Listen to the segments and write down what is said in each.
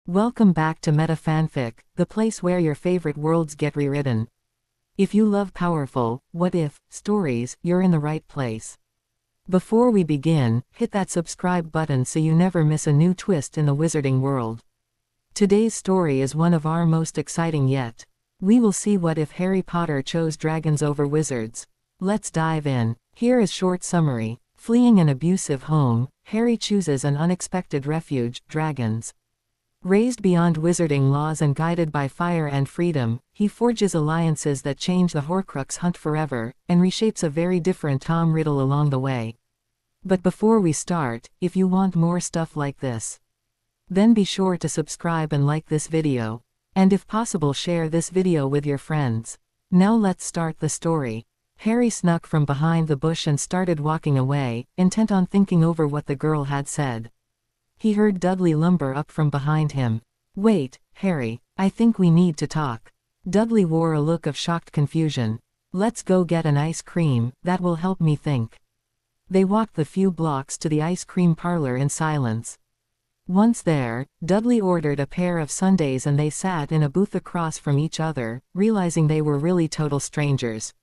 Welcome back to Meta Fanfic, the place where your favorite worlds get rewritten. If you love powerful, what-if stories, you're in the right place. Before we begin, hit that subscribe button so you never miss a new twist in the wizarding world. Today's story is one of our most exciting yet. We will see what if Harry Potter chose dragons over wizards. Let's dive in. Here is short summary. Fleeing an abusive home, Harry chooses an unexpected refuge, dragons. Raised beyond wizarding laws and guided by fire and freedom, he forges alliances that change the Horcrux hunt forever, and reshapes a very different Tom Riddle along the way. But before we start, if you want more stuff like this, then be sure to subscribe and like this video. And if possible, share this video with your friends. Now let's start the story. Harry snuck from behind the bush and started walking away, intent on thinking over what the girl had said. He heard Dudley lumber up from behind him. "Wait, Harry, I think we need to talk." Dudley wore a look of shocked confusion. "Let's go get an ice cream, that will help me think." They walked the few blocks to the ice cream parlor in silence. Once there, Dudley ordered a pair of sundaes and they sat in a booth across from each other, realizing they were really total strangers.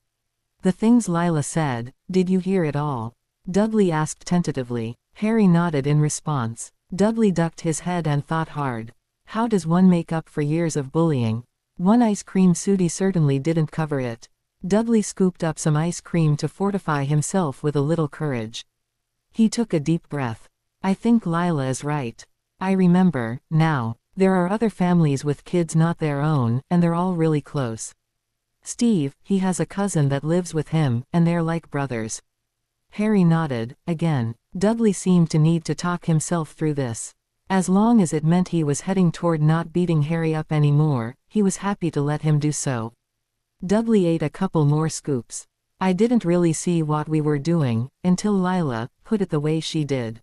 "The things Lila said, did you hear it all?" Dudley asked tentatively. Harry nodded in response. Dudley ducked his head and thought hard. How does one make up for years of bullying? One ice cream sooty certainly didn't cover it. Dudley scooped up some ice cream to fortify himself with a little courage. He took a deep breath. "I think Lila is right. I remember, now. There are other families with kids not their own, and they're all really close. Steve, he has a cousin that lives with him, and they're like brothers." Harry nodded, again. Dudley seemed to need to talk himself through this. As long as it meant he was heading toward not beating Harry up anymore, he was happy to let him do so. Dudley ate a couple more scoops. "I didn't really see what we were doing, until Lila put it the way she did.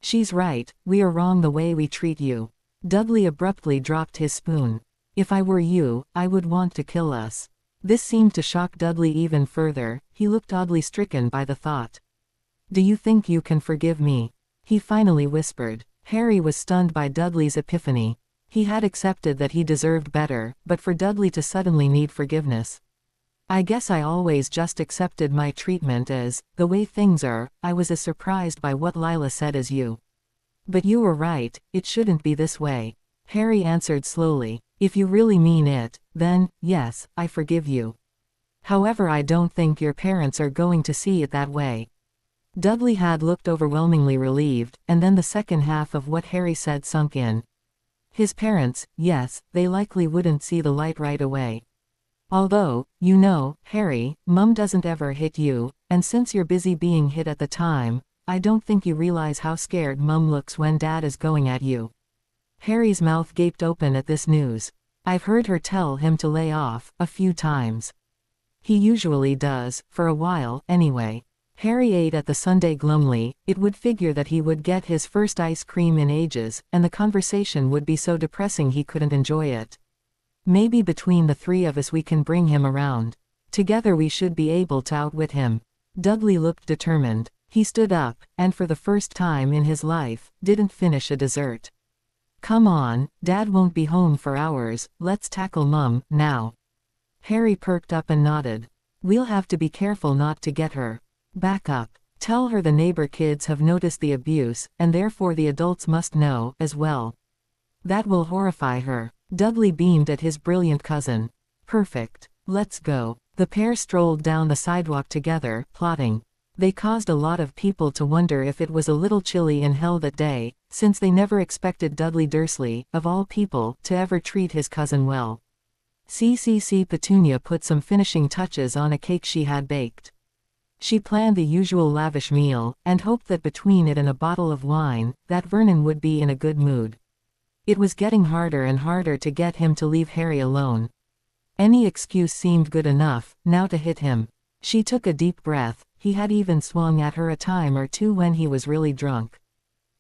She's right, we are wrong the way we treat you." Dudley abruptly dropped his spoon. "If I were you, I would want to kill us." This seemed to shock Dudley even further. He looked oddly stricken by the thought. "Do you think you can forgive me?" he finally whispered. Harry was stunned by Dudley's epiphany. He had accepted that he deserved better, but for Dudley to suddenly need forgiveness. "I guess I always just accepted my treatment as, the way things are. I was as surprised by what Lila said as you. But you were right, it shouldn't be this way." Harry answered slowly. "If you really mean it, then, yes, I forgive you. However, I don't think your parents are going to see it that way." Dudley had looked overwhelmingly relieved, and then the second half of what Harry said sunk in. His parents, yes, they likely wouldn't see the light right away. "Although, you know, Harry, Mum doesn't ever hit you, and since you're busy being hit at the time, I don't think you realize how scared Mum looks when Dad is going at you." Harry's mouth gaped open at this news. "I've heard her tell him to lay off, a few times. He usually does, for a while, anyway." Harry ate at the sundae glumly. It would figure that he would get his first ice cream in ages, and the conversation would be so depressing he couldn't enjoy it. "Maybe between the three of us we can bring him around. Together we should be able to outwit him." Dudley looked determined. He stood up, and for the first time in his life, didn't finish a dessert. "Come on, Dad won't be home for hours, let's tackle Mum, now." Harry perked up and nodded. "We'll have to be careful not to get her. Back up. Tell her the neighbor kids have noticed the abuse, and therefore the adults must know, as well. That will horrify her." Dudley beamed at his brilliant cousin. "Perfect. Let's go." The pair strolled down the sidewalk together, plotting. They caused a lot of people to wonder if it was a little chilly in hell that day, since they never expected Dudley Dursley, of all people, to ever treat his cousin well. Petunia put some finishing touches on a cake she had baked. She planned the usual lavish meal, and hoped that between it and a bottle of wine, that Vernon would be in a good mood. It was getting harder and harder to get him to leave Harry alone. Any excuse seemed good enough, now to hit him. She took a deep breath. He had even swung at her a time or two when he was really drunk.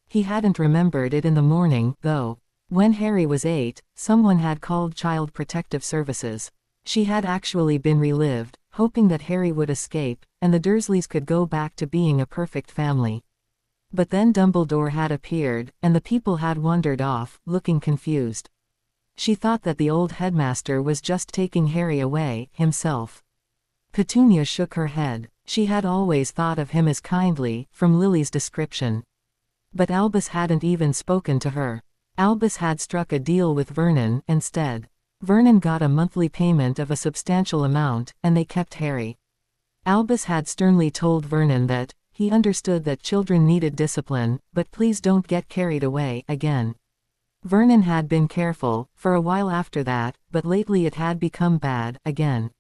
He hadn't remembered it in the morning, though. When Harry was 8, someone had called Child Protective Services. She had actually been relived, hoping that Harry would escape, and the Dursleys could go back to being a perfect family. But then Dumbledore had appeared, and the people had wandered off, looking confused. She thought that the old headmaster was just taking Harry away, himself. Petunia shook her head. She had always thought of him as kindly, from Lily's description. But Albus hadn't even spoken to her. Albus had struck a deal with Vernon, instead. Vernon got a monthly payment of a substantial amount, and they kept Harry. Albus had sternly told Vernon that, he understood that children needed discipline, but please don't get carried away, again. Vernon had been careful, for a while after that, but lately it had become bad, again.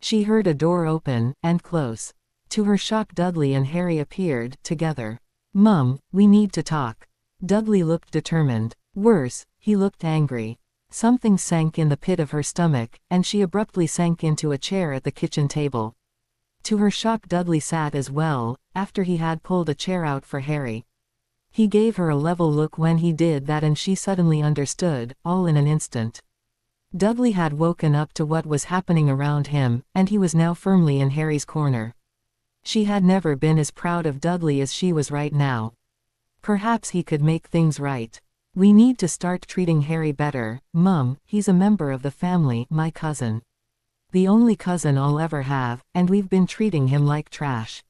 She heard a door open, and close. To her shock Dudley and Harry appeared, together. "Mum, we need to talk." Dudley looked determined. Worse, he looked angry. Something sank in the pit of her stomach, and she abruptly sank into a chair at the kitchen table. To her shock Dudley sat as well, after he had pulled a chair out for Harry. He gave her a level look when he did that, and she suddenly understood, all in an instant. Dudley had woken up to what was happening around him, and he was now firmly in Harry's corner. She had never been as proud of Dudley as she was right now. Perhaps he could make things right. "We need to start treating Harry better, Mum, he's a member of the family, my cousin. The only cousin I'll ever have, and we've been treating him like trash.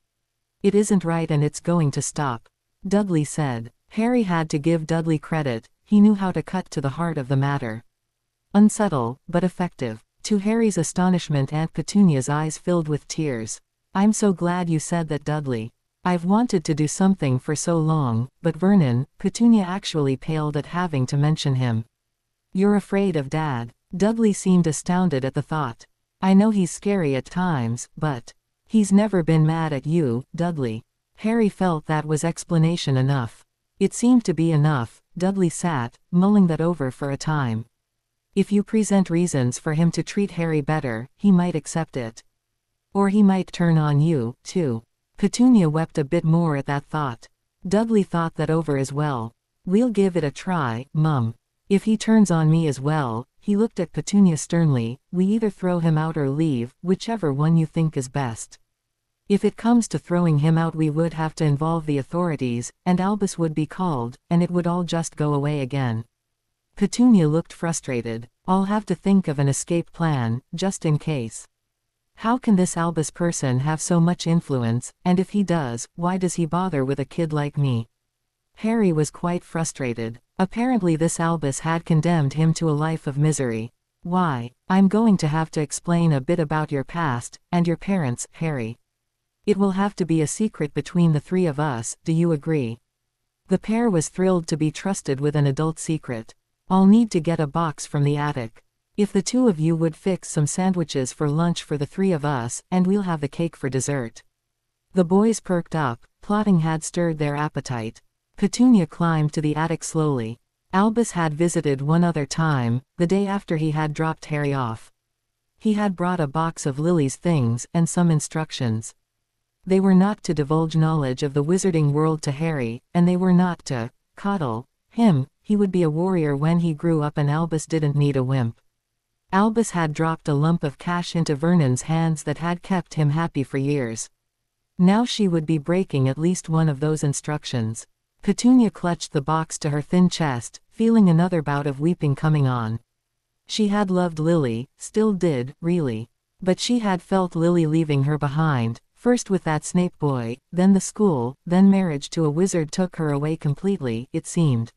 It isn't right and it's going to stop," Dudley said. Harry had to give Dudley credit, he knew how to cut to the heart of the matter. Unsubtle, but effective. To Harry's astonishment Aunt Petunia's eyes filled with tears. "I'm so glad you said that, Dudley. I've wanted to do something for so long, but Vernon," Petunia actually paled at having to mention him. "You're afraid of Dad." Dudley seemed astounded at the thought. "I know he's scary at times, but he's never been mad at you, Dudley." Harry felt that was explanation enough. It seemed to be enough. Dudley sat, mulling that over for a time. If you present reasons for him to treat Harry better, he might accept it. Or he might turn on you, too. Petunia wept a bit more at that thought. Dudley thought that over as well. "We'll give it a try, Mum. If he turns on me as well," he looked at Petunia sternly, "we either throw him out or leave, whichever one you think is best. If it comes to throwing him out we would have to involve the authorities, and Albus would be called, and it would all just go away again." Petunia looked frustrated. "I'll have to think of an escape plan, just in case. How can this Albus person have so much influence, and if he does, why does he bother with a kid like me?" Harry was quite frustrated. Apparently this Albus had condemned him to a life of misery. "Why, I'm going to have to explain a bit about your past, and your parents, Harry. It will have to be a secret between the three of us, do you agree?" The pair was thrilled to be trusted with an adult secret. "I'll need to get a box from the attic. If the two of you would fix some sandwiches for lunch for the three of us, and we'll have the cake for dessert." The boys perked up. Plotting had stirred their appetite. Petunia climbed to the attic slowly. Albus had visited one other time, the day after he had dropped Harry off. He had brought a box of Lily's things, and some instructions. They were not to divulge knowledge of the wizarding world to Harry, and they were not to coddle him. He would be a warrior when he grew up, and Albus didn't need a wimp. Albus had dropped a lump of cash into Vernon's hands that had kept him happy for years. Now she would be breaking at least one of those instructions. Petunia clutched the box to her thin chest, feeling another bout of weeping coming on. She had loved Lily, still did, really. But she had felt Lily leaving her behind, first with that Snape boy, then the school, then marriage to a wizard took her away completely, it seemed.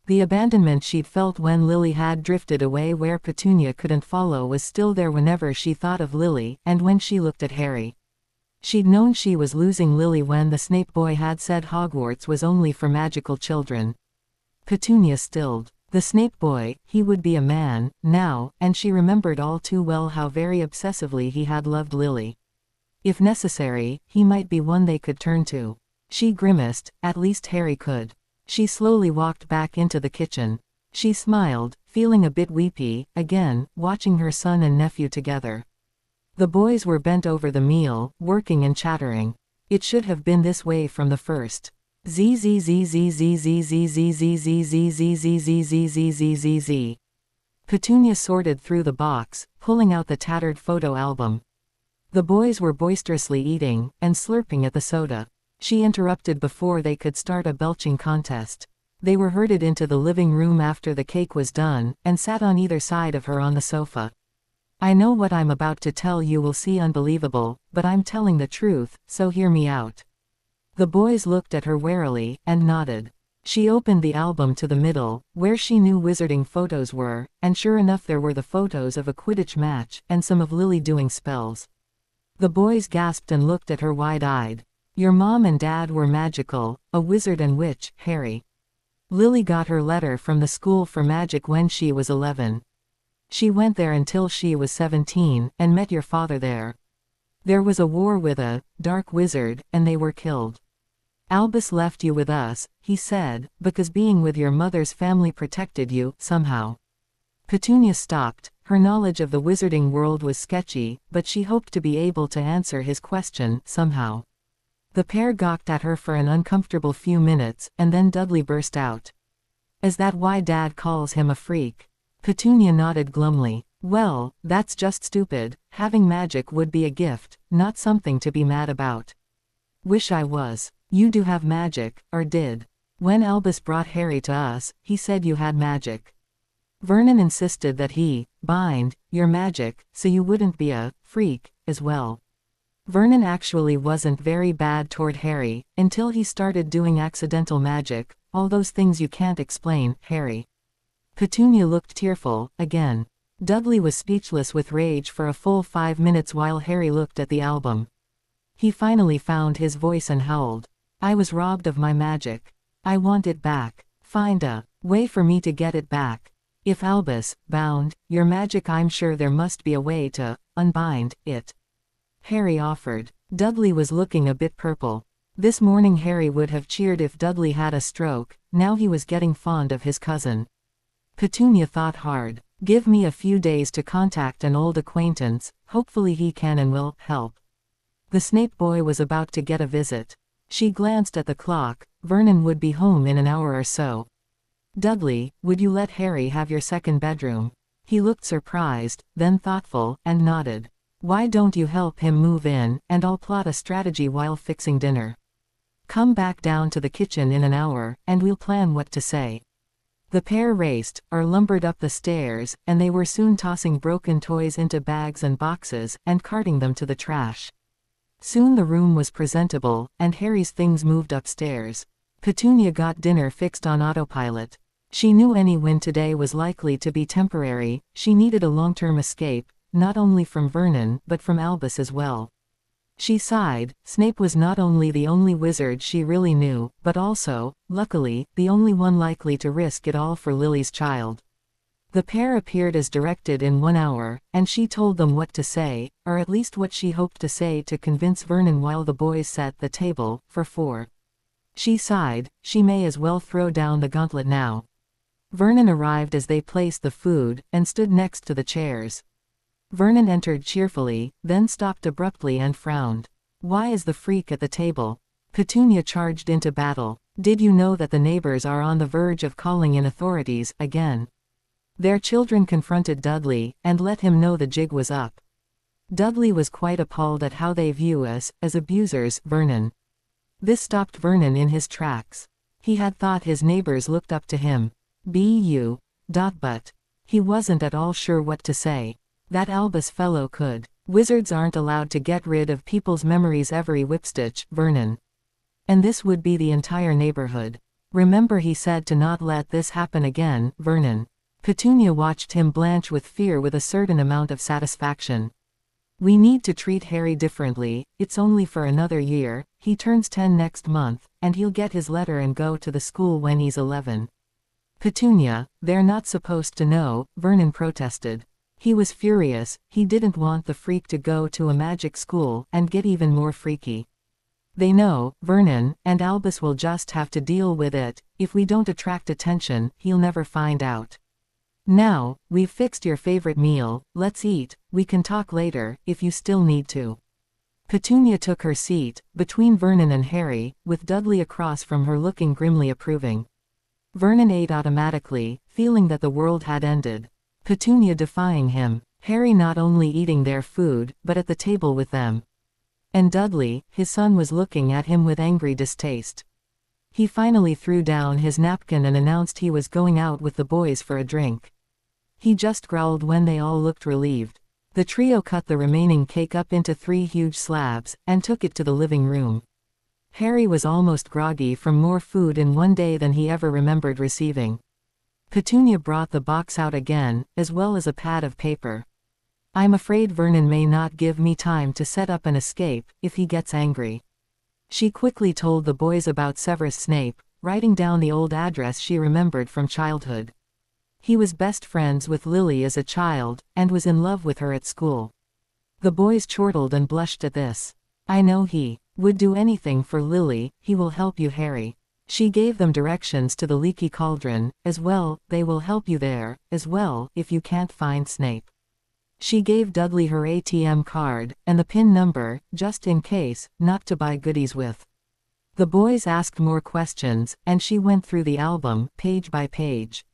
The abandonment she'd felt when Lily had drifted away where Petunia couldn't follow was still there whenever she thought of Lily, and when she looked at Harry. She'd known she was losing Lily when the Snape boy had said Hogwarts was only for magical children. Petunia stilled. The Snape boy, he would be a man, now, and she remembered all too well how very obsessively he had loved Lily. If necessary, he might be one they could turn to. She grimaced, at least Harry could. She slowly walked back into the kitchen. She smiled, feeling a bit weepy, again, watching her son and nephew together. The boys were bent over the meal, working and chattering. It should have been this way from the first. Z. Petunia sorted through the box, pulling out the tattered photo album. The boys were boisterously eating, and slurping at the soda. She interrupted before they could start a belching contest. They were herded into the living room after the cake was done, and sat on either side of her on the sofa. I know what I'm about to tell you will seem unbelievable, but I'm telling the truth, so hear me out. The boys looked at her warily, and nodded. She opened the album to the middle, where she knew wizarding photos were, and sure enough there were the photos of a Quidditch match, and some of Lily doing spells. The boys gasped and looked at her wide-eyed. Your mom and dad were magical, a wizard and witch, Harry. Lily got her letter from the school for magic when she was 11. She went there until she was 17, and met your father there. There was a war with a dark wizard, and they were killed. Albus left you with us, he said, because being with your mother's family protected you, somehow. Petunia stopped. Her knowledge of the wizarding world was sketchy, but she hoped to be able to answer his question, somehow. The pair gawked at her for an uncomfortable few minutes, and then Dudley burst out. Is that why Dad calls him a freak? Petunia nodded glumly. Well, that's just stupid. Having magic would be a gift, not something to be mad about. Wish I was. You do have magic, or did. When Albus brought Harry to us, he said you had magic. Vernon insisted that he bind your magic, so you wouldn't be a freak, as well. Vernon actually wasn't very bad toward Harry, until he started doing accidental magic, all those things you can't explain, Harry. Petunia looked tearful, again. Dudley was speechless with rage for a full 5 minutes while Harry looked at the album. He finally found his voice and howled. I was robbed of my magic. I want it back. Find a way for me to get it back. If Albus bound your magic, I'm sure there must be a way to unbind it. Harry offered. Dudley was looking a bit purple. This morning Harry would have cheered if Dudley had a stroke, now he was getting fond of his cousin. Petunia thought hard. Give me a few days to contact an old acquaintance, hopefully he can and will help. The Snape boy was about to get a visit. She glanced at the clock. Vernon would be home in an hour or so. Dudley, would you let Harry have your second bedroom? He looked surprised, then thoughtful, and nodded. Why don't you help him move in, and I'll plot a strategy while fixing dinner. Come back down to the kitchen in an hour, and we'll plan what to say. The pair raced, or lumbered up the stairs, and they were soon tossing broken toys into bags and boxes, and carting them to the trash. Soon the room was presentable, and Harry's things moved upstairs. Petunia got dinner fixed on autopilot. She knew any win today was likely to be temporary. She needed a long-term escape, not only from Vernon but from Albus as well. She sighed. Snape was not only the only wizard she really knew, but also, luckily, the only one likely to risk it all for Lily's child. The pair appeared as directed in 1 hour, and she told them what to say, or at least what she hoped to say to convince Vernon while the boys set the table for 4. She sighed. She may as well throw down the gauntlet now. Vernon arrived as they placed the food, and stood next to the chairs. Vernon entered cheerfully, then stopped abruptly and frowned. Why is the freak at the table? Petunia charged into battle. Did you know that the neighbors are on the verge of calling in authorities again? Their children confronted Dudley, and let him know the jig was up. Dudley was quite appalled at how they view us, as abusers, Vernon. This stopped Vernon in his tracks. He had thought his neighbors looked up to him. But he wasn't at all sure what to say. That Albus fellow could. Wizards aren't allowed to get rid of people's memories every whipstitch, Vernon. And this would be the entire neighborhood. Remember he said to not let this happen again, Vernon. Petunia watched him blanch with fear with a certain amount of satisfaction. We need to treat Harry differently. It's only for another year. He turns 10 next month, and he'll get his letter and go to the school when he's 11. Petunia, they're not supposed to know, Vernon protested. He was furious. He didn't want the freak to go to a magic school and get even more freaky. They know, Vernon, and Albus will just have to deal with it. If we don't attract attention, he'll never find out. Now, we've fixed your favorite meal. Let's eat. We can talk later, if you still need to. Petunia took her seat, between Vernon and Harry, with Dudley across from her looking grimly approving. Vernon ate automatically, feeling that the world had ended. Petunia defying him. Harry not only eating their food, but at the table with them. And Dudley, his son, was looking at him with angry distaste. He finally threw down his napkin and announced he was going out with the boys for a drink. He just growled when they all looked relieved. The trio cut the remaining cake up into 3 huge slabs, and took it to the living room. Harry was almost groggy from more food in one day than he ever remembered receiving. Petunia brought the box out again, as well as a pad of paper. "I'm afraid Vernon may not give me time to set up an escape, if he gets angry." She quickly told the boys about Severus Snape, writing down the old address she remembered from childhood. He was best friends with Lily as a child, and was in love with her at school. The boys chortled and blushed at this. "I know he would do anything for Lily. He will help you, Harry." She gave them directions to the Leaky Cauldron, as well. "They will help you there, as well, if you can't find Snape." She gave Dudley her ATM card, and the PIN number, just in case, not to buy goodies with. The boys asked more questions, and she went through the album, page by page.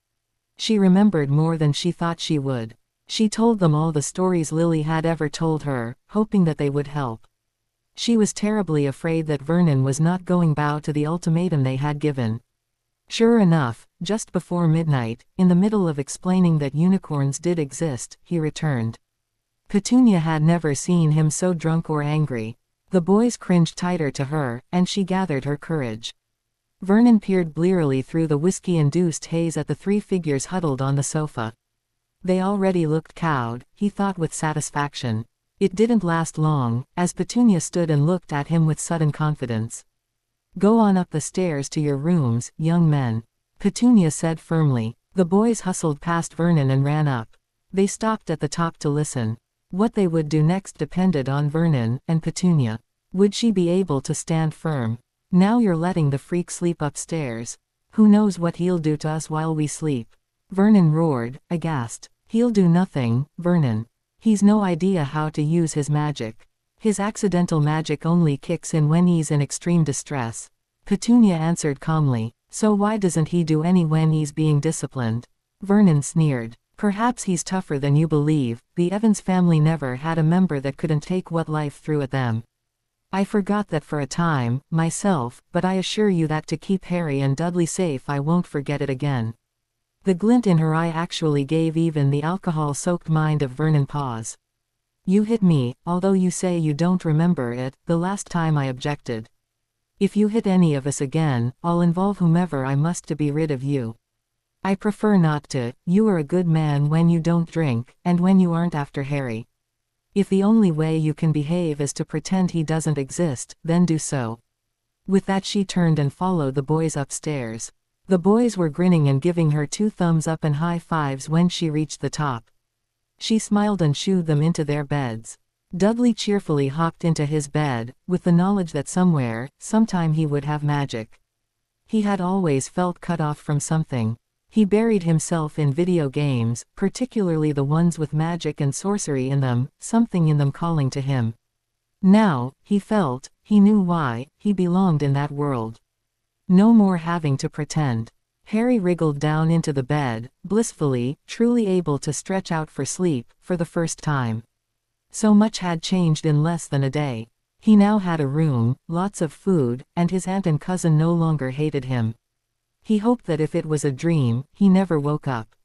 She remembered more than she thought she would. She told them all the stories Lily had ever told her, hoping that they would help. She was terribly afraid that Vernon was not going to bow to the ultimatum they had given. Sure enough, just before midnight, in the middle of explaining that unicorns did exist, he returned. Petunia had never seen him so drunk or angry. The boys cringed tighter to her, and she gathered her courage. Vernon peered blearily through the whiskey-induced haze at the 3 figures huddled on the sofa. They already looked cowed, he thought with satisfaction. It didn't last long, as Petunia stood and looked at him with sudden confidence. "Go on up the stairs to your rooms, young men," Petunia said firmly. The boys hustled past Vernon and ran up. They stopped at the top to listen. What they would do next depended on Vernon and Petunia. Would she be able to stand firm? "Now you're letting the freak sleep upstairs. Who knows what he'll do to us while we sleep?" Vernon roared, aghast. "He'll do nothing, Vernon. He's no idea how to use his magic. His accidental magic only kicks in when he's in extreme distress." Petunia answered calmly. "So why doesn't he do any when he's being disciplined?" Vernon sneered. "Perhaps he's tougher than you believe. The Evans family never had a member that couldn't take what life threw at them. I forgot that for a time, myself, but I assure you that to keep Harry and Dudley safe I won't forget it again." The glint in her eye actually gave even the alcohol-soaked mind of Vernon pause. "You hit me, although you say you don't remember it, the last time I objected. If you hit any of us again, I'll involve whomever I must to be rid of you. I prefer not to. You are a good man when you don't drink, and when you aren't after Harry. If the only way you can behave is to pretend he doesn't exist, then do so." With that she turned and followed the boys upstairs. The boys were grinning and giving her 2 thumbs up and high fives when she reached the top. She smiled and shooed them into their beds. Dudley cheerfully hopped into his bed, with the knowledge that somewhere, sometime he would have magic. He had always felt cut off from something. He buried himself in video games, particularly the ones with magic and sorcery in them, something in them calling to him. Now, he felt, he knew why, he belonged in that world. No more having to pretend. Harry wriggled down into the bed, blissfully, truly able to stretch out for sleep, for the first time. So much had changed in less than a day. He now had a room, lots of food, and his aunt and cousin no longer hated him. He hoped that if it was a dream, he never woke up.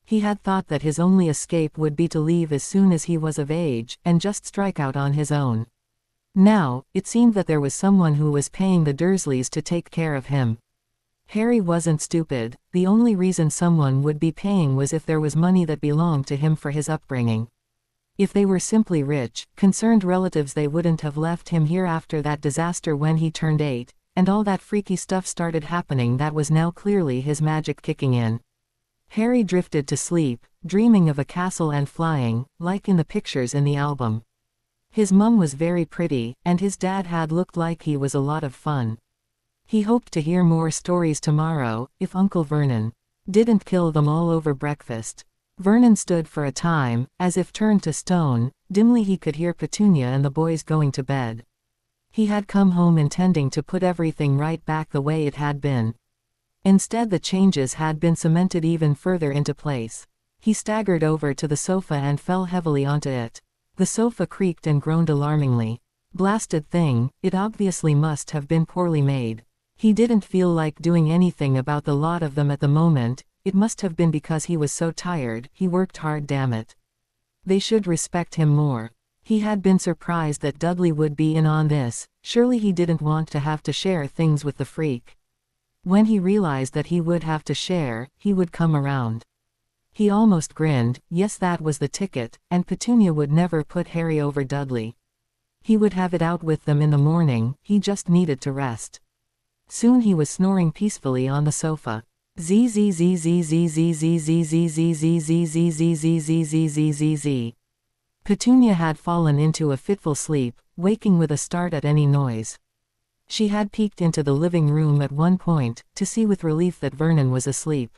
He had thought that his only escape would be to leave as soon as he was of age, and just strike out on his own. Now, it seemed that there was someone who was paying the Dursleys to take care of him. Harry wasn't stupid. The only reason someone would be paying was if there was money that belonged to him for his upbringing. If they were simply rich, concerned relatives, they wouldn't have left him here after that disaster when he turned 8, and all that freaky stuff started happening that was now clearly his magic kicking in. Harry drifted to sleep, dreaming of a castle and flying, like in the pictures in the album. His mum was very pretty, and his dad had looked like he was a lot of fun. He hoped to hear more stories tomorrow, if Uncle Vernon didn't kill them all over breakfast. Vernon stood for a time, as if turned to stone. Dimly he could hear Petunia and the boys going to bed. He had come home intending to put everything right back the way it had been. Instead, the changes had been cemented even further into place. He staggered over to the sofa and fell heavily onto it. The sofa creaked and groaned alarmingly. Blasted thing, it obviously must have been poorly made. He didn't feel like doing anything about the lot of them at the moment. It must have been because he was so tired. He worked hard, damn it. They should respect him more. He had been surprised that Dudley would be in on this. Surely he didn't want to have to share things with the freak. When he realized that he would have to share, he would come around. He almost grinned. Yes, that was the ticket, and Petunia would never put Harry over Dudley. He would have it out with them in the morning. He just needed to rest. Soon he was snoring peacefully on the sofa. Petunia had fallen into a fitful sleep, waking with a start at any noise. She had peeked into the living room at one point, to see with relief that Vernon was asleep.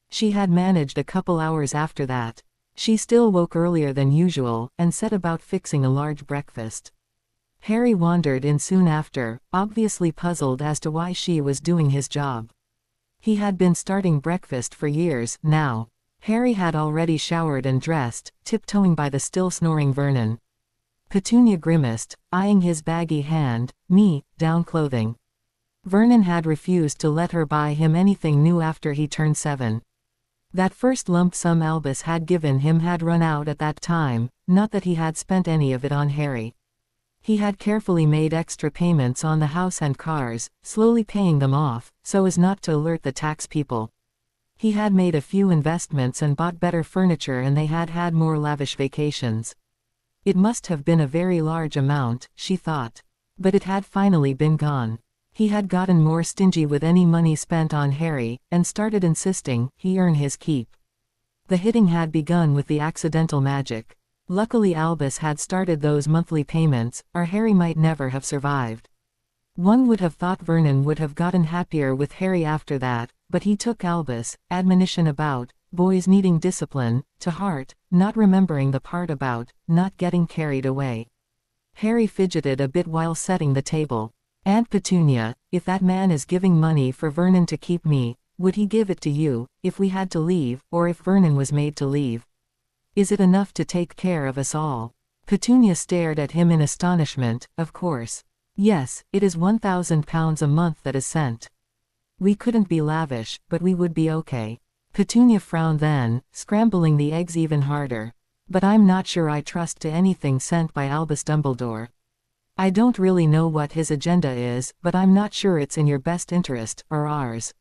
She had managed a couple hours after that. She still woke earlier than usual, and set about fixing a large breakfast. Harry wandered in soon after, obviously puzzled as to why she was doing his job. He had been starting breakfast for years, now. Harry had already showered and dressed, tiptoeing by the still snoring Vernon. Petunia grimaced, eyeing his baggy hand. Down clothing. Vernon had refused to let her buy him anything new after he turned 7. That first lump sum Albus had given him had run out at that time, not that he had spent any of it on Harry. He had carefully made extra payments on the house and cars, slowly paying them off, so as not to alert the tax people. He had made a few investments and bought better furniture, and they had had more lavish vacations. It must have been a very large amount, she thought. But it had finally been gone. He had gotten more stingy with any money spent on Harry, and started insisting he earn his keep. The hitting had begun with the accidental magic. Luckily Albus had started those monthly payments, or Harry might never have survived. One would have thought Vernon would have gotten happier with Harry after that, but he took Albus' admonition about boys needing discipline to heart, not remembering the part about not getting carried away. Harry fidgeted a bit while setting the table. Aunt Petunia, if that man is giving money for Vernon to keep me, would he give it to you, if we had to leave, or if Vernon was made to leave? Is it enough to take care of us all? Petunia stared at him in astonishment. Of course. Yes, it is £1,000 a month that is sent. We couldn't be lavish, but we would be okay. Petunia frowned then, scrambling the eggs even harder. But I'm not sure I trust to anything sent by Albus Dumbledore. I don't really know what his agenda is, but I'm not sure it's in your best interest, or ours.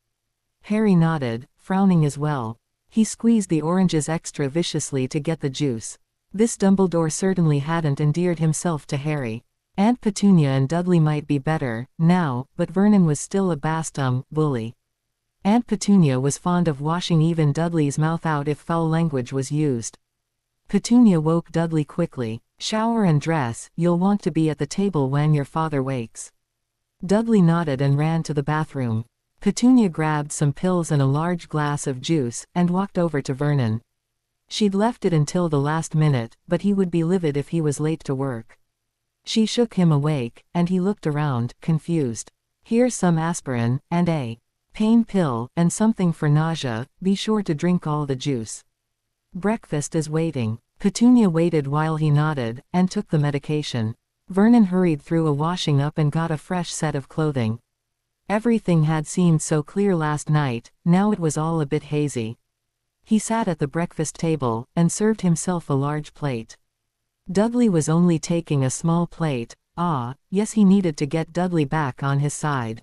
Harry nodded, frowning as well. He squeezed the oranges extra viciously to get the juice. This Dumbledore certainly hadn't endeared himself to Harry. Aunt Petunia and Dudley might be better, now, but Vernon was still a bully. Aunt Petunia was fond of washing even Dudley's mouth out if foul language was used. Petunia woke Dudley quickly. Shower and dress, you'll want to be at the table when your father wakes. Dudley nodded and ran to the bathroom. Petunia grabbed some pills and a large glass of juice, and walked over to Vernon. She'd left it until the last minute, but he would be livid if he was late to work. She shook him awake, and he looked around, confused. Here's some aspirin, and a pain pill, and something for nausea. Be sure to drink all the juice. Breakfast is waiting. Petunia waited while he nodded, and took the medication. Vernon hurried through a washing up and got a fresh set of clothing. Everything had seemed so clear last night, now it was all a bit hazy. He sat at the breakfast table, and served himself a large plate. Dudley was only taking a small plate. Yes, he needed to get Dudley back on his side.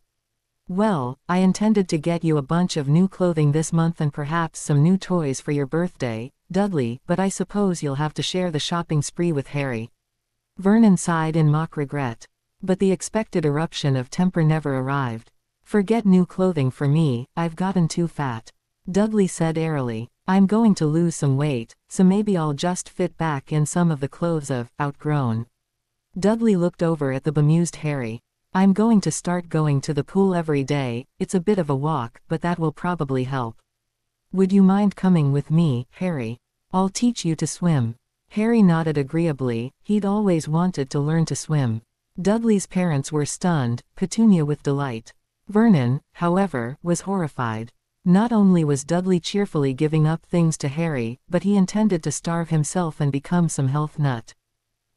Well, I intended to get you a bunch of new clothing this month and perhaps some new toys for your birthday, Dudley, but I suppose you'll have to share the shopping spree with Harry. Vernon sighed in mock regret. But the expected eruption of temper never arrived. Forget new clothing for me, I've gotten too fat. Dudley said airily. I'm going to lose some weight, so maybe I'll just fit back in some of the clothes I've outgrown. Dudley looked over at the bemused Harry. I'm going to start going to the pool every day. It's a bit of a walk, but that will probably help. Would you mind coming with me, Harry? I'll teach you to swim. Harry nodded agreeably. He'd always wanted to learn to swim. Dudley's parents were stunned, Petunia with delight. Vernon, however, was horrified. Not only was Dudley cheerfully giving up things to Harry, but he intended to starve himself and become some health nut.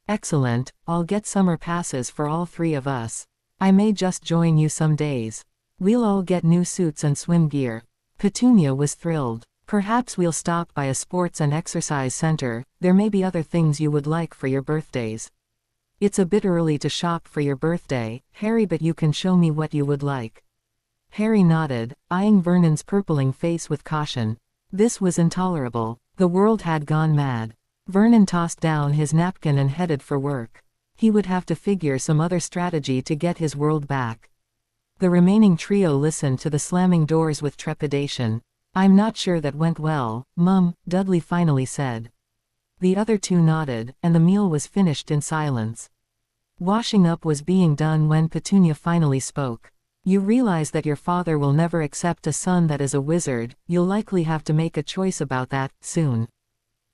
Excellent, I'll get summer passes for all three of us. I may just join you some days. We'll all get new suits and swim gear. Petunia was thrilled. Perhaps we'll stop by a sports and exercise center, there may be other things you would like for your birthdays. It's a bit early to shop for your birthday, Harry, but you can show me what you would like. Harry nodded, eyeing Vernon's purpling face with caution. This was intolerable. The world had gone mad. Vernon tossed down his napkin and headed for work. He would have to figure some other strategy to get his world back. The remaining trio listened to the slamming doors with trepidation. I'm not sure that went well, Mum, Dudley finally said. The other two nodded, and the meal was finished in silence. Washing up was being done when Petunia finally spoke. You realize that your father will never accept a son that is a wizard, you'll likely have to make a choice about that, soon.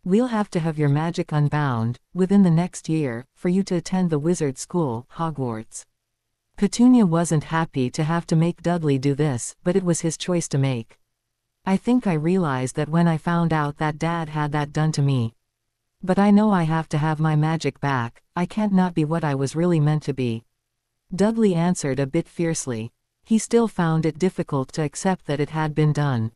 We'll have to have your magic unbound, within the next year, for you to attend the wizard school, Hogwarts. Petunia wasn't happy to have to make Dudley do this, but it was his choice to make. I think I realized that when I found out that Dad had that done to me. But I know I have to have my magic back, I can't not be what I was really meant to be. Dudley answered a bit fiercely. He still found it difficult to accept that it had been done.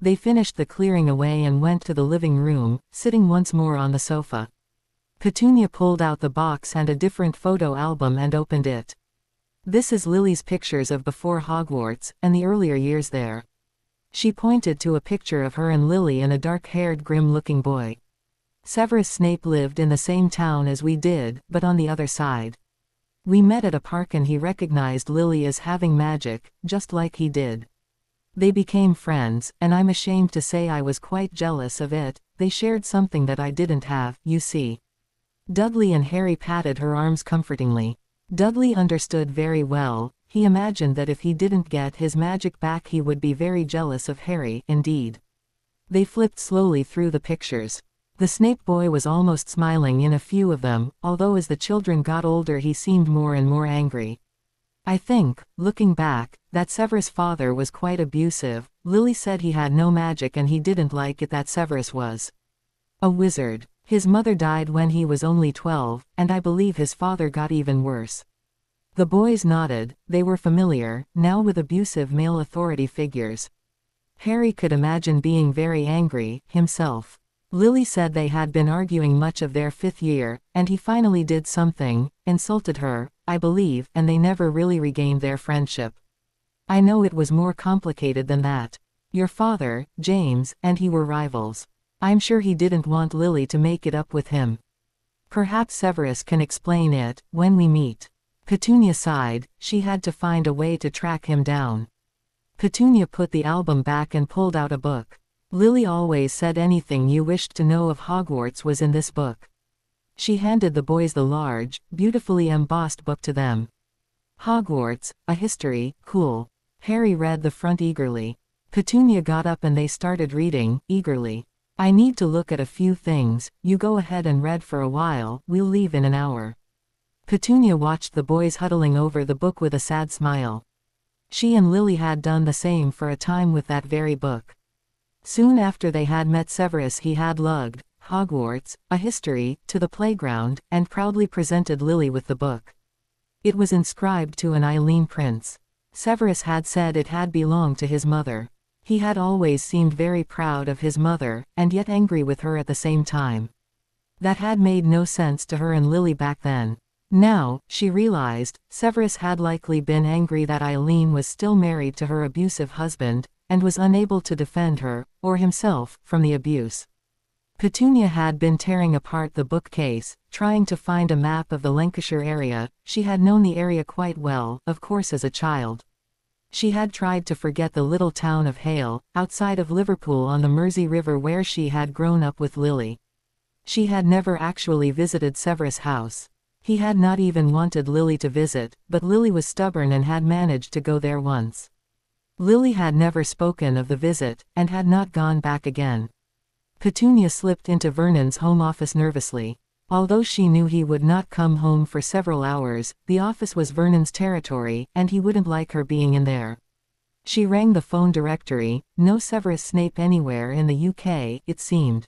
They finished the clearing away and went to the living room, sitting once more on the sofa. Petunia pulled out the box and a different photo album and opened it. This is Lily's pictures of before Hogwarts, and the earlier years there. She pointed to a picture of her and Lily and a dark-haired grim-looking boy. Severus Snape lived in the same town as we did, but on the other side. We met at a park and he recognized Lily as having magic, just like he did. They became friends, and I'm ashamed to say I was quite jealous of it, they shared something that I didn't have, you see. Dudley and Harry patted her arms comfortingly. Dudley understood very well, he imagined that if he didn't get his magic back he would be very jealous of Harry, indeed. They flipped slowly through the pictures. The Snape boy was almost smiling in a few of them, although as the children got older he seemed more and more angry. I think, looking back, that Severus' father was quite abusive. Lily said he had no magic and he didn't like it that Severus was a wizard. His mother died when he was only 12, and I believe his father got even worse. The boys nodded, they were familiar, now with abusive male authority figures. Harry could imagine being very angry, himself. Lily said they had been arguing much of their 5th year, and he finally did something, insulted her, I believe, and they never really regained their friendship. I know it was more complicated than that. Your father, James, and he were rivals. I'm sure he didn't want Lily to make it up with him. Perhaps Severus can explain it, when we meet. Petunia sighed, she had to find a way to track him down. Petunia put the album back and pulled out a book. Lily always said anything you wished to know of Hogwarts was in this book. She handed the boys the large, beautifully embossed book to them. Hogwarts, a history, cool. Harry read the front eagerly. Petunia got up and they started reading, eagerly. I need to look at a few things, you go ahead and read for a while, we'll leave in an hour. Petunia watched the boys huddling over the book with a sad smile. She and Lily had done the same for a time with that very book. Soon after they had met Severus he had lugged Hogwarts, a history, to the playground, and proudly presented Lily with the book. It was inscribed to an Eileen prince. Severus had said it had belonged to his mother. He had always seemed very proud of his mother, and yet angry with her at the same time. That had made no sense to her and Lily back then. Now, she realized, Severus had likely been angry that Eileen was still married to her abusive husband, and was unable to defend her, or himself, from the abuse. Petunia had been tearing apart the bookcase, trying to find a map of the Lancashire area. She had known the area quite well, of course, as a child. She had tried to forget the little town of Hale, outside of Liverpool on the Mersey River where she had grown up with Lily. She had never actually visited Severus' house. He had not even wanted Lily to visit, but Lily was stubborn and had managed to go there once. Lily had never spoken of the visit, and had not gone back again. Petunia slipped into Vernon's home office nervously. Although she knew he would not come home for several hours, the office was Vernon's territory, and he wouldn't like her being in there. She rang the phone directory, no Severus Snape anywhere in the UK, it seemed.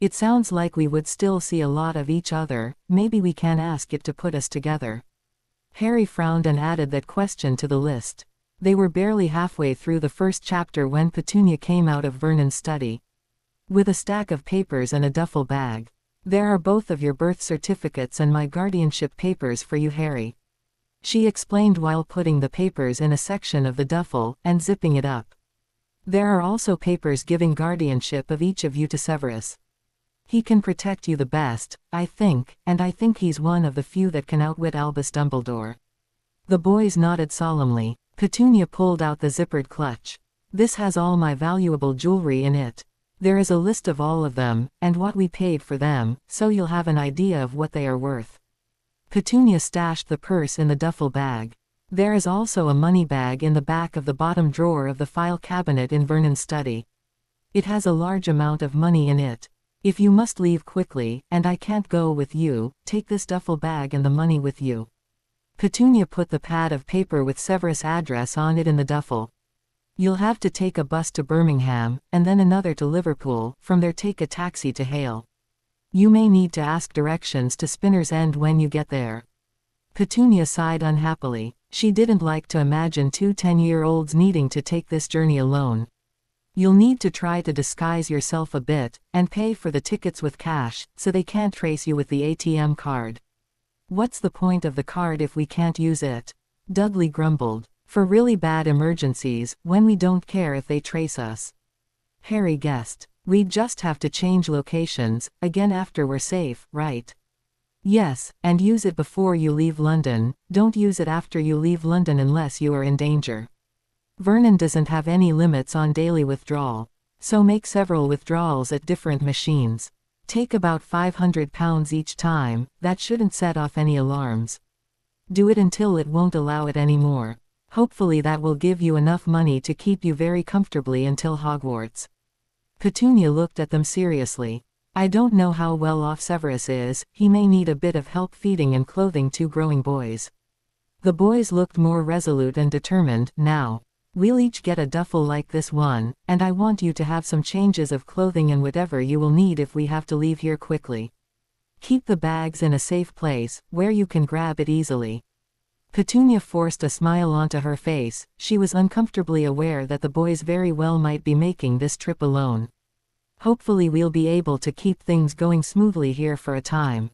It sounds like we would still see a lot of each other, maybe we can ask it to put us together. Harry frowned and added that question to the list. They were barely halfway through the first chapter when Petunia came out of Vernon's study with a stack of papers and a duffel bag. "There are both of your birth certificates and my guardianship papers for you, Harry," she explained while putting the papers in a section of the duffel and zipping it up. "There are also papers giving guardianship of each of you to Severus. He can protect you the best, I think, and I think he's one of the few that can outwit Albus Dumbledore." The boys nodded solemnly. Petunia pulled out the zippered clutch. "This has all my valuable jewelry in it. There is a list of all of them, and what we paid for them, so you'll have an idea of what they are worth." Petunia stashed the purse in the duffel bag. "There is also a money bag in the back of the bottom drawer of the file cabinet in Vernon's study. It has a large amount of money in it. If you must leave quickly, and I can't go with you, take this duffel bag and the money with you." Petunia put the pad of paper with Severus' address on it in the duffel. "You'll have to take a bus to Birmingham, and then another to Liverpool, from there take a taxi to Hale. You may need to ask directions to Spinner's End when you get there." Petunia sighed unhappily. She didn't like to imagine two 10-year-olds needing to take this journey alone. "You'll need to try to disguise yourself a bit, and pay for the tickets with cash, so they can't trace you with the ATM card." "What's the point of the card if we can't use it?" Dudley grumbled. "For really bad emergencies, when we don't care if they trace us." Harry guessed. "We'd just have to change locations, again after we're safe, right?" "Yes, and use it before you leave London, don't use it after you leave London unless you are in danger. Vernon doesn't have any limits on daily withdrawal. So make several withdrawals at different machines. Take about £500 each time, that shouldn't set off any alarms. Do it until it won't allow it anymore. Hopefully that will give you enough money to keep you very comfortably until Hogwarts." Petunia looked at them seriously. "I don't know how well off Severus is, he may need a bit of help feeding and clothing two growing boys." The boys looked more resolute and determined now. "We'll each get a duffel like this one, and I want you to have some changes of clothing and whatever you will need if we have to leave here quickly. Keep the bags in a safe place, where you can grab it easily." Petunia forced a smile onto her face. She was uncomfortably aware that the boys very well might be making this trip alone. "Hopefully we'll be able to keep things going smoothly here for a time.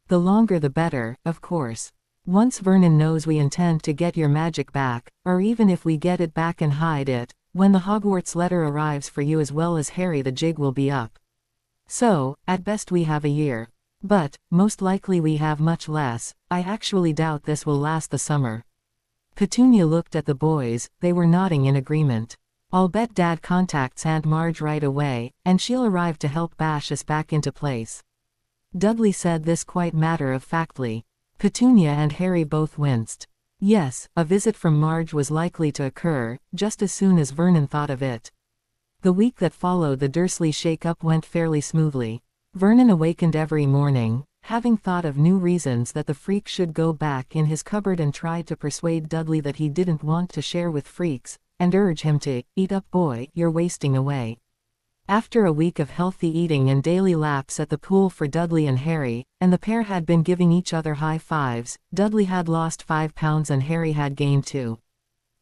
The longer the better, of course. Once Vernon knows we intend to get your magic back, or even if we get it back and hide it, when the Hogwarts letter arrives for you as well as Harry, the jig will be up. So, at best we have a year. But, most likely we have much less. I actually doubt this will last the summer." Petunia looked at the boys, they were nodding in agreement. "I'll bet Dad contacts Aunt Marge right away, and she'll arrive to help bash us back into place." Dudley said this quite matter-of-factly. Petunia and Harry both winced. Yes, a visit from Marge was likely to occur, just as soon as Vernon thought of it. The week that followed the Dursley shake-up went fairly smoothly. Vernon awakened every morning, having thought of new reasons that the freak should go back in his cupboard, and tried to persuade Dudley that he didn't want to share with freaks, and urge him to, "Eat up boy, you're wasting away." After a week of healthy eating and daily laps at the pool for Dudley and Harry, and the pair had been giving each other high fives, Dudley had lost 5 pounds and Harry had gained 2.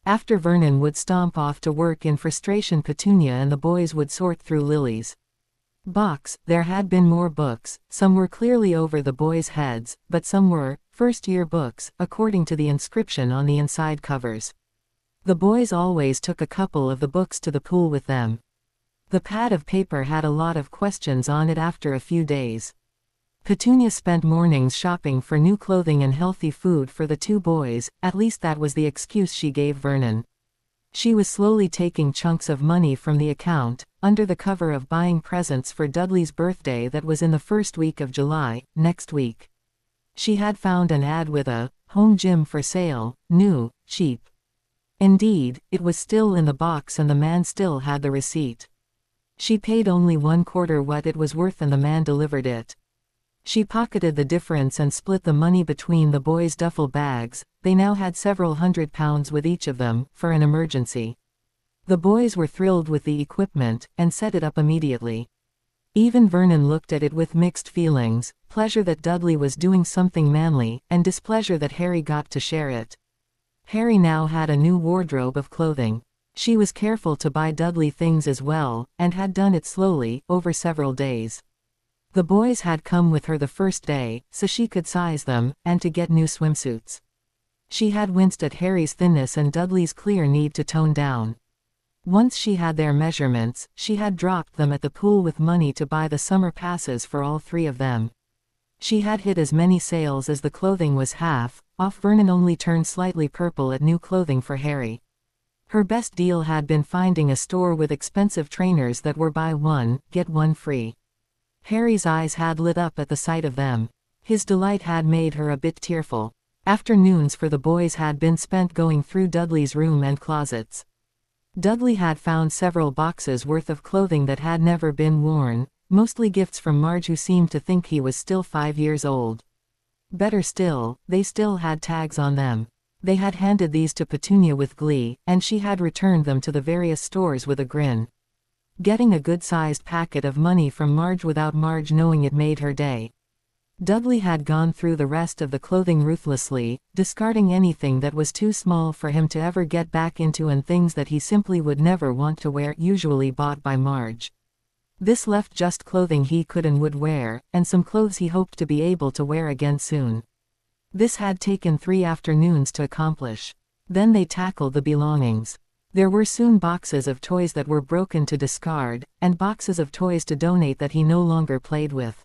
After Vernon would stomp off to work in frustration, Petunia and the boys would sort through Lily's box. There had been more books. Some were clearly over the boys' heads, but some were first-year books, according to the inscription on the inside covers. The boys always took a couple of the books to the pool with them. The pad of paper had a lot of questions on it after a few days. Petunia spent mornings shopping for new clothing and healthy food for the two boys, at least that was the excuse she gave Vernon. She was slowly taking chunks of money from the account, under the cover of buying presents for Dudley's birthday that was in the first week of July, next week. She had found an ad with a home gym for sale, new, cheap. Indeed, it was still in the box and the man still had the receipt. She paid only 1/4 what it was worth and the man delivered it. She pocketed the difference and split the money between the boys' duffel bags. They now had several £100s with each of them, for an emergency. The boys were thrilled with the equipment, and set it up immediately. Even Vernon looked at it with mixed feelings, pleasure that Dudley was doing something manly, and displeasure that Harry got to share it. Harry now had a new wardrobe of clothing. She was careful to buy Dudley things as well, and had done it slowly, over several days. The boys had come with her the first day, so she could size them, and to get new swimsuits. She had winced at Harry's thinness and Dudley's clear need to tone down. Once she had their measurements, she had dropped them at the pool with money to buy the summer passes for all three of them. She had hit as many sales as the clothing was half off. Vernon only turned slightly purple at new clothing for Harry. Her best deal had been finding a store with expensive trainers that were buy one, get one free. Harry's eyes had lit up at the sight of them. His delight had made her a bit tearful. Afternoons for the boys had been spent going through Dudley's room and closets. Dudley had found several boxes worth of clothing that had never been worn, mostly gifts from Marge, who seemed to think he was still 5 years old. Better still, they still had tags on them. They had handed these to Petunia with glee, and she had returned them to the various stores with a grin. Getting a good-sized packet of money from Marge without Marge knowing it made her day. Dudley had gone through the rest of the clothing ruthlessly, discarding anything that was too small for him to ever get back into and things that he simply would never want to wear, usually bought by Marge. This left just clothing he could and would wear, and some clothes he hoped to be able to wear again soon. This had taken 3 afternoons to accomplish. Then they tackled the belongings. There were soon boxes of toys that were broken to discard, and boxes of toys to donate that he no longer played with.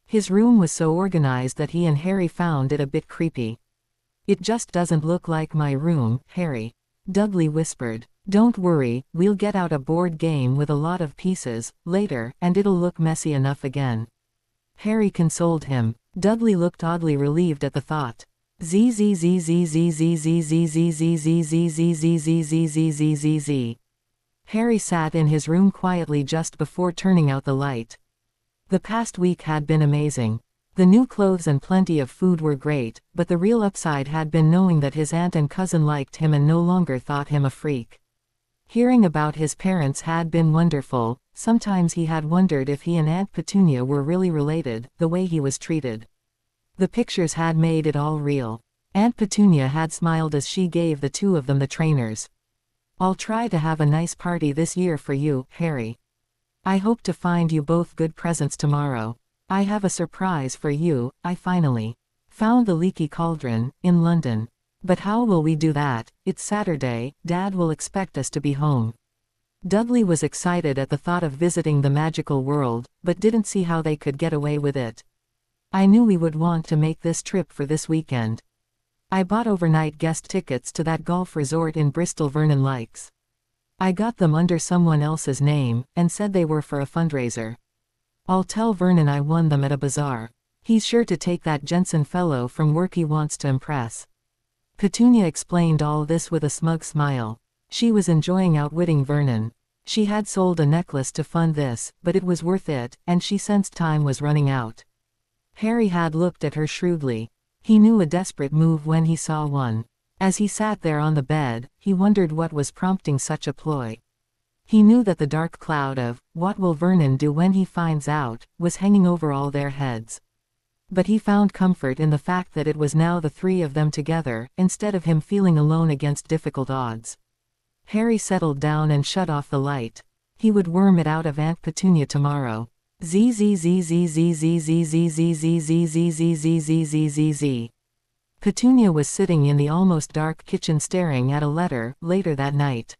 His room was so organized that he and Harry found it a bit creepy. "It just doesn't look like my room, Harry," Dudley whispered. "Don't worry, we'll get out a board game with a lot of pieces later, and it'll look messy enough again," Harry consoled him. Dudley looked oddly relieved at the thought. Harry sat in his room quietly just before turning out the light. The past week had been amazing. The new clothes and plenty of food were great, but the real upside had been knowing that his aunt and cousin liked him and no longer thought him a freak. Hearing about his parents had been wonderful. Sometimes he had wondered if he and Aunt Petunia were really related, the way he was treated. The pictures had made it all real. Aunt Petunia had smiled as she gave the two of them the trainers. "I'll try to have a nice party this year for you, Harry. I hope to find you both good presents tomorrow. I have a surprise for you. I finally found the leaky cauldron in London. But how will we do that? It's Saturday, Dad will expect us to be home." Dudley was excited at the thought of visiting the magical world, but didn't see how they could get away with it. "I knew we would want to make this trip for this weekend. I bought overnight guest tickets to that golf resort in Bristol Vernon likes. I got them under someone else's name, and said they were for a fundraiser. I'll tell Vernon I won them at a bazaar. He's sure to take that Jensen fellow from work he wants to impress." Petunia explained all this with a smug smile. She was enjoying outwitting Vernon. She had sold a necklace to fund this, but it was worth it, and she sensed time was running out. Harry had looked at her shrewdly. He knew a desperate move when he saw one. As he sat there on the bed, he wondered what was prompting such a ploy. He knew that the dark cloud of, "What will Vernon do when he finds out?" was hanging over all their heads. But he found comfort in the fact that it was now the three of them together, instead of him feeling alone against difficult odds. Harry settled down and shut off the light. He would worm it out of Aunt Petunia tomorrow. Petunia was sitting in the almost dark kitchen staring at a letter, later that night.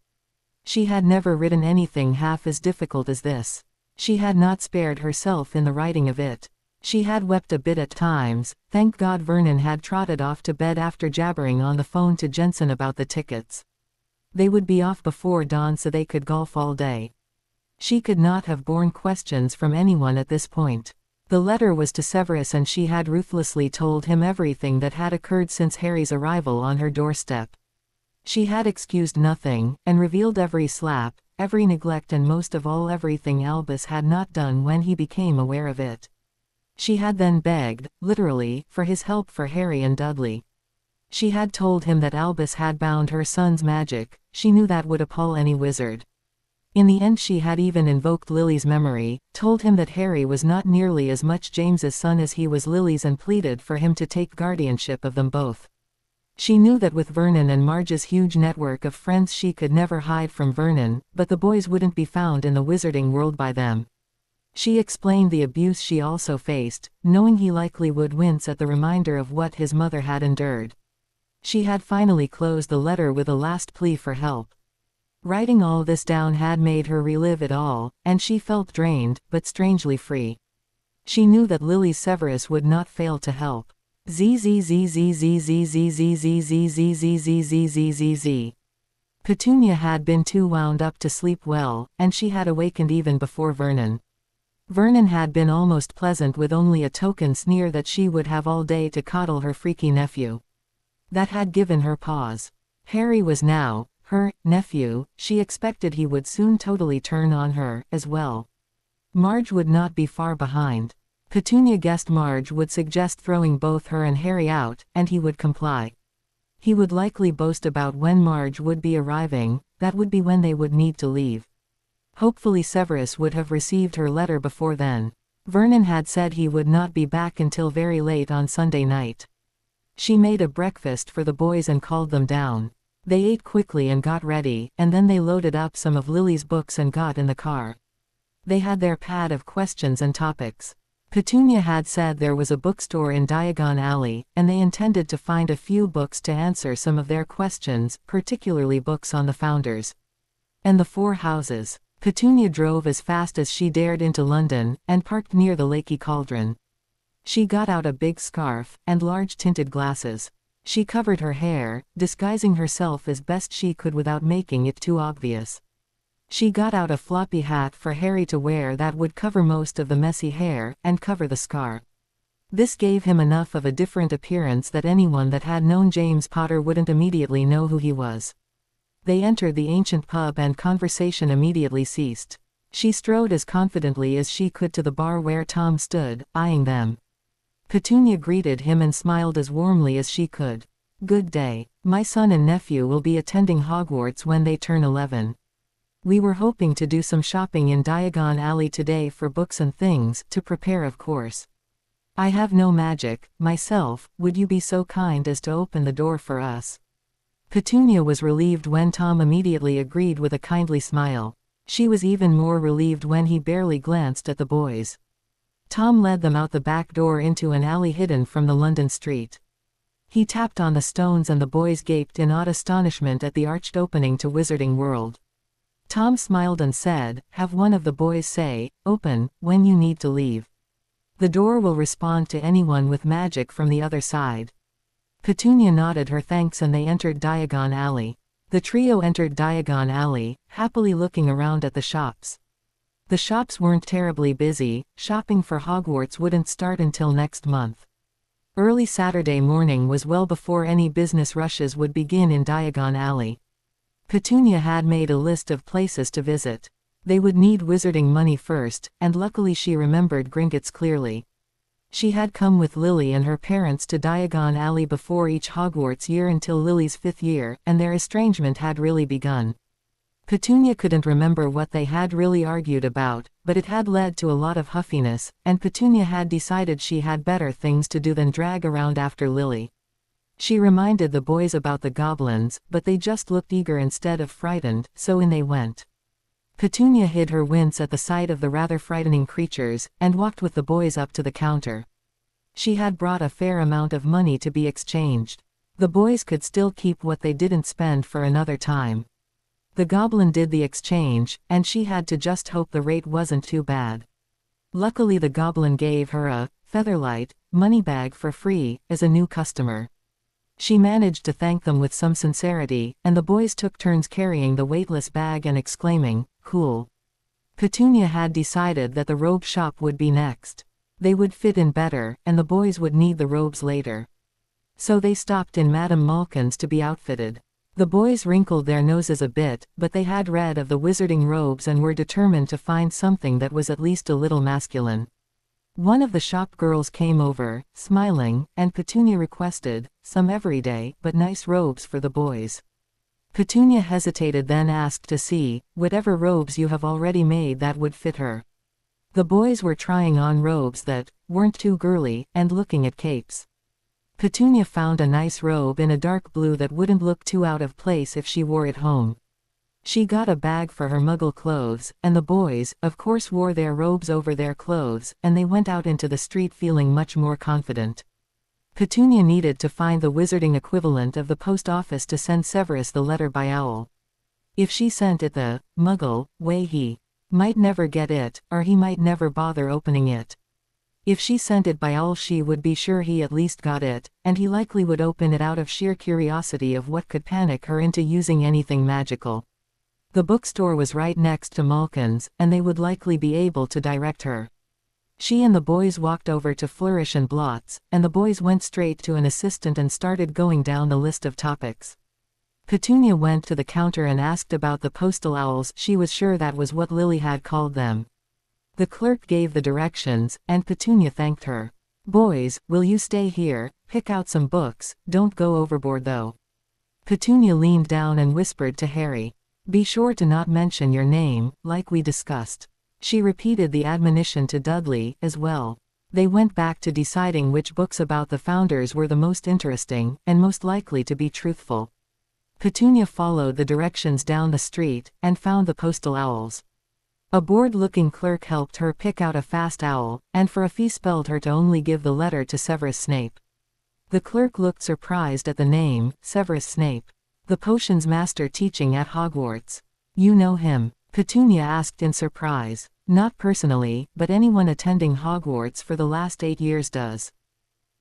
She had never written anything half as difficult as this. She had not spared herself in the writing of it. She had wept a bit at times. Thank God Vernon had trotted off to bed after jabbering on the phone to Jensen about the tickets. They would be off before dawn so they could golf all day. She could not have borne questions from anyone at this point. The letter was to Severus and she had ruthlessly told him everything that had occurred since Harry's arrival on her doorstep. She had excused nothing, and revealed every slap, every neglect and most of all everything Albus had not done when he became aware of it. She had then begged, literally, for his help for Harry and Dudley. She had told him that Albus had bound her son's magic. She knew that would appall any wizard. In the end she had even invoked Lily's memory, told him that Harry was not nearly as much James's son as he was Lily's and pleaded for him to take guardianship of them both. She knew that with Vernon and Marge's huge network of friends she could never hide from Vernon, but the boys wouldn't be found in the wizarding world by them. She explained the abuse she also faced, knowing he likely would wince at the reminder of what his mother had endured. She had finally closed the letter with a last plea for help. Writing all this down had made her relive it all, and she felt drained, but strangely free. She knew that Lily Severus would not fail to help. Petunia had been too wound up to sleep well, and she had awakened even before Vernon. Vernon had been almost pleasant with only a token sneer that she would have all day to coddle her freaky nephew. That had given her pause. Harry was now her nephew. She expected he would soon totally turn on her, as well. Marge would not be far behind. Petunia guessed Marge would suggest throwing both her and Harry out, and he would comply. He would likely boast about when Marge would be arriving, that would be when they would need to leave. Hopefully Severus would have received her letter before then. Vernon had said he would not be back until very late on Sunday night. She made a breakfast for the boys and called them down. They ate quickly and got ready, and then they loaded up some of Lily's books and got in the car. They had their pad of questions and topics. Petunia had said there was a bookstore in Diagon Alley, and they intended to find a few books to answer some of their questions, particularly books on the founders. And the four houses. Petunia drove as fast as she dared into London, and parked near the Lakey Cauldron. She got out a big scarf, and large tinted glasses. She covered her hair, disguising herself as best she could without making it too obvious. She got out a floppy hat for Harry to wear that would cover most of the messy hair, and cover the scar. This gave him enough of a different appearance that anyone that had known James Potter wouldn't immediately know who he was. They entered the ancient pub and conversation immediately ceased. She strode as confidently as she could to the bar where Tom stood, eyeing them. Petunia greeted him and smiled as warmly as she could. "Good day. My son and nephew will be attending Hogwarts when they turn 11. We were hoping to do some shopping in Diagon Alley today for books and things, to prepare of course. I have no magic, myself, would you be so kind as to open the door for us?" Petunia was relieved when Tom immediately agreed with a kindly smile. She was even more relieved when he barely glanced at the boys. Tom led them out the back door into an alley hidden from the London street. He tapped on the stones and the boys gaped in odd astonishment at the arched opening to Wizarding World. Tom smiled and said, "Have one of the boys say, 'Open,' when you need to leave. The door will respond to anyone with magic from the other side." Petunia nodded her thanks and they entered Diagon Alley. The trio entered Diagon Alley, happily looking around at the shops. The shops weren't terribly busy. Shopping for Hogwarts wouldn't start until next month. Early Saturday morning was well before any business rushes would begin in Diagon Alley. Petunia had made a list of places to visit. They would need wizarding money first, and luckily she remembered Gringotts clearly. She had come with Lily and her parents to Diagon Alley before each Hogwarts year until Lily's 5th year, and their estrangement had really begun. Petunia couldn't remember what they had really argued about, but it had led to a lot of huffiness, and Petunia had decided she had better things to do than drag around after Lily. She reminded the boys about the goblins, but they just looked eager instead of frightened, so in they went. Petunia hid her wince at the sight of the rather frightening creatures, and walked with the boys up to the counter. She had brought a fair amount of money to be exchanged. The boys could still keep what they didn't spend for another time. The goblin did the exchange, and she had to just hope the rate wasn't too bad. Luckily the goblin gave her a featherlight money bag for free, as a new customer. She managed to thank them with some sincerity, and the boys took turns carrying the weightless bag and exclaiming, "Cool." Petunia had decided that the robe shop would be next. They would fit in better, and the boys would need the robes later. So they stopped in Madame Malkin's to be outfitted. The boys wrinkled their noses a bit, but they had read of the wizarding robes and were determined to find something that was at least a little masculine. One of the shop girls came over, smiling, and Petunia requested some everyday but nice robes for the boys. Petunia hesitated, then asked to see whatever robes you have already made that would fit her. The boys were trying on robes that weren't too girly, and looking at capes. Petunia found a nice robe in a dark blue that wouldn't look too out of place if she wore it home. She got a bag for her muggle clothes, and the boys, of course, wore their robes over their clothes, and they went out into the street feeling much more confident. Petunia needed to find the wizarding equivalent of the post office to send Severus the letter by owl. If she sent it the muggle way, he might never get it, or he might never bother opening it. If she sent it by owl, she would be sure he at least got it, and he likely would open it out of sheer curiosity of what could panic her into using anything magical. The bookstore was right next to Malkin's, and they would likely be able to direct her. She and the boys walked over to Flourish and Blots, and the boys went straight to an assistant and started going down the list of topics. Petunia went to the counter and asked about the postal owls. She was sure that was what Lily had called them. The clerk gave the directions, and Petunia thanked her. "Boys, will you stay here, pick out some books, don't go overboard though." Petunia leaned down and whispered to Harry, "Be sure to not mention your name, like we discussed." She repeated the admonition to Dudley, as well. They went back to deciding which books about the founders were the most interesting, and most likely to be truthful. Petunia followed the directions down the street, and found the postal owls. A bored-looking clerk helped her pick out a fast owl, and for a fee spelled her to only give the letter to Severus Snape. The clerk looked surprised at the name, Severus Snape. "The potions master teaching at Hogwarts. You know him?" Petunia asked in surprise. "Not personally, but anyone attending Hogwarts for the last 8 years does,"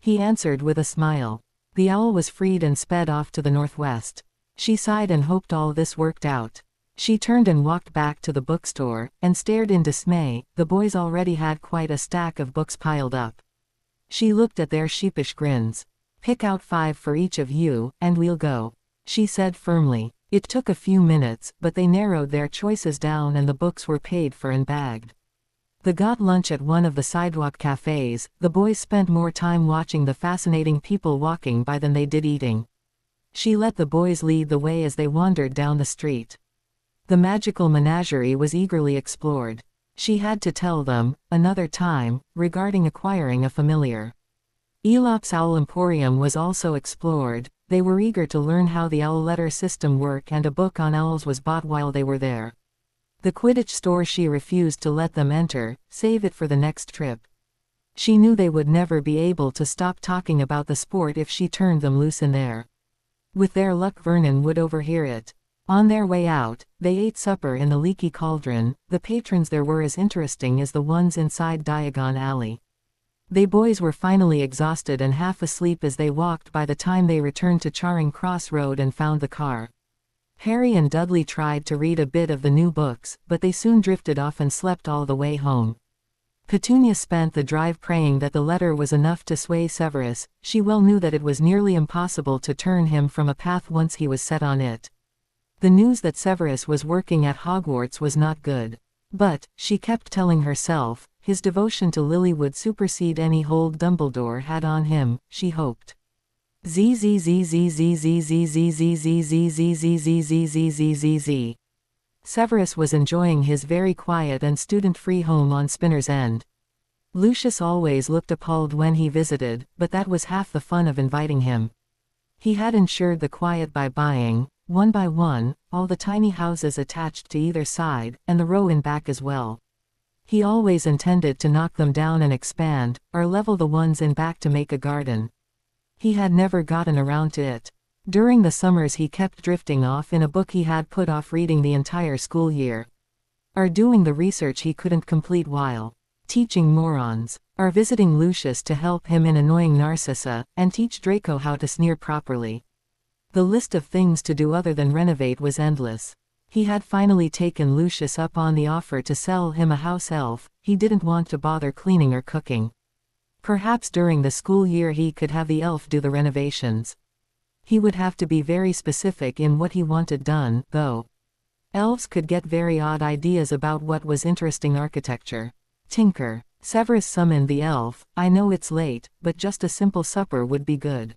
he answered with a smile. The owl was freed and sped off to the northwest. She sighed and hoped all this worked out. She turned and walked back to the bookstore, and stared in dismay. The boys already had quite a stack of books piled up. She looked at their sheepish grins. "Pick out 5 for each of you, and we'll go," she said firmly. It took a few minutes, but they narrowed their choices down and the books were paid for and bagged. They got lunch at one of the sidewalk cafes. The boys spent more time watching the fascinating people walking by than they did eating. She let the boys lead the way as they wandered down the street. The magical menagerie was eagerly explored. She had to tell them, another time, regarding acquiring a familiar. Elop's Owl Emporium was also explored. They were eager to learn how the owl letter system worked, and a book on owls was bought while they were there. The Quidditch store she refused to let them enter, save it for the next trip. She knew they would never be able to stop talking about the sport if she turned them loose in there. With their luck, Vernon would overhear it. On their way out, they ate supper in the Leaky Cauldron. The patrons there were as interesting as the ones inside Diagon Alley. They boys were finally exhausted and half asleep as they walked by the time they returned to Charing Cross Road and found the car. Harry and Dudley tried to read a bit of the new books, but they soon drifted off and slept all the way home. Petunia spent the drive praying that the letter was enough to sway Severus. She well knew that it was nearly impossible to turn him from a path once he was set on it. The news that Severus was working at Hogwarts was not good. But, she kept telling herself, his devotion to Lily would supersede any hold Dumbledore had on him, she hoped. Severus was enjoying his very quiet and student-free home on Spinner's End. Lucius always looked appalled when he visited, but that was half the fun of inviting him. He had ensured the quiet by buying, one by one, all the tiny houses attached to either side, and the row in back as well. He always intended to knock them down and expand, or level the ones in back to make a garden. He had never gotten around to it. During the summers he kept drifting off in a book he had put off reading the entire school year. Or doing the research he couldn't complete while teaching morons. Or visiting Lucius to help him in annoying Narcissa, and teach Draco how to sneer properly. The list of things to do other than renovate was endless. He had finally taken Lucius up on the offer to sell him a house elf. He didn't want to bother cleaning or cooking. Perhaps during the school year he could have the elf do the renovations. He would have to be very specific in what he wanted done, though. Elves could get very odd ideas about what was interesting architecture. Tinker. Severus summoned the elf. "I know it's late, but just a simple supper would be good."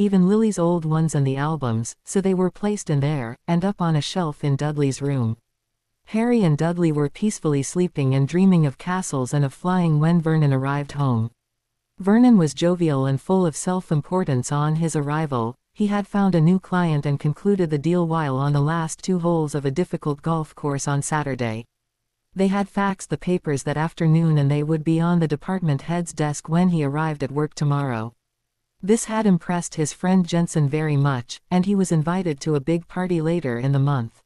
even Lily's old ones and the albums, so they were placed in there, and up on a shelf in Dudley's room. Harry and Dudley were peacefully sleeping and dreaming of castles and of flying when Vernon arrived home. Vernon was jovial and full of self-importance on his arrival. He had found a new client and concluded the deal while on the last 2 holes of a difficult golf course on Saturday. They had faxed the papers that afternoon and they would be on the department head's desk when he arrived at work tomorrow. This had impressed his friend Jensen very much, and he was invited to a big party later in the month.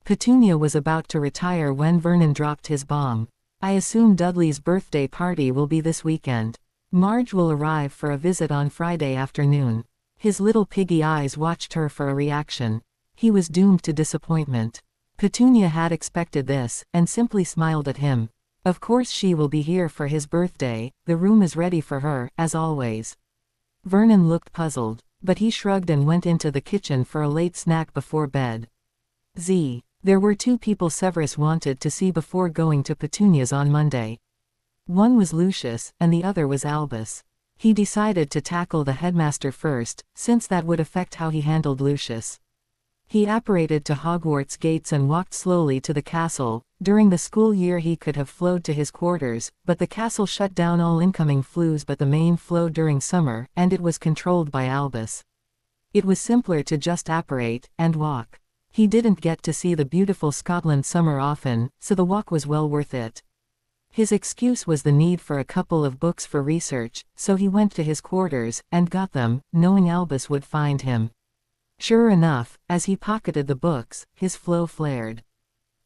Petunia was about to retire when Vernon dropped his bomb. "I assume Dudley's birthday party will be this weekend. Marge will arrive for a visit on Friday afternoon." His little piggy eyes watched her for a reaction. He was doomed to disappointment. Petunia had expected this, and simply smiled at him. "Of course she will be here for his birthday, the room is ready for her, as always." Vernon looked puzzled, but he shrugged and went into the kitchen for a late snack before bed. There were 2 people Severus wanted to see before going to Petunia's on Monday. One was Lucius, and the other was Albus. He decided to tackle the headmaster first, since that would affect how he handled Lucius. He apparated to Hogwarts gates and walked slowly to the castle. During the school year he could have flowed to his quarters, but the castle shut down all incoming flues but the main flow during summer, and it was controlled by Albus. It was simpler to just apparate, and walk. He didn't get to see the beautiful Scotland summer often, so the walk was well worth it. His excuse was the need for a couple of books for research, so he went to his quarters, and got them, knowing Albus would find him. Sure enough, as he pocketed the books, his flow flared.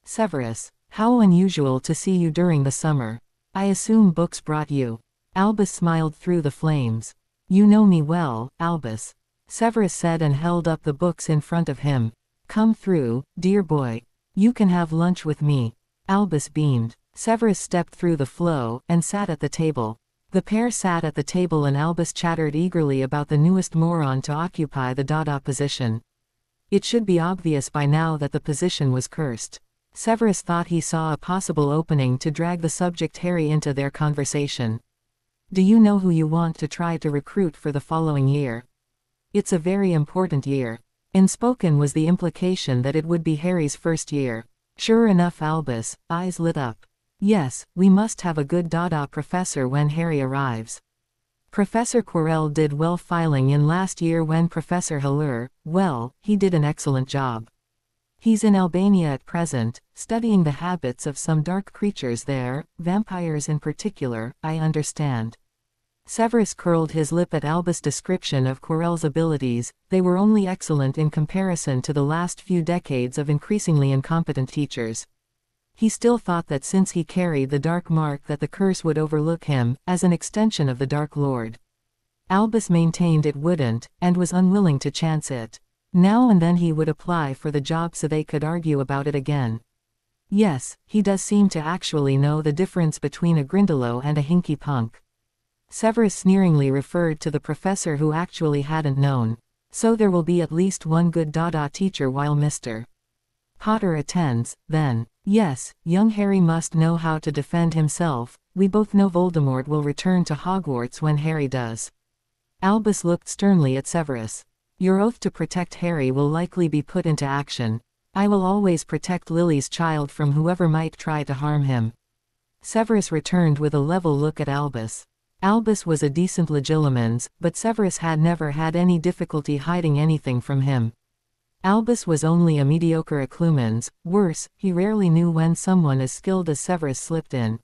"Severus, how unusual to see you during the summer. I assume books brought you." Albus smiled through the flames. "You know me well, Albus," Severus said and held up the books in front of him. "Come through, dear boy. You can have lunch with me." Albus beamed. Severus stepped through the flow, and sat at the table. The pair sat at the table and Albus chattered eagerly about the newest moron to occupy the Dada position. It should be obvious by now that the position was cursed. Severus thought he saw a possible opening to drag the subject Harry into their conversation. "Do you know who you want to try to recruit for the following year? It's a very important year." Unspoken was the implication that it would be Harry's first year. Sure enough, Albus' eyes lit up. "Yes, we must have a good Dada professor when Harry arrives. Professor Quirrell did well filing in last year when Professor Hallur, well, he did an excellent job. He's in Albania at present, studying the habits of some dark creatures there, vampires in particular, I understand." Severus curled his lip at Albus' description of Quirrell's abilities. They were only excellent in comparison to the last few decades of increasingly incompetent teachers. He still thought that since he carried the dark mark that the curse would overlook him, as an extension of the Dark Lord. Albus maintained it wouldn't, and was unwilling to chance it. Now and then he would apply for the job so they could argue about it again. "Yes, he does seem to actually know the difference between a Grindylow and a hinky punk." Severus sneeringly referred to the professor who actually hadn't known. "So there will be at least one good Dada teacher while Mr. Potter attends, then." "Yes, young Harry must know how to defend himself. We both know Voldemort will return to Hogwarts when Harry does." Albus looked sternly at Severus. "Your oath to protect Harry will likely be put into action. I will always protect Lily's child from whoever might try to harm him." Severus returned with a level look at Albus. Albus was a decent legilimens, but Severus had never had any difficulty hiding anything from him. Albus was only a mediocre eclumens. Worse, he rarely knew when someone as skilled as Severus slipped in.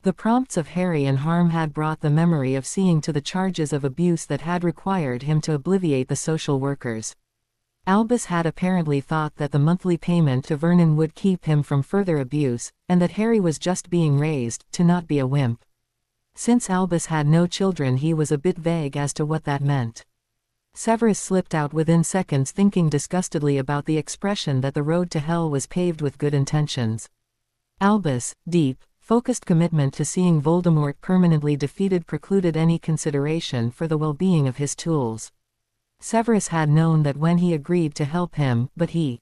The prompts of Harry and harm had brought the memory of seeing to the charges of abuse that had required him to obviate the social workers. Albus had apparently thought that the monthly payment to Vernon would keep him from further abuse, and that Harry was just being raised to not be a wimp. Since Albus had no children, he was a bit vague as to what that meant. Severus slipped out within seconds, thinking disgustedly about the expression that the road to hell was paved with good intentions. Albus' deep, focused commitment to seeing Voldemort permanently defeated precluded any consideration for the well-being of his tools. Severus had known that when he agreed to help him, but he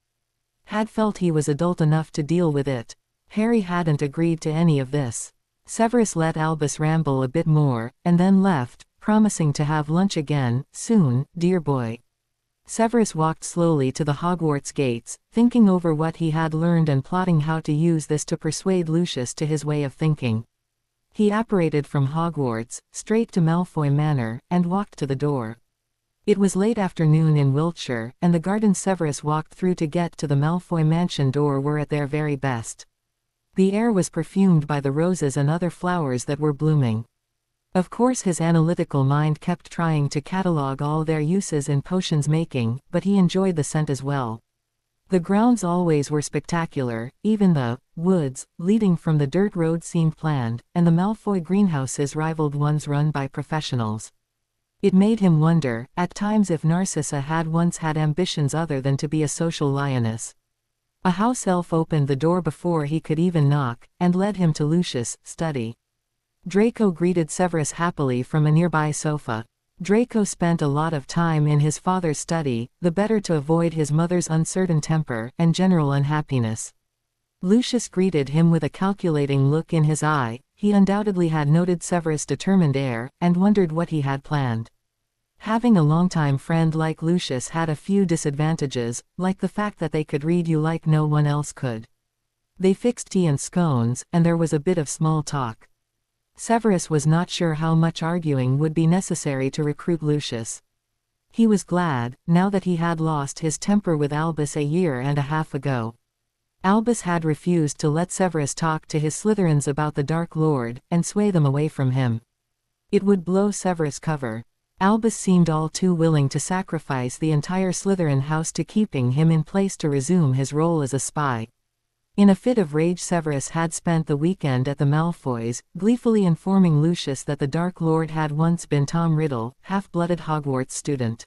had felt he was adult enough to deal with it. Harry hadn't agreed to any of this. Severus let Albus ramble a bit more, and then left, promising to have lunch again, soon, dear boy. Severus walked slowly to the Hogwarts gates, thinking over what he had learned and plotting how to use this to persuade Lucius to his way of thinking. He apparated from Hogwarts, straight to Malfoy Manor, and walked to the door. It was late afternoon in Wiltshire, and the gardens Severus walked through to get to the Malfoy mansion door were at their very best. The air was perfumed by the roses and other flowers that were blooming. Of course his analytical mind kept trying to catalogue all their uses in potions making, but he enjoyed the scent as well. The grounds always were spectacular, even the woods leading from the dirt road seemed planned, and the Malfoy greenhouses rivaled ones run by professionals. It made him wonder, at times, if Narcissa had once had ambitions other than to be a social lioness. A house elf opened the door before he could even knock, and led him to Lucius' study. Draco greeted Severus happily from a nearby sofa. Draco spent a lot of time in his father's study, the better to avoid his mother's uncertain temper and general unhappiness. Lucius greeted him with a calculating look in his eye. He undoubtedly had noted Severus' determined air, and wondered what he had planned. Having a longtime friend like Lucius had a few disadvantages, like the fact that they could read you like no one else could. They fixed tea and scones, and there was a bit of small talk. Severus was not sure how much arguing would be necessary to recruit Lucius. He was glad, now that he had lost his temper with Albus a year and a half ago. Albus had refused to let Severus talk to his Slytherins about the Dark Lord, and sway them away from him. It would blow Severus' cover. Albus seemed all too willing to sacrifice the entire Slytherin house to keeping him in place to resume his role as a spy. In a fit of rage, Severus had spent the weekend at the Malfoys, gleefully informing Lucius that the Dark Lord had once been Tom Riddle, half-blooded Hogwarts student.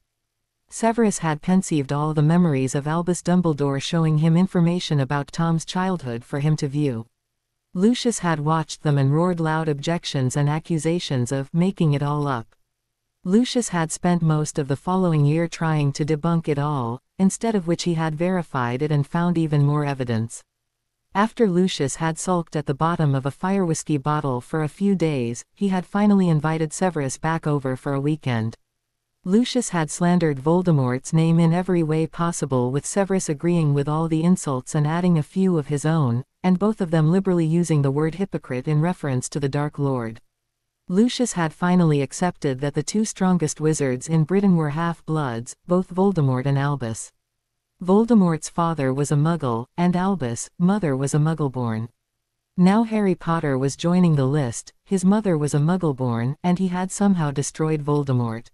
Severus had conceived all the memories of Albus Dumbledore showing him information about Tom's childhood for him to view. Lucius had watched them and roared loud objections and accusations of making it all up. Lucius had spent most of the following year trying to debunk it all, instead of which he had verified it and found even more evidence. After Lucius had sulked at the bottom of a fire-whiskey bottle for a few days, he had finally invited Severus back over for a weekend. Lucius had slandered Voldemort's name in every way possible, with Severus agreeing with all the insults and adding a few of his own, and both of them liberally using the word hypocrite in reference to the Dark Lord. Lucius had finally accepted that the two strongest wizards in Britain were half-bloods, both Voldemort and Albus. Voldemort's father was a Muggle, and Albus' mother was a Muggle-born. Now Harry Potter was joining the list. His mother was a Muggle-born, and he had somehow destroyed Voldemort.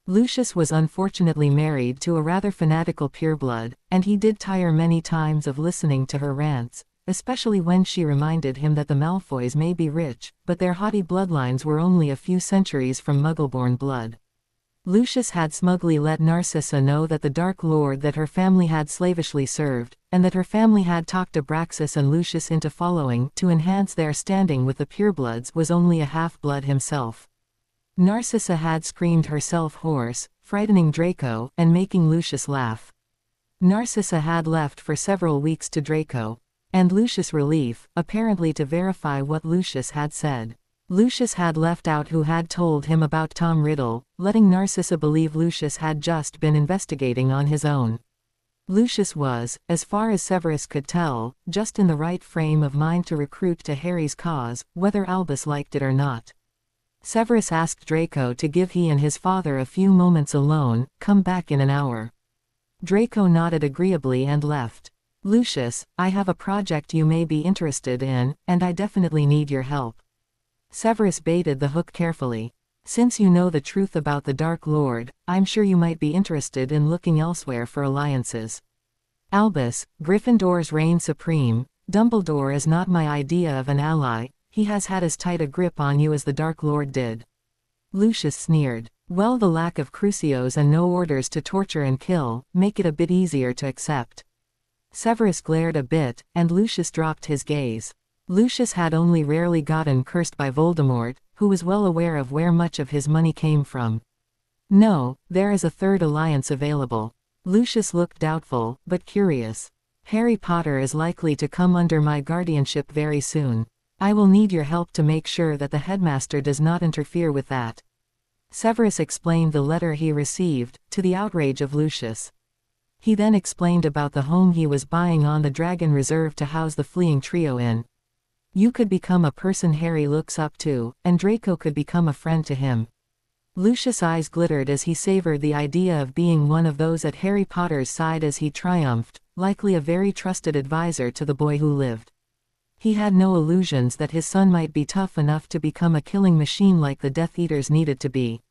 Lucius was unfortunately married to a rather fanatical pureblood, and he did tire many times of listening to her rants, especially when she reminded him that the Malfoys may be rich, but their haughty bloodlines were only a few centuries from Muggle-born blood. Lucius had smugly let Narcissa know that the Dark Lord that her family had slavishly served, and that her family had talked Abraxas and Lucius into following to enhance their standing with the purebloods, was only a half-blood himself. Narcissa had screamed herself hoarse, frightening Draco, and making Lucius laugh. Narcissa had left for several weeks to Draco and Lucius' relief, apparently to verify what Lucius had said. Lucius had left out who had told him about Tom Riddle, letting Narcissa believe Lucius had just been investigating on his own. Lucius was, as far as Severus could tell, just in the right frame of mind to recruit to Harry's cause, whether Albus liked it or not. Severus asked Draco to give he and his father a few moments alone, come back in an hour. Draco nodded agreeably and left. Lucius, I have a project you may be interested in, and I definitely need your help. Severus baited the hook carefully. Since you know the truth about the Dark Lord, I'm sure you might be interested in looking elsewhere for alliances. Albus, Gryffindor's reign supreme. Dumbledore is not my idea of an ally. He has had as tight a grip on you as the Dark Lord did. Lucius sneered. Well, the lack of crucios and no orders to torture and kill make it a bit easier to accept. Severus glared a bit, and Lucius dropped his gaze. Lucius had only rarely gotten cursed by Voldemort, who was well aware of where much of his money came from. No, there is a third alliance available. Lucius looked doubtful, but curious. Harry Potter is likely to come under my guardianship very soon. I will need your help to make sure that the headmaster does not interfere with that. Severus explained the letter he received, to the outrage of Lucius. He then explained about the home he was buying on the Dragon Reserve to house the fleeing trio in. You could become a person Harry looks up to, and Draco could become a friend to him. Lucius' eyes glittered as he savored the idea of being one of those at Harry Potter's side as he triumphed, likely a very trusted advisor to the boy who lived. He had no illusions that his son might be tough enough to become a killing machine like the Death Eaters needed to be.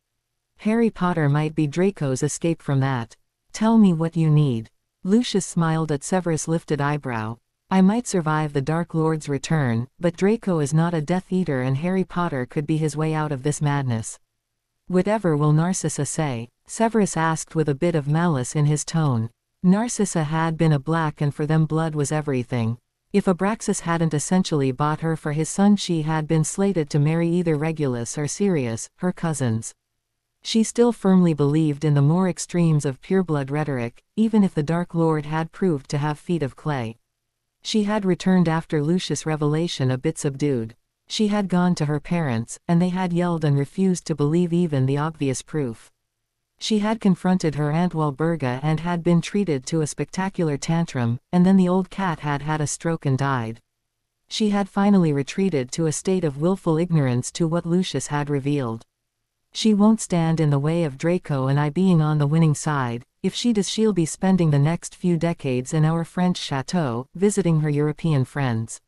Harry Potter might be Draco's escape from that. Tell me what you need. Lucius smiled at Severus' lifted eyebrow. I might survive the Dark Lord's return, but Draco is not a Death Eater and Harry Potter could be his way out of this madness. Whatever will Narcissa say? Severus asked with a bit of malice in his tone. Narcissa had been a black and for them blood was everything. If Abraxas hadn't essentially bought her for his son she had been slated to marry either Regulus or Sirius, her cousins. She still firmly believed in the more extremes of pureblood rhetoric, even if the Dark Lord had proved to have feet of clay. She had returned after Lucius' revelation a bit subdued. She had gone to her parents, and they had yelled and refused to believe even the obvious proof. She had confronted her Aunt Walburga and had been treated to a spectacular tantrum, and then the old cat had had a stroke and died. She had finally retreated to a state of willful ignorance to what Lucius had revealed. She won't stand in the way of Draco and I being on the winning side. If she does, she'll be spending the next few decades in our French chateau, visiting her European friends.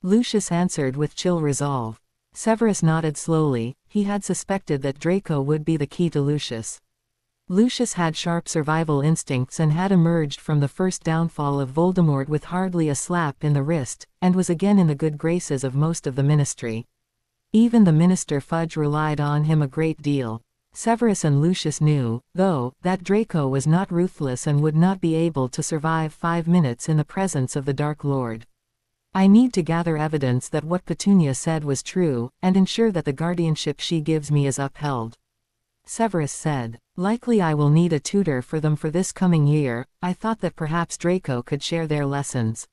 Lucius answered with chill resolve. Severus nodded slowly. He had suspected that Draco would be the key to Lucius. Lucius had sharp survival instincts and had emerged from the first downfall of Voldemort with hardly a slap in the wrist, and was again in the good graces of most of the ministry. Even the Minister Fudge relied on him a great deal. Severus and Lucius knew, though, that Draco was not ruthless and would not be able to survive 5 minutes in the presence of the Dark Lord. I need to gather evidence that what Petunia said was true, and ensure that the guardianship she gives me is upheld. Severus said, likely I will need a tutor for them for this coming year. I thought that perhaps Draco could share their lessons.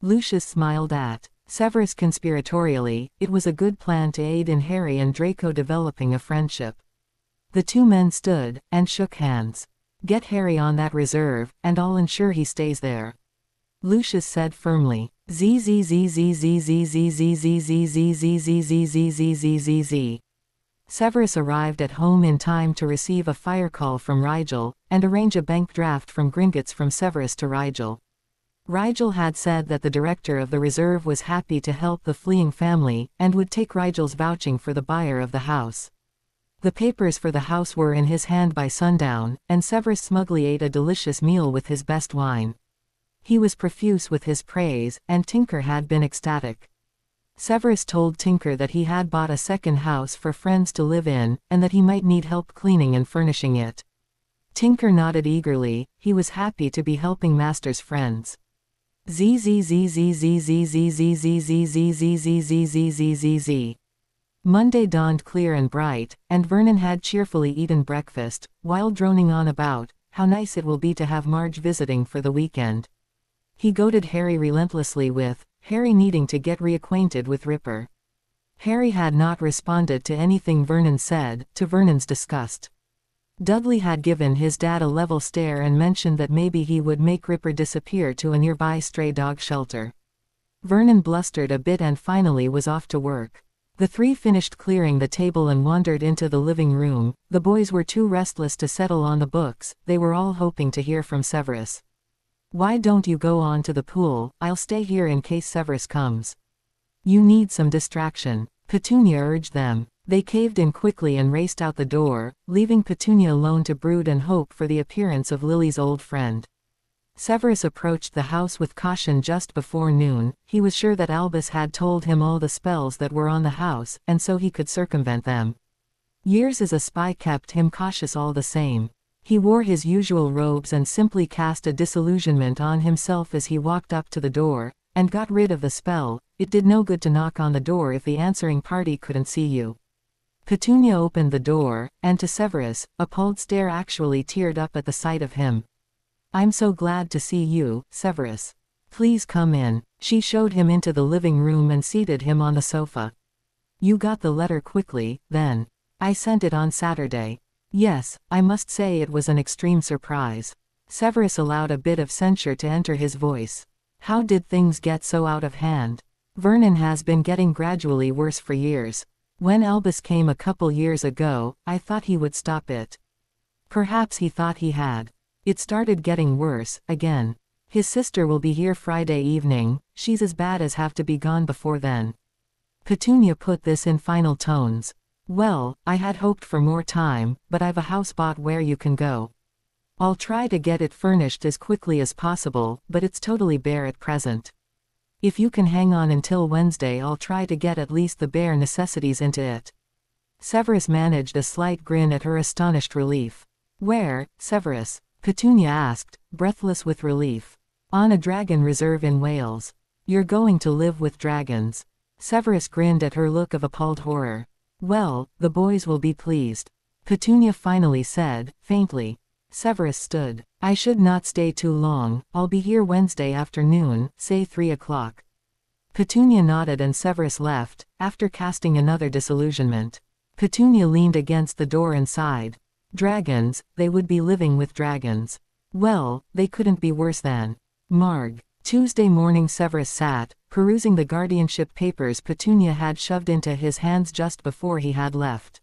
Lucius smiled at Severus conspiratorially. It was a good plan to aid in Harry and Draco developing a friendship. The two men stood, and shook hands. Get Harry on that reserve, and I'll ensure he stays there. Lucius said firmly. Severus arrived at home in time to receive a fire call from Rigel, and arrange a bank draft from Gringotts from Severus to Rigel. Rigel had said that the director of the reserve was happy to help the fleeing family, and would take Rigel's vouching for the buyer of the house. The papers for the house were in his hand by sundown, and Severus smugly ate a delicious meal with his best wine. He was profuse with his praise, and Tinker had been ecstatic. Severus told Tinker that he had bought a second house for friends to live in, and that he might need help cleaning and furnishing it. Tinker nodded eagerly. He was happy to be helping Master's friends. Monday dawned clear and bright, and Vernon had cheerfully eaten breakfast, while droning on about how nice it will be to have Marge visiting for the weekend. He goaded Harry relentlessly with Harry needing to get reacquainted with Ripper. Harry had not responded to anything Vernon said, to Vernon's disgust. Dudley had given his dad a level stare and mentioned that maybe he would make Ripper disappear to a nearby stray dog shelter. Vernon blustered a bit and finally was off to work. The three finished clearing the table and wandered into the living room. The boys were too restless to settle on the books. They were all hoping to hear from Severus. Why don't you go on to the pool? I'll stay here in case Severus comes. You need some distraction. Petunia urged them. They caved in quickly and raced out the door, leaving Petunia alone to brood and hope for the appearance of Lily's old friend. Severus approached the house with caution just before noon. He was sure that Albus had told him all the spells that were on the house, and so he could circumvent them. Years as a spy kept him cautious all the same. He wore his usual robes and simply cast a disillusionment on himself as he walked up to the door, and got rid of the spell. It did no good to knock on the door if the answering party couldn't see you. Petunia opened the door, and to Severus, appalled stare actually teared up at the sight of him. I'm so glad to see you, Severus. Please come in. She showed him into the living room and seated him on the sofa. You got the letter quickly, then. I sent it on Saturday. Yes, I must say it was an extreme surprise. Severus allowed a bit of censure to enter his voice. How did things get so out of hand? Vernon has been getting gradually worse for years. When Albus came a couple years ago, I thought he would stop it. Perhaps he thought he had. It started getting worse, again. His sister will be here Friday evening, she's as bad as have to be gone before then. Petunia put this in final tones. Well, I had hoped for more time, but I've a house bought where you can go. I'll try to get it furnished as quickly as possible, but it's totally bare at present. If you can hang on until Wednesday, I'll try to get at least the bare necessities into it. Severus managed a slight grin at her astonished relief. Where, Severus? Petunia asked, breathless with relief. On a dragon reserve in Wales. You're going to live with dragons. Severus grinned at her look of appalled horror. Well, the boys will be pleased. Petunia finally said, faintly. Severus stood. I should not stay too long, I'll be here Wednesday afternoon, say 3 o'clock. Petunia nodded and Severus left, after casting another disillusionment. Petunia leaned against the door and sighed. Dragons, they would be living with dragons. Well, they couldn't be worse than. Marg. Tuesday morning Severus sat, perusing the guardianship papers Petunia had shoved into his hands just before he had left.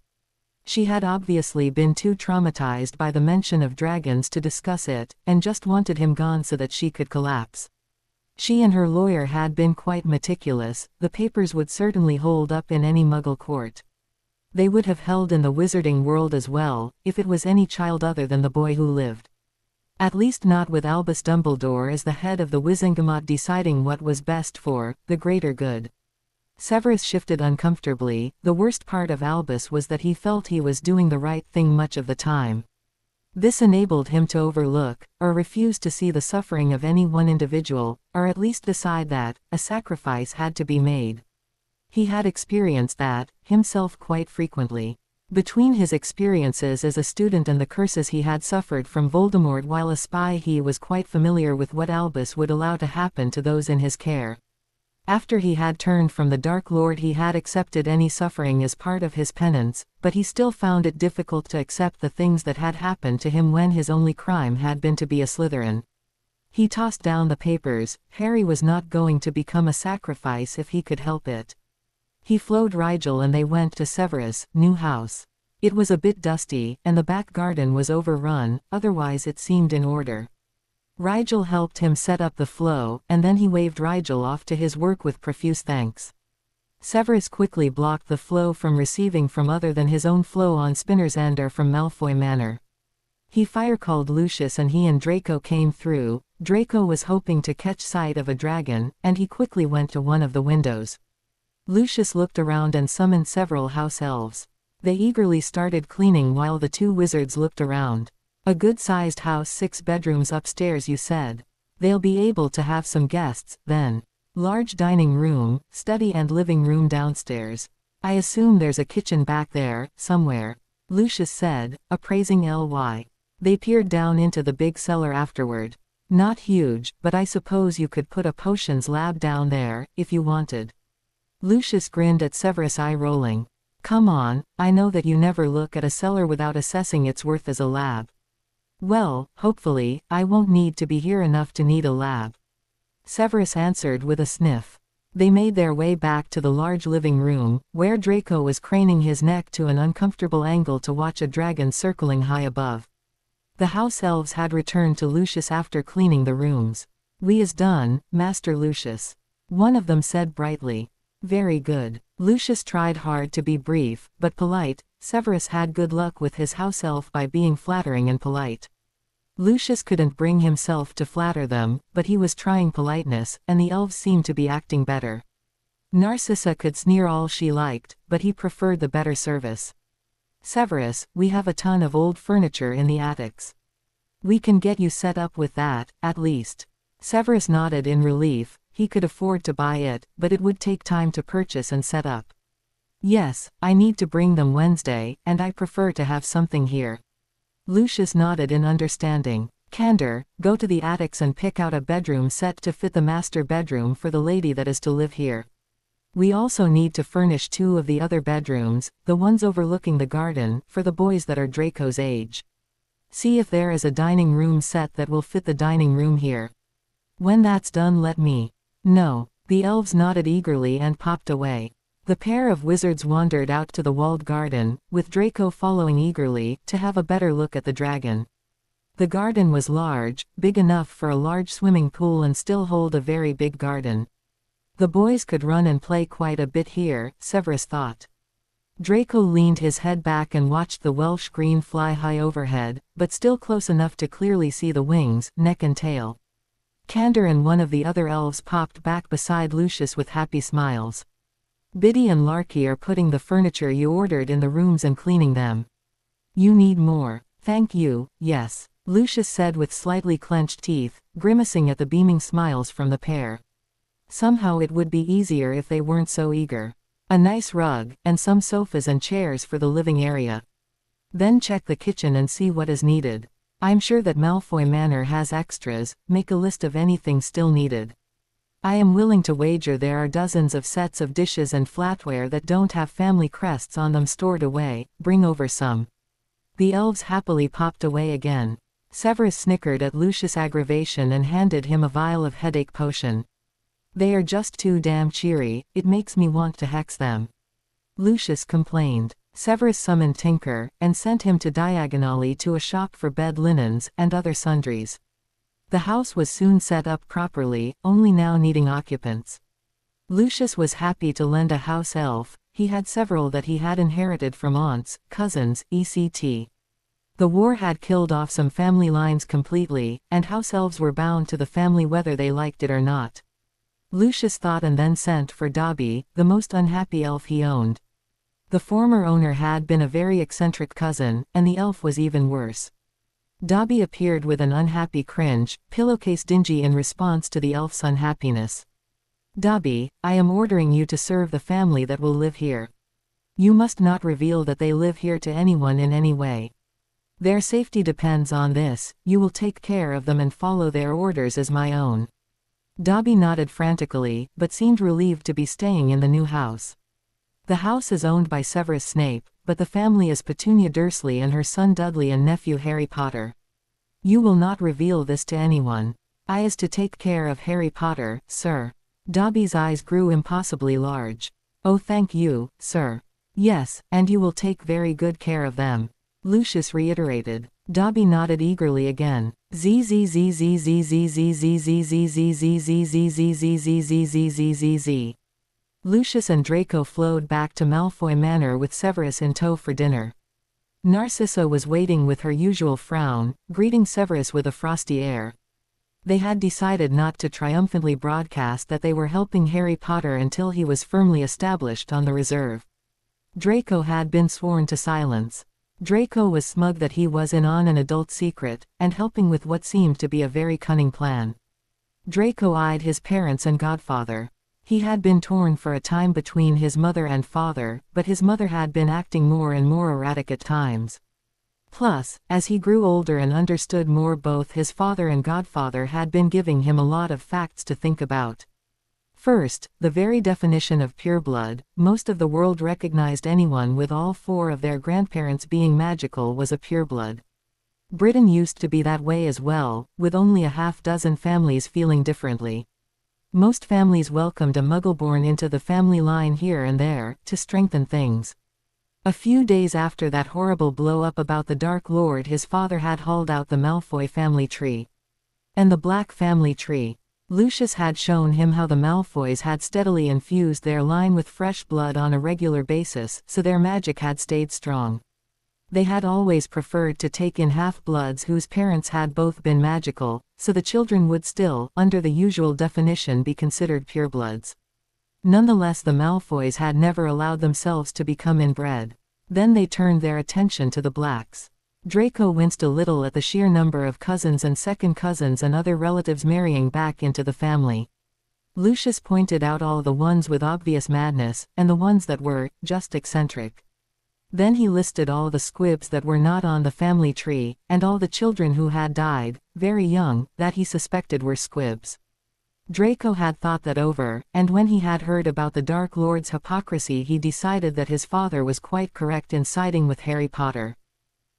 She had obviously been too traumatized by the mention of dragons to discuss it, and just wanted him gone so that she could collapse. She and her lawyer had been quite meticulous, the papers would certainly hold up in any Muggle court. They would have held in the wizarding world as well, if it was any child other than the boy who lived. At least not with Albus Dumbledore as the head of the Wizengamot deciding what was best for the greater good. Severus shifted uncomfortably. The worst part of Albus was that he felt he was doing the right thing much of the time. This enabled him to overlook, or refuse to see the suffering of any one individual, or at least decide that a sacrifice had to be made. He had experienced that, himself quite frequently. Between his experiences as a student and the curses he had suffered from Voldemort while a spy, he was quite familiar with what Albus would allow to happen to those in his care. After he had turned from the Dark Lord, he had accepted any suffering as part of his penance, but he still found it difficult to accept the things that had happened to him when his only crime had been to be a Slytherin. He tossed down the papers. Harry was not going to become a sacrifice if he could help it. He flowed Rigel and they went to Severus' new house. It was a bit dusty, and the back garden was overrun, otherwise it seemed in order. Rigel helped him set up the flow, and then he waved Rigel off to his work with profuse thanks. Severus quickly blocked the flow from receiving from other than his own flow on Spinner's End or from Malfoy Manor. He fire-called Lucius and he and Draco came through. Draco was hoping to catch sight of a dragon, and he quickly went to one of the windows. Lucius looked around and summoned several house elves. They eagerly started cleaning while the two wizards looked around. A good-sized house, 6 bedrooms upstairs, you said. They'll be able to have some guests, then. Large dining room, study and living room downstairs. I assume there's a kitchen back there, somewhere. Lucius said, appraising Ly. They peered down into the big cellar afterward. Not huge, but I suppose you could put a potions lab down there, if you wanted. Lucius grinned at Severus, eye-rolling. Come on, I know that you never look at a cellar without assessing its worth as a lab. Well, hopefully, I won't need to be here enough to need a lab. Severus answered with a sniff. They made their way back to the large living room, where Draco was craning his neck to an uncomfortable angle to watch a dragon circling high above. The house elves had returned to Lucius after cleaning the rooms. We is done, Master Lucius. One of them said brightly. Very good. Lucius tried hard to be brief, but polite. Severus had good luck with his house elf by being flattering and polite. Lucius couldn't bring himself to flatter them, but he was trying politeness, and the elves seemed to be acting better. Narcissa could sneer all she liked, but he preferred the better service. Severus, we have a ton of old furniture in the attics. We can get you set up with that, at least. Severus nodded in relief. He could afford to buy it, but it would take time to purchase and set up. Yes, I need to bring them Wednesday, and I prefer to have something here. Lucius nodded in understanding. Candor, go to the attics and pick out a bedroom set to fit the master bedroom for the lady that is to live here. We also need to furnish 2 of the other bedrooms, the ones overlooking the garden, for the boys that are Draco's age. See if there is a dining room set that will fit the dining room here. When that's done, let me know." The elves nodded eagerly and popped away. The pair of wizards wandered out to the walled garden, with Draco following eagerly, to have a better look at the dragon. The garden was large, big enough for a large swimming pool and still hold a very big garden. The boys could run and play quite a bit here, Severus thought. Draco leaned his head back and watched the Welsh green fly high overhead, but still close enough to clearly see the wings, neck and tail. Candor and one of the other elves popped back beside Lucius with happy smiles. "Biddy and Larky are putting the furniture you ordered in the rooms and cleaning them. You need more." "Thank you, yes," Lucius said with slightly clenched teeth, grimacing at the beaming smiles from the pair. Somehow it would be easier if they weren't so eager. A nice rug, and some sofas and chairs for the living area. Then check the kitchen and see what is needed. I'm sure that Malfoy Manor has extras, make a list of anything still needed. I am willing to wager there are dozens of sets of dishes and flatware that don't have family crests on them stored away, bring over some. The elves happily popped away again. Severus snickered at Lucius' aggravation and handed him a vial of headache potion. "They are just too damn cheery, it makes me want to hex them," Lucius complained. Severus summoned Tinker, and sent him to diagonally to a shop for bed linens, and other sundries. The house was soon set up properly, only now needing occupants. Lucius was happy to lend a house elf, he had several that he had inherited from aunts, cousins, etc. The war had killed off some family lines completely, and house elves were bound to the family whether they liked it or not. Lucius thought and then sent for Dobby, the most unhappy elf he owned. The former owner had been a very eccentric cousin, and the elf was even worse. Dobby appeared with an unhappy cringe, pillowcase dingy in response to the elf's unhappiness. "Dobby, I am ordering you to serve the family that will live here. You must not reveal that they live here to anyone in any way. Their safety depends on this, you will take care of them and follow their orders as my own." Dobby nodded frantically, but seemed relieved to be staying in the new house. The house is owned by Severus Snape, but the family is Petunia Dursley and her son Dudley and nephew Harry Potter. You will not reveal this to anyone. I is to take care of Harry Potter, sir. Dobby's eyes grew impossibly large. "Oh, thank you, sir." "Yes, and you will take very good care of them," Lucius reiterated. Dobby nodded eagerly again. "Z." Lucius and Draco flowed back to Malfoy Manor with Severus in tow for dinner. Narcissa was waiting with her usual frown, greeting Severus with a frosty air. They had decided not to triumphantly broadcast that they were helping Harry Potter until he was firmly established on the reserve. Draco had been sworn to silence. Draco was smug that he was in on an adult secret, and helping with what seemed to be a very cunning plan. Draco eyed his parents and godfather. He had been torn for a time between his mother and father, but his mother had been acting more and more erratic at times. Plus, as he grew older and understood more, both his father and godfather had been giving him a lot of facts to think about. First, the very definition of pureblood. Most of the world recognized anyone with all 4 of their grandparents being magical was a pureblood. Britain used to be that way as well, with only a half-dozen families feeling differently. Most families welcomed a Muggleborn into the family line here and there, to strengthen things. A few days after that horrible blow-up about the Dark Lord, his father had hauled out the Malfoy family tree. And the Black family tree. Lucius had shown him how the Malfoys had steadily infused their line with fresh blood on a regular basis, so their magic had stayed strong. They had always preferred to take in half-bloods whose parents had both been magical, so the children would still, under the usual definition, be considered purebloods. Nonetheless, the Malfoys had never allowed themselves to become inbred. Then they turned their attention to the Blacks. Draco winced a little at the sheer number of cousins and second cousins and other relatives marrying back into the family. Lucius pointed out all the ones with obvious madness, and the ones that were just eccentric. Then he listed all the squibs that were not on the family tree, and all the children who had died, very young, that he suspected were squibs. Draco had thought that over, and when he had heard about the Dark Lord's hypocrisy, he decided that his father was quite correct in siding with Harry Potter.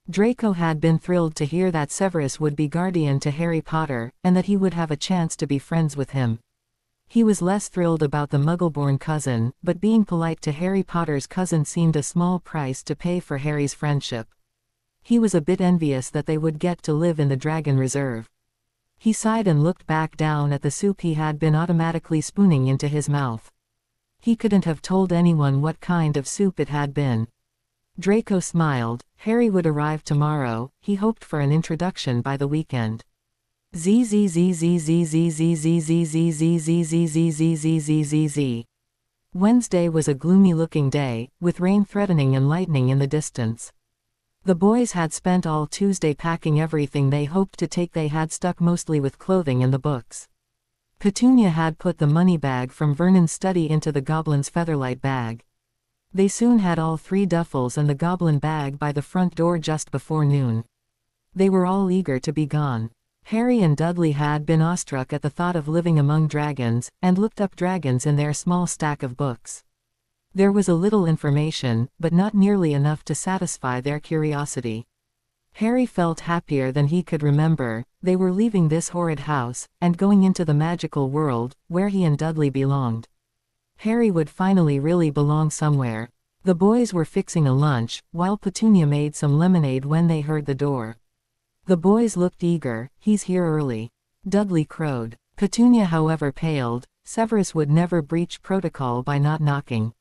Draco had been thrilled to hear that Severus would be guardian to Harry Potter, and that he would have a chance to be friends with him. He was less thrilled about the Muggle-born cousin, but being polite to Harry Potter's cousin seemed a small price to pay for Harry's friendship. He was a bit envious that they would get to live in the Dragon Reserve. He sighed and looked back down at the soup he had been automatically spooning into his mouth. He couldn't have told anyone what kind of soup it had been. Draco smiled. Harry would arrive tomorrow. He hoped for an introduction by the weekend. Wednesday was a gloomy-looking day, with rain threatening and lightning in the distance. The boys had spent all Tuesday packing everything they hoped to take. They had stuck mostly with clothing and the books. Petunia had put the money bag from Vernon's study into the goblin's featherlight bag. They soon had all 3 duffels and the goblin bag by the front door just before noon. They were all eager to be gone. Harry and Dudley had been awestruck at the thought of living among dragons, and looked up dragons in their small stack of books. There was a little information, but not nearly enough to satisfy their curiosity. Harry felt happier than he could remember. They were leaving this horrid house, and going into the magical world, where he and Dudley belonged. Harry would finally really belong somewhere. The boys were fixing a lunch, while Petunia made some lemonade when they heard the door. The boys looked eager. "He's here early," Dudley crowed. Petunia however paled. Severus would never breach protocol by not knocking.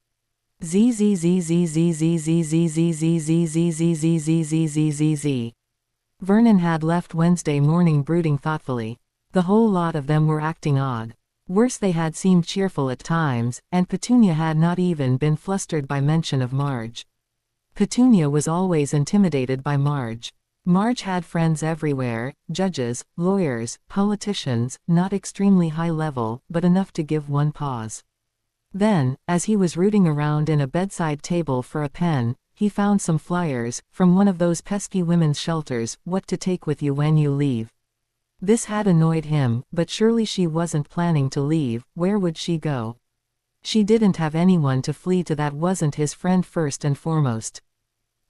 Vernon had left Wednesday morning brooding thoughtfully. The whole lot of them were acting odd. Worse, they had seemed cheerful at times, and Petunia had not even been flustered by mention of Marge. Petunia was always intimidated by Marge. Marge had friends everywhere, judges, lawyers, politicians, not extremely high level, but enough to give one pause. Then, as he was rooting around in a bedside table for a pen, he found some flyers, from one of those pesky women's shelters, what to take with you when you leave. This had annoyed him, but surely she wasn't planning to leave. Where would she go? She didn't have anyone to flee to. That wasn't his friend first and foremost.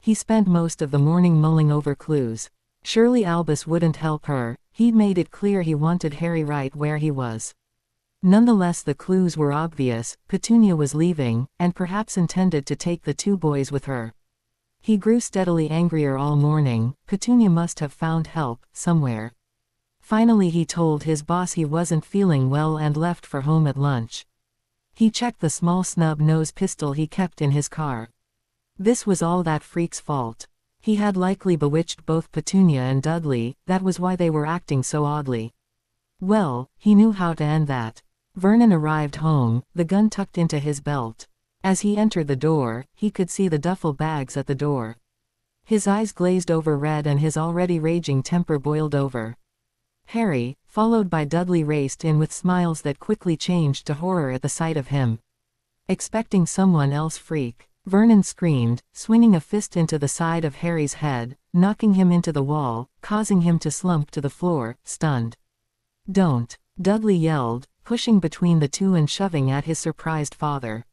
He spent most of the morning mulling over clues. Surely Albus wouldn't help her. He'd made it clear he wanted Harry right where he was. Nonetheless, the clues were obvious. Petunia was leaving, and perhaps intended to take the 2 boys with her. He grew steadily angrier all morning. Petunia must have found help, somewhere. Finally he told his boss he wasn't feeling well and left for home at lunch. He checked the small snub-nosed pistol he kept in his car. This was all that freak's fault. He had likely bewitched both Petunia and Dudley. That was why they were acting so oddly. Well, he knew how to end that. Vernon arrived home, the gun tucked into his belt. As he entered the door, he could see the duffel bags at the door. His eyes glazed over red and his already raging temper boiled over. Harry, followed by Dudley, raced in with smiles that quickly changed to horror at the sight of him. Expecting someone else freak, Vernon screamed, swinging a fist into the side of Harry's head, knocking him into the wall, causing him to slump to the floor, stunned. "Don't!" Dudley yelled, pushing between the two and shoving at his surprised father.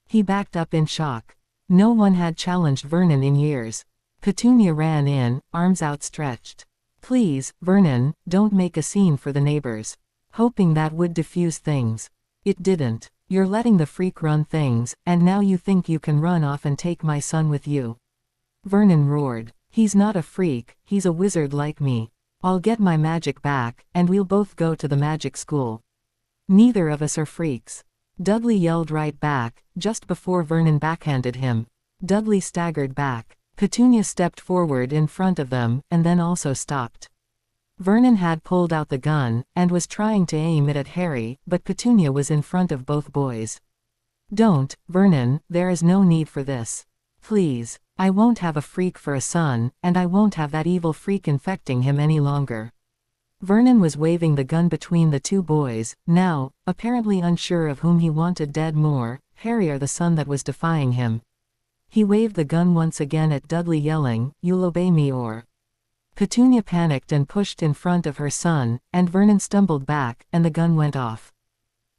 He backed up in shock. No one had challenged Vernon in years. Petunia ran in, arms outstretched. "Please, Vernon, don't make a scene for the neighbors," hoping that would diffuse things. It didn't. "You're letting the freak run things, and now you think you can run off and take my son with you," Vernon roared. "He's not a freak, he's a wizard like me. I'll get my magic back, and we'll both go to the magic school. Neither of us are freaks." Dudley yelled right back, just before Vernon backhanded him. Dudley staggered back. Petunia stepped forward in front of them, and then also stopped. Vernon had pulled out the gun, and was trying to aim it at Harry, but Petunia was in front of both boys. "Don't, Vernon, there is no need for this. Please. I won't have a freak for a son, and I won't have that evil freak infecting him any longer." Vernon was waving the gun between the 2 boys, now, apparently unsure of whom he wanted dead more, Harry or the son that was defying him. He waved the gun once again at Dudley, yelling, "You'll obey me or—" Petunia panicked and pushed in front of her son, and Vernon stumbled back, and the gun went off.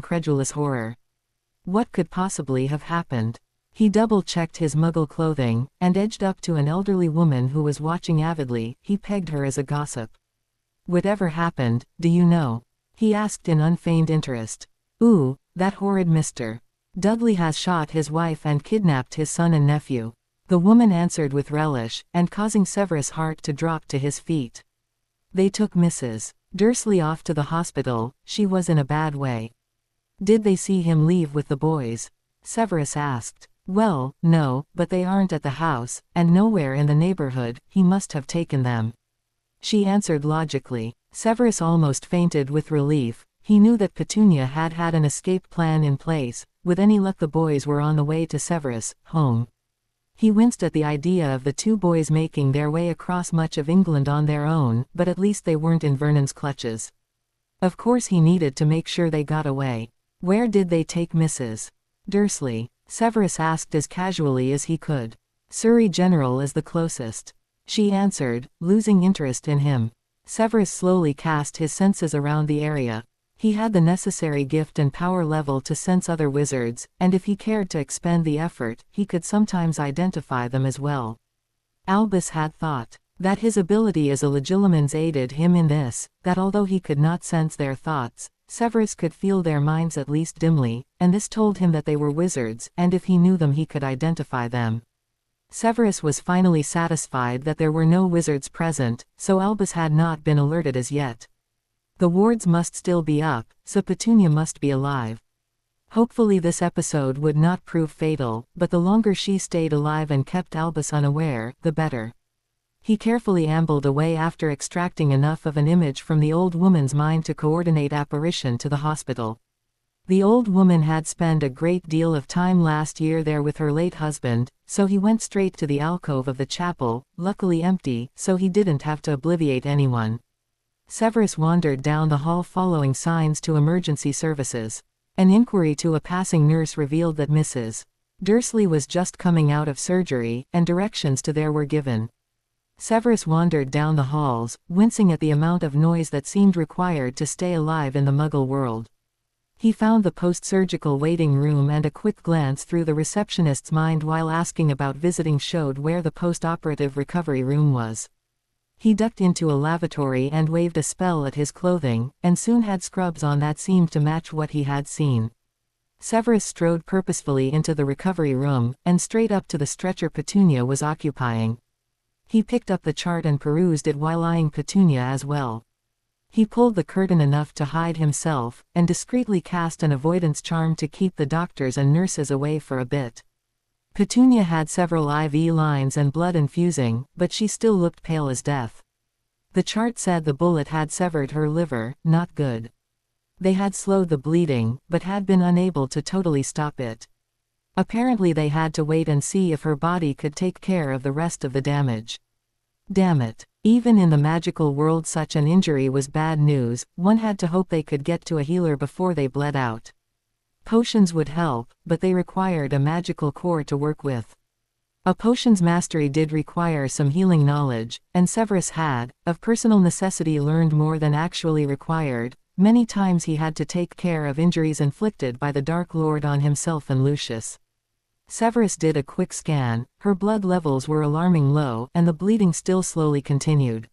incredulous horror. What could possibly have happened? He double-checked his muggle clothing, and edged up to an elderly woman who was watching avidly. He pegged her as a gossip. "Whatever happened, do you know?" he asked in unfeigned interest. "Ooh, that horrid Mr. Dudley has shot his wife and kidnapped his son and nephew," the woman answered with relish, and causing Severus' heart to drop to his feet. "They took Mrs. Dursley off to the hospital. She was in a bad way." "Did they see him leave with the boys?" Severus asked. Well, no, but they aren't at the house, and nowhere in the neighborhood. He must have taken them. She answered logically. Severus almost fainted with relief. He knew that Petunia had had an escape plan in place. With any luck the boys were on the way to Severus' home. He winced at the idea of the two boys making their way across much of England on their own, but at least they weren't in Vernon's clutches. Of course he needed to make sure they got away. Where did they take Mrs. Dursley? Severus asked as casually as he could. Surrey General is the closest. She answered, losing interest in him. Severus slowly cast his senses around the area. He had the necessary gift and power level to sense other wizards, and if he cared to expend the effort, he could sometimes identify them as well. Albus had thought that his ability as a legilimens aided him in this, that although he could not sense their thoughts, Severus could feel their minds at least dimly, and this told him that they were wizards, and if he knew them he could identify them. Severus was finally satisfied that there were no wizards present, so Albus had not been alerted as yet. The wards must still be up, so Petunia must be alive. Hopefully this episode would not prove fatal, but the longer she stayed alive and kept Albus unaware, the better. He carefully ambled away after extracting enough of an image from the old woman's mind to coordinate apparition to the hospital. The old woman had spent a great deal of time last year there with her late husband, so he went straight to the alcove of the chapel, luckily empty, so he didn't have to obliviate anyone. Severus wandered down the hall following signs to emergency services. An inquiry to a passing nurse revealed that Mrs. Dursley was just coming out of surgery, and directions to there were given. Severus wandered down the halls, wincing at the amount of noise that seemed required to stay alive in the Muggle world. He found the post-surgical waiting room, and a quick glance through the receptionist's mind while asking about visiting showed where the post-operative recovery room was. He ducked into a lavatory and waved a spell at his clothing, and soon had scrubs on that seemed to match what he had seen. Severus strode purposefully into the recovery room, and straight up to the stretcher Petunia was occupying. He picked up the chart and perused it while eyeing Petunia as well. He pulled the curtain enough to hide himself, and discreetly cast an avoidance charm to keep the doctors and nurses away for a bit. Petunia had several IV lines and blood infusing, but she still looked pale as death. The chart said the bullet had severed her liver. Not good. They had slowed the bleeding, but had been unable to totally stop it. Apparently they had to wait and see if her body could take care of the rest of the damage. Damn it. Even in the magical world such an injury was bad news. One had to hope they could get to a healer before they bled out. Potions would help, but they required a magical core to work with. A potion's mastery did require some healing knowledge, and Severus had, of personal necessity, learned more than actually required. Many times he had to take care of injuries inflicted by the Dark Lord on himself and Lucius. Severus did a quick scan. Her blood levels were alarming low, and the bleeding still slowly continued.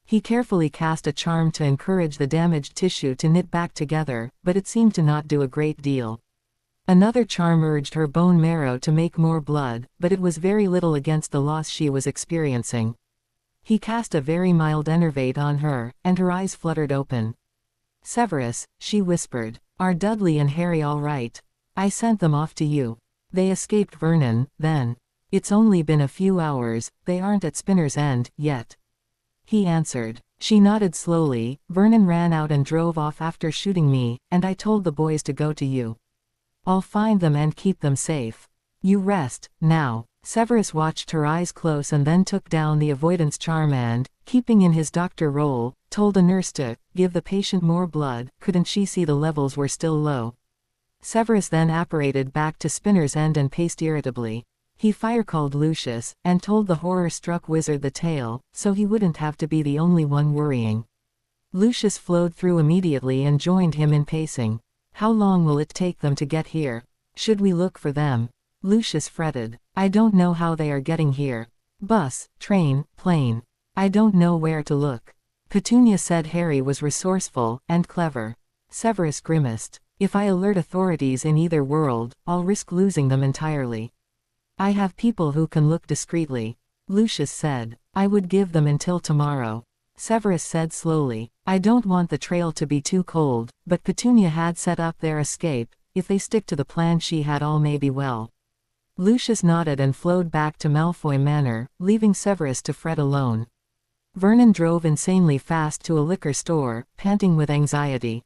He carefully cast a charm to encourage the damaged tissue to knit back together, but it seemed to not do a great deal. Another charm urged her bone marrow to make more blood, but it was very little against the loss she was experiencing. He cast a very mild enervate on her, and her eyes fluttered open. "Severus," she whispered, "are Dudley and Harry all right? I sent them off to you. They escaped Vernon, then. It's only been a few hours. They aren't at Spinner's End yet." He answered. She nodded slowly. "Vernon ran out and drove off after shooting me, and I told the boys to go to you. I'll find them and keep them safe. You rest, now." Severus watched her eyes close and then took down the avoidance charm and, keeping in his doctor role, told a nurse to give the patient more blood. Couldn't she see the levels were still low? Severus then apparated back to Spinner's End and paced irritably. He fire-called Lucius, and told the horror-struck wizard the tale, so he wouldn't have to be the only one worrying. Lucius flowed through immediately and joined him in pacing. "How long will it take them to get here? Should we look for them?" Lucius fretted. "I don't know how they are getting here. Bus, train, plane. I don't know where to look." Petunia said Harry was resourceful and clever. Severus grimaced. "If I alert authorities in either world, I'll risk losing them entirely." "I have people who can look discreetly," Lucius said. "I would give them until tomorrow." Severus said slowly. "I don't want the trail to be too cold, but Petunia had set up their escape. If they stick to the plan she had, all may be well." Lucius nodded and flowed back to Malfoy Manor, leaving Severus to fret alone. Vernon drove insanely fast to a liquor store, panting with anxiety.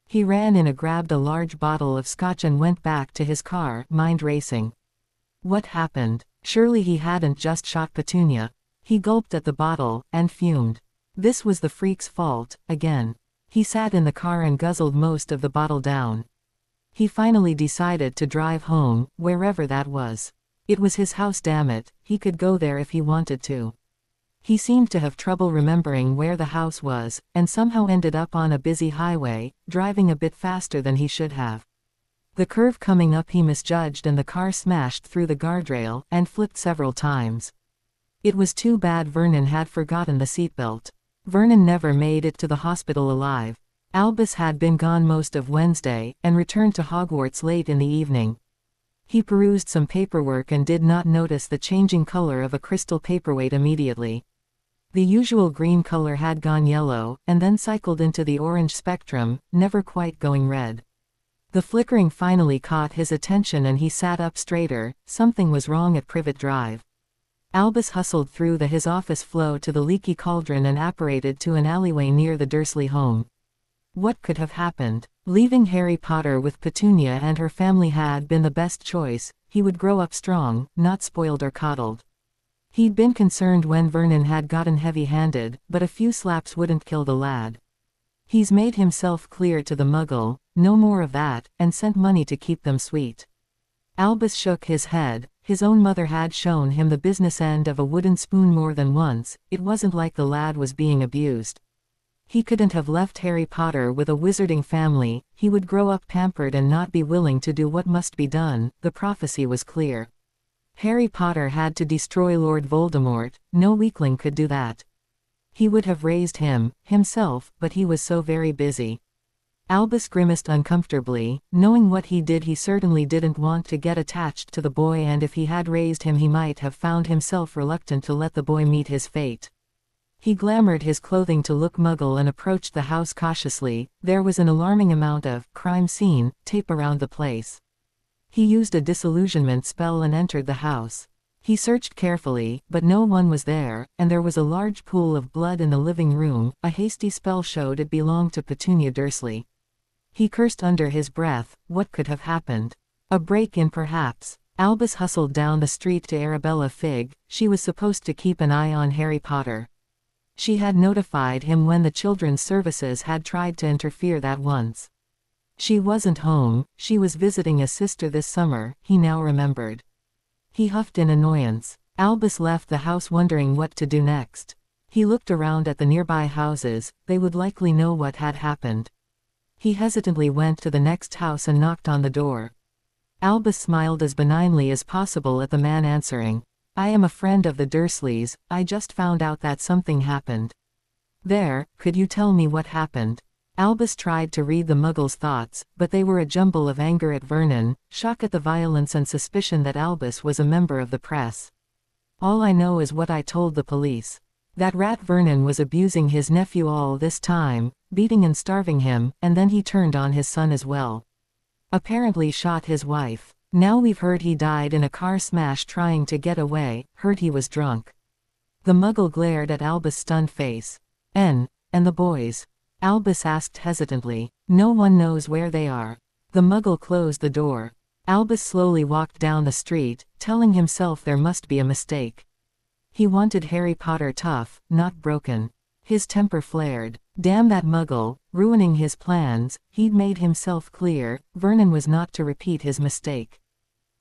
He ran in and grabbed a large bottle of scotch and went back to his car, mind racing. What happened? Surely he hadn't just shot Petunia. He gulped at the bottle, and fumed. This was the freak's fault, again. He sat in the car and guzzled most of the bottle down. He finally decided to drive home, wherever that was. It was his house, damn it, he could go there if he wanted to. He seemed to have trouble remembering where the house was, and somehow ended up on a busy highway, driving a bit faster than he should have. The curve coming up he misjudged and the car smashed through the guardrail, and flipped several times. It was too bad Vernon had forgotten the seatbelt. Vernon never made it to the hospital alive. Albus had been gone most of Wednesday, and returned to Hogwarts late in the evening. He perused some paperwork and did not notice the changing color of a crystal paperweight immediately. The usual green color had gone yellow, and then cycled into the orange spectrum, never quite going red. The flickering finally caught his attention and he sat up straighter. Something was wrong at Privet Drive. Albus hustled through his office floor to the leaky cauldron and apparated to an alleyway near the Dursley home. What could have happened? Leaving Harry Potter with Petunia and her family had been the best choice. He would grow up strong, not spoiled or coddled. He'd been concerned when Vernon had gotten heavy-handed, but a few slaps wouldn't kill the lad. He's made himself clear to the Muggle, no more of that, and sent money to keep them sweet. Albus shook his head. His own mother had shown him the business end of a wooden spoon more than once. It wasn't like the lad was being abused. He couldn't have left Harry Potter with a wizarding family. He would grow up pampered and not be willing to do what must be done. The prophecy was clear. Harry Potter had to destroy Lord Voldemort. No weakling could do that. He would have raised him, himself, but he was so very busy. Albus grimaced uncomfortably. Knowing what he did, he certainly didn't want to get attached to the boy, and if he had raised him he might have found himself reluctant to let the boy meet his fate. He glamored his clothing to look Muggle and approached the house cautiously. There was an alarming amount of crime scene tape around the place. He used a disillusionment spell and entered the house. He searched carefully, but no one was there, and there was a large pool of blood in the living room. A hasty spell showed it belonged to Petunia Dursley. He cursed under his breath. What could have happened? A break-in perhaps. Albus hustled down the street to Arabella Figg. She was supposed to keep an eye on Harry Potter. She had notified him when the Children's Services had tried to interfere that once. She wasn't home. She was visiting a sister this summer, he now remembered. He huffed in annoyance. Albus left the house wondering what to do next. He looked around at the nearby houses. They would likely know what had happened. He hesitantly went to the next house and knocked on the door. Albus smiled as benignly as possible at the man answering. "I am a friend of the Dursleys. I just found out that something happened." "There, could you tell me what happened?" Albus tried to read the Muggle's thoughts, but they were a jumble of anger at Vernon, shock at the violence, and suspicion that Albus was a member of the press. "All I know is what I told the police. That rat Vernon was abusing his nephew all this time, beating and starving him, and then he turned on his son as well. Apparently shot his wife. Now we've heard he died in a car smash trying to get away, heard he was drunk." The Muggle glared at Albus' stunned face. And the boys?" Albus asked hesitantly. "No one knows where they are." The Muggle closed the door. Albus slowly walked down the street, telling himself there must be a mistake. He wanted Harry Potter tough, not broken. His temper flared. Damn that Muggle, ruining his plans. He'd made himself clear. Vernon was not to repeat his mistake.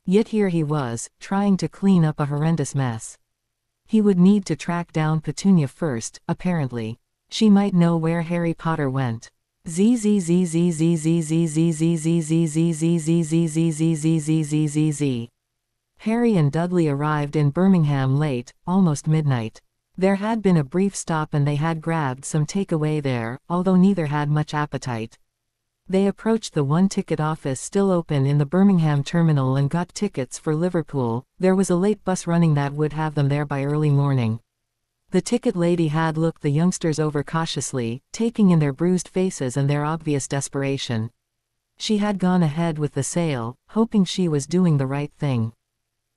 Yet here he was, trying to clean up a horrendous mess. He would need to track down Petunia first, apparently. She might know where Harry Potter went. Harry and Dudley arrived in Birmingham late, almost midnight. There had been a brief stop and they had grabbed some takeaway there, although neither had much appetite. They approached the one-ticket office still open in the Birmingham terminal and got tickets for Liverpool. There was a late bus running that would have them there by early morning. The ticket lady had looked the youngsters over cautiously, taking in their bruised faces and their obvious desperation. She had gone ahead with the sale, hoping she was doing the right thing.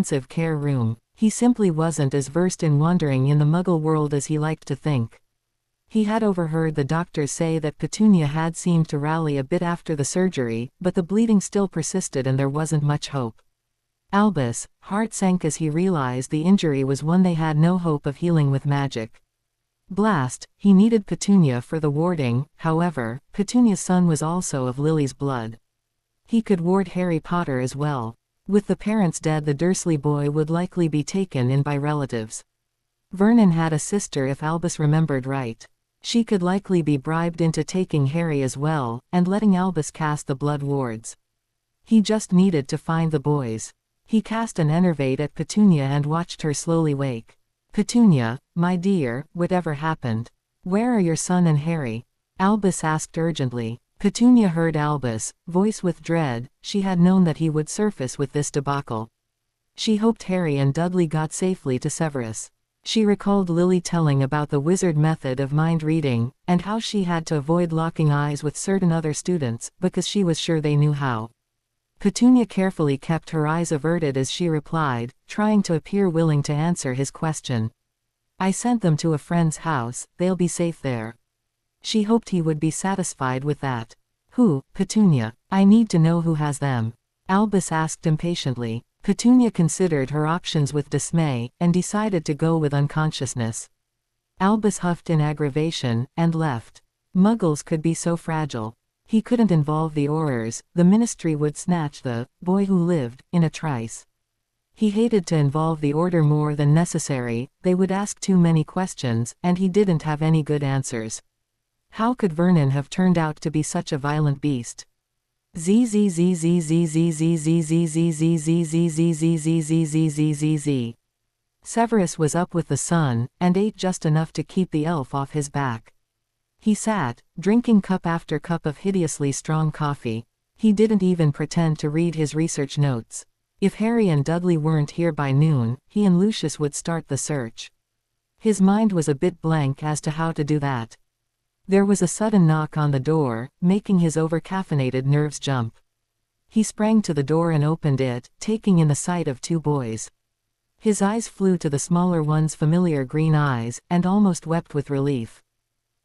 intensive care room. He simply wasn't as versed in wandering in the Muggle world as he liked to think. He had overheard the doctors say that Petunia had seemed to rally a bit after the surgery, but the bleeding still persisted and there wasn't much hope. Albus' heart sank as he realized the injury was one they had no hope of healing with magic. Blast, he needed Petunia for the warding. However, Petunia's son was also of Lily's blood. He could ward Harry Potter as well. With the parents dead, the Dursley boy would likely be taken in by relatives. Vernon had a sister if Albus remembered right. She could likely be bribed into taking Harry as well, and letting Albus cast the blood wards. He just needed to find the boys. He cast an enervate at Petunia and watched her slowly wake. "Petunia, my dear, whatever happened? Where are your son and Harry?" Albus asked urgently. Petunia heard Albus' voice with dread. She had known that he would surface with this debacle. She hoped Harry and Dudley got safely to Severus. She recalled Lily telling about the wizard method of mind reading, and how she had to avoid locking eyes with certain other students, because she was sure they knew how. Petunia carefully kept her eyes averted as she replied, trying to appear willing to answer his question. "I sent them to a friend's house, they'll be safe there." She hoped he would be satisfied with that. "Who, Petunia? I need to know who has them," Albus asked impatiently. Petunia considered her options with dismay, and decided to go with unconsciousness. Albus huffed in aggravation, and left. Muggles could be so fragile. He couldn't involve the Aurors, the Ministry would snatch the boy who lived in a trice. He hated to involve the Order more than necessary, they would ask too many questions, and he didn't have any good answers. How could Vernon have turned out to be such a violent beast? Severus was up with the sun, and ate just enough to keep the elf off his back. He sat, drinking cup after cup of hideously strong coffee. He didn't even pretend to read his research notes. If Harry and Dudley weren't here by noon, he and Lucius would start the search. His mind was a bit blank as to how to do that. There was a sudden knock on the door, making his over-caffeinated nerves jump. He sprang to the door and opened it, taking in the sight of two boys. His eyes flew to the smaller one's familiar green eyes, and almost wept with relief.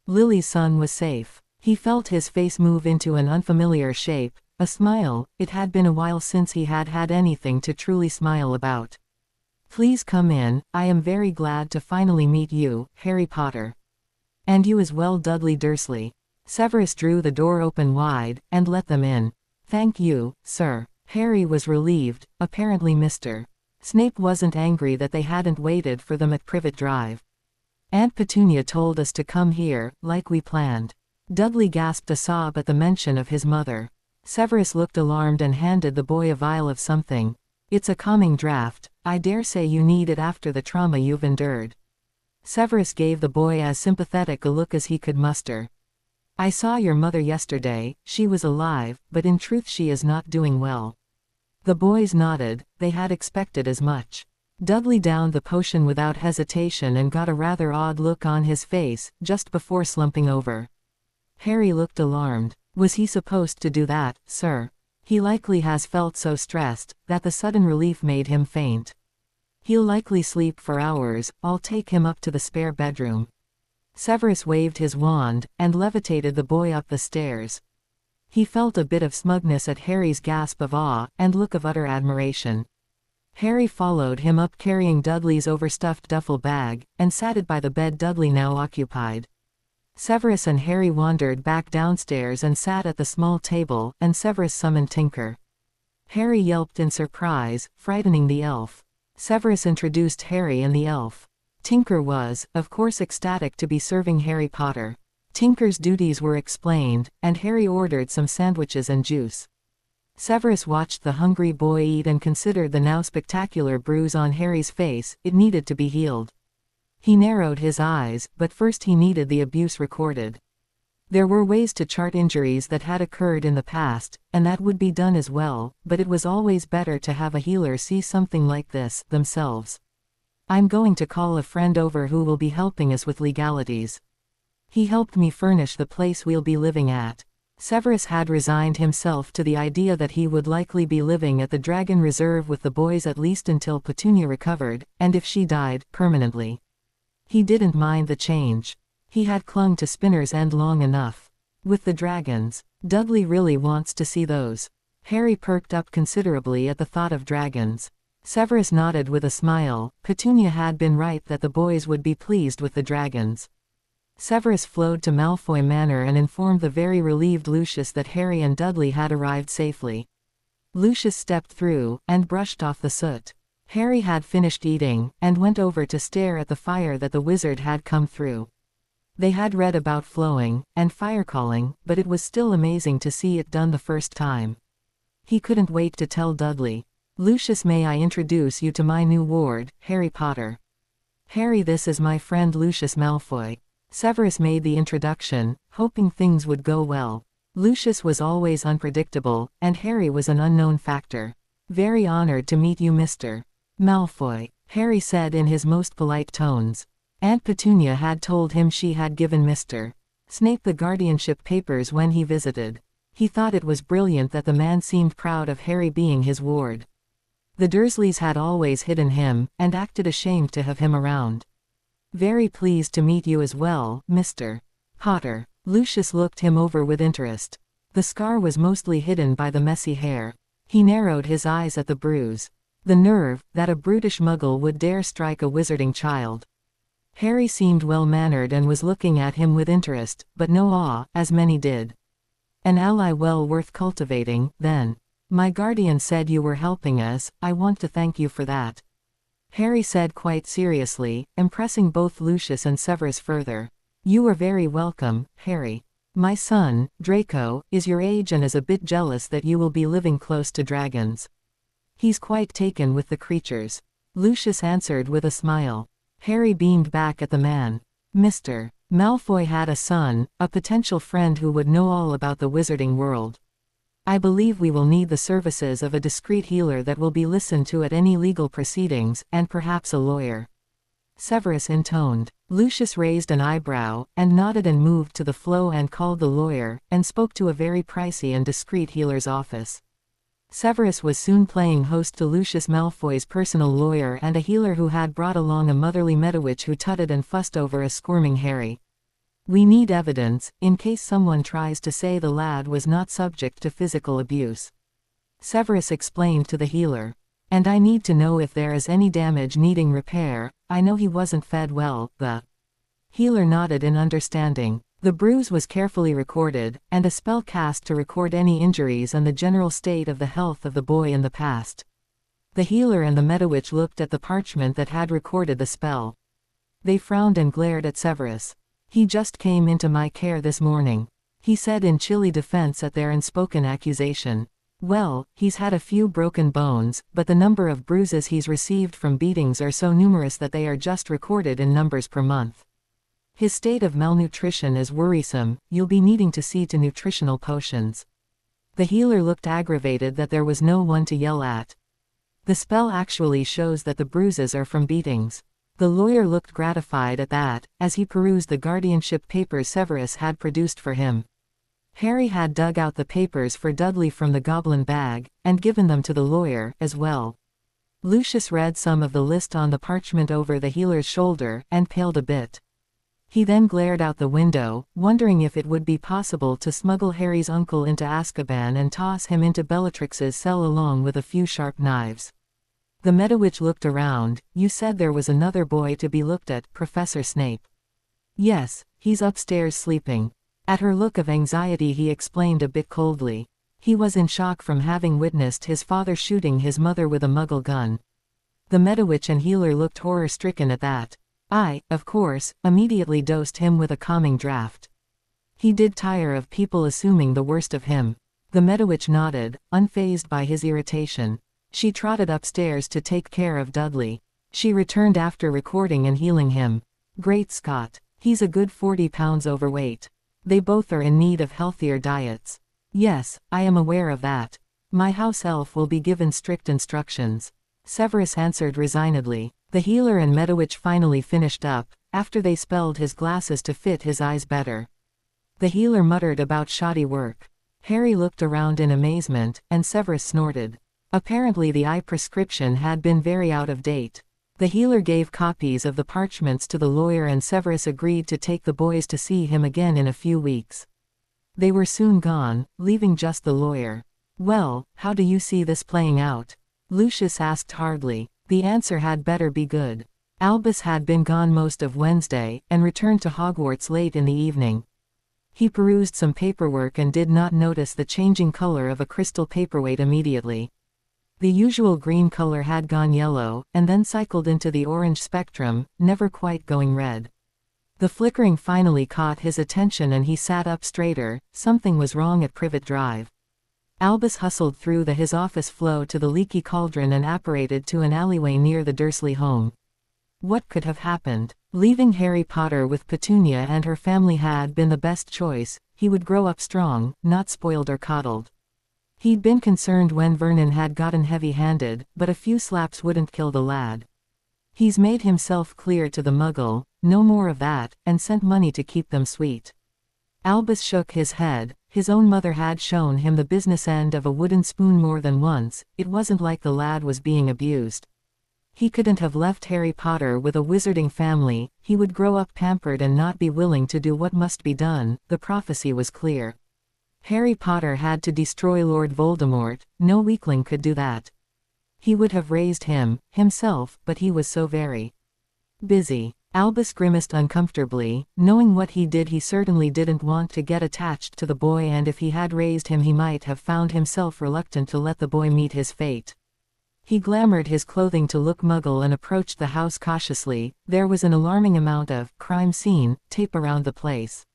Lily's son was safe. He felt his face move into an unfamiliar shape, A smile. It had been a while since he had had anything to truly smile about. "Please come in, I am very glad to finally meet you, Harry Potter. And you as well, Dudley Dursley." Severus drew the door open wide, and let them in. "Thank you, sir." Harry was relieved. Apparently Mr. Snape wasn't angry that they hadn't waited for them at Privet Drive. "Aunt Petunia told us to come here, like we planned." Dudley gasped a sob at the mention of his mother. Severus looked alarmed and handed the boy a vial of something. "It's a calming draught. I dare say you need it after the trauma you've endured." Severus gave the boy as sympathetic a look as he could muster. "I saw your mother yesterday. She was alive, but in truth she is not doing well." The boys nodded. They had expected as much. Dudley downed the potion without hesitation and got a rather odd look on his face, just before slumping over. Harry looked alarmed. "Was he supposed to do that, sir? He likely has felt so stressed, that the sudden relief made him faint. He'll likely sleep for hours. I'll take him up to the spare bedroom." Severus waved his wand, and levitated the boy up the stairs. He felt a bit of smugness at Harry's gasp of awe, and look of utter admiration. Harry followed him up carrying Dudley's overstuffed duffel bag, and sat it by the bed Dudley now occupied. Severus and Harry wandered back downstairs and sat at the small table, and Severus summoned Tinker. Harry yelped in surprise, frightening the elf. Severus introduced Harry and the elf. Tinker was, of course, ecstatic to be serving Harry Potter. Tinker's duties were explained, and Harry ordered some sandwiches and juice. Severus watched the hungry boy eat and considered the now spectacular bruise on Harry's face. It needed to be healed. He narrowed his eyes, but first he needed the abuse recorded. There were ways to chart injuries that had occurred in the past, and that would be done as well, but it was always better to have a healer see something like this themselves. "I'm going to call a friend over who will be helping us with legalities. He helped me furnish the place we'll be living at." Severus had resigned himself to the idea that he would likely be living at the Dragon Reserve with the boys at least until Petunia recovered, and if she died, permanently. He didn't mind the change. He had clung to Spinner's End long enough. With the dragons. Dudley really wants to see those. Harry perked up considerably at the thought of dragons. Severus nodded with a smile. Petunia had been right that the boys would be pleased with the dragons. Severus flowed to Malfoy Manor and informed the very relieved Lucius that Harry and Dudley had arrived safely. Lucius stepped through, and brushed off the soot. Harry had finished eating, and went over to stare at the fire that the wizard had come through. They had read about flowing, and fire calling, but it was still amazing to see it done the first time. He couldn't wait to tell Dudley. "Lucius, may I introduce you to my new ward, Harry Potter. Harry, this is my friend Lucius Malfoy." Severus made the introduction, hoping things would go well. Lucius was always unpredictable, and Harry was an unknown factor. "Very honored to meet you, Mr. Malfoy," Harry said in his most polite tones. Aunt Petunia had told him she had given Mr. Snape the guardianship papers when he visited. He thought it was brilliant that the man seemed proud of Harry being his ward. The Dursleys had always hidden him, and acted ashamed to have him around. "Very pleased to meet you as well, Mr. Potter." Lucius looked him over with interest. The scar was mostly hidden by the messy hair. He narrowed his eyes at the bruise. The nerve, that a brutish muggle would dare strike a wizarding child. Harry seemed well-mannered and was looking at him with interest, but no awe, as many did. "An ally well worth cultivating, then. My guardian said you were helping us. I want to thank you for that," Harry said quite seriously, impressing both Lucius and Severus further. "You are very welcome, Harry. My son, Draco, is your age and is a bit jealous that you will be living close to dragons. He's quite taken with the creatures," Lucius answered with a smile. Harry beamed back at the man. Mr. Malfoy had a son, a potential friend who would know all about the wizarding world. "I believe we will need the services of a discreet healer that will be listened to at any legal proceedings, and perhaps a lawyer," Severus intoned. Lucius raised an eyebrow, and nodded and moved to the flow and called the lawyer, and spoke to a very pricey and discreet healer's office. Severus was soon playing host to Lucius Malfoy's personal lawyer and a healer who had brought along a motherly Medowitch who tutted and fussed over a squirming Harry. We need evidence, in case someone tries to say the lad was not subject to physical abuse. Severus explained to the healer. And I need to know if there is any damage needing repair. I know he wasn't fed well. The healer nodded in understanding. The bruise was carefully recorded, and a spell cast to record any injuries and the general state of the health of the boy in the past. The healer and the Medowitch looked at the parchment that had recorded the spell. They frowned and glared at Severus. He just came into my care this morning, he said in chilly defense at their unspoken accusation. Well, he's had a few broken bones, but the number of bruises he's received from beatings are so numerous that they are just recorded in numbers per month. His state of malnutrition is worrisome. You'll be needing to see to nutritional potions. The healer looked aggravated that there was no one to yell at. The spell actually shows that the bruises are from beatings. The lawyer looked gratified at that, as he perused the guardianship papers Severus had produced for him. Harry had dug out the papers for Dudley from the goblin bag, and given them to the lawyer, as well. Lucius read some of the list on the parchment over the healer's shoulder, and paled a bit. He then glared out the window, wondering if it would be possible to smuggle Harry's uncle into Azkaban and toss him into Bellatrix's cell along with a few sharp knives. The Medowitch looked around. You said there was another boy to be looked at, Professor Snape. Yes, he's upstairs sleeping. At her look of anxiety he explained a bit coldly. He was in shock from having witnessed his father shooting his mother with a muggle gun. The Medowitch and healer looked horror-stricken at that. I, of course, immediately dosed him with a calming draught. He did tire of people assuming the worst of him. The Medowitch nodded, unfazed by his irritation. She trotted upstairs to take care of Dudley. She returned after recording and healing him. Great Scott, he's a good 40 pounds overweight. They both are in need of healthier diets. Yes, I am aware of that. My house elf will be given strict instructions. Severus answered resignedly. The healer and Medowitch finally finished up, after they spelled his glasses to fit his eyes better. The healer muttered about shoddy work. Harry looked around in amazement, and Severus snorted. Apparently the eye prescription had been very out of date. The healer gave copies of the parchments to the lawyer and Severus agreed to take the boys to see him again in a few weeks. They were soon gone, leaving just the lawyer. Well, how do you see this playing out? Lucius asked hardly. The answer had better be good. Albus had been gone most of Wednesday, and returned to Hogwarts late in the evening. He perused some paperwork and did not notice the changing color of a crystal paperweight immediately. The usual green color had gone yellow, and then cycled into the orange spectrum, never quite going red. The flickering finally caught his attention and he sat up straighter. Something was wrong at Privet Drive. Albus hustled through his office floor to the leaky cauldron and apparated to an alleyway near the Dursley home. What could have happened? Leaving Harry Potter with Petunia and her family had been the best choice. He would grow up strong, not spoiled or coddled. He'd been concerned when Vernon had gotten heavy-handed, but a few slaps wouldn't kill the lad. He's made himself clear to the Muggle, no more of that, and sent money to keep them sweet. Albus shook his head. His own mother had shown him the business end of a wooden spoon more than once. It wasn't like the lad was being abused. He couldn't have left Harry Potter with a wizarding family. He would grow up pampered and not be willing to do what must be done. The prophecy was clear. Harry Potter had to destroy Lord Voldemort. No weakling could do that. He would have raised him, himself, but he was so very busy. Albus grimaced uncomfortably. Knowing what he did, he certainly didn't want to get attached to the boy, and if he had raised him he might have found himself reluctant to let the boy meet his fate. He glamoured his clothing to look Muggle and approached the house cautiously. There was an alarming amount of crime scene tape around the place.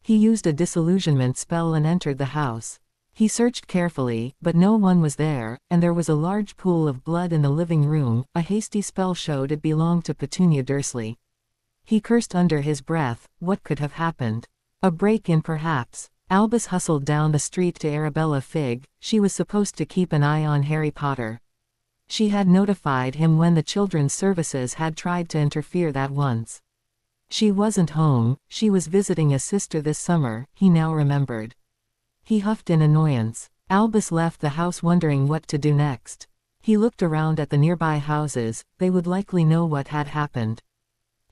He used a disillusionment spell and entered the house. He searched carefully, but no one was there, and there was a large pool of blood in the living room. A hasty spell showed it belonged to Petunia Dursley. He cursed under his breath. What could have happened? A break-in perhaps. Albus hustled down the street to Arabella Figg. She was supposed to keep an eye on Harry Potter. She had notified him when the Children's Services had tried to interfere that once. She wasn't home. She was visiting a sister this summer, he now remembered. He huffed in annoyance. Albus left the house wondering what to do next. He looked around at the nearby houses. They would likely know what had happened.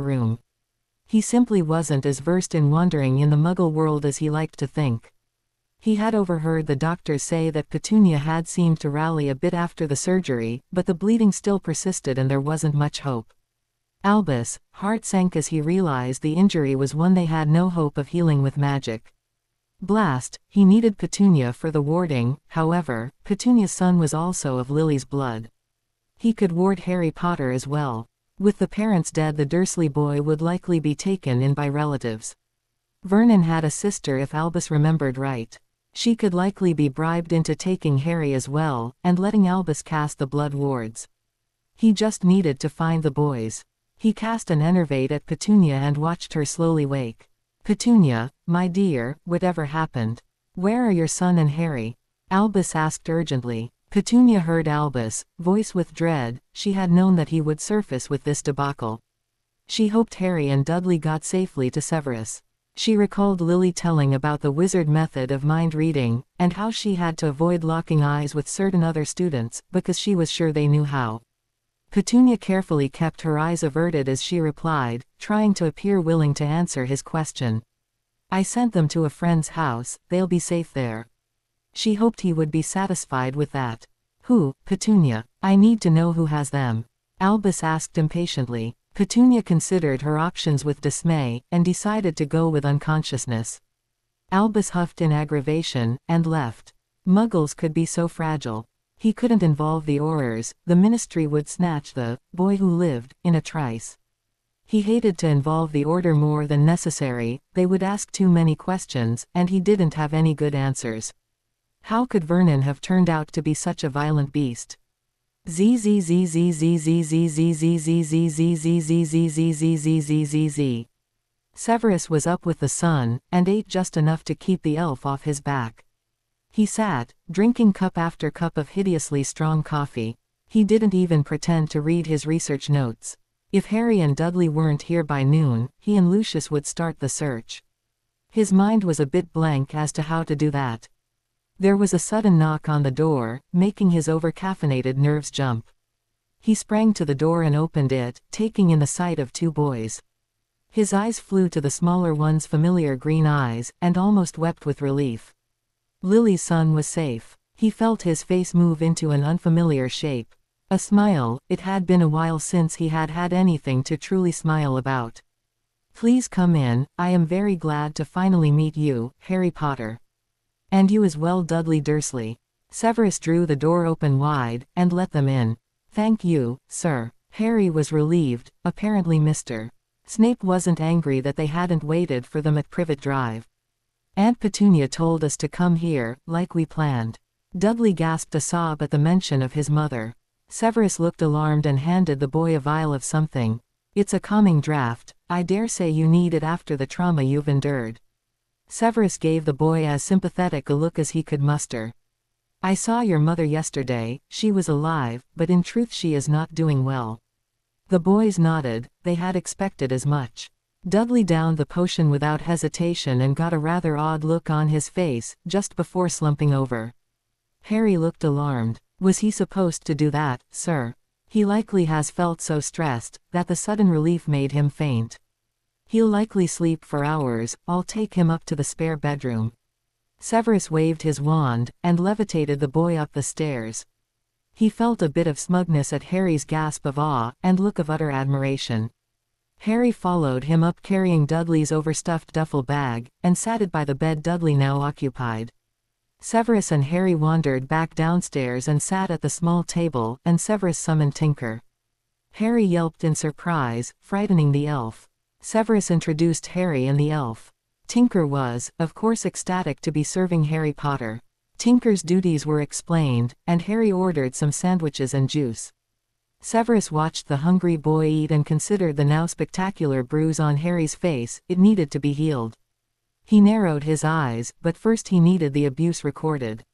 spare room. He simply wasn't as versed in wandering in the Muggle world as he liked to think. He had overheard the doctors say that Petunia had seemed to rally a bit after the surgery, but the bleeding still persisted and there wasn't much hope. Albus' heart sank as he realized the injury was one they had no hope of healing with magic. Blast, he needed Petunia for the warding. However, Petunia's son was also of Lily's blood. He could ward Harry Potter as well. With the parents dead, the Dursley boy would likely be taken in by relatives. Vernon had a sister if Albus remembered right. She could likely be bribed into taking Harry as well, and letting Albus cast the blood wards. He just needed to find the boys. He cast an enervate at Petunia and watched her slowly wake. "Petunia, my dear, whatever happened? Where are your son and Harry?" Albus asked urgently. Petunia heard Albus, voice with dread. She had known that he would surface with this debacle. She hoped Harry and Dudley got safely to Severus. She recalled Lily telling about the wizard method of mind reading, and how she had to avoid locking eyes with certain other students, because she was sure they knew how. Petunia carefully kept her eyes averted as she replied, trying to appear willing to answer his question. I sent them to a friend's house, they'll be safe there. She hoped he would be satisfied with that. Who, Petunia? I need to know who has them. Albus asked impatiently. Petunia considered her options with dismay, and decided to go with unconsciousness. Albus huffed in aggravation, and left. Muggles could be so fragile. He couldn't involve the Aurors, the Ministry would snatch the boy who lived, in a trice. He hated to involve the Order more than necessary, they would ask too many questions, and he didn't have any good answers. How could Vernon have turned out to be such a violent beast? Severus was up with the sun, and ate just enough to keep the elf off his back. He sat, drinking cup after cup of hideously strong coffee. He didn't even pretend to read his research notes. If Harry and Dudley weren't here by noon, he and Lucius would start the search. His mind was a bit blank as to how to do that. There was a sudden knock on the door, making his over-caffeinated nerves jump. He sprang to the door and opened it, taking in the sight of two boys. His eyes flew to the smaller one's familiar green eyes, and almost wept with relief. Lily's son was safe. He felt his face move into an unfamiliar shape. A smile. It had been a while since he had had anything to truly smile about. Please come in, I am very glad to finally meet you, Harry Potter. And you as well, Dudley Dursley. Severus drew the door open wide, and let them in. Thank you, sir. Harry was relieved, apparently Mr. Snape wasn't angry that they hadn't waited for them at Privet Drive. Aunt Petunia told us to come here, like we planned. Dudley gasped a sob at the mention of his mother. Severus looked alarmed and handed the boy a vial of something. It's a calming draught, I dare say you need it after the trauma you've endured. Severus gave the boy as sympathetic a look as he could muster. I saw your mother yesterday, she was alive, but in truth she is not doing well. The boys nodded, they had expected as much. Dudley downed the potion without hesitation and got a rather odd look on his face, just before slumping over. Harry looked alarmed. Was he supposed to do that, sir? He likely has felt so stressed, that the sudden relief made him faint. He'll likely sleep for hours, I'll take him up to the spare bedroom. Severus waved his wand, and levitated the boy up the stairs. He felt a bit of smugness at Harry's gasp of awe, and look of utter admiration. Harry followed him up carrying Dudley's overstuffed duffel bag, and sat it by the bed Dudley now occupied. Severus and Harry wandered back downstairs and sat at the small table, and Severus summoned Tinker. Harry yelped in surprise, frightening the elf. Severus introduced Harry and the elf. Tinker was, of course, ecstatic to be serving Harry Potter. Tinker's duties were explained, and Harry ordered some sandwiches and juice. Severus watched the hungry boy eat and considered the now spectacular bruise on Harry's face. It needed to be healed. He narrowed his eyes, but first he needed the abuse recorded.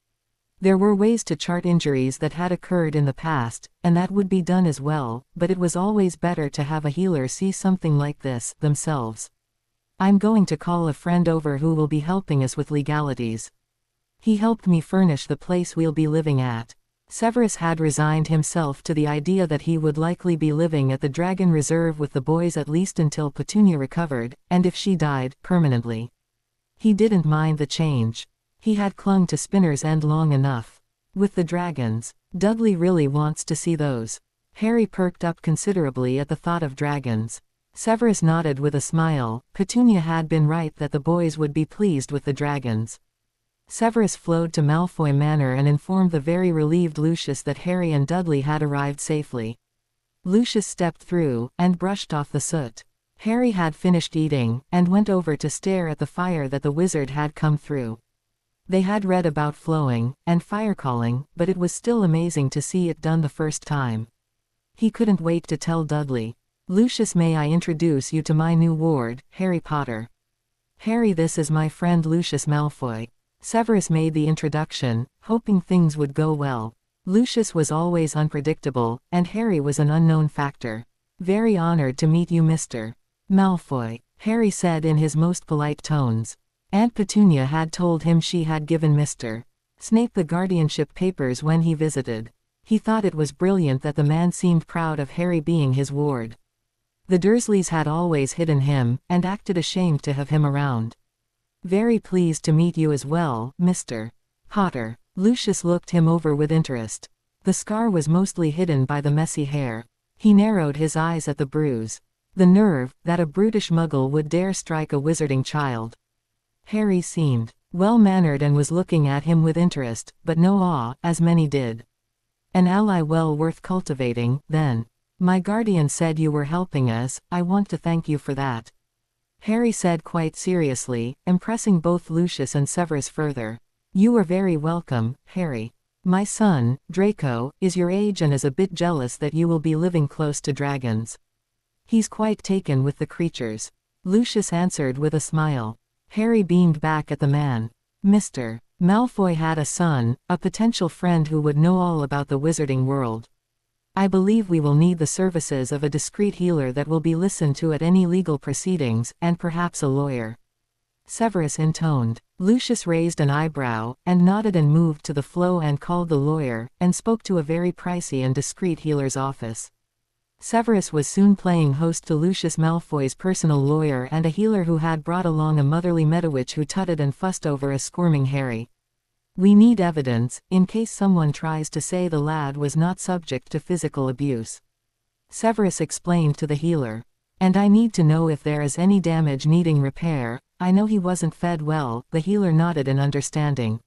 There were ways to chart injuries that had occurred in the past, and that would be done as well, but it was always better to have a healer see something like this themselves. I'm going to call a friend over who will be helping us with legalities. He helped me furnish the place we'll be living at. Severus had resigned himself to the idea that he would likely be living at the Dragon Reserve with the boys at least until Petunia recovered, and if she died, permanently. He didn't mind the change. He had clung to Spinner's End long enough. With the dragons, Dudley really wants to see those. Harry perked up considerably at the thought of dragons. Severus nodded with a smile. Petunia had been right that the boys would be pleased with the dragons. Severus flowed to Malfoy Manor and informed the very relieved Lucius that Harry and Dudley had arrived safely. Lucius stepped through, and brushed off the soot. Harry had finished eating, and went over to stare at the fire that the wizard had come through. They had read about flowing, and fire calling, but it was still amazing to see it done the first time. He couldn't wait to tell Dudley. Lucius, may I introduce you to my new ward, Harry Potter. Harry, this is my friend Lucius Malfoy. Severus made the introduction, hoping things would go well. Lucius was always unpredictable, and Harry was an unknown factor. "Very honored to meet you, Mr. Malfoy," Harry said in his most polite tones. Aunt Petunia had told him she had given Mr. Snape the guardianship papers when he visited. He thought it was brilliant that the man seemed proud of Harry being his ward. The Dursleys had always hidden him, and acted ashamed to have him around. "Very pleased to meet you as well, Mr. Potter." Lucius looked him over with interest. The scar was mostly hidden by the messy hair. He narrowed his eyes at the bruise. The nerve, that a brutish muggle would dare strike a wizarding child. Harry seemed well-mannered and was looking at him with interest, but no awe, as many did. "An ally well worth cultivating, then. My guardian said you were helping us. I want to thank you for that," Harry said quite seriously, impressing both Lucius and Severus further. "You are very welcome, Harry. My son, Draco, is your age and is a bit jealous that you will be living close to dragons. He's quite taken with the creatures," Lucius answered with a smile. Harry beamed back at the man. Mr. Malfoy had a son, a potential friend who would know all about the wizarding world. "I believe we will need the services of a discreet healer that will be listened to at any legal proceedings, and perhaps a lawyer," Severus intoned. Lucius raised an eyebrow, and nodded and moved to the flow and called the lawyer, and spoke to a very pricey and discreet healer's office. Severus was soon playing host to Lucius Malfoy's personal lawyer and a healer who had brought along a motherly Medowitch who tutted and fussed over a squirming Harry. "We need evidence, in case someone tries to say the lad was not subject to physical abuse," Severus explained to the healer. "And I need to know if there is any damage needing repair. I know he wasn't fed well." The healer nodded in understanding.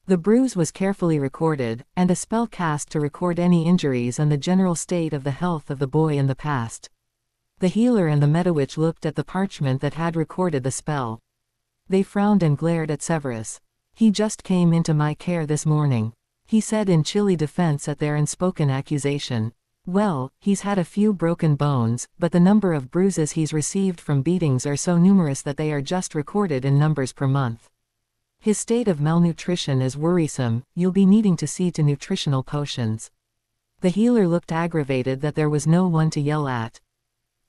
The bruise was carefully recorded, and a spell cast to record any injuries and the general state of the health of the boy in the past. The healer and the Medowitch looked at the parchment that had recorded the spell. They frowned and glared at Severus. "He just came into my care this morning," he said in chilly defense at their unspoken accusation. "Well, he's had a few broken bones, but the number of bruises he's received from beatings are so numerous that they are just recorded in numbers per month. His state of malnutrition is worrisome. You'll be needing to see to nutritional potions." The healer looked aggravated that there was no one to yell at.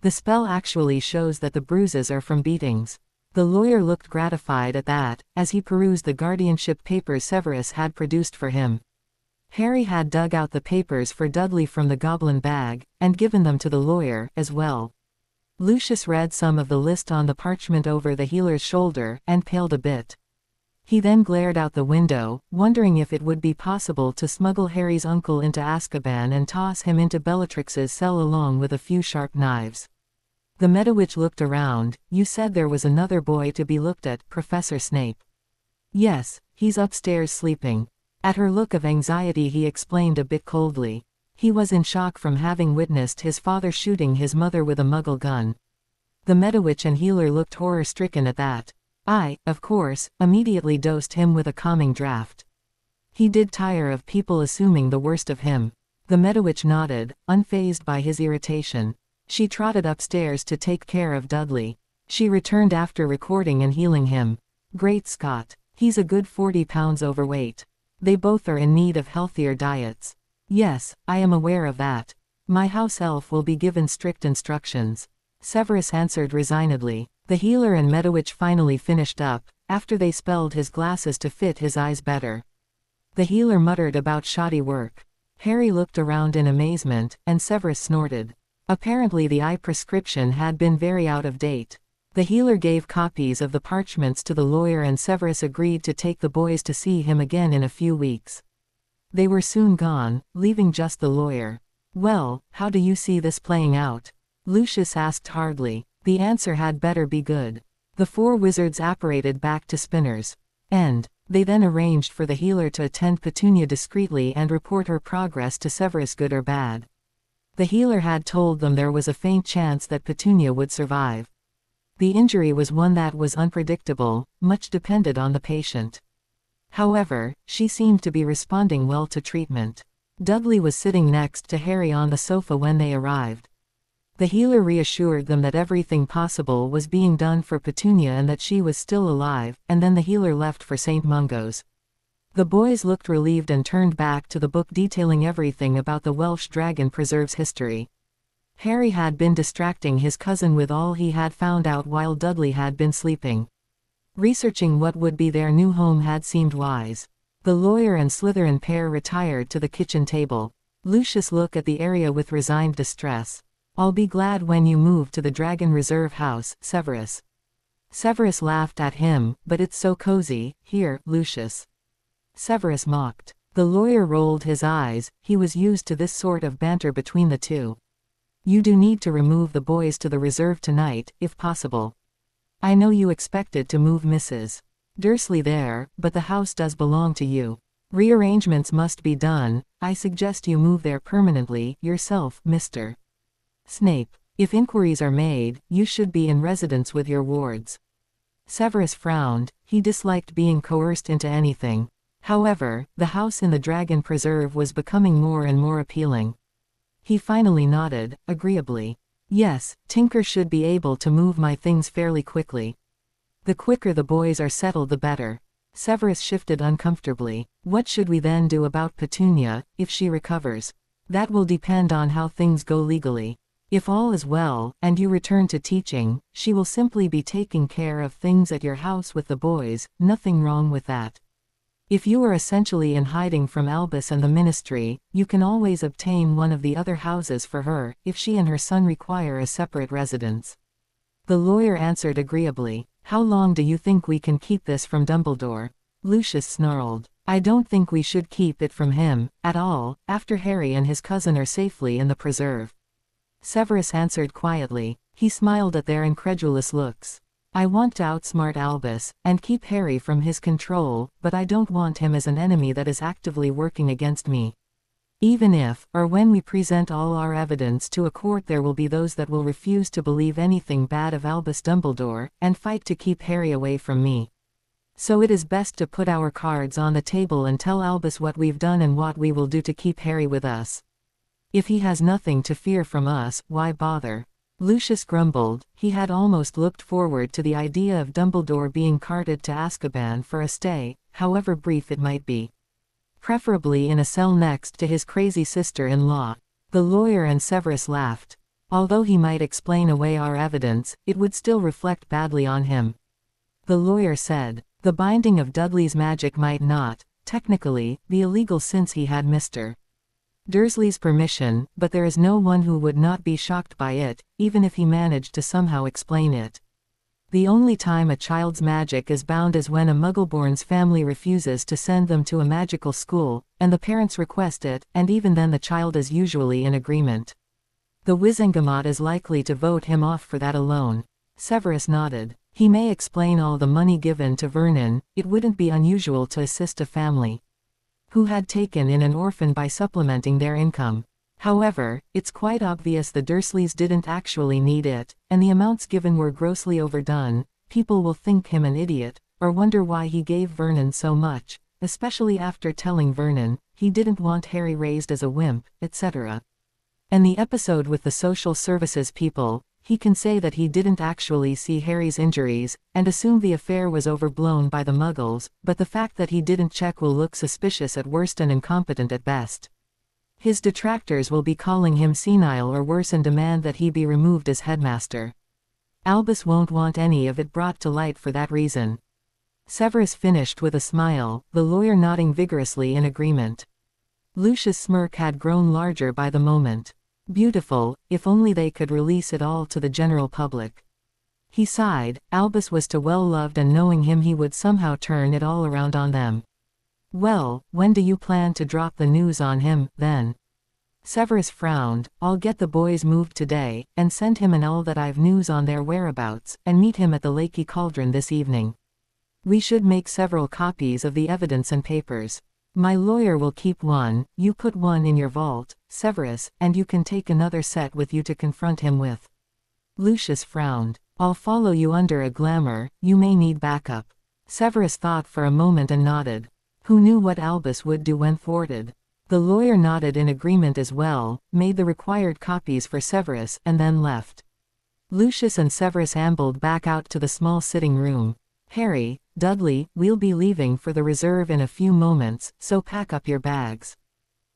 "The spell actually shows that the bruises are from beatings." The lawyer looked gratified at that, as he perused the guardianship papers Severus had produced for him. Harry had dug out the papers for Dudley from the goblin bag, and given them to the lawyer, as well. Lucius read some of the list on the parchment over the healer's shoulder, and paled a bit. He then glared out the window, wondering if it would be possible to smuggle Harry's uncle into Azkaban and toss him into Bellatrix's cell along with a few sharp knives. The Medowitch looked around. "You said there was another boy to be looked at, Professor Snape." "Yes, he's upstairs sleeping." At her look of anxiety he explained a bit coldly. He was in shock from having witnessed his father shooting his mother with a muggle gun. The Medowitch and healer looked horror-stricken at that. I, of course, immediately dosed him with a calming draught. He did tire of people assuming the worst of him. The Medowitch nodded, unfazed by his irritation. She trotted upstairs to take care of Dudley. She returned after recording and healing him. "Great Scott. He's a good 40 pounds overweight. They both are in need of healthier diets." "Yes, I am aware of that. My house elf will be given strict instructions," Severus answered resignedly. The healer and Medowitch finally finished up, after they spelled his glasses to fit his eyes better. The healer muttered about shoddy work. Harry looked around in amazement, and Severus snorted. Apparently the eye prescription had been very out of date. The healer gave copies of the parchments to the lawyer and Severus agreed to take the boys to see him again in a few weeks. They were soon gone, leaving just the lawyer. "Well, how do you see this playing out?" Lucius asked hardly. The answer had better be good. The four wizards apparated back to Spinner's. They then arranged for the healer to attend Petunia discreetly and report her progress to Severus, good or bad. The healer had told them there was a faint chance that Petunia would survive. The injury was one that was unpredictable, much depended on the patient. However, she seemed to be responding well to treatment. Dudley was sitting next to Harry on the sofa when they arrived. The healer reassured them that everything possible was being done for Petunia and that she was still alive, and then the healer left for St. Mungo's. The boys looked relieved and turned back to the book detailing everything about the Welsh Dragon Preserve's history. Harry had been distracting his cousin with all he had found out while Dudley had been sleeping. Researching what would be their new home had seemed wise. The lawyer and Slytherin pair retired to the kitchen table. Lucius looked at the area with resigned distress. "I'll be glad when you move to the Dragon Reserve house, Severus." Severus laughed at him, "But it's so cozy here, Lucius." Severus mocked. The lawyer rolled his eyes, he was used to this sort of banter between the two. "You do need to remove the boys to the reserve tonight, if possible. I know you expected to move Mrs. Dursley there, but the house does belong to you. Rearrangements must be done. I suggest you move there permanently, yourself, Mr. Snape. If inquiries are made, you should be in residence with your wards." Severus frowned, he disliked being coerced into anything. However, the house in the Dragon Preserve was becoming more and more appealing. He finally nodded, agreeably. "Yes, Tinker should be able to move my things fairly quickly. The quicker the boys are settled the better." Severus shifted uncomfortably. "What should we then do about Petunia, if she recovers?" "That will depend on how things go legally. If all is well, and you return to teaching, she will simply be taking care of things at your house with the boys, nothing wrong with that. If you are essentially in hiding from Albus and the Ministry, you can always obtain one of the other houses for her, if she and her son require a separate residence." The lawyer answered agreeably. "How long do you think we can keep this from Dumbledore?" Lucius snarled. "I don't think we should keep it from him, at all, after Harry and his cousin are safely in the preserve." Severus answered quietly. He smiled at their incredulous looks. "I want to outsmart Albus, and keep Harry from his control, but I don't want him as an enemy that is actively working against me. Even if, or when we present all our evidence to a court, there will be those that will refuse to believe anything bad of Albus Dumbledore, and fight to keep Harry away from me. So it is best to put our cards on the table and tell Albus what we've done and what we will do to keep Harry with us. If he has nothing to fear from us, why bother?" Lucius grumbled. He had almost looked forward to the idea of Dumbledore being carted to Azkaban for a stay, however brief it might be. Preferably in a cell next to his crazy sister-in-law. The lawyer and Severus laughed. "Although he might explain away our evidence, it would still reflect badly on him." The lawyer said. "The binding of Dudley's magic might not, technically, be illegal since he had Mr. Dursley's permission, but there is no one who would not be shocked by it, even if he managed to somehow explain it. The only time a child's magic is bound is when a Muggleborn's family refuses to send them to a magical school, and the parents request it, and even then the child is usually in agreement. The Wizengamot is likely to vote him off for that alone." Severus nodded. "He may explain all the money given to Vernon. It wouldn't be unusual to assist a family who had taken in an orphan by supplementing their income. However, it's quite obvious the Dursleys didn't actually need it, and the amounts given were grossly overdone. People will think him an idiot, or wonder why he gave Vernon so much, especially after telling Vernon he didn't want Harry raised as a wimp, etc. And the episode with the social services people, he can say that he didn't actually see Harry's injuries, and assume the affair was overblown by the Muggles, but the fact that he didn't check will look suspicious at worst and incompetent at best. His detractors will be calling him senile or worse and demand that he be removed as headmaster. Albus won't want any of it brought to light for that reason." Severus finished with a smile, the lawyer nodding vigorously in agreement. Lucius' smirk had grown larger by the moment. Beautiful, if only they could release it all to the general public. He sighed. Albus was too well loved, and knowing him he would somehow turn it all around on them. "Well, when do you plan to drop the news on him, then?" Severus frowned. "I'll get the boys moved today, and send him and all that I've news on their whereabouts, and meet him at the Lakey Cauldron this evening. We should make several copies of the evidence and papers. My lawyer will keep one, you put one in your vault, Severus, and you can take another set with you to confront him with." Lucius frowned. "I'll follow you under a glamour, you may need backup." Severus thought for a moment and nodded. Who knew what Albus would do when thwarted? The lawyer nodded in agreement as well, made the required copies for Severus, and then left. Lucius and Severus ambled back out to the small sitting room. "Harry, Dudley, we'll be leaving for the reserve in a few moments, so pack up your bags.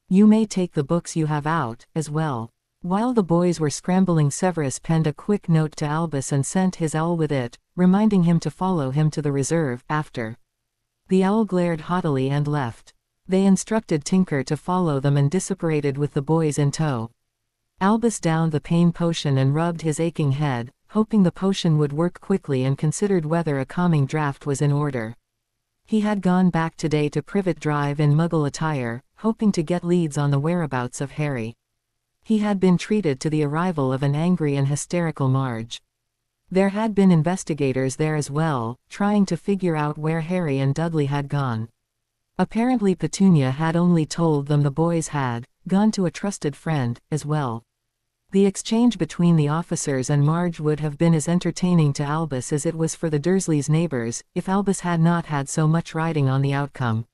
You may take the books you have out, as well." While the boys were scrambling, Severus penned a quick note to Albus and sent his owl with it, reminding him to follow him to the reserve. After. The owl glared haughtily and left. They instructed Tinker to follow them and dissipated with the boys in tow. Albus downed the pain potion and rubbed his aching head, hoping the potion would work quickly, and considered whether a calming draft was in order. He had gone back today to Privet Drive in Muggle attire, hoping to get leads on the whereabouts of Harry. He had been treated to the arrival of an angry and hysterical Marge. There had been investigators there as well, trying to figure out where Harry and Dudley had gone. Apparently Petunia had only told them the boys had gone to a trusted friend, as well. The exchange between the officers and Marge would have been as entertaining to Albus as it was for the Dursleys' neighbors, if Albus had not had so much riding on the outcome.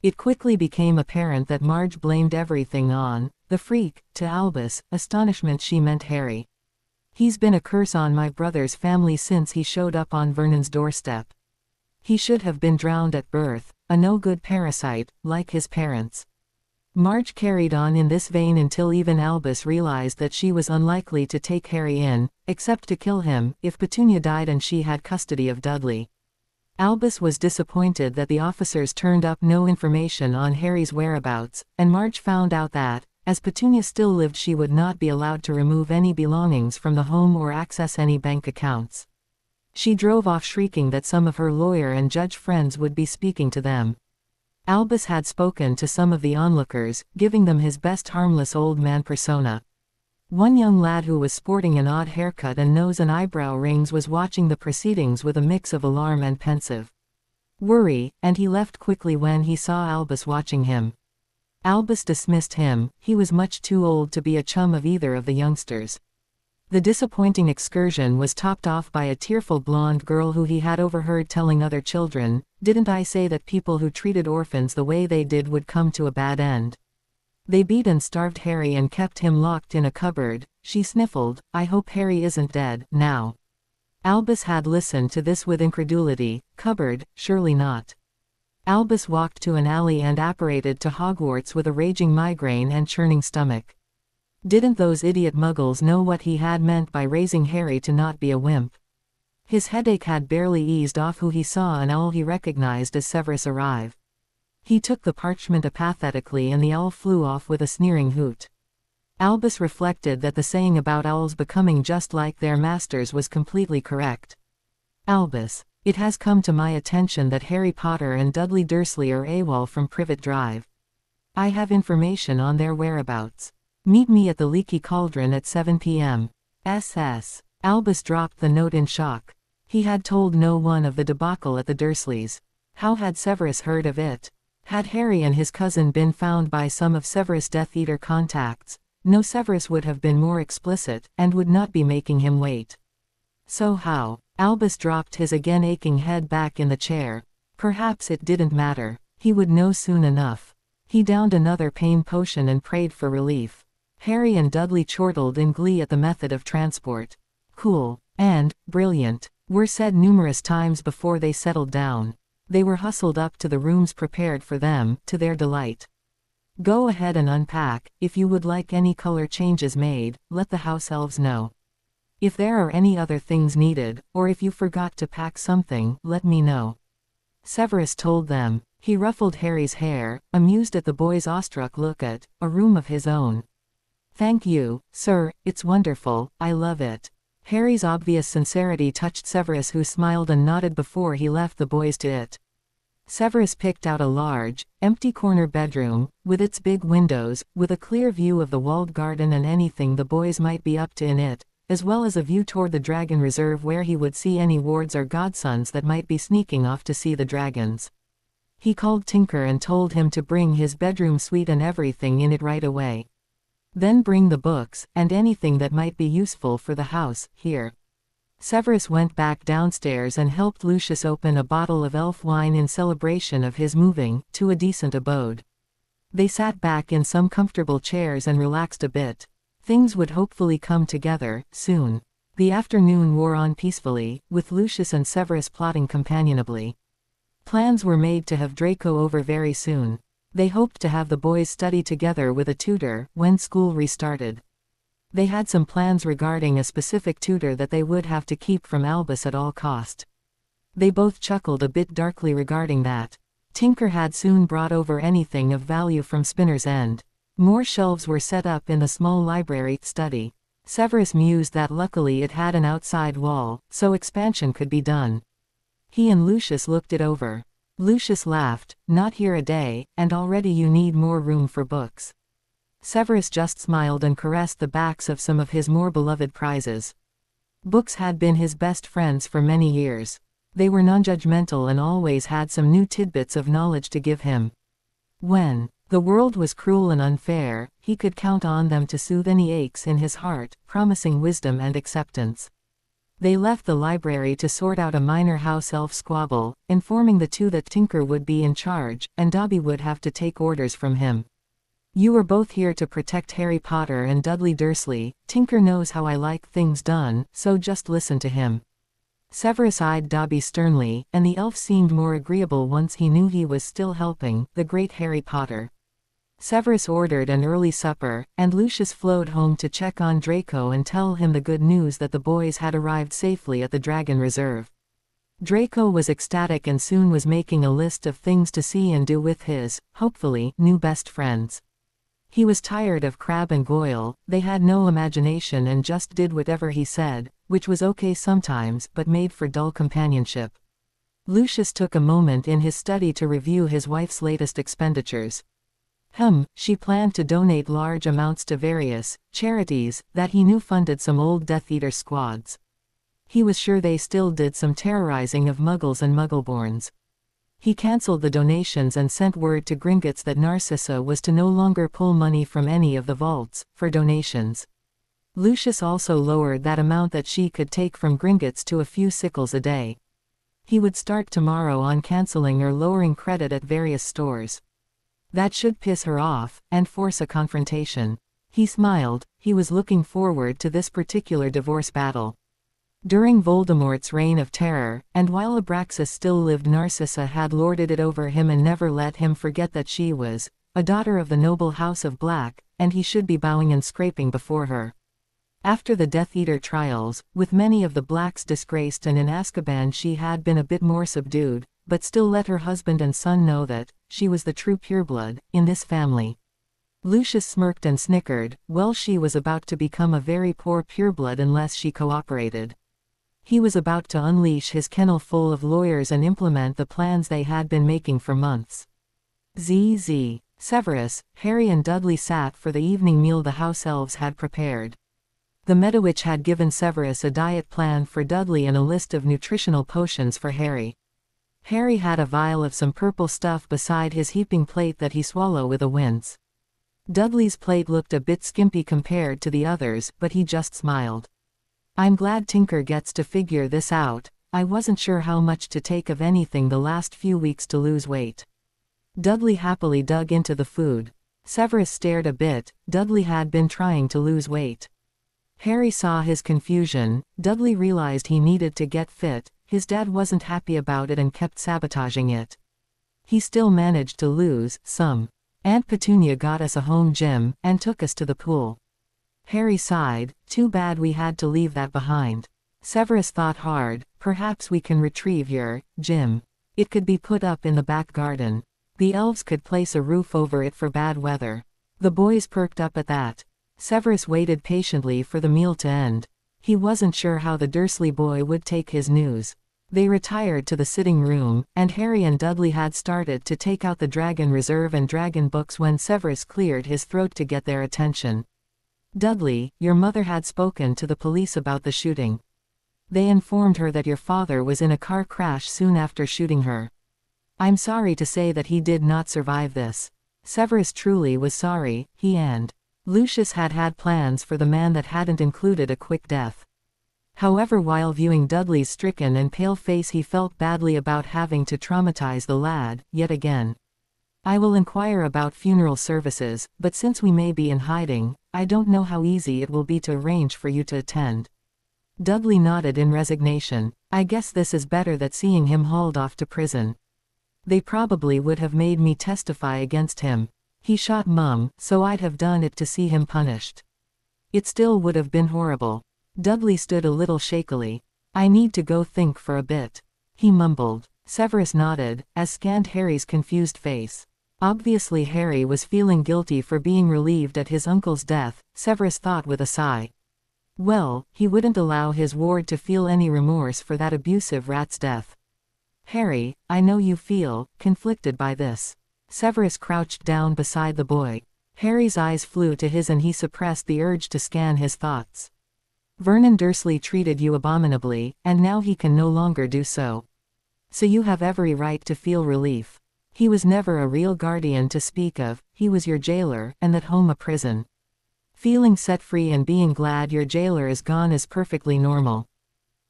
It quickly became apparent that Marge blamed everything on the freak. To Albus' astonishment, she meant Harry. "He's been a curse on my brother's family since he showed up on Vernon's doorstep. He should have been drowned at birth, a no-good parasite, like his parents." Marge carried on in this vein until even Albus realized that she was unlikely to take Harry in, except to kill him, if Petunia died and she had custody of Dudley. Albus was disappointed that the officers turned up no information on Harry's whereabouts, and Marge found out that, as Petunia still lived, she would not be allowed to remove any belongings from the home or access any bank accounts. She drove off shrieking that some of her lawyer and judge friends would be speaking to them. Albus had spoken to some of the onlookers, giving them his best harmless old man persona. One young lad who was sporting an odd haircut and nose and eyebrow rings was watching the proceedings with a mix of alarm and pensive worry, and he left quickly when he saw Albus watching him. Albus dismissed him. He was much too old to be a chum of either of the youngsters. The disappointing excursion was topped off by a tearful blonde girl who he had overheard telling other children, "Didn't I say that people who treated orphans the way they did would come to a bad end? They beat and starved Harry and kept him locked in a cupboard." She sniffled, "I hope Harry isn't dead now." Albus had listened to this with incredulity. Cupboard? Surely not. Albus walked to an alley and apparated to Hogwarts with a raging migraine and churning stomach. Didn't those idiot muggles know what he had meant by raising Harry to not be a wimp? His headache had barely eased off who he saw an owl he recognized as Severus arrive. He took the parchment apathetically and the owl flew off with a sneering hoot. Albus reflected that the saying about owls becoming just like their masters was completely correct. "Albus, it has come to my attention that Harry Potter and Dudley Dursley are AWOL from Privet Drive. I have information on their whereabouts. Meet me at the Leaky Cauldron at 7 p.m. SS." Albus dropped the note in shock. He had told no one of the debacle at the Dursleys. How had Severus heard of it? Had Harry and his cousin been found by some of Severus' Death Eater contacts? No, Severus would have been more explicit, and would not be making him wait. So how? Albus dropped his again aching head back in the chair. Perhaps it didn't matter. He would know soon enough. He downed another pain potion and prayed for relief. Harry and Dudley chortled in glee at the method of transport. "Cool," and "brilliant" were said numerous times before they settled down. They were hustled up to the rooms prepared for them, to their delight. "Go ahead and unpack. If you would like any color changes made, let the house elves know. If there are any other things needed, or if you forgot to pack something, let me know," Severus told them. He ruffled Harry's hair, amused at the boy's awestruck look at a room of his own. "Thank you, sir, it's wonderful, I love it." Harry's obvious sincerity touched Severus, who smiled and nodded before he left the boys to it. Severus picked out a large, empty corner bedroom, with its big windows, with a clear view of the walled garden and anything the boys might be up to in it, as well as a view toward the dragon reserve where he would see any wards or godsons that might be sneaking off to see the dragons. He called Tinker and told him to bring his bedroom suite and everything in it right away. Then bring the books, and anything that might be useful for the house, here. Severus went back downstairs and helped Lucius open a bottle of elf wine in celebration of his moving to a decent abode. They sat back in some comfortable chairs and relaxed a bit. Things would hopefully come together, soon. The afternoon wore on peacefully, with Lucius and Severus plotting companionably. Plans were made to have Draco over very soon. They hoped to have the boys study together with a tutor when school restarted. They had some plans regarding a specific tutor that they would have to keep from Albus at all cost. They both chuckled a bit darkly regarding that. Tinker had soon brought over anything of value from Spinner's End. More shelves were set up in the small library study. Severus mused that luckily it had an outside wall, so expansion could be done. He and Lucius looked it over. Lucius laughed, "Not here a day, and already you need more room for books." Severus just smiled and caressed the backs of some of his more beloved prizes. Books had been his best friends for many years. They were non-judgmental and always had some new tidbits of knowledge to give him. When the world was cruel and unfair, he could count on them to soothe any aches in his heart, promising wisdom and acceptance. They left the library to sort out a minor house elf squabble, informing the two that Tinker would be in charge, and Dobby would have to take orders from him. "You were both here to protect Harry Potter and Dudley Dursley. Tinker knows how I like things done, so just listen to him." Severus eyed Dobby sternly, and the elf seemed more agreeable once he knew he was still helping the great Harry Potter. Severus ordered an early supper, and Lucius flowed home to check on Draco and tell him the good news that the boys had arrived safely at the Dragon Reserve. Draco was ecstatic and soon was making a list of things to see and do with his, hopefully, new best friends. He was tired of Crabbe and Goyle. They had no imagination and just did whatever he said, which was okay sometimes but made for dull companionship. Lucius took a moment in his study to review his wife's latest expenditures. She planned to donate large amounts to various charities that he knew funded some old Death Eater squads. He was sure they still did some terrorizing of Muggles and Muggleborns. He cancelled the donations and sent word to Gringotts that Narcissa was to no longer pull money from any of the vaults for donations. Lucius also lowered that amount that she could take from Gringotts to a few sickles a day. He would start tomorrow on cancelling or lowering credit at various stores. That should piss her off, and force a confrontation. He smiled. He was looking forward to this particular divorce battle. During Voldemort's reign of terror, and while Abraxas still lived, Narcissa had lorded it over him and never let him forget that she was a daughter of the noble House of Black, and he should be bowing and scraping before her. After the Death Eater trials, with many of the Blacks disgraced and in Azkaban, she had been a bit more subdued, but still let her husband and son know that she was the true pureblood in this family. Lucius smirked and snickered. Well, she was about to become a very poor pureblood unless she cooperated. He was about to unleash his kennel full of lawyers and implement the plans they had been making for months. Severus, Harry and Dudley sat for the evening meal the house elves had prepared. The Medowitch had given Severus a diet plan for Dudley and a list of nutritional potions for Harry. Harry had a vial of some purple stuff beside his heaping plate that he swallowed with a wince. Dudley's plate looked a bit skimpy compared to the others, but he just smiled. "I'm glad Tinker gets to figure this out. I wasn't sure how much to take of anything the last few weeks to lose weight." Dudley happily dug into the food. Severus stared a bit. Dudley had been trying to lose weight. Harry saw his confusion. Dudley realized he needed to get fit. His dad wasn't happy about it and kept sabotaging it. He still managed to lose some. "Aunt Petunia got us a home gym, and took us to the pool." Harry sighed. "Too bad we had to leave that behind." Severus thought hard. "Perhaps we can retrieve your gym. It could be put up in the back garden. The elves could place a roof over it for bad weather." The boys perked up at that. Severus waited patiently for the meal to end. He wasn't sure how the Dursley boy would take his news. They retired to the sitting room, and Harry and Dudley had started to take out the Dragon Reserve and Dragon books when Severus cleared his throat to get their attention. "Dudley, your mother had spoken to the police about the shooting. They informed her that your father was in a car crash soon after shooting her. I'm sorry to say that he did not survive this." Severus truly was sorry. He and Lucius had had plans for the man that hadn't included a quick death. However, while viewing Dudley's stricken and pale face, he felt badly about having to traumatize the lad, yet again. "I will inquire about funeral services, but since we may be in hiding, I don't know how easy it will be to arrange for you to attend." Dudley nodded in resignation. "I guess this is better than seeing him hauled off to prison." They probably would have made me testify against him. He shot Mum, so I'd have done it to see him punished. It still would have been horrible. Dudley stood a little shakily. I need to go think for a bit, he mumbled. Severus nodded, as scanned Harry's confused face. Obviously Harry was feeling guilty for being relieved at his uncle's death, Severus thought with a sigh. Well, he wouldn't allow his ward to feel any remorse for that abusive rat's death. Harry, I know you feel conflicted by this. Severus crouched down beside the boy. Harry's eyes flew to his and he suppressed the urge to scan his thoughts. Vernon Dursley treated you abominably, and now he can no longer do so. So you have every right to feel relief. He was never a real guardian to speak of, he was your jailer, and at home a prison. Feeling set free and being glad your jailer is gone is perfectly normal.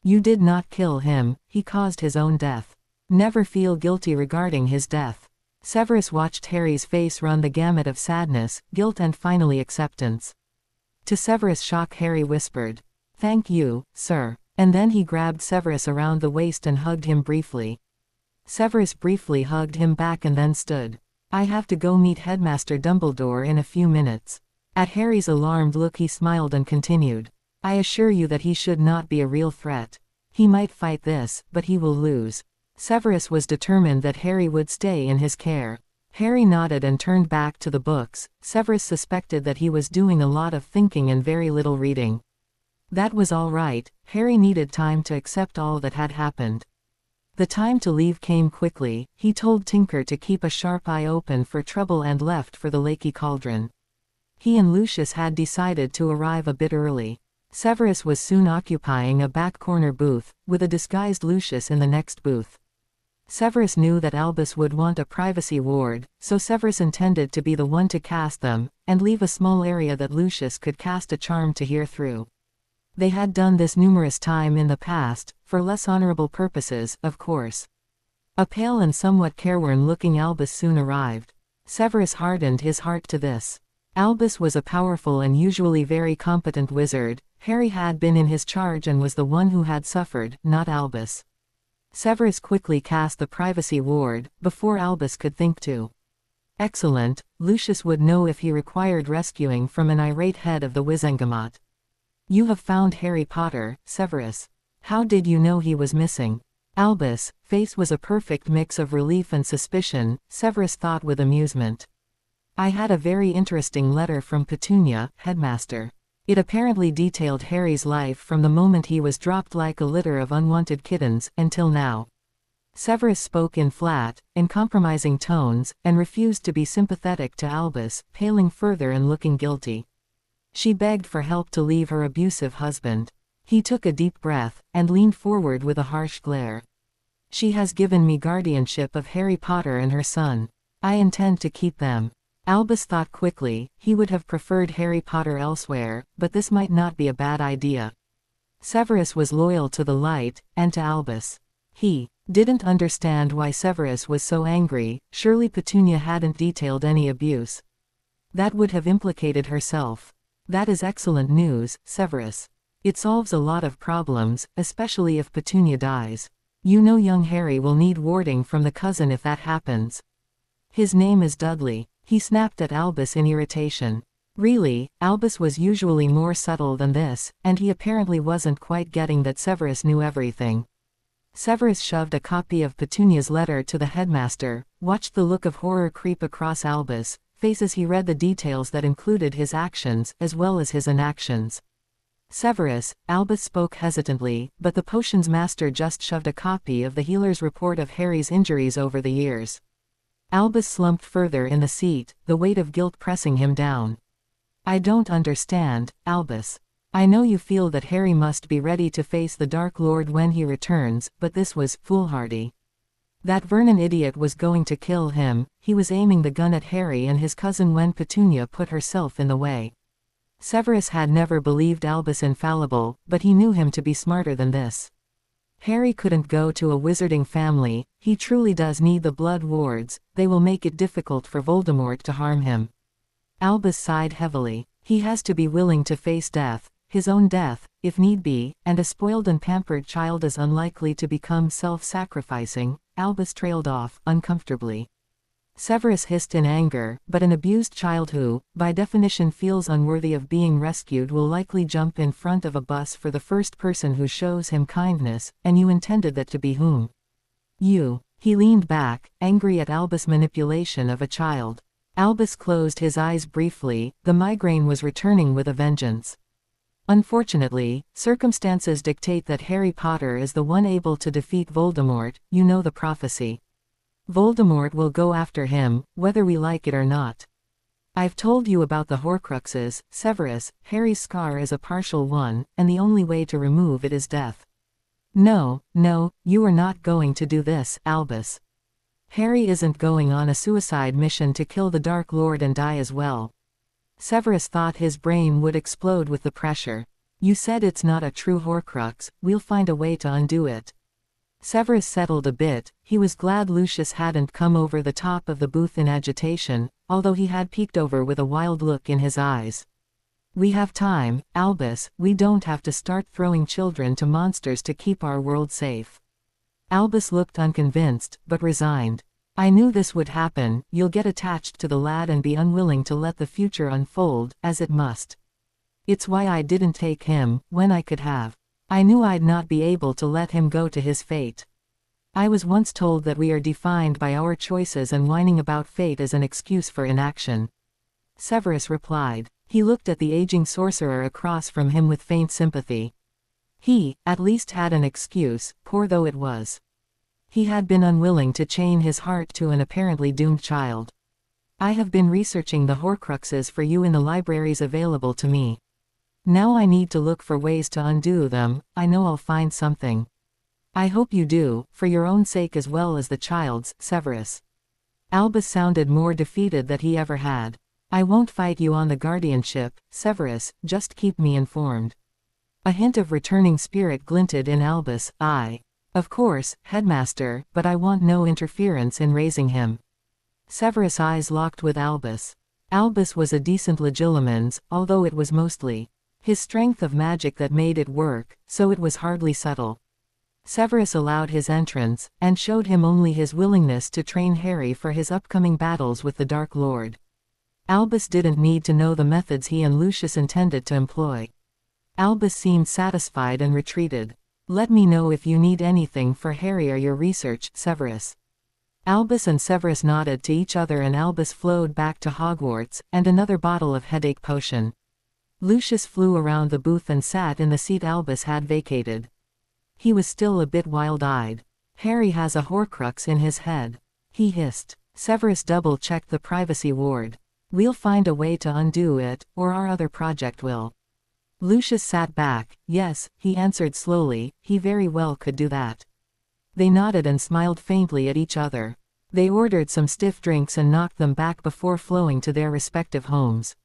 You did not kill him, he caused his own death. Never feel guilty regarding his death. Severus watched Harry's face run the gamut of sadness, guilt and finally acceptance. To Severus' shock Harry whispered, "Thank you, sir." And then he grabbed Severus around the waist and hugged him briefly. Severus briefly hugged him back and then stood. I have to go meet Headmaster Dumbledore in a few minutes. At Harry's alarmed look he smiled and continued. I assure you that he should not be a real threat. He might fight this, but he will lose. Severus was determined that Harry would stay in his care. Harry nodded and turned back to the books. Severus suspected that he was doing a lot of thinking and very little reading. That was all right, Harry needed time to accept all that had happened. The time to leave came quickly. He told Tinker to keep a sharp eye open for trouble and left for the Lakey Cauldron. He and Lucius had decided to arrive a bit early. Severus was soon occupying a back corner booth, with a disguised Lucius in the next booth. Severus knew that Albus would want a privacy ward, so Severus intended to be the one to cast them, and leave a small area that Lucius could cast a charm to hear through. They had done this numerous times in the past, for less honorable purposes, of course. A pale and somewhat careworn-looking Albus soon arrived. Severus hardened his heart to this. Albus was a powerful and usually very competent wizard. Harry had been in his charge and was the one who had suffered, not Albus. Severus quickly cast the privacy ward, before Albus could think to. Excellent, Lucius would know if he required rescuing from an irate head of the Wizengamot. You have found Harry Potter, Severus. How did you know he was missing? Albus' face was a perfect mix of relief and suspicion, Severus thought with amusement. I had a very interesting letter from Petunia, headmaster. It apparently detailed Harry's life from the moment he was dropped like a litter of unwanted kittens, until now. Severus spoke in flat, uncompromising tones, and refused to be sympathetic to Albus, paling further and looking guilty. She begged for help to leave her abusive husband. He took a deep breath, and leaned forward with a harsh glare. She has given me guardianship of Harry Potter and her son. I intend to keep them. Albus thought quickly. He would have preferred Harry Potter elsewhere, but this might not be a bad idea. Severus was loyal to the light, and to Albus. He didn't understand why Severus was so angry. Surely Petunia hadn't detailed any abuse. That would have implicated herself. That is excellent news, Severus. It solves a lot of problems, especially if Petunia dies. You know young Harry will need warding from the cousin if that happens. His name is Dudley. He snapped at Albus in irritation. Really, Albus was usually more subtle than this, and he apparently wasn't quite getting that Severus knew everything. Severus shoved a copy of Petunia's letter to the headmaster, watched the look of horror creep across Albus' face as he read the details that included his actions as well as his inactions. Severus, Albus spoke hesitantly, but the potions master just shoved a copy of the healer's report of Harry's injuries over the years. Albus slumped further in the seat, the weight of guilt pressing him down. I don't understand, Albus. I know you feel that Harry must be ready to face the Dark Lord when he returns, but this was foolhardy. That Vernon idiot was going to kill him. He was aiming the gun at Harry and his cousin when Petunia put herself in the way. Severus had never believed Albus infallible, but he knew him to be smarter than this. Harry couldn't go to a wizarding family. He truly does need the blood wards. They will make it difficult for Voldemort to harm him. Albus sighed heavily. He has to be willing to face death, his own death, if need be, and a spoiled and pampered child is unlikely to become self-sacrificing. Albus trailed off, uncomfortably. Severus hissed in anger, but an abused child who, by definition feels unworthy of being rescued will likely jump in front of a bus for the first person who shows him kindness, and you intended that to be whom? You. He leaned back, angry at Albus' manipulation of a child. Albus closed his eyes briefly, the migraine was returning with a vengeance. Unfortunately, circumstances dictate that Harry Potter is the one able to defeat Voldemort, you know the prophecy. Voldemort will go after him, whether we like it or not. I've told you about the Horcruxes, Severus. Harry's scar is a partial one, and the only way to remove it is death. No, you are not going to do this, Albus. Harry isn't going on a suicide mission to kill the Dark Lord and die as well. Severus thought his brain would explode with the pressure. You said it's not a true Horcrux, we'll find a way to undo it. Severus settled a bit. He was glad Lucius hadn't come over the top of the booth in agitation, although he had peeked over with a wild look in his eyes. We have time, Albus, we don't have to start throwing children to monsters to keep our world safe. Albus looked unconvinced, but resigned. I knew this would happen, you'll get attached to the lad and be unwilling to let the future unfold, as it must. It's why I didn't take him, when I could have. I knew I'd not be able to let him go to his fate. I was once told that we are defined by our choices and whining about fate is an excuse for inaction. Severus replied. He looked at the aging sorcerer across from him with faint sympathy. He, at least had an excuse, poor though it was. He had been unwilling to chain his heart to an apparently doomed child. I have been researching the Horcruxes for you in the libraries available to me. Now I need to look for ways to undo them. I know I'll find something. I hope you do, for your own sake as well as the child's, Severus. Albus sounded more defeated than he ever had. I won't fight you on the guardianship, Severus, just keep me informed. A hint of returning spirit glinted in Albus' eye. Of course, headmaster, but I want no interference in raising him. Severus' eyes locked with Albus. Albus was a decent legilimens, although it was mostly his strength of magic that made it work, so it was hardly subtle. Severus allowed his entrance, and showed him only his willingness to train Harry for his upcoming battles with the Dark Lord. Albus didn't need to know the methods he and Lucius intended to employ. Albus seemed satisfied and retreated. Let me know if you need anything for Harry or your research, Severus. Albus and Severus nodded to each other and Albus flowed back to Hogwarts, and another bottle of headache potion. Lucius flew around the booth and sat in the seat Albus had vacated. He was still a bit wild-eyed. Harry has a Horcrux in his head. He hissed. Severus double-checked the privacy ward. We'll find a way to undo it, or our other project will. Lucius sat back. Yes, he answered slowly, he very well could do that. They nodded and smiled faintly at each other. They ordered some stiff drinks and knocked them back before flowing to their respective homes.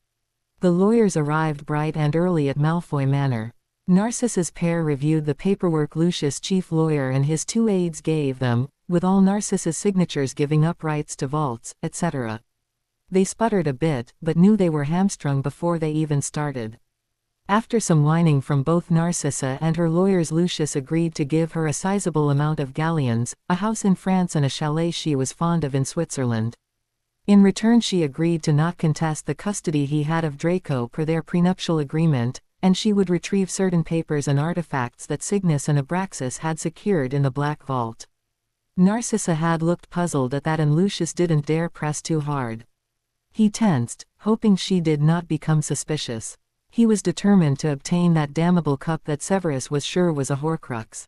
The lawyers arrived bright and early at Malfoy Manor. Narcissus pair reviewed the paperwork Lucius' chief lawyer and his two aides gave them, with all Narcissus' signatures giving up rights to vaults, etc. They sputtered a bit, but knew they were hamstrung before they even started. After some whining from both Narcissa and her lawyers, Lucius agreed to give her a sizable amount of galleons, a house in France and a chalet she was fond of in Switzerland. In return she agreed to not contest the custody he had of Draco per their prenuptial agreement, and she would retrieve certain papers and artifacts that Cygnus and Abraxas had secured in the Black Vault. Narcissa had looked puzzled at that and Lucius didn't dare press too hard. He tensed, hoping she did not become suspicious. He was determined to obtain that damnable cup that Severus was sure was a Horcrux.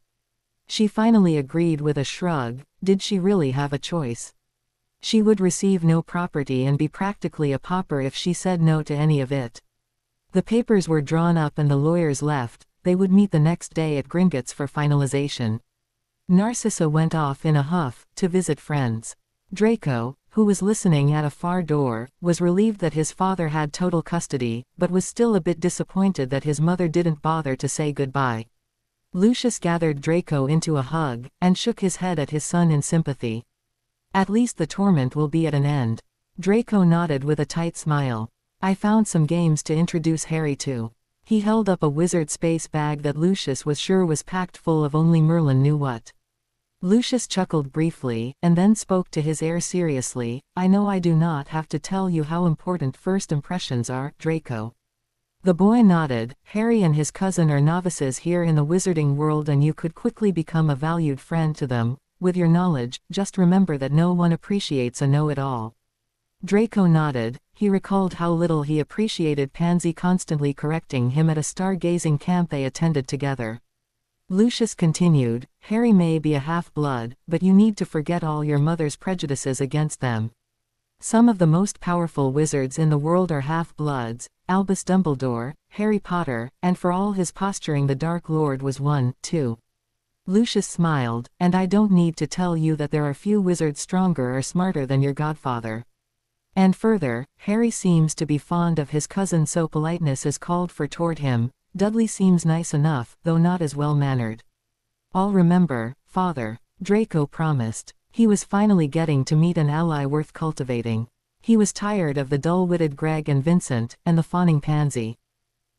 She finally agreed with a shrug. Did she really have a choice? She would receive no property and be practically a pauper if she said no to any of it. The papers were drawn up and the lawyers left. They would meet the next day at Gringotts for finalization. Narcissa went off in a huff, to visit friends. Draco, who was listening at a far door, was relieved that his father had total custody, but was still a bit disappointed that his mother didn't bother to say goodbye. Lucius gathered Draco into a hug, and shook his head at his son in sympathy. At least the torment will be at an end. Draco nodded with a tight smile. I found some games to introduce Harry to. He held up a wizard space bag that Lucius was sure was packed full of only Merlin knew what. Lucius chuckled briefly, and then spoke to his heir seriously. I know I do not have to tell you how important first impressions are, Draco. The boy nodded. Harry and his cousin are novices here in the wizarding world, and you could quickly become a valued friend to them. With your knowledge, just remember that no one appreciates a know-it-all. Draco nodded. He recalled how little he appreciated Pansy constantly correcting him at a stargazing camp they attended together. Lucius continued, Harry may be a half-blood, but you need to forget all your mother's prejudices against them. Some of the most powerful wizards in the world are half-bloods. Albus Dumbledore, Harry Potter, and for all his posturing the Dark Lord was one, too. Lucius smiled, and I don't need to tell you that there are few wizards stronger or smarter than your godfather. And further, Harry seems to be fond of his cousin, so politeness is called for toward him. Dudley seems nice enough, though not as well-mannered. I'll remember, father, Draco promised. He was finally getting to meet an ally worth cultivating. He was tired of the dull-witted Greg and Vincent, and the fawning Pansy.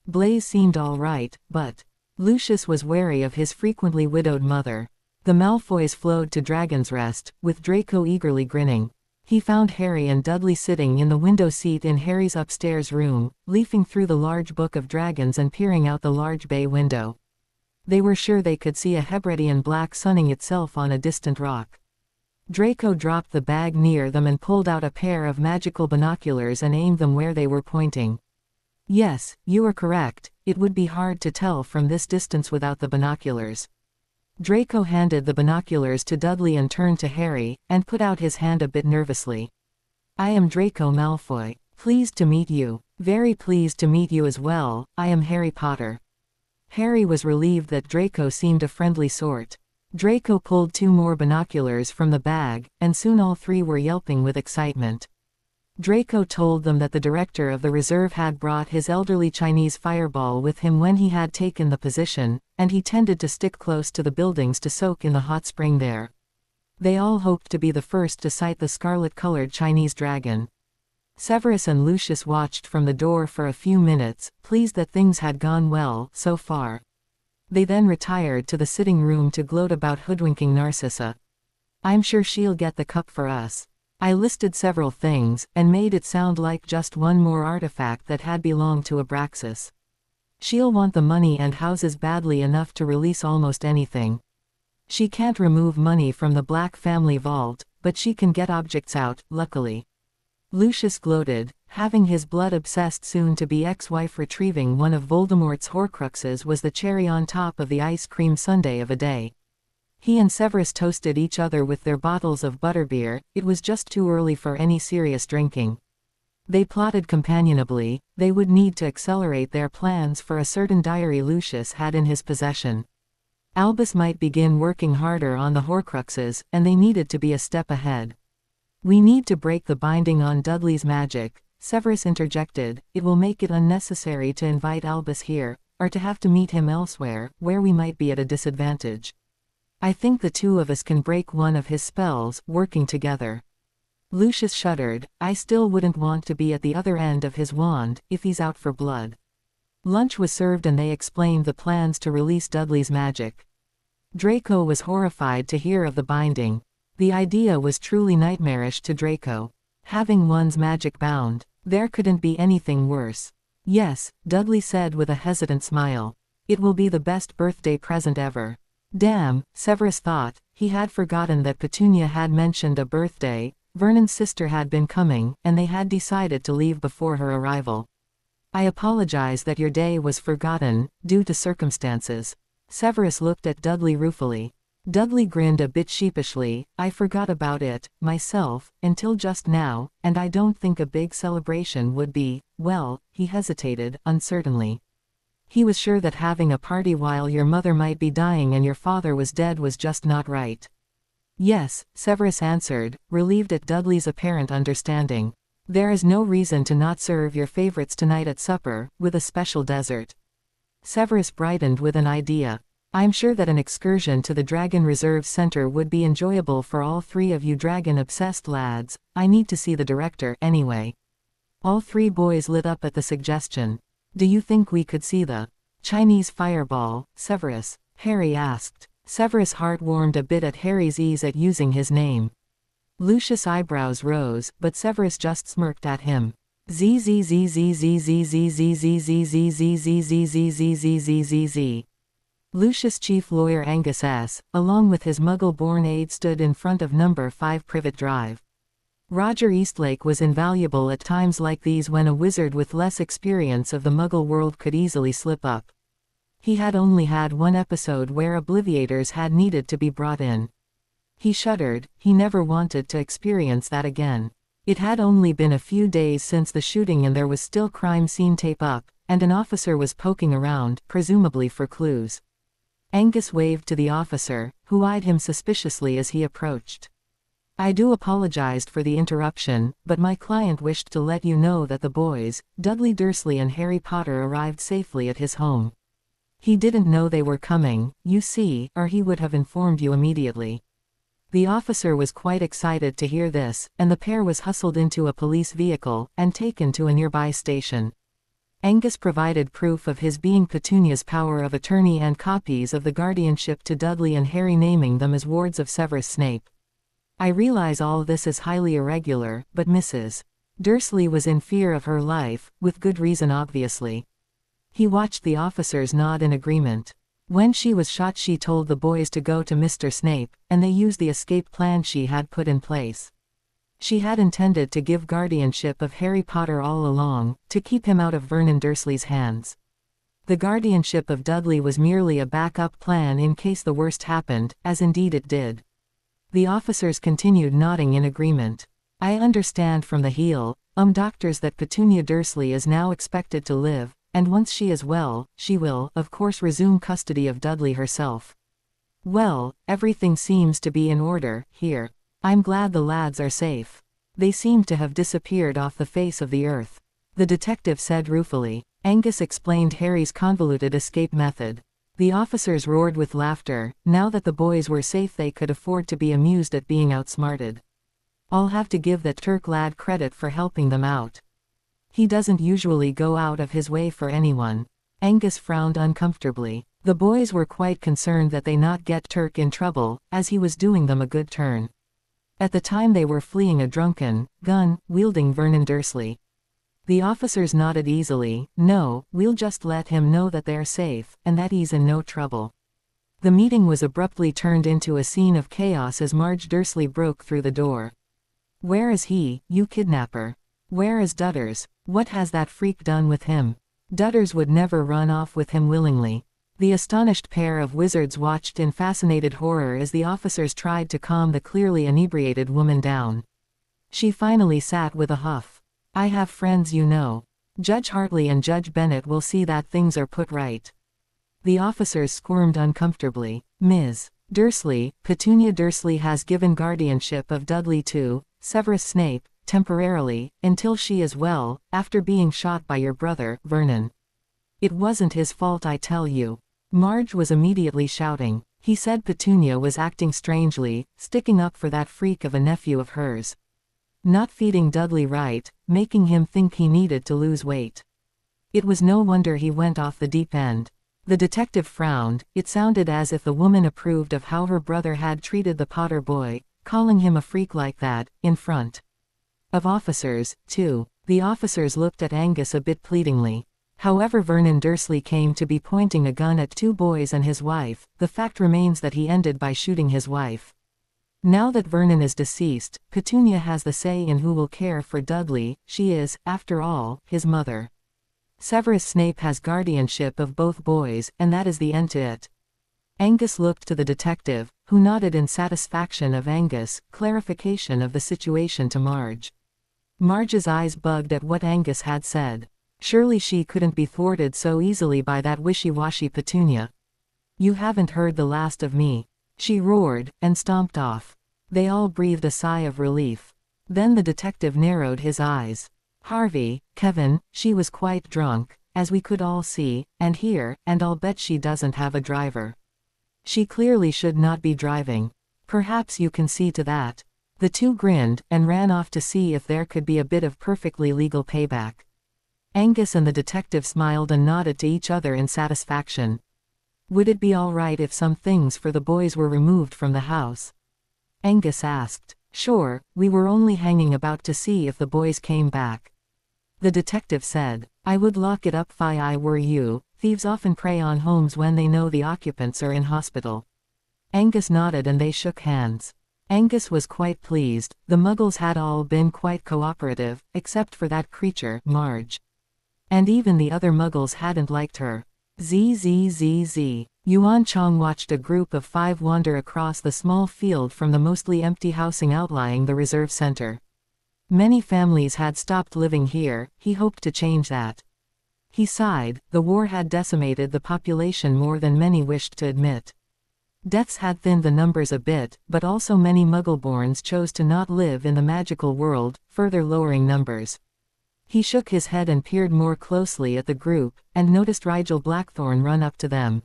Blaise seemed all right, but Lucius was wary of his frequently widowed mother. The Malfoys flowed to Dragon's Rest, with Draco eagerly grinning. He found Harry and Dudley sitting in the window seat in Harry's upstairs room, leafing through the large book of dragons and peering out the large bay window. They were sure they could see a Hebridean black sunning itself on a distant rock. Draco dropped the bag near them and pulled out a pair of magical binoculars and aimed them where they were pointing. Yes, you are correct, it would be hard to tell from this distance without the binoculars. Draco handed the binoculars to Dudley and turned to Harry, and put out his hand a bit nervously. I am Draco Malfoy. Pleased to meet you. Very pleased to meet you as well. I am Harry Potter. Harry was relieved that Draco seemed a friendly sort. Draco pulled 2 more binoculars from the bag, and soon all 3 were yelping with excitement. Draco told them that the director of the reserve had brought his elderly Chinese fireball with him when he had taken the position, and he tended to stick close to the buildings to soak in the hot spring there. They all hoped to be the first to sight the scarlet-colored Chinese dragon. Severus and Lucius watched from the door for a few minutes, pleased that things had gone well so far. They then retired to the sitting room to gloat about hoodwinking Narcissa. I'm sure she'll get the cup for us. I listed several things, and made it sound like just one more artifact that had belonged to Abraxas. She'll want the money and houses badly enough to release almost anything. She can't remove money from the Black family vault, but she can get objects out, luckily. Lucius gloated, having his blood-obsessed soon-to-be ex-wife retrieving one of Voldemort's Horcruxes was the cherry on top of the ice cream sundae of a day. He and Severus toasted each other with their bottles of butterbeer. It was just too early for any serious drinking. They plotted companionably. They would need to accelerate their plans for a certain diary Lucius had in his possession. Albus might begin working harder on the Horcruxes, and they needed to be a step ahead. We need to break the binding on Dudley's magic, Severus interjected. It will make it unnecessary to invite Albus here, or to have to meet him elsewhere, where we might be at a disadvantage. I think the 2 of us can break one of his spells, working together. Lucius shuddered. I still wouldn't want to be at the other end of his wand, if he's out for blood. Lunch was served and they explained the plans to release Dudley's magic. Draco was horrified to hear of the binding. The idea was truly nightmarish to Draco. Having one's magic bound. There couldn't be anything worse. Yes, Dudley said with a hesitant smile. It will be the best birthday present ever. Damn, Severus thought. He had forgotten that Petunia had mentioned a birthday. Vernon's sister had been coming, and they had decided to leave before her arrival. I apologize that your day was forgotten, due to circumstances. Severus looked at Dudley ruefully. Dudley grinned a bit sheepishly. I forgot about it, myself, until just now, and I don't think a big celebration would be, well, he hesitated, uncertainly. He was sure that having a party while your mother might be dying and your father was dead was just not right. Yes, Severus answered, relieved at Dudley's apparent understanding. There is no reason to not serve your favorites tonight at supper, with a special dessert. Severus brightened with an idea. I'm sure that an excursion to the Dragon Reserve Center would be enjoyable for all 3 of you dragon-obsessed lads. I need to see the director, anyway. All 3 boys lit up at the suggestion. Do you think we could see the Chinese fireball, Severus? Harry asked. Severus' heart warmed a bit at Harry's ease at using his name. Lucius' eyebrows rose, but Severus just smirked at him. Lucius' chief lawyer Angus S., along with his Muggle-born aide, stood in front of number 5 Privet Drive. Roger Eastlake was invaluable at times like these when a wizard with less experience of the Muggle world could easily slip up. He had only had one episode where Obliviators had needed to be brought in. He shuddered, he never wanted to experience that again. It had only been a few days since the shooting and there was still crime scene tape up, and an officer was poking around, presumably for clues. Angus waved to the officer, who eyed him suspiciously as he approached. "I do apologize for the interruption, but my client wished to let you know that the boys, Dudley Dursley and Harry Potter, arrived safely at his home. He didn't know they were coming, you see, or he would have informed you immediately." The officer was quite excited to hear this, and the pair was hustled into a police vehicle, and taken to a nearby station. Angus provided proof of his being Petunia's power of attorney and copies of the guardianship to Dudley and Harry, naming them as wards of Severus Snape. "I realize all this is highly irregular, but Mrs. Dursley was in fear of her life, with good reason obviously." He watched the officers nod in agreement. "When she was shot she told the boys to go to Mr. Snape, and they used the escape plan she had put in place. She had intended to give guardianship of Harry Potter all along, to keep him out of Vernon Dursley's hands. The guardianship of Dudley was merely a backup plan in case the worst happened, as indeed it did." The officers continued nodding in agreement. "I understand from the doctors that Petunia Dursley is now expected to live, and once she is well, she will, of course, resume custody of Dudley herself." "Well, everything seems to be in order here. I'm glad the lads are safe. They seem to have disappeared off the face of the earth," the detective said ruefully. Angus explained Harry's convoluted escape method. The officers roared with laughter. Now that the boys were safe they could afford to be amused at being outsmarted. "I'll have to give that Turk lad credit for helping them out. He doesn't usually go out of his way for anyone." Angus frowned uncomfortably. The boys were quite concerned that they not get Turk in trouble, as he was doing them a good turn. At the time they were fleeing a drunken, gun-wielding Vernon Dursley. The officers nodded easily. "No, we'll just let him know that they're safe, and that he's in no trouble." The meeting was abruptly turned into a scene of chaos as Marge Dursley broke through the door. "Where is he, you kidnapper? Where is Dudders? What has that freak done with him? Dudders would never run off with him willingly." The astonished pair of wizards watched in fascinated horror as the officers tried to calm the clearly inebriated woman down. She finally sat with a huff. "I have friends, you know. Judge Hartley and Judge Bennett will see that things are put right." The officers squirmed uncomfortably. "Ms. Dursley, Petunia Dursley has given guardianship of Dudley to Severus Snape, temporarily, until she is well, after being shot by your brother, Vernon. It wasn't his fault, I tell you." Marge was immediately shouting. "He said Petunia was acting strangely, sticking up for that freak of a nephew of hers. Not feeding Dudley right, making him think he needed to lose weight. It was no wonder he went off the deep end." The detective frowned. It sounded as if the woman approved of how her brother had treated the Potter boy, calling him a freak like that, in front of officers, too. The officers looked at Angus a bit pleadingly. However Vernon Dursley came to be pointing a gun at 2 boys and his wife, the fact remains that he ended by shooting his wife. Now that Vernon is deceased, Petunia has the say in who will care for Dudley. She is, after all, his mother. Severus Snape has guardianship of both boys, and that is the end to it." Angus looked to the detective, who nodded in satisfaction of Angus' clarification of the situation to Marge. Marge's eyes bugged at what Angus had said. Surely she couldn't be thwarted so easily by that wishy-washy Petunia. "You haven't heard the last of me," she roared, and stomped off. They all breathed a sigh of relief. Then the detective narrowed his eyes. "Harvey, Kevin, she was quite drunk, as we could all see, and hear, and I'll bet she doesn't have a driver. She clearly should not be driving. Perhaps you can see to that." The two grinned, and ran off to see if there could be a bit of perfectly legal payback. Angus and the detective smiled and nodded to each other in satisfaction. Would it be all right if some things for the boys were removed from the house? Angus asked. Sure, we were only hanging about to see if the boys came back. The detective said. I would lock it up if I were you. Thieves often prey on homes when they know the occupants are in hospital. Angus nodded and they shook hands. Angus was quite pleased. The Muggles had all been quite cooperative, except for that creature, Marge. And even the other Muggles hadn't liked her. Zzz. Yuan Chong watched a group of 5 wander across the small field from the mostly empty housing outlying the reserve center. Many families had stopped living here. He hoped to change that. He sighed. The war had decimated the population more than many wished to admit. Deaths had thinned the numbers a bit, but also many Muggleborns chose to not live in the magical world, further lowering numbers. He shook his head and peered more closely at the group, and noticed Rigel Blackthorn run up to them.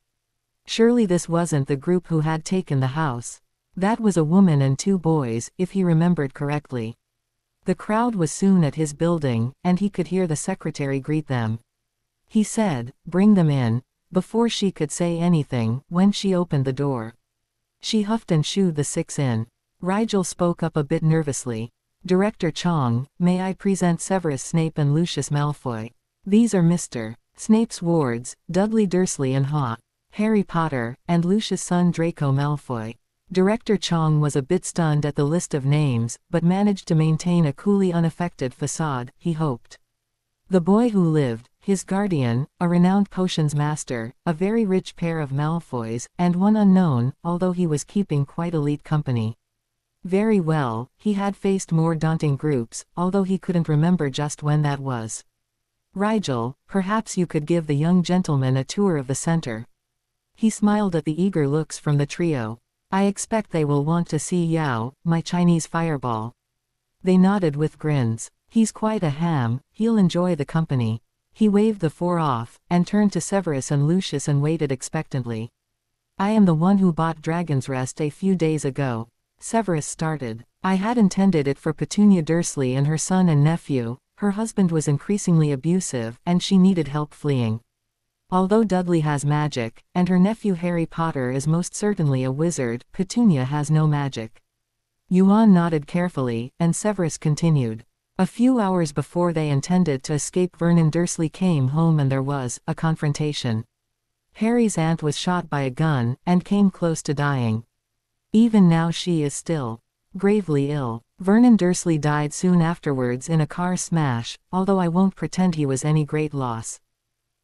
Surely this wasn't the group who had taken the house. That was a woman and 2 boys, if he remembered correctly. The crowd was soon at his building, and he could hear the secretary greet them. He said, "Bring them in," before she could say anything, when she opened the door. She huffed and shooed the 6 in. Rigel spoke up a bit nervously. Director Chong, may I present Severus Snape and Lucius Malfoy. These are Mr. Snape's wards, Dudley Dursley and Harry Potter, and Lucius' son Draco Malfoy. Director Chong was a bit stunned at the list of names, but managed to maintain a coolly unaffected facade, he hoped. The boy who lived, his guardian, a renowned potions master, a very rich pair of Malfoys, and one unknown, although he was keeping quite elite company. Very well, he had faced more daunting groups, although he couldn't remember just when that was. Rigel, perhaps you could give the young gentleman a tour of the center. He smiled at the eager looks from the trio. I expect they will want to see Yao, my Chinese fireball. They nodded with grins. He's quite a ham, he'll enjoy the company. He waved the 4 off, and turned to Severus and Lucius and waited expectantly. I am the one who bought Dragon's Rest a few days ago. Severus started. I had intended it for Petunia Dursley and her son and nephew. Her husband was increasingly abusive, and she needed help fleeing. Although Dudley has magic, and her nephew Harry Potter is most certainly a wizard, Petunia has no magic. Yuan nodded carefully, and Severus continued. A few hours before they intended to escape, Vernon Dursley came home and there was a confrontation. Harry's aunt was shot by a gun, and came close to dying. Even now she is still gravely ill. Vernon Dursley died soon afterwards in a car smash, although I won't pretend he was any great loss.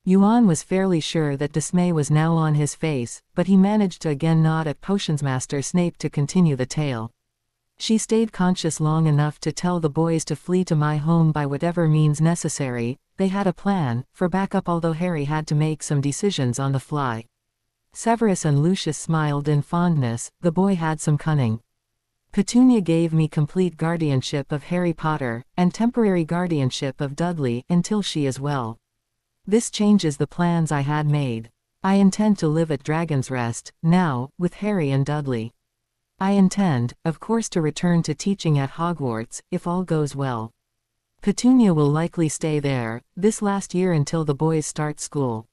Yuan was fairly sure that dismay was now on his face, but he managed to again nod at Potionsmaster Snape to continue the tale. She stayed conscious long enough to tell the boys to flee to my home by whatever means necessary. They had a plan for backup, although Harry had to make some decisions on the fly. Severus and Lucius smiled in fondness. The boy had some cunning. Petunia gave me complete guardianship of Harry Potter, and temporary guardianship of Dudley, until she is well. This changes the plans I had made. I intend to live at Dragon's Rest, now, with Harry and Dudley. I intend, of course, to return to teaching at Hogwarts, if all goes well. Petunia will likely stay there, this last year until the boys start school.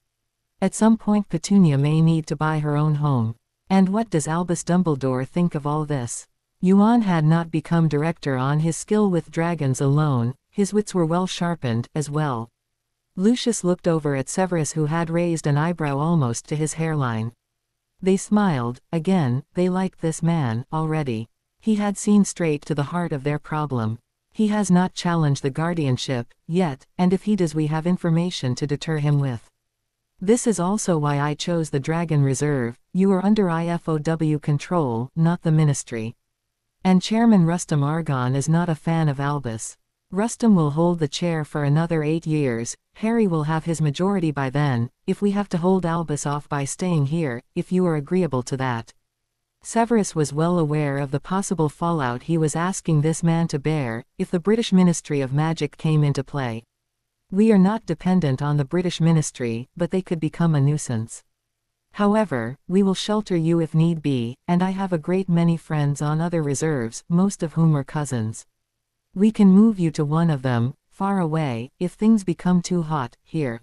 At some point Petunia may need to buy her own home. And what does Albus Dumbledore think of all this? Yuan had not become director on his skill with dragons alone, his wits were well sharpened, as well. Lucius looked over at Severus, who had raised an eyebrow almost to his hairline. They smiled. Again, they liked this man, already. He had seen straight to the heart of their problem. He has not challenged the guardianship, yet, and if he does, we have information to deter him with. This is also why I chose the Dragon Reserve. You are under IFOW control, not the Ministry. And Chairman Rustum Argon is not a fan of Albus. Rustum will hold the chair for another 8 years, Harry will have his majority by then, if we have to hold Albus off by staying here, if you are agreeable to that. Severus was well aware of the possible fallout he was asking this man to bear, if the British Ministry of Magic came into play. We are not dependent on the British Ministry, but they could become a nuisance. However, we will shelter you if need be, and I have a great many friends on other reserves, most of whom are cousins. We can move you to one of them, far away, if things become too hot, here.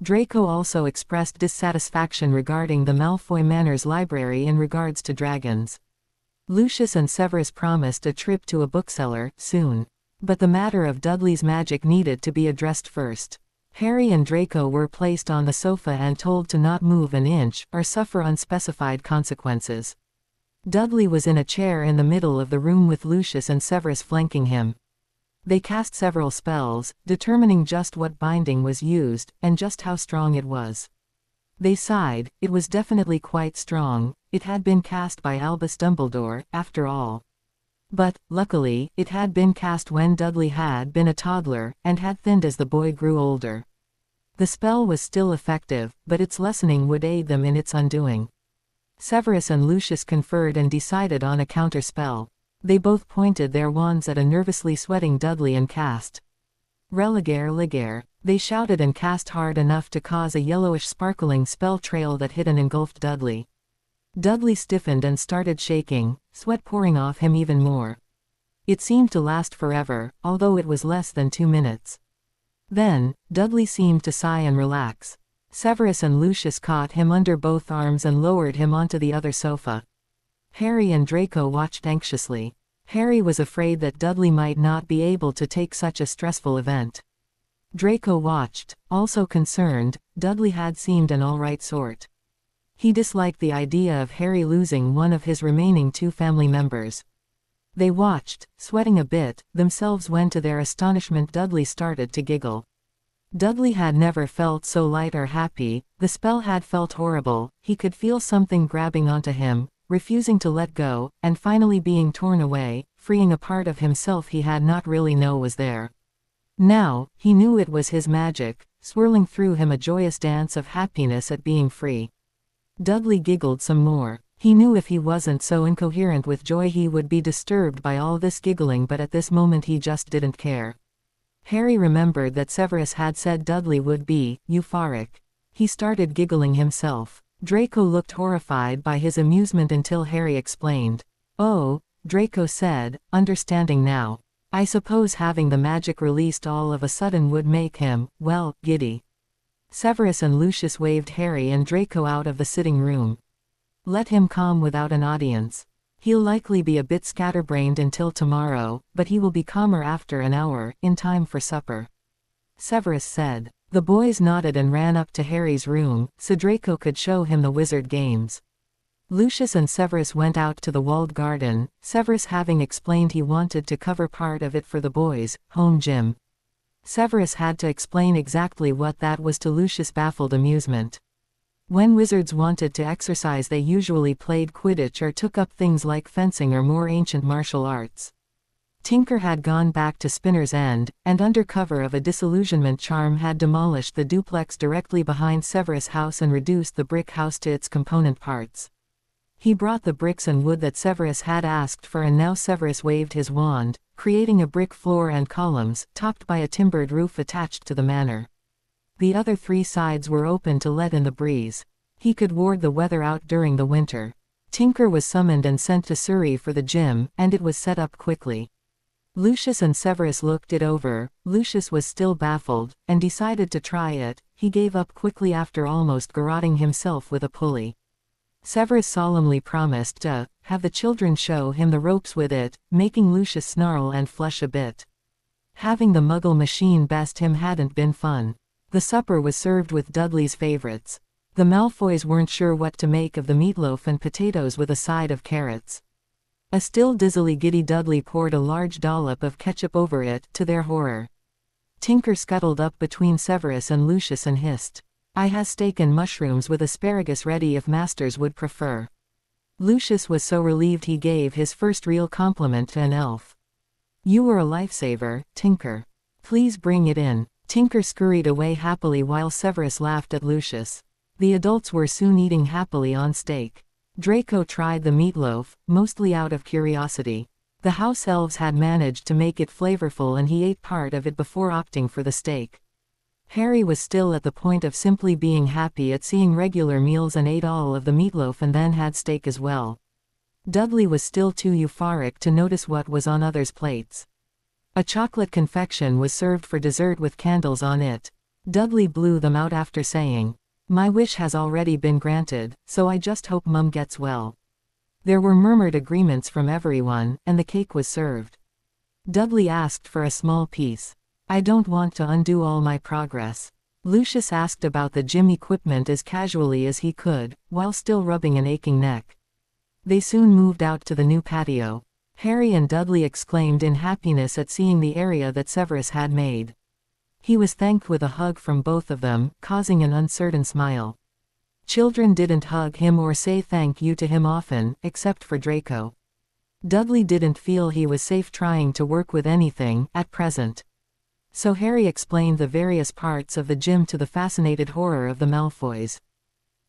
Draco also expressed dissatisfaction regarding the Malfoy Manor's library in regards to dragons. Lucius and Severus promised a trip to a bookseller, soon. But the matter of Dudley's magic needed to be addressed first. Harry and Draco were placed on the sofa and told to not move an inch, or suffer unspecified consequences. Dudley was in a chair in the middle of the room with Lucius and Severus flanking him. They cast several spells, determining just what binding was used, and just how strong it was. They sighed. It was definitely quite strong. It had been cast by Albus Dumbledore, after all. But, luckily, it had been cast when Dudley had been a toddler, and had thinned as the boy grew older. The spell was still effective, but its lessening would aid them in its undoing. Severus and Lucius conferred and decided on a counter-spell. They both pointed their wands at a nervously sweating Dudley and cast. Religare Ligare. They shouted and cast hard enough to cause a yellowish sparkling spell trail that hid and engulfed Dudley. Dudley stiffened and started shaking, sweat pouring off him even more. It seemed to last forever, although it was less than 2 minutes. Then, Dudley seemed to sigh and relax. Severus and Lucius caught him under both arms and lowered him onto the other sofa. Harry and Draco watched anxiously. Harry was afraid that Dudley might not be able to take such a stressful event. Draco watched, also concerned. Dudley had seemed an all-right sort. He disliked the idea of Harry losing one of his remaining 2 family members. They watched, sweating a bit, themselves when to their astonishment Dudley started to giggle. Dudley had never felt so light or happy. The spell had felt horrible. He could feel something grabbing onto him, refusing to let go, and finally being torn away, freeing a part of himself he had not really known was there. Now, he knew it was his magic, swirling through him a joyous dance of happiness at being free. Dudley giggled some more. He knew if he wasn't so incoherent with joy he would be disturbed by all this giggling, but at this moment he just didn't care. Harry remembered that Severus had said Dudley would be euphoric. He started giggling himself. Draco looked horrified by his amusement until Harry explained. "Oh," Draco said, understanding now. "I suppose having the magic released all of a sudden would make him, well, giddy." Severus and Lucius waved Harry and Draco out of the sitting room. "Let him calm without an audience. He'll likely be a bit scatterbrained until tomorrow, but he will be calmer after an hour, in time for supper," Severus said. The boys nodded and ran up to Harry's room, so Draco could show him the wizard games. Lucius and Severus went out to the walled garden, Severus having explained he wanted to cover part of it for the boys' home gym. Severus had to explain exactly what that was to Lucius' baffled amusement. When wizards wanted to exercise they usually played Quidditch or took up things like fencing or more ancient martial arts. Tinker had gone back to Spinner's End, and under cover of a disillusionment charm had demolished the duplex directly behind Severus' house and reduced the brick house to its component parts. He brought the bricks and wood that Severus had asked for, and now Severus waved his wand, creating a brick floor and columns, topped by a timbered roof attached to the manor. The other 3 sides were open to let in the breeze. He could ward the weather out during the winter. Tinker was summoned and sent to Surrey for the gym, and it was set up quickly. Lucius and Severus looked it over. Lucius was still baffled, and decided to try it. He gave up quickly after almost garroting himself with a pulley. Severus solemnly promised to have the children show him the ropes with it, making Lucius snarl and flush a bit. Having the Muggle machine best him hadn't been fun. The supper was served with Dudley's favorites. The Malfoys weren't sure what to make of the meatloaf and potatoes with a side of carrots. A still dizzily giddy Dudley poured a large dollop of ketchup over it, to their horror. Tinker scuttled up between Severus and Lucius and hissed, "I has steak and mushrooms with asparagus ready if masters would prefer." Lucius was so relieved he gave his first real compliment to an elf. "You were a lifesaver, Tinker. Please bring it in." Tinker scurried away happily while Severus laughed at Lucius. The adults were soon eating happily on steak. Draco tried the meatloaf, mostly out of curiosity. The house elves had managed to make it flavorful and he ate part of it before opting for the steak. Harry was still at the point of simply being happy at seeing regular meals and ate all of the meatloaf and then had steak as well. Dudley was still too euphoric to notice what was on others' plates. A chocolate confection was served for dessert with candles on it. Dudley blew them out after saying, "My wish has already been granted, so I just hope Mum gets well." There were murmured agreements from everyone, and the cake was served. Dudley asked for a small piece. "I don't want to undo all my progress." Lucius asked about the gym equipment as casually as he could, while still rubbing an aching neck. They soon moved out to the new patio. Harry and Dudley exclaimed in happiness at seeing the area that Severus had made. He was thanked with a hug from both of them, causing an uncertain smile. Children didn't hug him or say thank you to him often, except for Draco. Dudley didn't feel he was safe trying to work with anything, at present. So Harry explained the various parts of the gym to the fascinated horror of the Malfoys.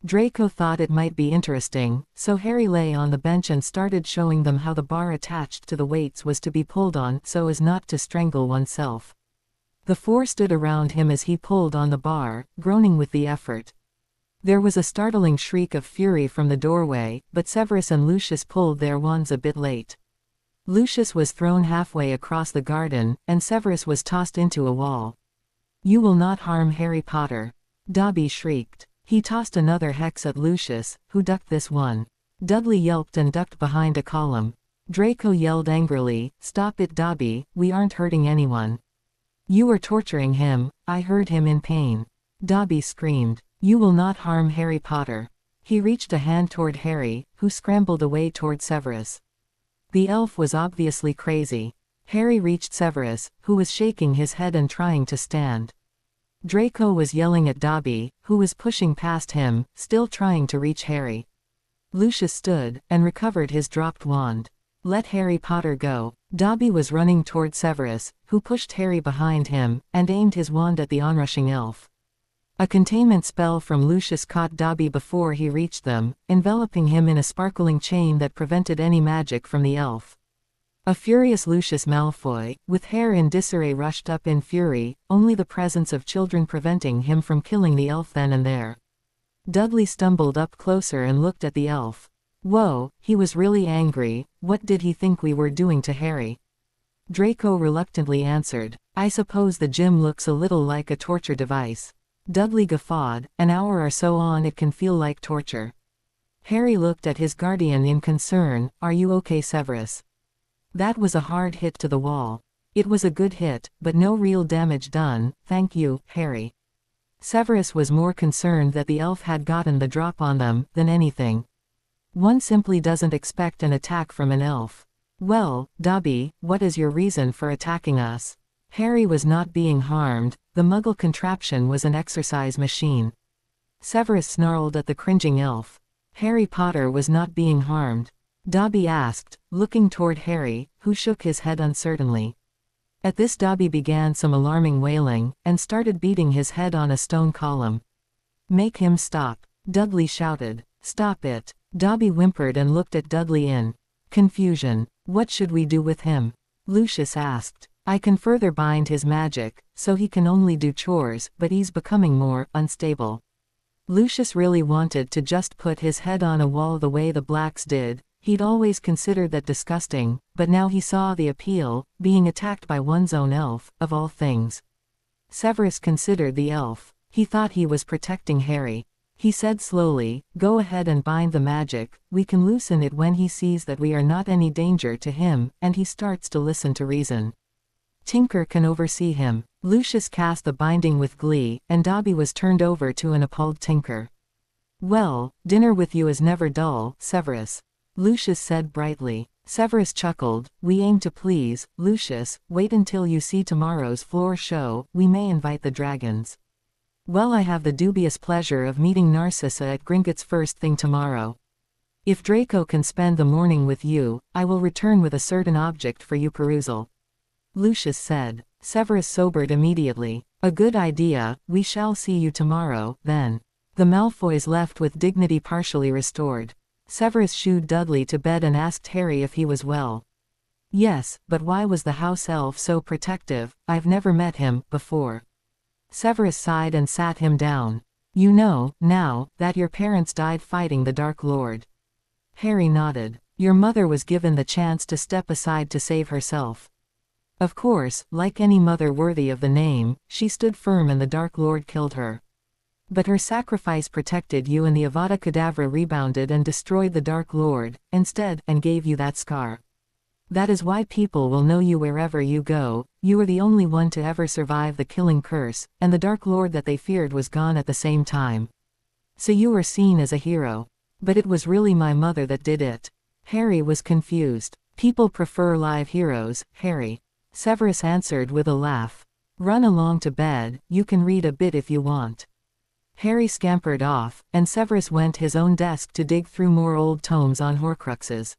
Draco thought it might be interesting, so Harry lay on the bench and started showing them how the bar attached to the weights was to be pulled on so as not to strangle oneself. The four stood around him as he pulled on the bar, groaning with the effort. There was a startling shriek of fury from the doorway, but Severus and Lucius pulled their wands a bit late. Lucius was thrown halfway across the garden, and Severus was tossed into a wall. "You will not harm Harry Potter," Dobby shrieked. He tossed another hex at Lucius, who ducked this one. Dudley yelped and ducked behind a column. Draco yelled angrily, "Stop it, Dobby, we aren't hurting anyone." "You were torturing him, I heard him in pain." Dobby screamed. "You will not harm Harry Potter." He reached a hand toward Harry, who scrambled away toward Severus. The elf was obviously crazy. Harry reached Severus, who was shaking his head and trying to stand. Draco was yelling at Dobby, who was pushing past him, still trying to reach Harry. Lucius stood, and recovered his dropped wand. "Let Harry Potter go." Dobby was running toward Severus, who pushed Harry behind him, and aimed his wand at the onrushing elf. A containment spell from Lucius caught Dobby before he reached them, enveloping him in a sparkling chain that prevented any magic from the elf. A furious Lucius Malfoy, with hair in disarray, rushed up in fury, only the presence of children preventing him from killing the elf then and there. Dudley stumbled up closer and looked at the elf. Whoa, he was really angry. What did he think we were doing to Harry? Draco reluctantly answered, "I suppose the gym looks a little like a torture device." Dudley guffawed, "An hour or so on it can feel like torture." Harry looked at his guardian in concern. "Are you okay, Severus?" That was a hard hit to the wall. It was a good hit, but no real damage done, thank you, Harry. Severus was more concerned that the elf had gotten the drop on them, than anything. One simply doesn't expect an attack from an elf. "Well, Dobby, what is your reason for attacking us?" Harry was not being harmed, the Muggle contraption was an exercise machine. Severus snarled at the cringing elf. Harry Potter was not being harmed. Dobby asked, looking toward Harry, who shook his head uncertainly. At this Dobby began some alarming wailing, and started beating his head on a stone column. "Make him stop," Dudley shouted. "Stop it." Dobby whimpered and looked at Dudley in confusion. "What should we do with him?" Lucius asked. "I can further bind his magic, so he can only do chores, but he's becoming more unstable." Lucius really wanted to just put his head on a wall the way the Blacks did. He'd always considered that disgusting, but now he saw the appeal, being attacked by one's own elf, of all things. Severus considered the elf. He thought he was protecting Harry. He said slowly, "Go ahead and bind the magic, we can loosen it when he sees that we are not any danger to him, and he starts to listen to reason. Tinker can oversee him." Lucius cast the binding with glee, and Dobby was turned over to an appalled Tinker. "Well, dinner with you is never dull, Severus," Lucius said brightly. Severus chuckled. "We aim to please, Lucius. Wait until you see tomorrow's floor show, we may invite the dragons." "Well, I have the dubious pleasure of meeting Narcissa at Gringotts first thing tomorrow. If Draco can spend the morning with you, I will return with a certain object for you perusal," Lucius said. Severus sobered immediately. "A good idea, we shall see you tomorrow, then." The Malfoys left with dignity partially restored. Severus shooed Dudley to bed and asked Harry if he was well. "Yes, but why was the house elf so protective? I've never met him before." Severus sighed and sat him down. "You know, now, that your parents died fighting the Dark Lord." Harry nodded. "Your mother was given the chance to step aside to save herself." Of course, like any mother worthy of the name, she stood firm and the Dark Lord killed her. But her sacrifice protected you and the Avada Kedavra rebounded and destroyed the Dark Lord, instead, and gave you that scar. That is why people will know you wherever you go. You were the only one to ever survive the killing curse, and the Dark Lord that they feared was gone at the same time. So you were seen as a hero. But it was really my mother that did it. Harry was confused. People prefer live heroes, Harry. Severus answered with a laugh. Run along to bed, you can read a bit if you want. Harry scampered off, and Severus went his own desk to dig through more old tomes on Horcruxes.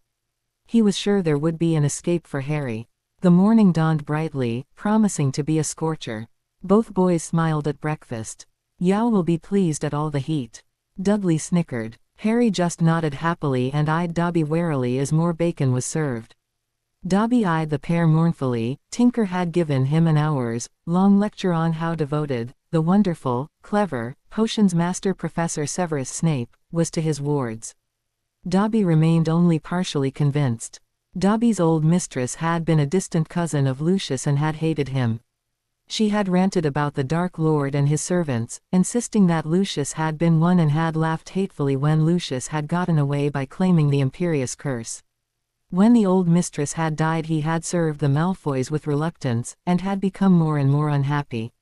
He was sure there would be an escape for Harry. The morning dawned brightly, promising to be a scorcher. Both boys smiled at breakfast. Yao will be pleased at all the heat. Dudley snickered. Harry just nodded happily and eyed Dobby warily as more bacon was served. Dobby eyed the pair mournfully. Tinker had given him an hours-long lecture on how devoted, the wonderful, clever, potions master Professor Severus Snape was to his wards. Dobby remained only partially convinced. Dobby's old mistress had been a distant cousin of Lucius and had hated him. She had ranted about the Dark Lord and his servants, insisting that Lucius had been one and had laughed hatefully when Lucius had gotten away by claiming the imperious curse. When the old mistress had died he had served the Malfoys with reluctance, and had become more and more unhappy.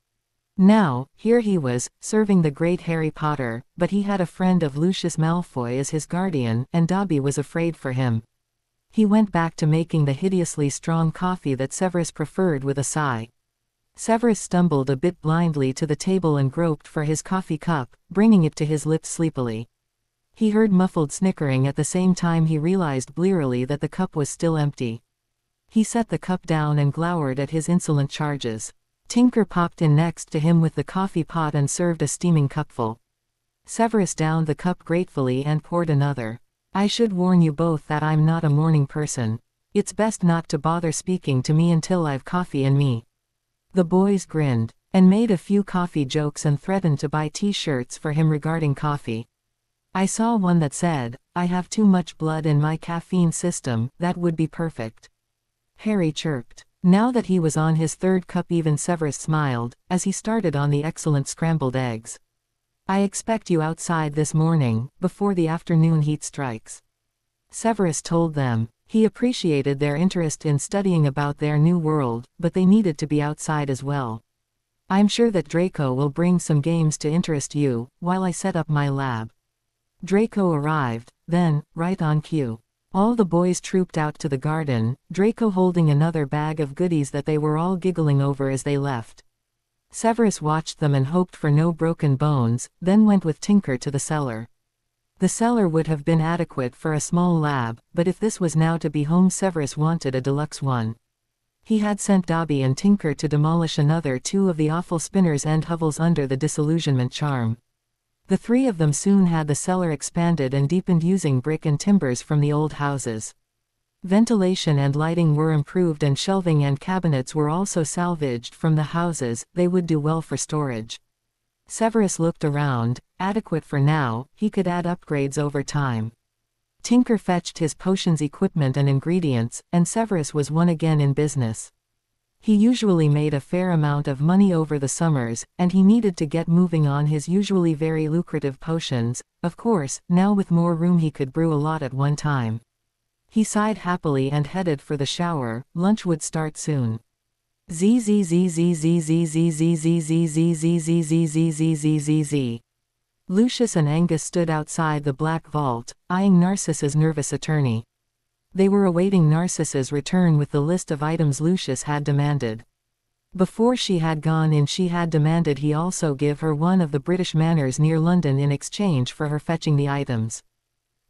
Now, here he was, serving the great Harry Potter, but he had a friend of Lucius Malfoy as his guardian, and Dobby was afraid for him. He went back to making the hideously strong coffee that Severus preferred with a sigh. Severus stumbled a bit blindly to the table and groped for his coffee cup, bringing it to his lips sleepily. He heard muffled snickering at the same time he realized blearily that the cup was still empty. He set the cup down and glowered at his insolent charges. Tinker popped in next to him with the coffee pot and served a steaming cupful. Severus downed the cup gratefully and poured another. I should warn you both that I'm not a morning person. It's best not to bother speaking to me until I've coffee in me. The boys grinned, and made a few coffee jokes and threatened to buy t-shirts for him regarding coffee. I saw one that said, I have too much blood in my caffeine system, that would be perfect. Harry chirped. Now that he was on his third cup even Severus smiled, as he started on the excellent scrambled eggs. I expect you outside this morning, before the afternoon heat strikes. Severus told them. He appreciated their interest in studying about their new world, but they needed to be outside as well. I'm sure that Draco will bring some games to interest you, while I set up my lab. Draco arrived, then, right on cue. All the boys trooped out to the garden, Draco holding another bag of goodies that they were all giggling over as they left. Severus watched them and hoped for no broken bones, then went with Tinker to the cellar. The cellar would have been adequate for a small lab, but if this was now to be home Severus wanted a deluxe one. He had sent Dobby and Tinker to demolish another two of the awful spinners and hovels under the disillusionment charm. The three of them soon had the cellar expanded and deepened using brick and timbers from the old houses. Ventilation and lighting were improved and shelving and cabinets were also salvaged from the houses. They would do well for storage. Severus looked around. Adequate for now, he could add upgrades over time. Tinker fetched his potions equipment and ingredients, and Severus was one again in business. He usually made a fair amount of money over the summers, and he needed to get moving on his usually very lucrative potions. Of course, now with more room he could brew a lot at one time. He sighed happily and headed for the shower. Lunch would start soon. Lucius and Angus stood outside the Black Vault, eyeing Narcissa's nervous attorney. They were awaiting Narcissa's return with the list of items Lucius had demanded. Before she had gone in she had demanded he also give her one of the British manors near London in exchange for her fetching the items.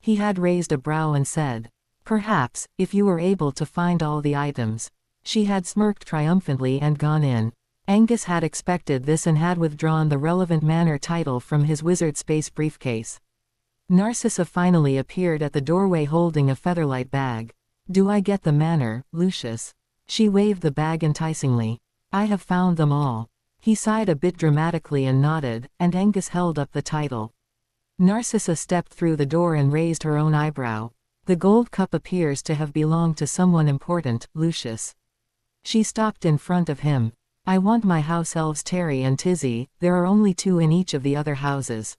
He had raised a brow and said, "Perhaps, if you were able to find all the items." She had smirked triumphantly and gone in. Angus had expected this and had withdrawn the relevant manor title from his wizard space briefcase. Narcissa finally appeared at the doorway holding a featherlight bag. "Do I get the manor, Lucius?" She waved the bag enticingly. "I have found them all." He sighed a bit dramatically and nodded, and Angus held up the title. Narcissa stepped through the door and raised her own eyebrow. "The gold cup appears to have belonged to someone important, Lucius." She stopped in front of him. I want my house elves Terry and Tizzy, there are only 2 in each of the other houses.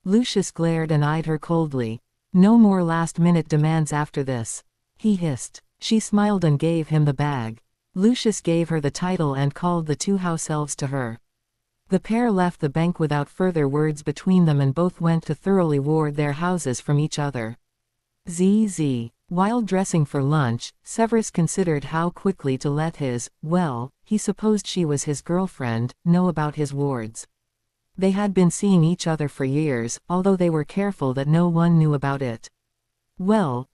Lucius glared and eyed her coldly. No more last-minute demands after this. He hissed. She smiled and gave him the bag. Lucius gave her the title and called the 2 house elves to her. The pair left the bank without further words between them and both went to thoroughly ward their houses from each other. ZZ. While dressing for lunch, Severus considered how quickly to let he supposed she was his girlfriend, know about his wards. They had been seeing each other for years, although they were careful that no one knew about it.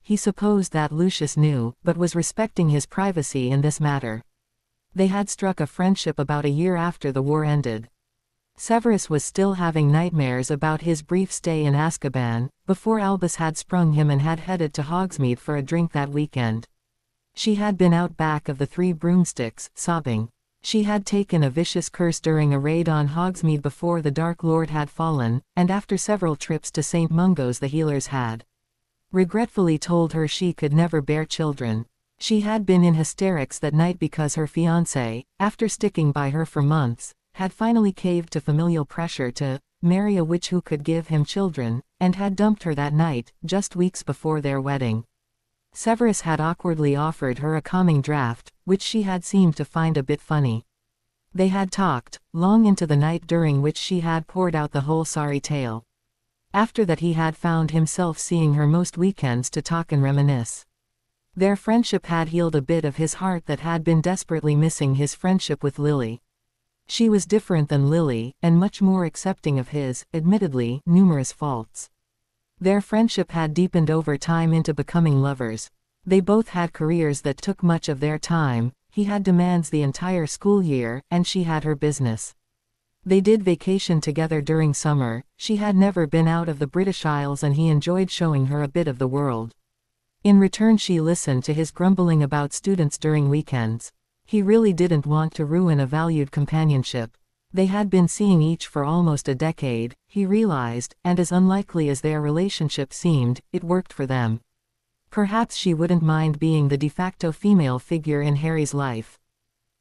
He supposed that Lucius knew, but was respecting his privacy in this matter. They had struck a friendship about a year after the war ended. Severus was still having nightmares about his brief stay in Azkaban, before Albus had sprung him and had headed to Hogsmeade for a drink that weekend. She had been out back of the 3 broomsticks, sobbing. She had taken a vicious curse during a raid on Hogsmeade before the Dark Lord had fallen, and after several trips to St. Mungo's the healers had regretfully told her she could never bear children. She had been in hysterics that night because her fiancé, after sticking by her for months, had finally caved to familial pressure to marry a witch who could give him children, and had dumped her that night, just weeks before their wedding. Severus had awkwardly offered her a calming draught, which she had seemed to find a bit funny. They had talked, long into the night, during which she had poured out the whole sorry tale. After that he had found himself seeing her most weekends to talk and reminisce. Their friendship had healed a bit of his heart that had been desperately missing his friendship with Lily. She was different than Lily, and much more accepting of his, admittedly, numerous faults. Their friendship had deepened over time into becoming lovers. They both had careers that took much of their time. He had demands the entire school year, and she had her business. They did vacation together during summer. She had never been out of the British Isles and he enjoyed showing her a bit of the world. In return she listened to his grumbling about students during weekends. He really didn't want to ruin a valued companionship. They had been seeing each for almost a decade, he realized, and as unlikely as their relationship seemed, it worked for them. Perhaps she wouldn't mind being the de facto female figure in Harry's life.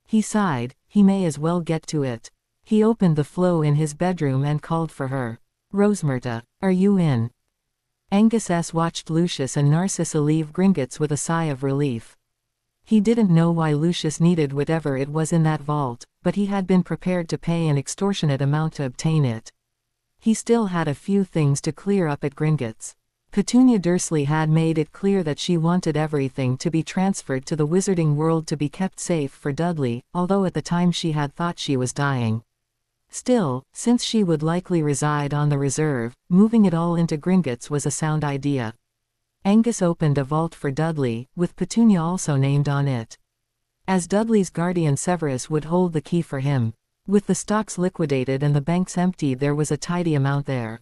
He sighed, he may as well get to it. He opened the flow in his bedroom and called for her. "Rosemerta, are you in?" Angus S. watched Lucius and Narcissa leave Gringotts with a sigh of relief. He didn't know why Lucius needed whatever it was in that vault, but he had been prepared to pay an extortionate amount to obtain it. He still had a few things to clear up at Gringotts. Petunia Dursley had made it clear that she wanted everything to be transferred to the wizarding world to be kept safe for Dudley, although at the time she had thought she was dying. Still, since she would likely reside on the reserve, moving it all into Gringotts was a sound idea. Angus opened a vault for Dudley, with Petunia also named on it. As Dudley's guardian, Severus would hold the key for him. With the stocks liquidated and the banks emptied, there was a tidy amount there.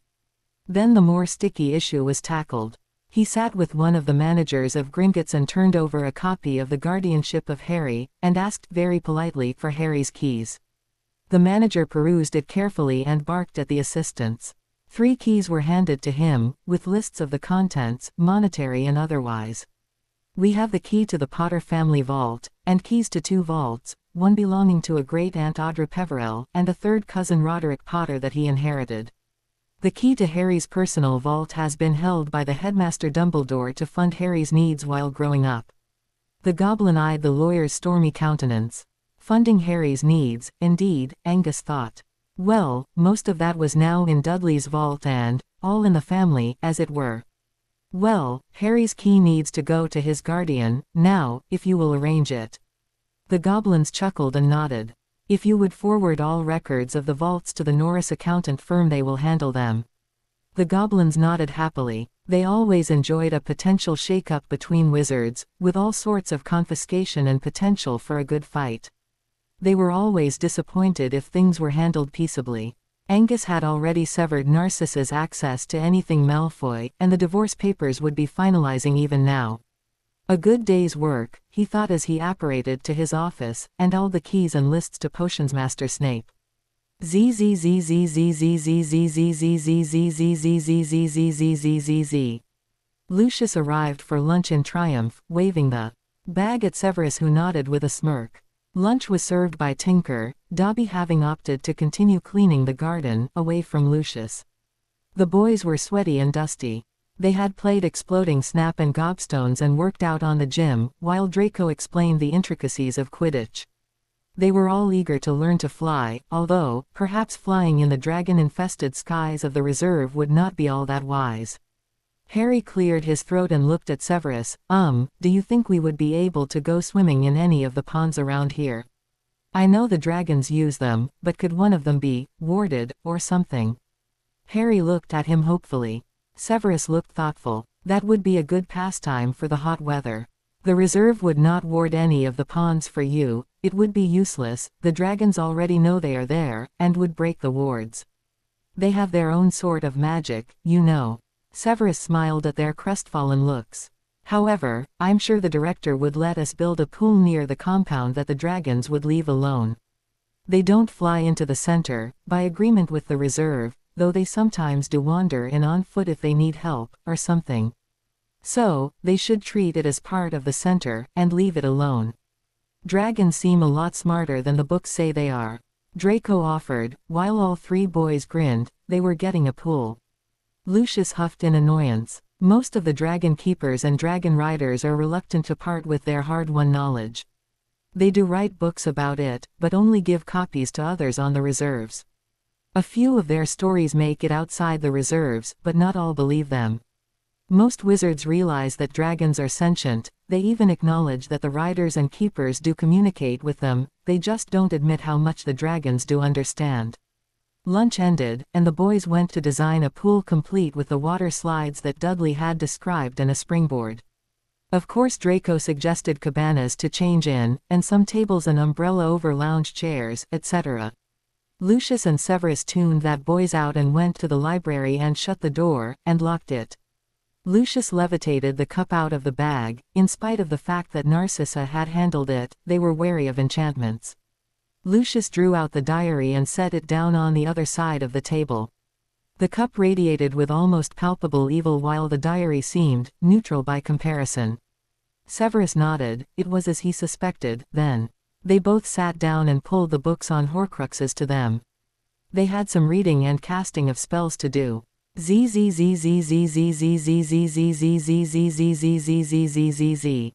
Then the more sticky issue was tackled. He sat with one of the managers of Gringotts and turned over a copy of the guardianship of Harry, and asked very politely for Harry's keys. The manager perused it carefully and barked at the assistants. 3 keys were handed to him, with lists of the contents, monetary and otherwise. "We have the key to the Potter family vault, and keys to 2 vaults, one belonging to a great-aunt Audra Peverell, and a third cousin Roderick Potter that he inherited. The key to Harry's personal vault has been held by the headmaster Dumbledore to fund Harry's needs while growing up." The goblin eyed the lawyer's stormy countenance. Funding Harry's needs, indeed, Angus thought. Well, most of that was now in Dudley's vault and, all in the family, as it were. Well, Harry's key needs to go to his guardian, now, if you will arrange it. The goblins chuckled and nodded. "If you would forward all records of the vaults to the Norris accountant firm, they will handle them." The goblins nodded happily. They always enjoyed a potential shake-up between wizards, with all sorts of confiscation and potential for a good fight. They were always disappointed if things were handled peaceably. Angus had already severed Narcissa's access to anything Malfoy, and the divorce papers would be finalizing even now. A good day's work, he thought as he apparated to his office, and all the keys and lists to Potionsmaster Snape. Lucius arrived for lunch in triumph, waving the bag at Severus, who nodded with a smirk. Lunch was served by Tinker, Dobby having opted to continue cleaning the garden, away from Lucius. The boys were sweaty and dusty. They had played exploding snap and gobstones and worked out on the gym, while Draco explained the intricacies of Quidditch. They were all eager to learn to fly, although, perhaps flying in the dragon-infested skies of the reserve would not be all that wise. Harry cleared his throat and looked at Severus. Do you think we would be able to go swimming in any of the ponds around here? I know the dragons use them, but could one of them be warded, or something? Harry looked at him hopefully. Severus looked thoughtful. That would be a good pastime for the hot weather. The reserve would not ward any of the ponds for you. It would be useless, the dragons already know they are there, and would break the wards. They have their own sort of magic, you know. Severus smiled at their crestfallen looks. However, I'm sure the director would let us build a pool near the compound that the dragons would leave alone. They don't fly into the center, by agreement with the reserve, though they sometimes do wander in on foot if they need help, or something. So, they should treat it as part of the center, and leave it alone. Dragons seem a lot smarter than the books say they are. Draco offered, while all three boys grinned. They were getting a pool. Lucius huffed in annoyance. Most of the dragon keepers and dragon riders are reluctant to part with their hard-won knowledge. They do write books about it, but only give copies to others on the reserves. A few of their stories make it outside the reserves, but not all believe them. Most wizards realize that dragons are sentient. They even acknowledge that the riders and keepers do communicate with them, they just don't admit how much the dragons do understand. Lunch ended, and the boys went to design a pool complete with the water slides that Dudley had described and a springboard. Of course Draco suggested cabanas to change in, and some tables and umbrella over lounge chairs, etc. Lucius and Severus tuned that boys out and went to the library and shut the door, and locked it. Lucius levitated the cup out of the bag. In spite of the fact that Narcissa had handled it, they were wary of enchantments. Lucius drew out the diary and set it down on the other side of the table. The cup radiated with almost palpable evil while the diary seemed neutral by comparison. Severus nodded. It was as he suspected, then. They both sat down and pulled the books on Horcruxes to them. They had some reading and casting of spells to do. Z.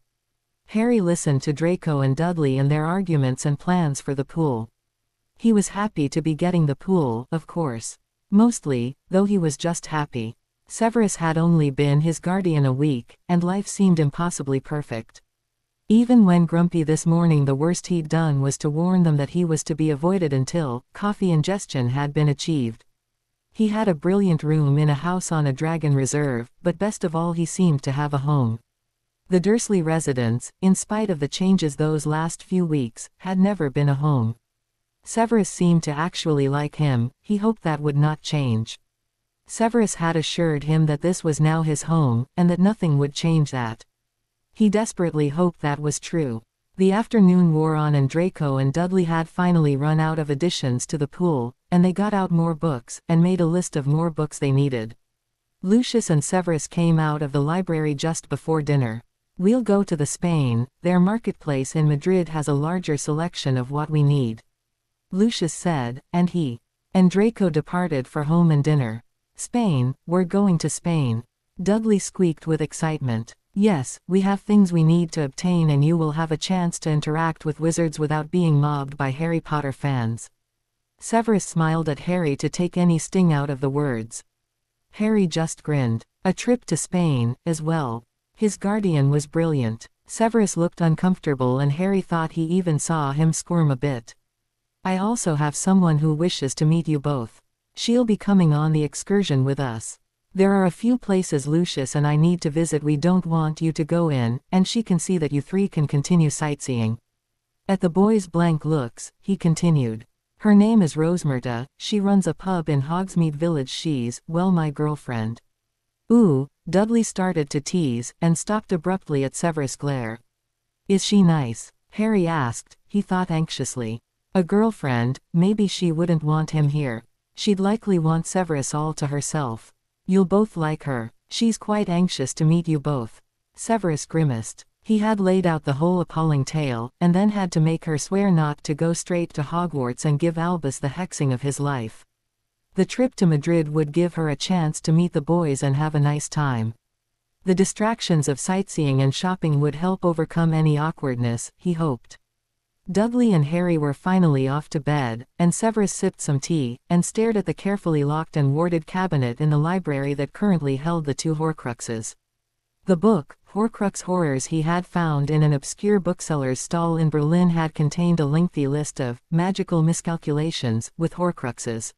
Harry listened to Draco and Dudley and their arguments and plans for the pool. He was happy to be getting the pool, of course. Mostly, though he was just happy. Severus had only been his guardian a week, and life seemed impossibly perfect. Even when grumpy this morning, the worst he'd done was to warn them that he was to be avoided until coffee ingestion had been achieved. He had a brilliant room in a house on a dragon reserve, but best of all he seemed to have a home. The Dursley residence, in spite of the changes those last few weeks, had never been a home. Severus seemed to actually like him. He hoped that would not change. Severus had assured him that this was now his home, and that nothing would change that. He desperately hoped that was true. The afternoon wore on and Draco and Dudley had finally run out of additions to the pool, and they got out more books, and made a list of more books they needed. Lucius and Severus came out of the library just before dinner. We'll go to the Spain, their marketplace in Madrid has a larger selection of what we need. Lucius said, and he and Draco departed for home and dinner. Spain, we're going to Spain. Dudley squeaked with excitement. Yes, we have things we need to obtain and you will have a chance to interact with wizards without being mobbed by Harry Potter fans. Severus smiled at Harry to take any sting out of the words. Harry just grinned. A trip to Spain, as well. His guardian was brilliant. Severus looked uncomfortable and Harry thought he even saw him squirm a bit. I also have someone who wishes to meet you both. She'll be coming on the excursion with us. There are a few places Lucius and I need to visit we don't want you to go in, and she can see that you three can continue sightseeing. At the boys' blank looks, he continued. Her name is Rosemerta, she runs a pub in Hogsmeade Village. She's, well, my girlfriend. Ooh, Dudley started to tease, and stopped abruptly at Severus' glare. Is she nice? Harry asked, he thought anxiously. A girlfriend, maybe she wouldn't want him here. She'd likely want Severus all to herself. You'll both like her. She's quite anxious to meet you both. Severus grimaced. He had laid out the whole appalling tale, and then had to make her swear not to go straight to Hogwarts and give Albus the hexing of his life. The trip to Madrid would give her a chance to meet the boys and have a nice time. The distractions of sightseeing and shopping would help overcome any awkwardness, he hoped. Dudley and Harry were finally off to bed, and Severus sipped some tea, and stared at the carefully locked and warded cabinet in the library that currently held the 2 Horcruxes. The book, Horcrux Horrors, he had found in an obscure bookseller's stall in Berlin, had contained a lengthy list of magical miscalculations with Horcruxes.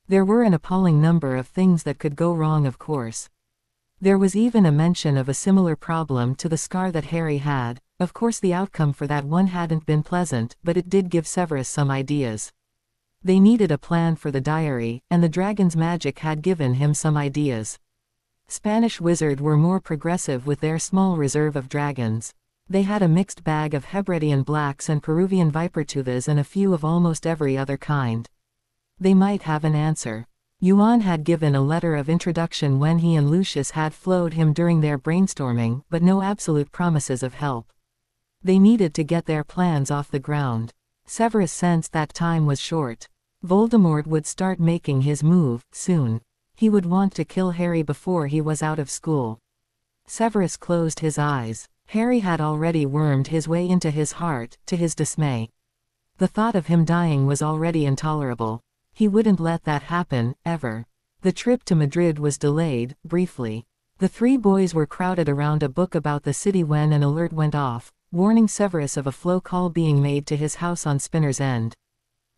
There were an appalling number of things that could go wrong, of course. There was even a mention of a similar problem to the scar that Harry had. Of course the outcome for that one hadn't been pleasant, but it did give Severus some ideas. They needed a plan for the diary, and the dragon's magic had given him some ideas. Spanish wizards were more progressive with their small reserve of dragons. They had a mixed bag of Hebridean blacks and Peruvian vipertooths and a few of almost every other kind. They might have an answer. Yuan had given a letter of introduction when he and Lucius had flowed him during their brainstorming, but no absolute promises of help. They needed to get their plans off the ground. Severus sensed that time was short. Voldemort would start making his move soon. He would want to kill Harry before he was out of school. Severus closed his eyes. Harry had already wormed his way into his heart, to his dismay. The thought of him dying was already intolerable. He wouldn't let that happen, ever. The trip to Madrid was delayed, briefly. The 3 boys were crowded around a book about the city when an alert went off, warning Severus of a flow call being made to his house on Spinner's End.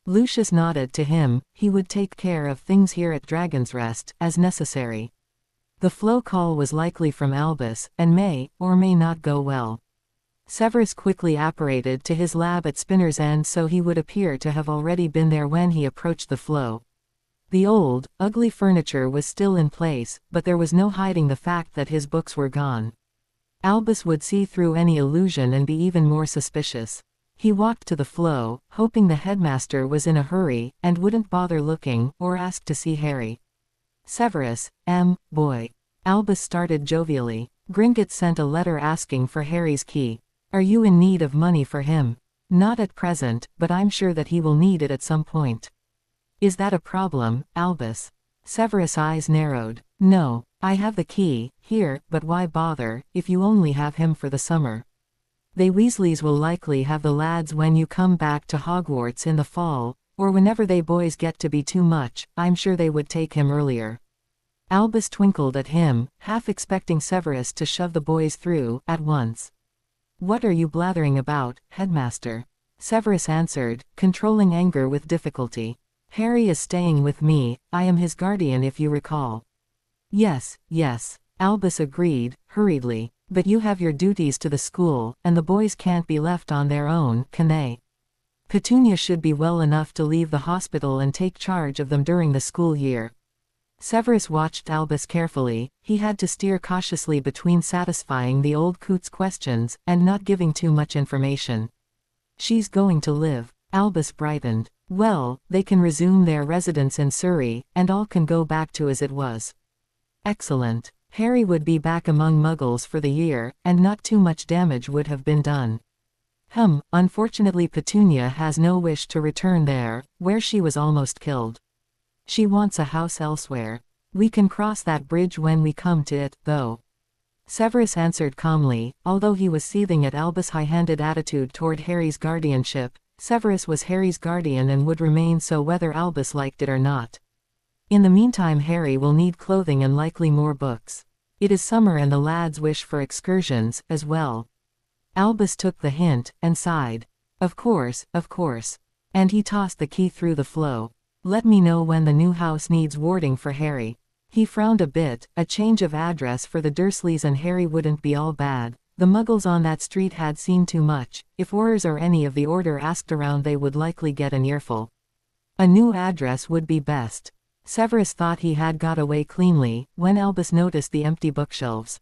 Lucius nodded to him. He would take care of things here at Dragon's Rest, as necessary. The flow call was likely from Albus, and may, or may not go well. Severus quickly apparated to his lab at Spinner's End so he would appear to have already been there when he approached the flow. The old, ugly furniture was still in place, but there was no hiding the fact that his books were gone. Albus would see through any illusion and be even more suspicious. He walked to the flow, hoping the headmaster was in a hurry, and wouldn't bother looking, or ask to see Harry. "Severus, boy." Albus started jovially. "Gringotts sent a letter asking for Harry's key. Are you in need of money for him?" "Not at present, but I'm sure that he will need it at some point." "Is that a problem, Albus?" Severus' eyes narrowed. "No, I have the key, here, but why bother, if you only have him for the summer? The Weasleys will likely have the lads when you come back to Hogwarts in the fall, or whenever they boys get to be too much. I'm sure they would take him earlier." Albus twinkled at him, half expecting Severus to shove the boys through, at once. "What are you blathering about, headmaster?" Severus answered, controlling anger with difficulty. "Harry is staying with me. I am his guardian, if you recall." Yes, Albus agreed, hurriedly. "But you have your duties to the school, and the boys can't be left on their own, can they? Petunia should be well enough to leave the hospital and take charge of them during the school year." Severus watched Albus carefully. He had to steer cautiously between satisfying the old coot's questions, and not giving too much information. "She's going to live." Albus brightened. "Well, they can resume their residence in Surrey, and all can go back to as it was." "Excellent." Harry would be back among Muggles for the year, and not too much damage would have been done. Unfortunately Petunia has no wish to return there, where she was almost killed. She wants a house elsewhere. We can cross that bridge when we come to it, though." Severus answered calmly, although he was seething at Albus' high-handed attitude toward Harry's guardianship. Severus was Harry's guardian and would remain so whether Albus liked it or not. In the meantime Harry will need clothing and likely more books. It is summer and the lads wish for excursions, as well. Albus took the hint, and sighed. Of course. And he tossed the key through the flow. "Let me know when the new house needs warding for Harry." He frowned a bit. A change of address for the Dursleys and Harry wouldn't be all bad. The Muggles on that street had seen too much. If Aurors or any of the Order asked around they would likely get an earful. A new address would be best. Severus thought he had got away cleanly, when Albus noticed the empty bookshelves.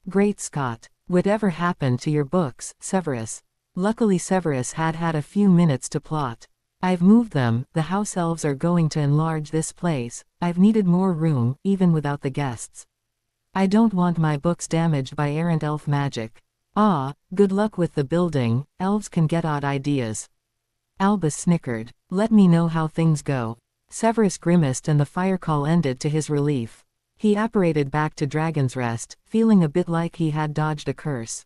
"Great Scott! Whatever happened to your books, Severus?" Luckily Severus had had a few minutes to plot. "I've moved them. The house elves are going to enlarge this place. I've needed more room, even without the guests. I don't want my books damaged by errant elf magic." Ah, good luck with the building, elves can get odd ideas. Albus snickered. Let me know how things go. Severus grimaced and the fire call ended to his relief. He apparated back to Dragon's Rest, feeling a bit like he had dodged a curse.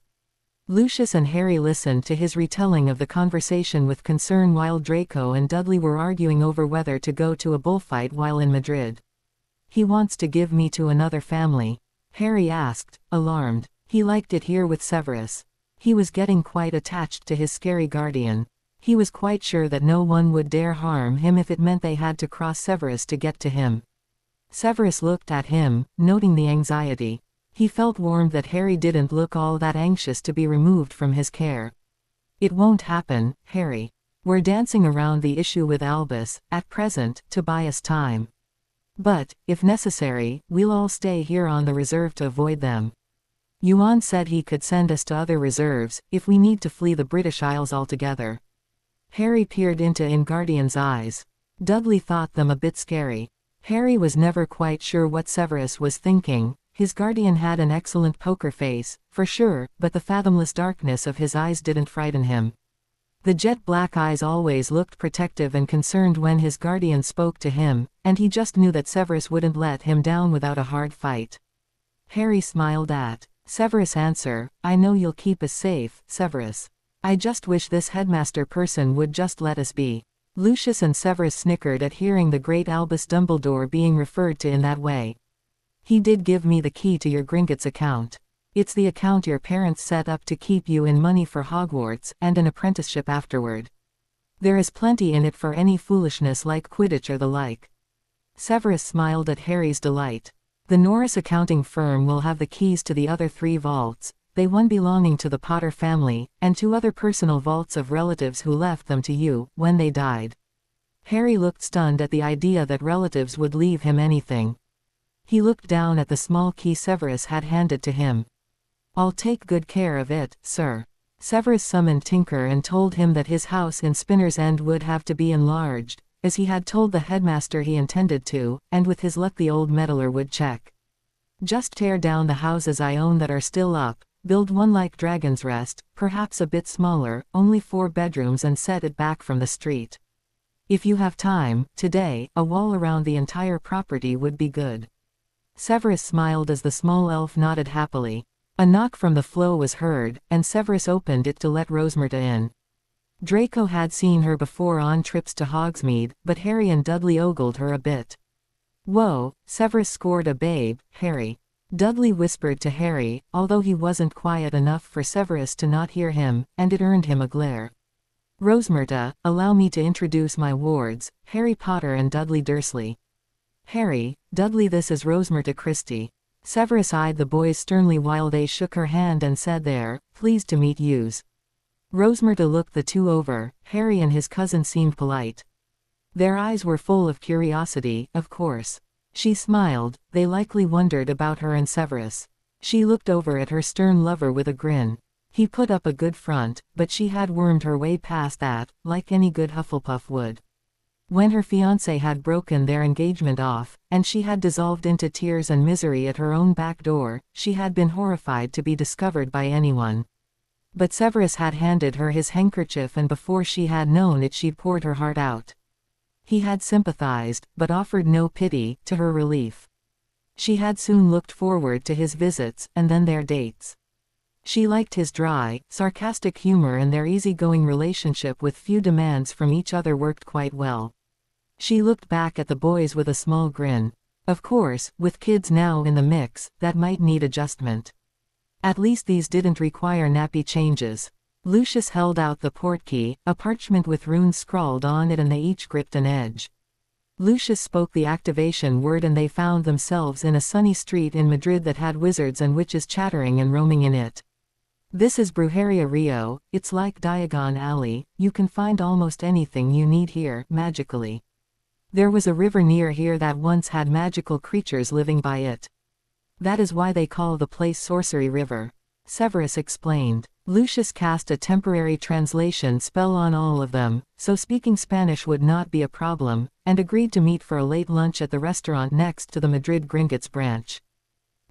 Lucius and Harry listened to his retelling of the conversation with concern while Draco and Dudley were arguing over whether to go to a bullfight while in Madrid. He wants to give me to another family? Harry asked, alarmed. He liked it here with Severus. He was getting quite attached to his scary guardian. He was quite sure that no one would dare harm him if it meant they had to cross Severus to get to him. Severus looked at him, noting the anxiety. He felt warned that Harry didn't look all that anxious to be removed from his care. It won't happen, Harry. We're dancing around the issue with Albus, at present, to buy us time. But, if necessary, we'll all stay here on the reserve to avoid them. Yuan said he could send us to other reserves, if we need to flee the British Isles altogether. Harry peered into Ingardian's eyes. Dudley thought them a bit scary. Harry was never quite sure what Severus was thinking. His guardian had an excellent poker face, for sure, but the fathomless darkness of his eyes didn't frighten him. The jet-black eyes always looked protective and concerned when his guardian spoke to him, and he just knew that Severus wouldn't let him down without a hard fight. Harry smiled at Severus' answer. I know you'll keep us safe, Severus. I just wish this headmaster person would just let us be. Lucius and Severus snickered at hearing the great Albus Dumbledore being referred to in that way. He did give me the key to your Gringotts account. It's the account your parents set up to keep you in money for Hogwarts, and an apprenticeship afterward. There is plenty in it for any foolishness like Quidditch or the like. Severus smiled at Harry's delight. The Norris accounting firm will have the keys to the other 3 vaults, one belonging to the Potter family, and 2 other personal vaults of relatives who left them to you, when they died. Harry looked stunned at the idea that relatives would leave him anything. He looked down at the small key Severus had handed to him. I'll take good care of it, sir. Severus summoned Tinker and told him that his house in Spinner's End would have to be enlarged, as he had told the headmaster he intended to, and with his luck the old meddler would check. Just tear down the houses I own that are still up, build one like Dragon's Rest, perhaps a bit smaller, only 4 bedrooms, and set it back from the street. If you have time, today, a wall around the entire property would be good. Severus smiled as the small elf nodded happily. A knock from the floor was heard, and Severus opened it to let Rosmerta in. Draco had seen her before on trips to Hogsmeade, but Harry and Dudley ogled her a bit. Whoa, Severus scored a babe, Harry. Dudley whispered to Harry, although he wasn't quiet enough for Severus to not hear him, and it earned him a glare. Rosmerta, allow me to introduce my wards, Harry Potter and Dudley Dursley. Harry, Dudley, this is Rosmerta Christie. Severus eyed the boys sternly while they shook her hand and said there, pleased to meet yous. Rosmerta looked the 2 over. Harry and his cousin seemed polite. Their eyes were full of curiosity, of course. She smiled, they likely wondered about her and Severus. She looked over at her stern lover with a grin. He put up a good front, but she had wormed her way past that, like any good Hufflepuff would. When her fiancé had broken their engagement off, and she had dissolved into tears and misery at her own back door, she had been horrified to be discovered by anyone. But Severus had handed her his handkerchief, and before she had known it she'd poured her heart out. He had sympathized, but offered no pity, to her relief. She had soon looked forward to his visits, and then their dates. She liked his dry, sarcastic humor, and their easygoing relationship with few demands from each other worked quite well. She looked back at the boys with a small grin. Of course, with kids now in the mix, that might need adjustment. At least these didn't require nappy changes. Lucius held out the portkey, a parchment with runes scrawled on it, and they each gripped an edge. Lucius spoke the activation word and they found themselves in a sunny street in Madrid that had wizards and witches chattering and roaming in it. This is Brujeria Rio. It's like Diagon Alley. You can find almost anything you need here, magically. There was a river near here that once had magical creatures living by it. That is why they call the place Sorcery River. Severus explained. Lucius cast a temporary translation spell on all of them, so speaking Spanish would not be a problem, and agreed to meet for a late lunch at the restaurant next to the Madrid Gringotts branch.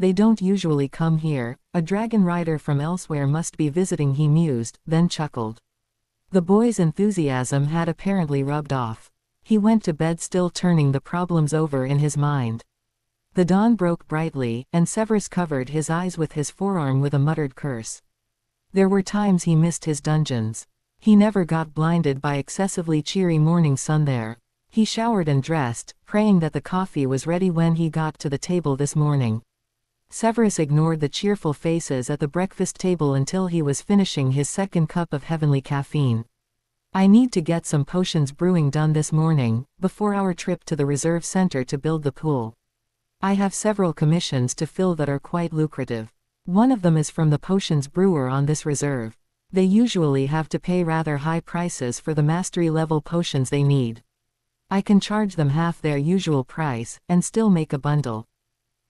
They don't usually come here. A dragon rider from elsewhere must be visiting, he mused, then chuckled. The boy's enthusiasm had apparently rubbed off. He went to bed still turning the problems over in his mind. The dawn broke brightly, and Severus covered his eyes with his forearm with a muttered curse. There were times he missed his dungeons. He never got blinded by excessively cheery morning sun there. He showered and dressed, praying that the coffee was ready when he got to the table this morning. Severus ignored the cheerful faces at the breakfast table until he was finishing his second cup of heavenly caffeine. I need to get some potions brewing done this morning, before our trip to the reserve center to build the pool. I have several commissions to fill that are quite lucrative. One of them is from the potions brewer on this reserve. They usually have to pay rather high prices for the mastery-level potions they need. I can charge them half their usual price, and still make a bundle.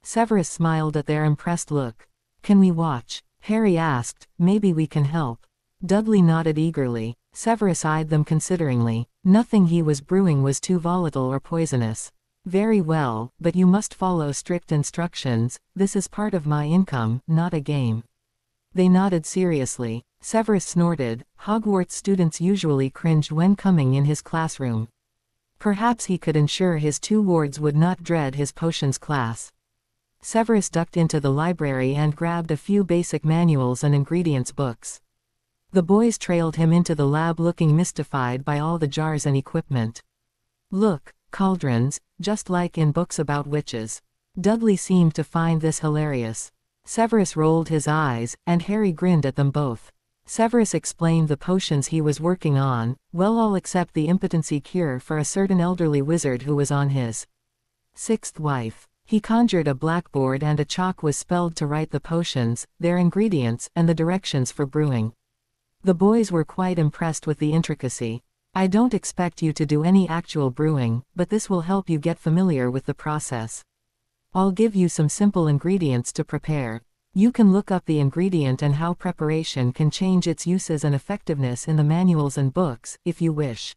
Severus smiled at their impressed look. Can we watch? Harry asked. Maybe we can help. Dudley nodded eagerly. Severus eyed them consideringly. Nothing he was brewing was too volatile or poisonous. Very well, but you must follow strict instructions. This is part of my income, not a game. They nodded seriously. Severus snorted. Hogwarts students usually cringed when coming in his classroom. Perhaps he could ensure his two wards would not dread his potions class. Severus ducked into the library and grabbed a few basic manuals and ingredients books. The boys trailed him into the lab looking mystified by all the jars and equipment. Look, cauldrons, just like in books about witches. Dudley seemed to find this hilarious. Severus rolled his eyes, and Harry grinned at them both. Severus explained the potions he was working on, well, all except the impotency cure for a certain elderly wizard who was on his sixth wife. He conjured a blackboard and a chalk was spelled to write the potions, their ingredients, and the directions for brewing. The boys were quite impressed with the intricacy. I don't expect you to do any actual brewing, but this will help you get familiar with the process. I'll give you some simple ingredients to prepare. You can look up the ingredient and how preparation can change its uses and effectiveness in the manuals and books, if you wish.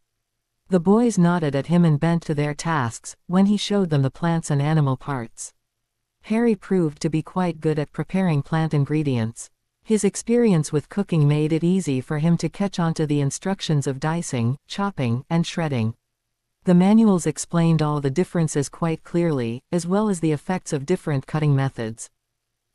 The boys nodded at him and bent to their tasks, when he showed them the plants and animal parts. Harry proved to be quite good at preparing plant ingredients. His experience with cooking made it easy for him to catch on to the instructions of dicing, chopping, and shredding. The manuals explained all the differences quite clearly, as well as the effects of different cutting methods.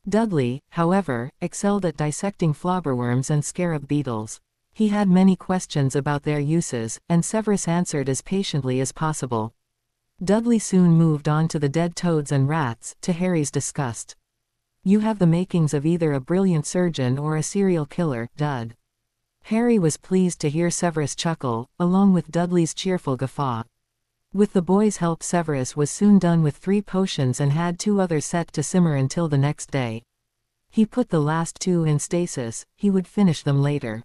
Dudley, however, excelled at dissecting flobberworms and scarab beetles. He had many questions about their uses, and Severus answered as patiently as possible. Dudley soon moved on to the dead toads and rats, to Harry's disgust. You have the makings of either a brilliant surgeon or a serial killer, Dud. Harry was pleased to hear Severus chuckle, along with Dudley's cheerful guffaw. With the boys' help, Severus was soon done with 3 potions and had 2 others set to simmer until the next day. He put the last 2 in stasis. He would finish them later.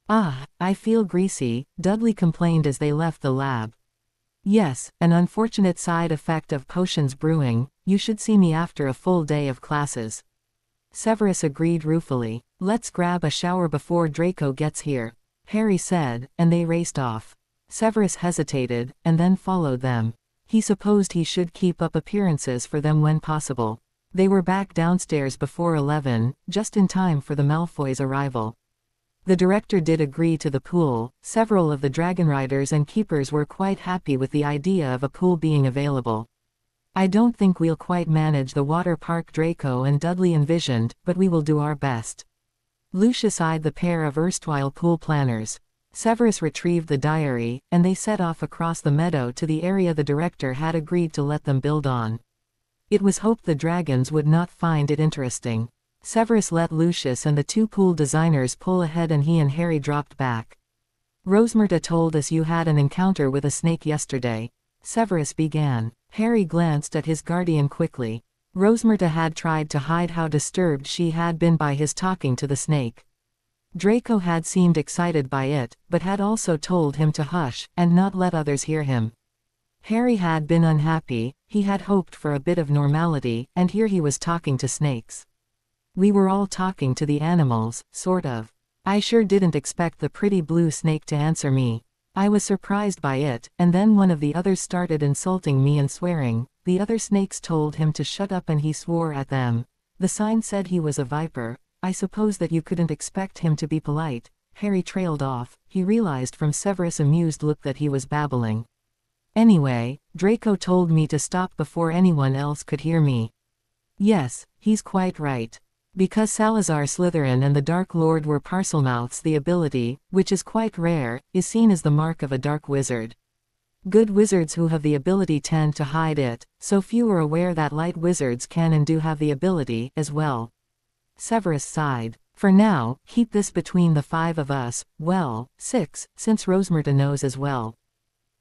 Ah, I feel greasy, Dudley complained as they left the lab. Yes, an unfortunate side effect of potions brewing. You should see me after a full day of classes. Severus agreed ruefully. Let's grab a shower before Draco gets here, Harry said, and they raced off. Severus hesitated, and then followed them. He supposed he should keep up appearances for them when possible. They were back downstairs before 11, just in time for the Malfoys' arrival. The director did agree to the pool. Several of the dragon riders and keepers were quite happy with the idea of a pool being available. I don't think we'll quite manage the water park Draco and Dudley envisioned, but we will do our best. Lucius eyed the pair of erstwhile pool planners. Severus retrieved the diary, and they set off across the meadow to the area the director had agreed to let them build on. It was hoped the dragons would not find it interesting. Severus let Lucius and the 2 pool designers pull ahead and he and Harry dropped back. Rosmerta told us you had an encounter with a snake yesterday. Severus began. Harry glanced at his guardian quickly. Rosmerta had tried to hide how disturbed she had been by his talking to the snake. Draco had seemed excited by it, but had also told him to hush, and not let others hear him. Harry had been unhappy. He had hoped for a bit of normality, and here he was talking to snakes. We were all talking to the animals, sort of. I sure didn't expect the pretty blue snake to answer me. I was surprised by it, and then one of the others started insulting me and swearing. The other snakes told him to shut up and he swore at them. The sign said he was a viper. I suppose that you couldn't expect him to be polite. Harry trailed off. He realized from Severus' amused look that he was babbling. Anyway, Draco told me to stop before anyone else could hear me. Yes, he's quite right. Because Salazar Slytherin and the Dark Lord were Parselmouths, the ability, which is quite rare, is seen as the mark of a dark wizard. Good wizards who have the ability tend to hide it, so few are aware that light wizards can and do have the ability, as well. Severus sighed. For now, keep this between the 5 of us, well, 6, since Rosmerta knows as well.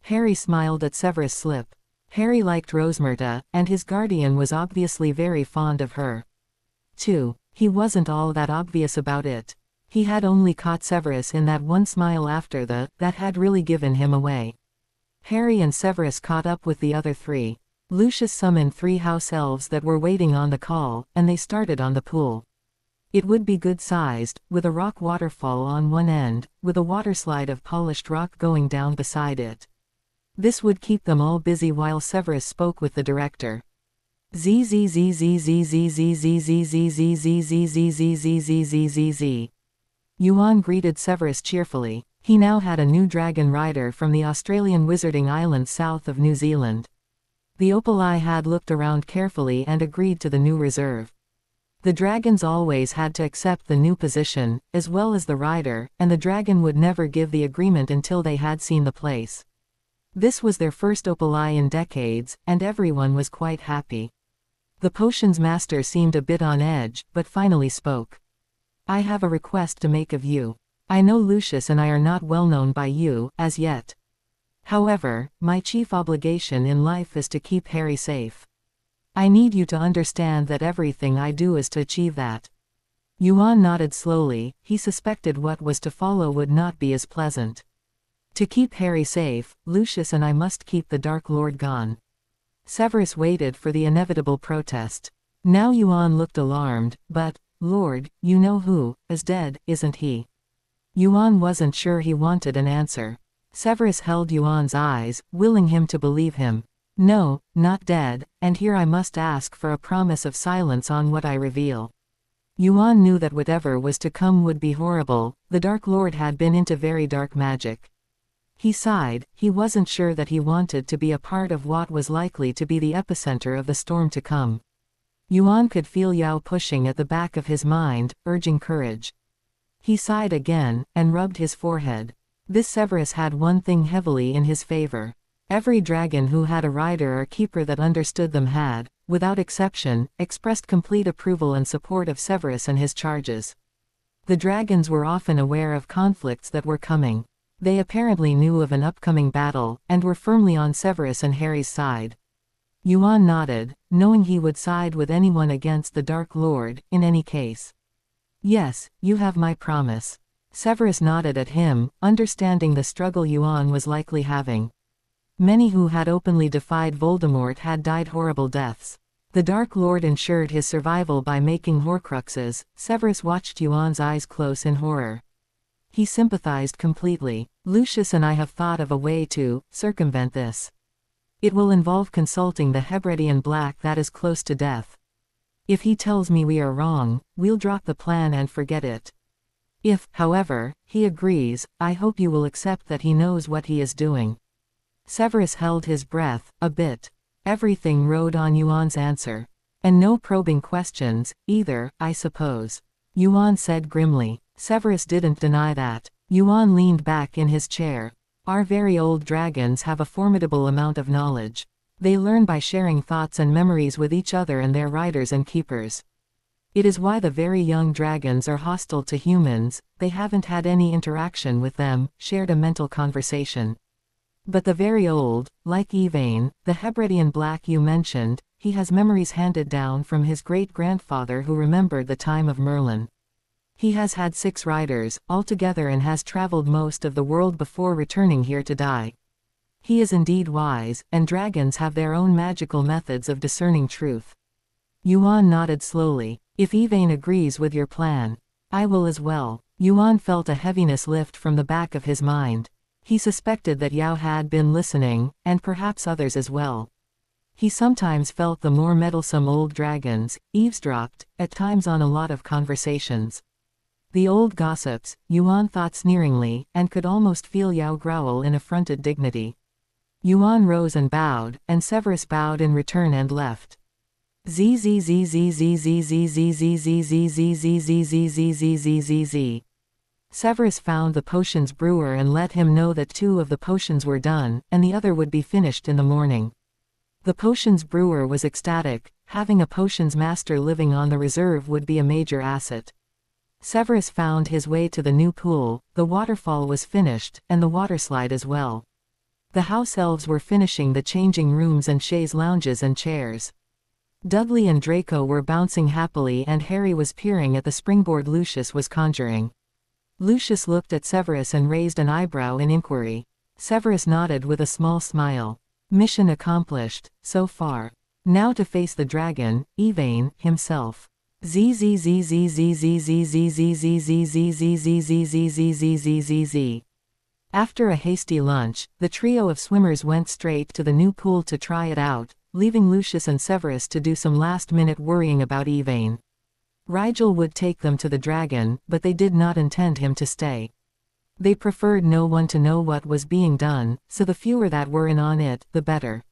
Harry smiled at Severus' slip. Harry liked Rosmerta, and his guardian was obviously very fond of her. 2. He wasn't all that obvious about it. He had only caught Severus in that one smile after that had really given him away. Harry and Severus caught up with the other 3. Lucius summoned 3 house elves that were waiting on the call, and they started on the pool. It would be good-sized, with a rock waterfall on one end, with a waterslide of polished rock going down beside it. This would keep them all busy while Severus spoke with the director. Yuan greeted Severus cheerfully. He now had a new dragon rider from the Australian wizarding islands south of New Zealand. The Opalai had looked around carefully and agreed to the new reserve. The dragons always had to accept the new position, as well as the rider, and the dragon would never give the agreement until they had seen the place. This was their first Opalai in decades, and everyone was quite happy. The potions master seemed a bit on edge, but finally spoke. I have a request to make of you. I know Lucius and I are not well known by you, as yet. However, my chief obligation in life is to keep Harry safe. I need you to understand that everything I do is to achieve that. Yuan nodded slowly. He suspected what was to follow would not be as pleasant. To keep Harry safe, Lucius and I must keep the Dark Lord gone. Severus waited for the inevitable protest. Now Yuan looked alarmed, but, Lord, you know who, is dead, isn't he? Yuan wasn't sure he wanted an answer. Severus held Yuan's eyes, willing him to believe him. No, not dead, and here I must ask for a promise of silence on what I reveal. Yuan knew that whatever was to come would be horrible. The Dark Lord had been into very dark magic. He sighed. He wasn't sure that he wanted to be a part of what was likely to be the epicenter of the storm to come. Yuan could feel Yao pushing at the back of his mind, urging courage. He sighed again, and rubbed his forehead. This Severus had one thing heavily in his favor. Every dragon who had a rider or keeper that understood them had, without exception, expressed complete approval and support of Severus and his charges. The dragons were often aware of conflicts that were coming. They apparently knew of an upcoming battle, and were firmly on Severus and Harry's side. Yuan nodded, knowing he would side with anyone against the Dark Lord, in any case. Yes, you have my promise. Severus nodded at him, understanding the struggle Yuan was likely having. Many who had openly defied Voldemort had died horrible deaths. The Dark Lord ensured his survival by making Horcruxes. Severus watched Yuan's eyes close in horror. He sympathized completely. Lucius and I have thought of a way to circumvent this. It will involve consulting the Hebridean Black that is close to death. If he tells me we are wrong, we'll drop the plan and forget it. If, however, he agrees, I hope you will accept that he knows what he is doing. Severus held his breath, a bit. Everything rode on Yuan's answer. And no probing questions, either, I suppose. Yuan said grimly. Severus didn't deny that. Yuan leaned back in his chair. Our very old dragons have a formidable amount of knowledge. They learn by sharing thoughts and memories with each other and their riders and keepers. It is why the very young dragons are hostile to humans. They haven't had any interaction with them, shared a mental conversation. But the very old, like Yvain, the Hebridean Black you mentioned, he has memories handed down from his great-grandfather who remembered the time of Merlin. He has had 6 riders, altogether, and has traveled most of the world before returning here to die. He is indeed wise, and dragons have their own magical methods of discerning truth. Yuan nodded slowly. If Yvain agrees with your plan, I will as well. Yuan felt a heaviness lift from the back of his mind. He suspected that Yao had been listening, and perhaps others as well. He sometimes felt the more meddlesome old dragons, eavesdropped, at times on a lot of conversations. The old gossips, Yuan thought sneeringly, and could almost feel Yao growl in affronted dignity. Yuan rose and bowed, and Severus bowed in return and left. Severus found the potions brewer and let him know that 2 of the potions were done, and the other would be finished in the morning. The potions brewer was ecstatic. Having a potions master living on the reserve would be a major asset. Severus found his way to the new pool. The waterfall was finished, and the waterslide as well. The house elves were finishing the changing rooms and chaise lounges and chairs. Dudley and Draco were bouncing happily, and Harry was peering at the springboard Lucius was conjuring. Lucius looked at Severus and raised an eyebrow in inquiry. Severus nodded with a small smile. Mission accomplished, so far. Now to face the dragon, Yvain, himself. After a hasty lunch, the trio of swimmers went straight to the new pool to try it out, leaving Lucius and Severus to do some last-minute worrying about Yvain. Rigel would take them to the dragon, but they did not intend him to stay. They preferred no one to know what was being done, so the fewer that were in on it, the better.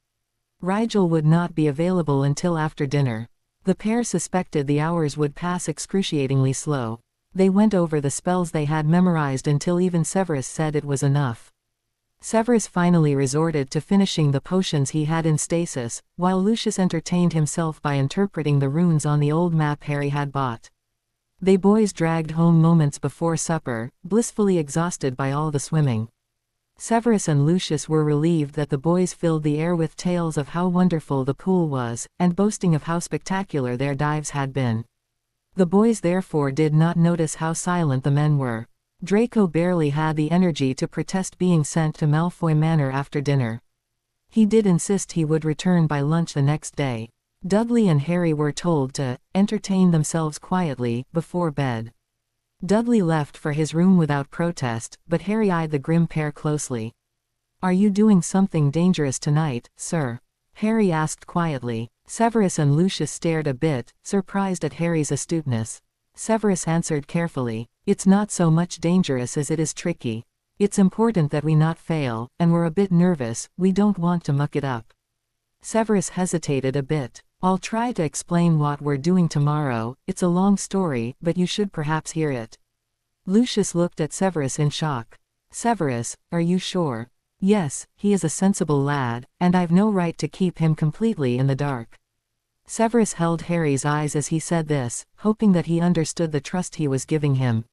Rigel would not be available until after dinner. The pair suspected the hours would pass excruciatingly slow. They went over the spells they had memorized until even Severus said it was enough. Severus finally resorted to finishing the potions he had in stasis, while Lucius entertained himself by interpreting the runes on the old map Harry had bought. They boys dragged home moments before supper, blissfully exhausted by all the swimming. Severus and Lucius were relieved that the boys filled the air with tales of how wonderful the pool was, and boasting of how spectacular their dives had been. The boys therefore did not notice how silent the men were. Draco barely had the energy to protest being sent to Malfoy Manor after dinner. He did insist he would return by lunch the next day. Dudley and Harry were told to entertain themselves quietly before bed. Dudley left for his room without protest, but Harry eyed the grim pair closely. "Are you doing something dangerous tonight, sir?" Harry asked quietly. Severus and Lucius stared a bit, surprised at Harry's astuteness. Severus answered carefully, "It's not so much dangerous as it is tricky. It's important that we not fail, and we're a bit nervous, we don't want to muck it up." Severus hesitated a bit. "I'll try to explain what we're doing tomorrow. It's a long story, but you should perhaps hear it." Lucius looked at Severus in shock. "Severus, are you sure?" "Yes, he is a sensible lad, and I've no right to keep him completely in the dark." Severus held Harry's eyes as he said this, hoping that he understood the trust he was giving him.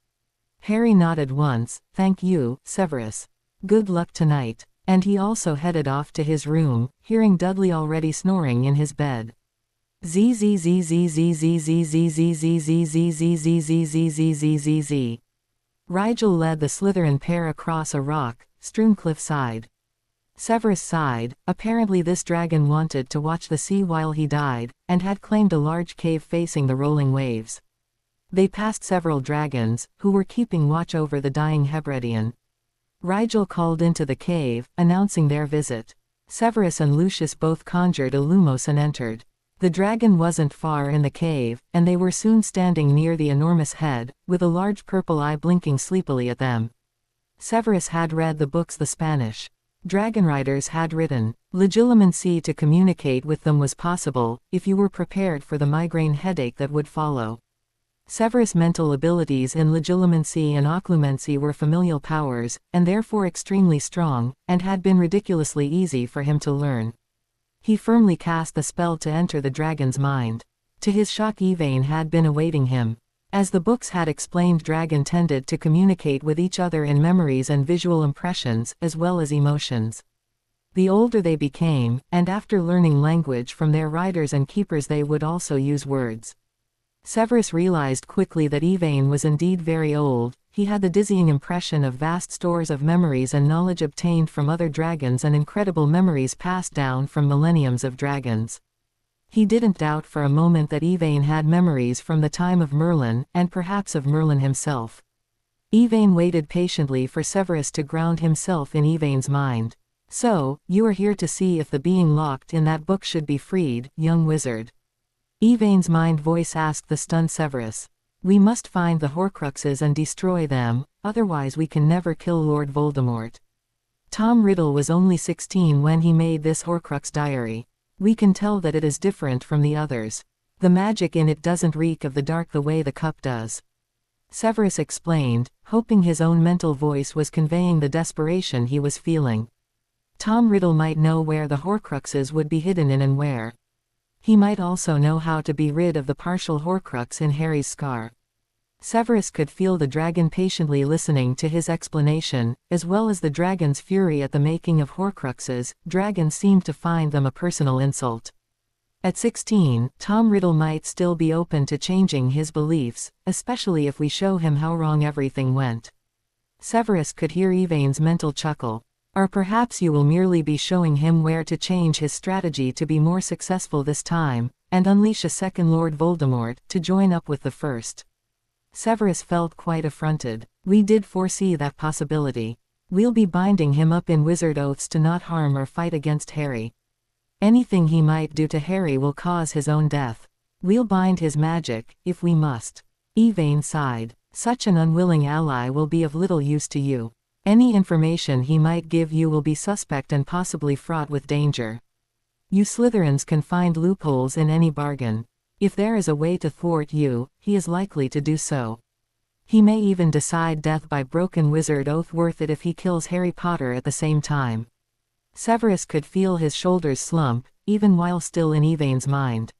Harry nodded once. "Thank you, Severus. Good luck tonight." And he also headed off to his room, hearing Dudley already snoring in his bed. Rigel led the Slytherin pair across a rock-strewn cliffside. Severus sighed. Apparently this dragon wanted to watch the sea while he died, and had claimed a large cave facing the rolling waves. They passed several dragons, who were keeping watch over the dying Hebridean. Rigel called into the cave, announcing their visit. Severus and Lucius both conjured a Lumos and entered. The dragon wasn't far in the cave, and they were soon standing near the enormous head, with a large purple eye blinking sleepily at them. Severus had read the books the Spanish dragon riders had written. Legilimency to communicate with them was possible, if you were prepared for the migraine headache that would follow. Severus' mental abilities in legilimency and occlumency were familial powers, and therefore extremely strong, and had been ridiculously easy for him to learn. He firmly cast the spell to enter the dragon's mind. To his shock, Yvain had been awaiting him. As the books had explained, dragon tended to communicate with each other in memories and visual impressions, as well as emotions. The older they became, and after learning language from their riders and keepers, they would also use words. Severus realized quickly that Yvain was indeed very old. He had the dizzying impression of vast stores of memories and knowledge obtained from other dragons, and incredible memories passed down from millenniums of dragons. He didn't doubt for a moment that Yvain had memories from the time of Merlin, and perhaps of Merlin himself. Yvain waited patiently for Severus to ground himself in Yvain's mind. So, you are here to see if the being locked in that book should be freed, young wizard. Yvain's mind voice asked the stunned Severus. We must find the Horcruxes and destroy them, otherwise we can never kill Lord Voldemort. Tom Riddle was only 16 when he made this Horcrux diary. We can tell that it is different from the others. The magic in it doesn't reek of the dark the way the cup does. Severus explained, hoping his own mental voice was conveying the desperation he was feeling. Tom Riddle might know where the Horcruxes would be hidden in and where. He might also know how to be rid of the partial Horcrux in Harry's scar. Severus could feel the dragon patiently listening to his explanation, as well as the dragon's fury at the making of Horcruxes. Dragons seemed to find them a personal insult. At 16, Tom Riddle might still be open to changing his beliefs, especially if we show him how wrong everything went. Severus could hear Yvain's mental chuckle. Or perhaps you will merely be showing him where to change his strategy to be more successful this time, and unleash a second Lord Voldemort to join up with the first. Severus felt quite affronted. We did foresee that possibility. We'll be binding him up in wizard oaths to not harm or fight against Harry. Anything he might do to Harry will cause his own death. We'll bind his magic, if we must. Yvain sighed. Such an unwilling ally will be of little use to you. Any information he might give you will be suspect and possibly fraught with danger. You Slytherins can find loopholes in any bargain. If there is a way to thwart you, he is likely to do so. He may even decide death by broken wizard oath worth it if he kills Harry Potter at the same time. Severus could feel his shoulders slump, even while still in Yvain's mind.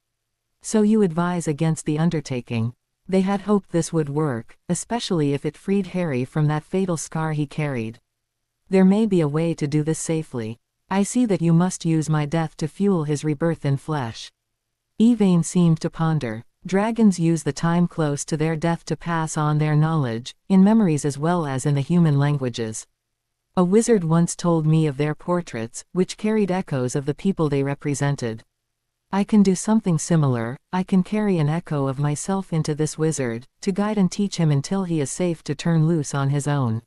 So you advise against the undertaking. They had hoped this would work, especially if it freed Harry from that fatal scar he carried. There may be a way to do this safely. I see that you must use my death to fuel his rebirth in flesh. Yvain seemed to ponder. Dragons use the time close to their death to pass on their knowledge, in memories as well as in the human languages. A wizard once told me of their portraits, which carried echoes of the people they represented. I can do something similar. I can carry an echo of myself into this wizard, to guide and teach him until he is safe to turn loose on his own.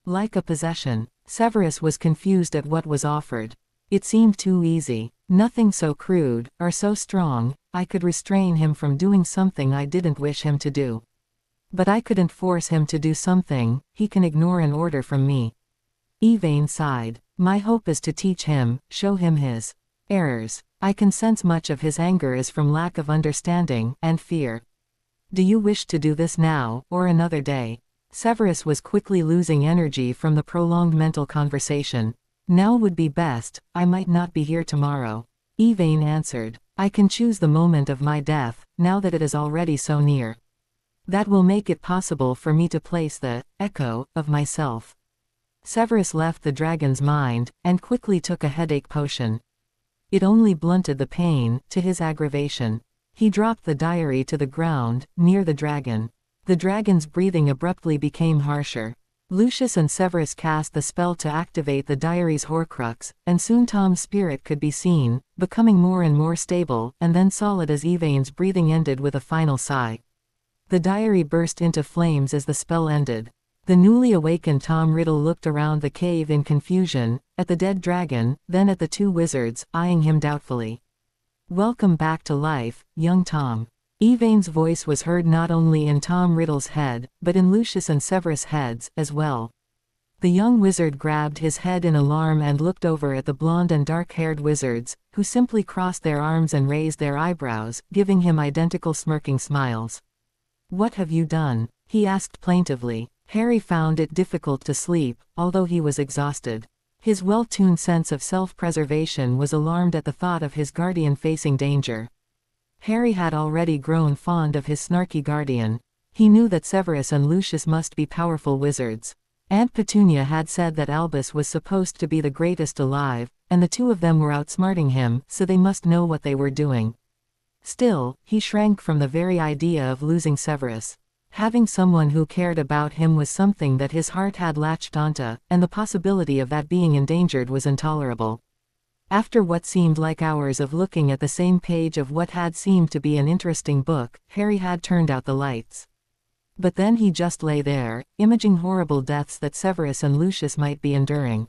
Like a possession. Severus was confused at what was offered. It seemed too easy. Nothing so crude, or so strong. I could restrain him from doing something I didn't wish him to do. But I couldn't force him to do something he can ignore an order from me. Yvain sighed. My hope is to teach him, show him his errors. I can sense much of his anger is from lack of understanding and fear. Do you wish to do this now, or another day? Severus was quickly losing energy from the prolonged mental conversation. Now would be best. I might not be here tomorrow. Yvain answered. I can choose the moment of my death, now that it is already so near. That will make it possible for me to place the echo of myself. Severus left the dragon's mind, and quickly took a headache potion. It only blunted the pain, to his aggravation. He dropped the diary to the ground, near the dragon. The dragon's breathing abruptly became harsher. Lucius and Severus cast the spell to activate the diary's Horcrux, and soon Tom's spirit could be seen, becoming more and more stable, and then solid as Yvain's breathing ended with a final sigh. The diary burst into flames as the spell ended. The newly awakened Tom Riddle looked around the cave in confusion, at the dead dragon, then at the two wizards, eyeing him doubtfully. Welcome back to life, young Tom. Yvain's voice was heard not only in Tom Riddle's head, but in Lucius and Severus' heads, as well. The young wizard grabbed his head in alarm and looked over at the blonde and dark-haired wizards, who simply crossed their arms and raised their eyebrows, giving him identical smirking smiles. What have you done? He asked plaintively. Harry found it difficult to sleep, although he was exhausted. His well-tuned sense of self-preservation was alarmed at the thought of his guardian facing danger. Harry had already grown fond of his snarky guardian. He knew that Severus and Lucius must be powerful wizards. Aunt Petunia had said that Albus was supposed to be the greatest alive, and the two of them were outsmarting him, so they must know what they were doing. Still, he shrank from the very idea of losing Severus. Having someone who cared about him was something that his heart had latched onto, and the possibility of that being endangered was intolerable. After what seemed like hours of looking at the same page of what had seemed to be an interesting book, Harry had turned out the lights. But then he just lay there, imaging horrible deaths that Severus and Lucius might be enduring.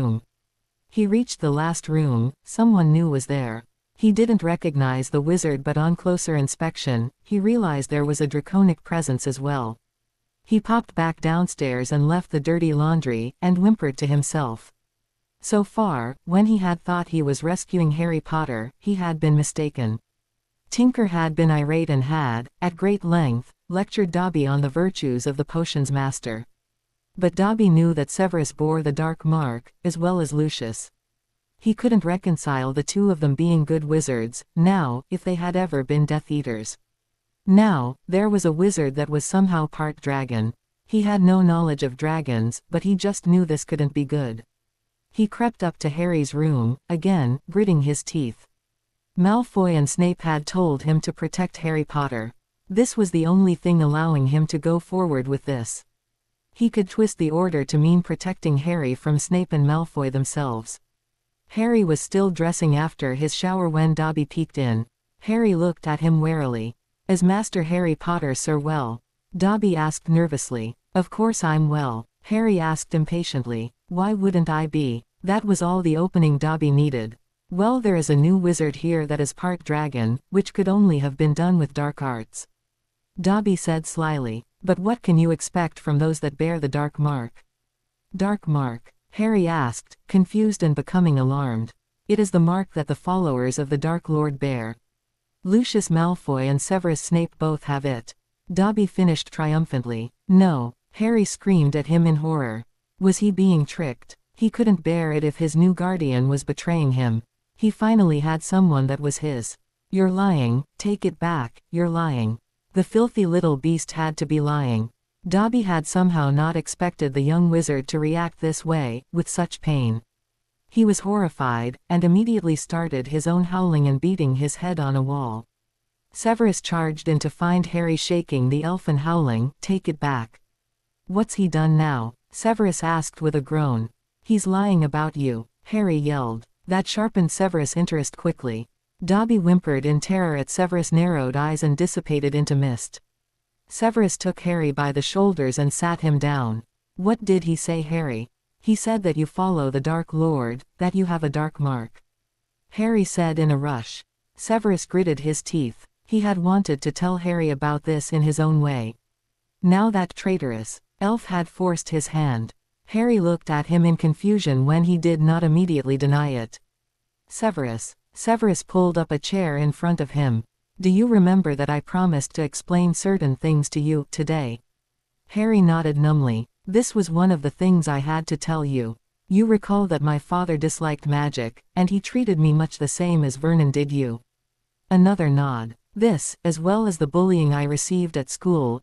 room. He reached the last room. Someone new was there. He didn't recognize the wizard, but on closer inspection, he realized there was a draconic presence as well. He popped back downstairs and left the dirty laundry, and whimpered to himself. So far, when he had thought he was rescuing Harry Potter, he had been mistaken. Tinker had been irate and had, at great length, lectured Dobby on the virtues of the potions master. But Dobby knew that Severus bore the dark mark, as well as Lucius. He couldn't reconcile the two of them being good wizards, now, if they had ever been Death Eaters. Now, there was a wizard that was somehow part dragon. He had no knowledge of dragons, but he just knew this couldn't be good. He crept up to Harry's room, again, gritting his teeth. Malfoy and Snape had told him to protect Harry Potter. This was the only thing allowing him to go forward with this. He could twist the order to mean protecting Harry from Snape and Malfoy themselves. Harry was still dressing after his shower when Dobby peeked in. Harry looked at him warily. "Is Master Harry Potter, sir, well?" Dobby asked nervously. "Of course I'm well," Harry asked impatiently. "Why wouldn't I be?" That was all the opening Dobby needed. "Well, there is a new wizard here that is part dragon, which could only have been done with dark arts," Dobby said slyly. "But what can you expect from those that bear the dark mark?" "Dark mark?" Harry asked, confused and becoming alarmed. "It is the mark that the followers of the Dark Lord bear. Lucius Malfoy and Severus Snape both have it," Dobby finished triumphantly. "No," Harry screamed at him in horror. Was he being tricked? He couldn't bear it if his new guardian was betraying him. He finally had someone that was his. "You're lying, take it back, you're lying." The filthy little beast had to be lying. Dobby had somehow not expected the young wizard to react this way, with such pain. He was horrified, and immediately started his own howling and beating his head on a wall. Severus charged in to find Harry shaking the elfin howling, "Take it back." "What's he done now?" Severus asked with a groan. "He's lying about you," Harry yelled. That sharpened Severus' interest quickly. Dobby whimpered in terror at Severus' narrowed eyes and dissipated into mist. Severus took Harry by the shoulders and sat him down. "What did he say, Harry?" "He said that you follow the Dark Lord, that you have a dark mark," Harry said in a rush. Severus gritted his teeth. He had wanted to tell Harry about this in his own way. Now that traitorous elf had forced his hand. Harry looked at him in confusion when he did not immediately deny it. "Severus." Severus pulled up a chair in front of him. "Do you remember that I promised to explain certain things to you, today?" Harry nodded numbly. "This was one of the things I had to tell you. You recall that my father disliked magic, and he treated me much the same as Vernon did you." Another nod. "This, as well as the bullying I received at school,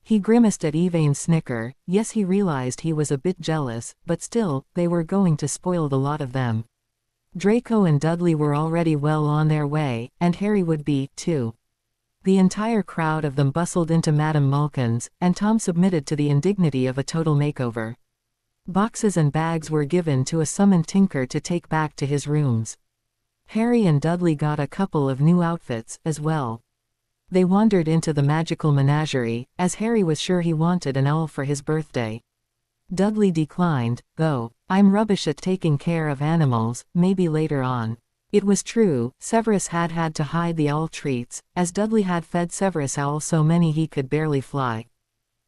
He grimaced at Evain's snicker. Yes, he realized he was a bit jealous, but still, they were going to spoil the lot of them. Draco and Dudley were already well on their way, and Harry would be, too. The entire crowd of them bustled into Madame Malkin's, and Tom submitted to the indignity of a total makeover. Boxes and bags were given to a summoned tinker to take back to his rooms. Harry and Dudley got a couple of new outfits, as well. They wandered into the magical menagerie, as Harry was sure he wanted an owl for his birthday. Dudley declined, though. "I'm rubbish at taking care of animals, maybe later on." It was true, Severus had had to hide the owl treats, as Dudley had fed Severus owl so many he could barely fly.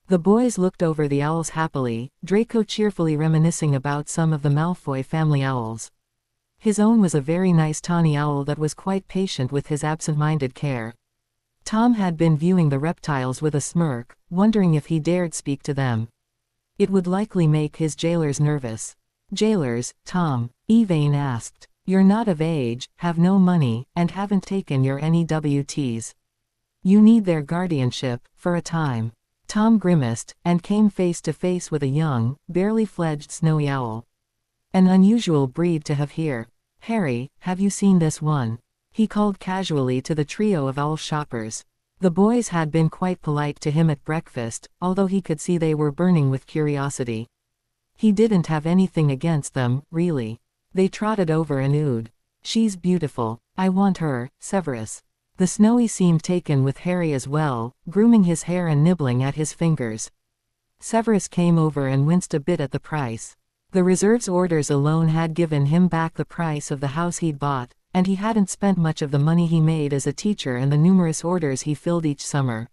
The boys looked over the owls happily, Draco cheerfully reminiscing about some of the Malfoy family owls. His own was a very nice tawny owl that was quite patient with his absent-minded care. Tom had been viewing the reptiles with a smirk, wondering if he dared speak to them. It would likely make his jailers nervous. "Jailers, Tom?" Evain asked. "You're not of age, have no money, and haven't taken your NEWTs. You need their guardianship, for a time." Tom grimaced, and came face to face with a young, barely fledged snowy owl. An unusual breed to have here. "Harry, have you seen this one?" he called casually to the trio of owl shoppers. The boys had been quite polite to him at breakfast, although he could see they were burning with curiosity. He didn't have anything against them, really. They trotted over and oohed. "She's beautiful. I want her, Severus." The snowy seemed taken with Harry as well, grooming his hair and nibbling at his fingers. Severus came over and winced a bit at the price. The reserve's orders alone had given him back the price of the house he'd bought, and he hadn't spent much of the money he made as a teacher and the numerous orders he filled each summer.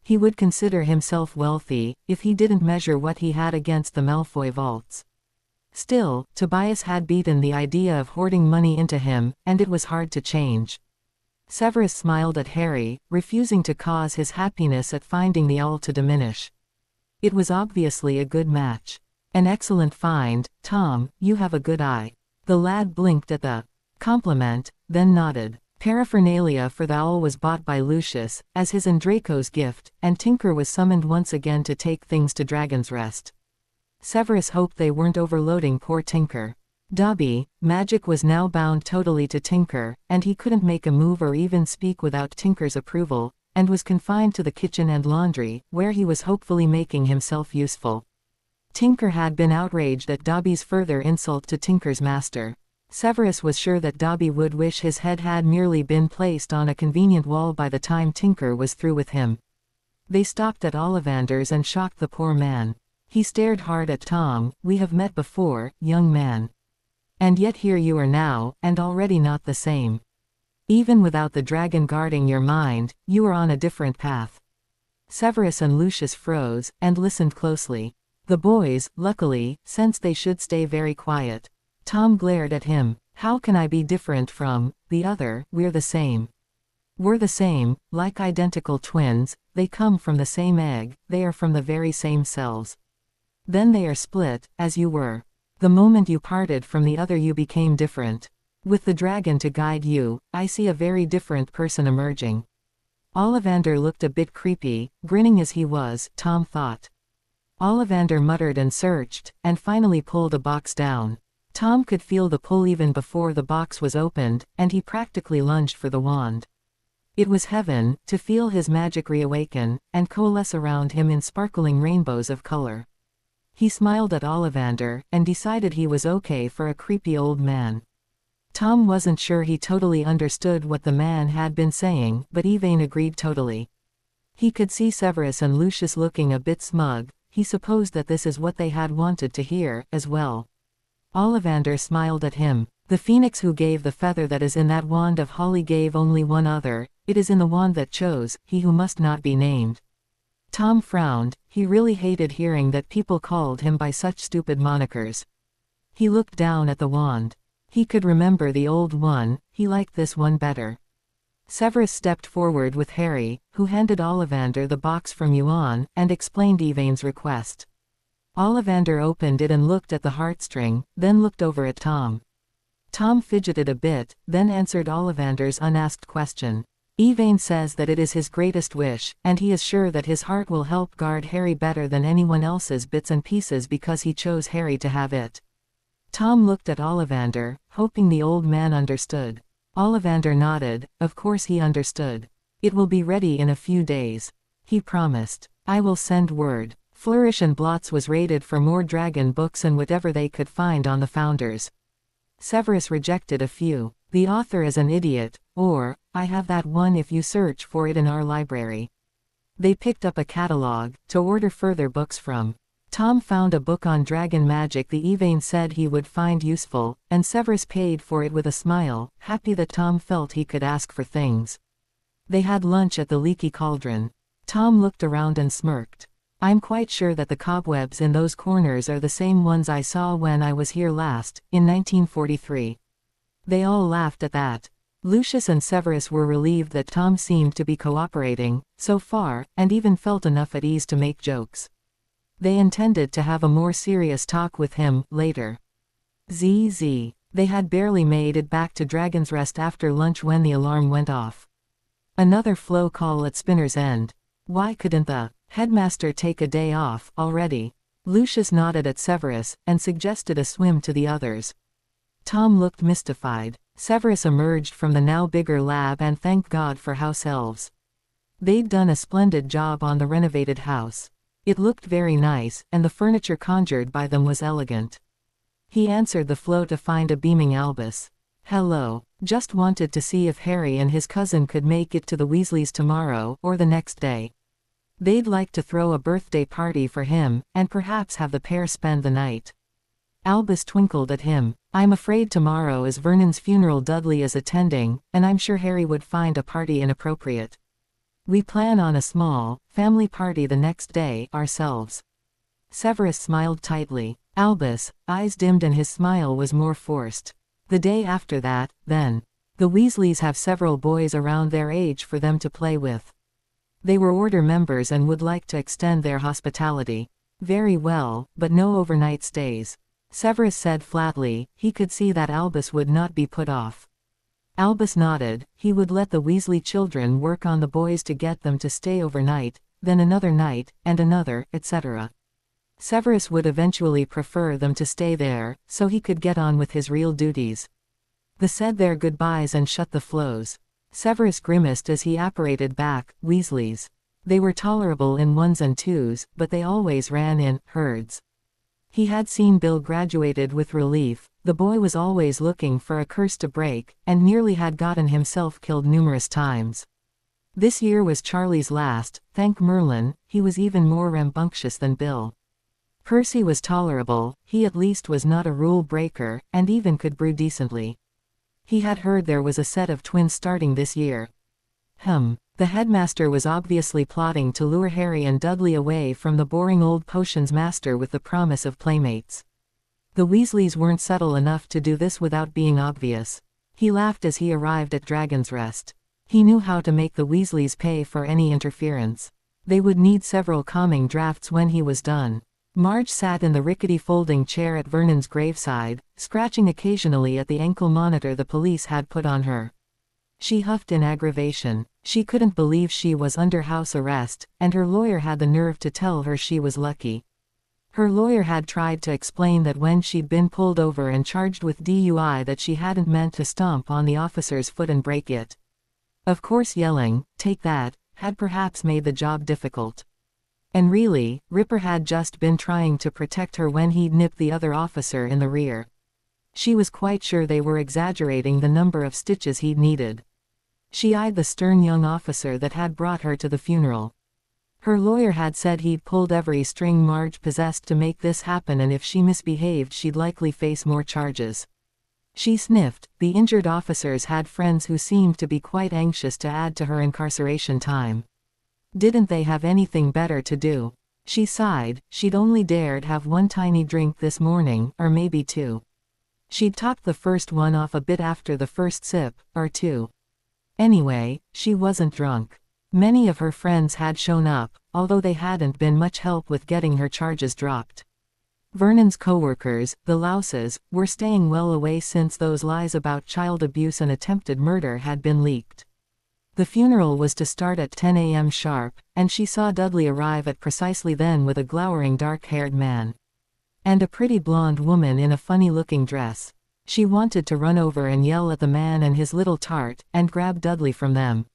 He would consider himself wealthy, if he didn't measure what he had against the Malfoy vaults. Still, Tobias had beaten the idea of hoarding money into him, and it was hard to change. Severus smiled at Harry, refusing to cause his happiness at finding the owl to diminish. It was obviously a good match. "An excellent find, Tom, you have a good eye." The lad blinked at the compliment, then nodded. Paraphernalia for the owl was bought by Lucius, as his and Draco's gift, and Tinker was summoned once again to take things to Dragon's Rest. Severus hoped they weren't overloading poor Tinker. Dobby, magic was now bound totally to Tinker, and he couldn't make a move or even speak without Tinker's approval, and was confined to the kitchen and laundry, where he was hopefully making himself useful. Tinker had been outraged at Dobby's further insult to Tinker's master. Severus was sure that Dobby would wish his head had merely been placed on a convenient wall by the time Tinker was through with him. They stopped at Ollivander's and shocked the poor man. He stared hard at Tom. "We have met before, young man. And yet here you are now, and already not the same. Even without the dragon guarding your mind, you are on a different path." Severus and Lucius froze, and listened closely. The boys, luckily, sensed they should stay very quiet. Tom glared at him. "How can I be different from the other? We're the same." "We're the same, like identical twins, they come from the same egg, they are from the very same cells. Then they are split, as you were. The moment you parted from the other you became different. With the dragon to guide you, I see a very different person emerging." Ollivander looked a bit creepy, grinning as he was, Tom thought. Ollivander muttered and searched, and finally pulled a box down. Tom could feel the pull even before the box was opened, and he practically lunged for the wand. It was heaven, to feel his magic reawaken, and coalesce around him in sparkling rainbows of color. He smiled at Ollivander, and decided he was okay for a creepy old man. Tom wasn't sure he totally understood what the man had been saying, but Evain agreed totally. He could see Severus and Lucius looking a bit smug. He supposed that this is what they had wanted to hear, as well. Ollivander smiled at him. "The phoenix who gave the feather that is in that wand of holly gave only one other, it is in the wand that chose, he who must not be named." Tom frowned. He really hated hearing that people called him by such stupid monikers. He looked down at the wand. He could remember the old one, he liked this one better. Severus stepped forward with Harry, who handed Ollivander the box from Yuan, and explained Evain's request. Ollivander opened it and looked at the heartstring, then looked over at Tom. Tom fidgeted a bit, then answered Ollivander's unasked question. Yvain says that it is his greatest wish, and he is sure that his heart will help guard Harry better than anyone else's bits and pieces because he chose Harry to have it. Tom looked at Ollivander, hoping the old man understood. Ollivander nodded. Of course he understood. It will be ready in a few days. He promised. I will send word. Flourish and Blots was raided for more dragon books and whatever they could find on the founders. Severus rejected a few. The author is an idiot, or, I have that one if you search for it in our library. They picked up a catalog, to order further books from. Tom found a book on dragon magic the Yvain said he would find useful, and Severus paid for it with a smile, happy that Tom felt he could ask for things. They had lunch at the Leaky Cauldron. Tom looked around and smirked. I'm quite sure that the cobwebs in those corners are the same ones I saw when I was here last, in 1943. They all laughed at that. Lucius and Severus were relieved that Tom seemed to be cooperating, so far, and even felt enough at ease to make jokes. They intended to have a more serious talk with him, later. ZZ. They had barely made it back to Dragon's Rest after lunch when the alarm went off. Another flow call at Spinner's End. Why couldn't the headmaster take a day off, already? Lucius nodded at Severus, and suggested a swim to the others. Tom looked mystified. Severus emerged from the now bigger lab and thanked God for house elves. They'd done a splendid job on the renovated house. It looked very nice, and the furniture conjured by them was elegant. He answered the flow to find a beaming Albus. Hello. Just wanted to see if Harry and his cousin could make it to the Weasleys tomorrow, or the next day. They'd like to throw a birthday party for him, and perhaps have the pair spend the night. Albus twinkled at him. I'm afraid tomorrow is Vernon's funeral Dudley is attending, and I'm sure Harry would find a party inappropriate. We plan on a small, family party the next day, ourselves. Severus smiled tightly. Albus' eyes dimmed and his smile was more forced. The day after that, then. The Weasleys have several boys around their age for them to play with. They were Order members and would like to extend their hospitality. Very well, but no overnight stays. Severus said flatly. He could see that Albus would not be put off. Albus nodded. He would let the Weasley children work on the boys to get them to stay overnight, then another night, and another, etc. Severus would eventually prefer them to stay there, so he could get on with his real duties. They said their goodbyes and shut the flows. Severus grimaced as he apparated back. Weasleys. They were tolerable in ones and twos, but they always ran in herds. He had seen Bill graduated with relief. The boy was always looking for a curse to break, and nearly had gotten himself killed numerous times. This year was Charlie's last. Thank Merlin, he was even more rambunctious than Bill. Percy was tolerable, he at least was not a rule breaker, and even could brew decently. He had heard there was a set of twins starting this year. The headmaster was obviously plotting to lure Harry and Dudley away from the boring old potions master with the promise of playmates. The Weasleys weren't subtle enough to do this without being obvious. He laughed as he arrived at Dragon's Rest. He knew how to make the Weasleys pay for any interference. They would need several calming drafts when he was done. Marge sat in the rickety folding chair at Vernon's graveside, scratching occasionally at the ankle monitor the police had put on her. She huffed in aggravation. She couldn't believe she was under house arrest, and her lawyer had the nerve to tell her she was lucky. Her lawyer had tried to explain that when she'd been pulled over and charged with DUI that she hadn't meant to stomp on the officer's foot and break it. Of course yelling, "Take that," had perhaps made the job difficult. And really, Ripper had just been trying to protect her when he'd nipped the other officer in the rear. She was quite sure they were exaggerating the number of stitches he'd needed. She eyed the stern young officer that had brought her to the funeral. Her lawyer had said he'd pulled every string Marge possessed to make this happen, and if she misbehaved she'd likely face more charges. She sniffed. The injured officers had friends who seemed to be quite anxious to add to her incarceration time. Didn't they have anything better to do? She sighed. She'd only dared have one tiny drink this morning, or maybe two. She'd topped the first one off a bit after the first sip, or two. Anyway, she wasn't drunk. Many of her friends had shown up, although they hadn't been much help with getting her charges dropped. Vernon's co-workers, the Louses, were staying well away since those lies about child abuse and attempted murder had been leaked. The funeral was to start at 10 a.m. sharp, and she saw Dudley arrive at precisely then with a glowering dark-haired man. And a pretty blonde woman in a funny-looking dress. She wanted to run over and yell at the man and his little tart, and grab Dudley from them.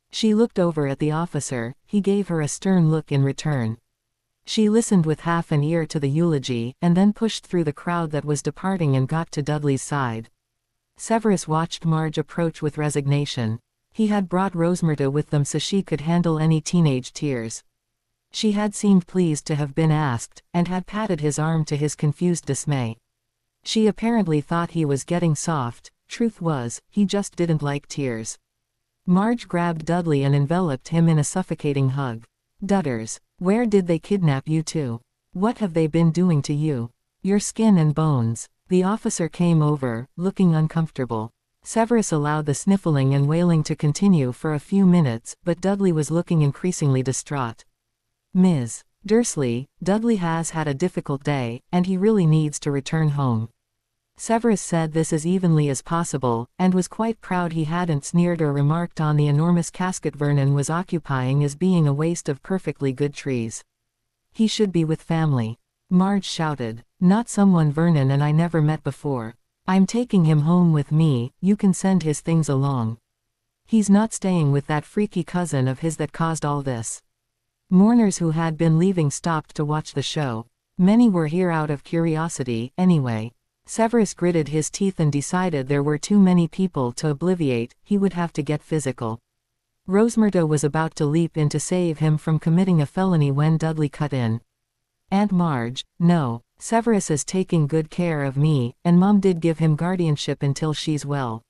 She looked over at the officer, he gave her a stern look in return. She listened with half an ear to the eulogy, and then pushed through the crowd that was departing and got to Dudley's side. Severus watched Marge approach with resignation. He had brought Rosmerta with them so she could handle any teenage tears. She had seemed pleased to have been asked, and had patted his arm to his confused dismay. She apparently thought he was getting soft. Truth was, he just didn't like tears. Marge grabbed Dudley and enveloped him in a suffocating hug. "Dudders, where did they kidnap you to? What have they been doing to you? Your skin and bones." The officer came over, looking uncomfortable. Severus allowed the sniffling and wailing to continue for a few minutes, but Dudley was looking increasingly distraught. "Ms. Dursley, Dudley has had a difficult day, and he really needs to return home." Severus said this as evenly as possible, and was quite proud he hadn't sneered or remarked on the enormous casket Vernon was occupying as being a waste of perfectly good trees. "He should be with family." Marge shouted. "Not someone Vernon and I never met before. I'm taking him home with me, you can send his things along. He's not staying with that freaky cousin of his that caused all this." Mourners who had been leaving stopped to watch the show. Many were here out of curiosity, anyway. Severus gritted his teeth and decided there were too many people to obviate, he would have to get physical. Rosmerta was about to leap in to save him from committing a felony when Dudley cut in. "Aunt Marge, no. Severus is taking good care of me, and Mom did give him guardianship until she's well.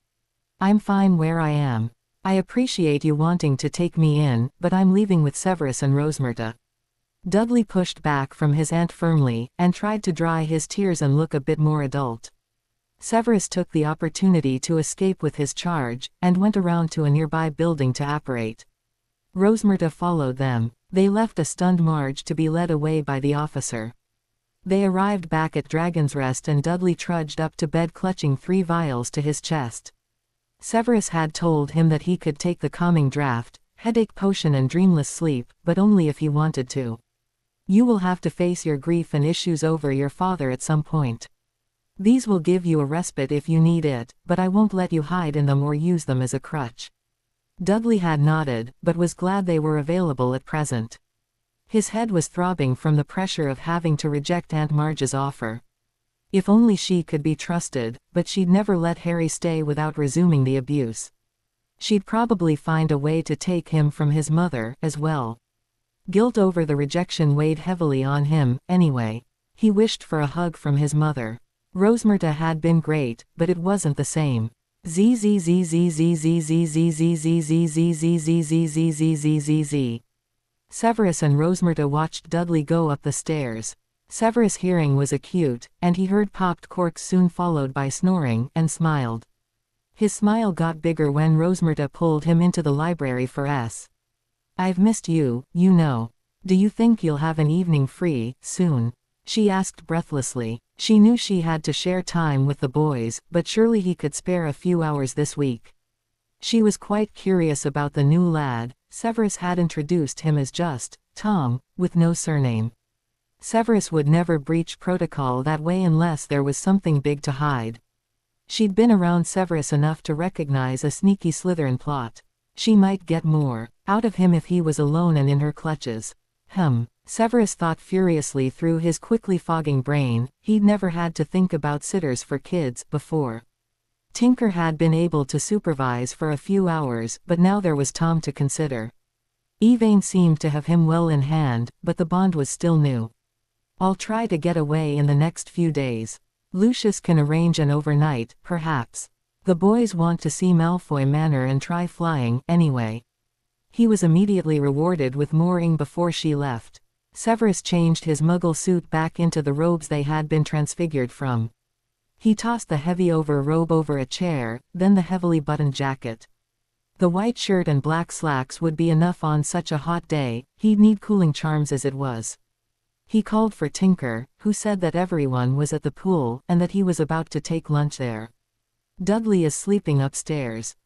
I'm fine where I am. I appreciate you wanting to take me in, but I'm leaving with Severus and Rosmerta." Dudley pushed back from his aunt firmly, and tried to dry his tears and look a bit more adult. Severus took the opportunity to escape with his charge, and went around to a nearby building to apparate. Rosmerta followed them. They left a stunned Marge to be led away by the officer. They arrived back at Dragon's Rest and Dudley trudged up to bed clutching 3 vials to his chest. Severus had told him that he could take the calming draft, headache potion and dreamless sleep, but only if he wanted to. "You will have to face your grief and issues over your father at some point. These will give you a respite if you need it, but I won't let you hide in them or use them as a crutch." Dudley had nodded, but was glad they were available at present. His head was throbbing from the pressure of having to reject Aunt Marge's offer. If only she could be trusted, but she'd never let Harry stay without resuming the abuse. She'd probably find a way to take him from his mother, as well. Guilt over the rejection weighed heavily on him, anyway. He wished for a hug from his mother. Rosmerta had been great, but it wasn't the same. Severus and Rosmerta watched Dudley go up the stairs. Severus' hearing was acute, and he heard popped corks soon followed by snoring, and smiled. His smile got bigger when Rosmerta pulled him into the library for S. "I've missed you, you know. Do you think you'll have an evening free, soon?" she asked breathlessly. She knew she had to share time with the boys, but surely he could spare a few hours this week. She was quite curious about the new lad. Severus had introduced him as just Tom, with no surname. Severus would never breach protocol that way unless there was something big to hide. She'd been around Severus enough to recognize a sneaky Slytherin plot. She might get more out of him if he was alone and in her clutches. Severus thought furiously through his quickly fogging brain. He'd never had to think about sitters for kids before. Tinker had been able to supervise for a few hours, but now there was Tom to consider. Yvain seemed to have him well in hand, but the bond was still new. "I'll try to get away in the next few days. Lucius can arrange an overnight, perhaps. The boys want to see Malfoy Manor and try flying, anyway." He was immediately rewarded with mooring before she left. Severus changed his muggle suit back into the robes they had been transfigured from. He tossed the heavy robe over a chair, then the heavily buttoned jacket. The white shirt and black slacks would be enough on such a hot day. He'd need cooling charms as it was. He called for Tinker, who said that everyone was at the pool, and that he was about to take lunch there. "Dudley is sleeping upstairs.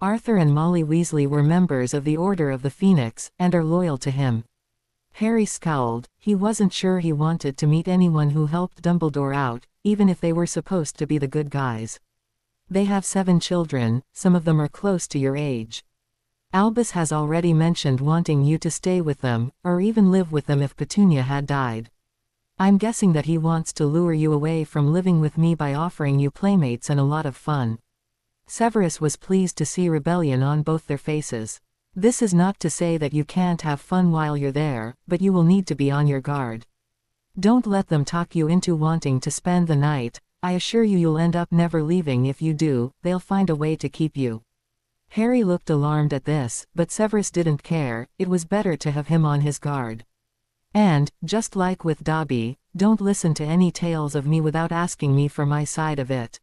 Arthur and Molly Weasley were members of the Order of the Phoenix, and are loyal to him. Harry scowled. He wasn't sure he wanted to meet anyone who helped Dumbledore out, even if they were supposed to be the good guys. They have 7 children, some of them are close to your age. Albus has already mentioned wanting you to stay with them, or even live with them if Petunia had died. I'm guessing that he wants to lure you away from living with me by offering you playmates and a lot of fun. Severus was pleased to see rebellion on both their faces. This is not to say that you can't have fun while you're there, but you will need to be on your guard. Don't let them talk you into wanting to spend the night. I assure you you'll end up never leaving. If you do, they'll find a way to keep you. Harry looked alarmed at this, but Severus didn't care. It was better to have him on his guard. And, just like with Dobby, don't listen to any tales of me without asking me for my side of it.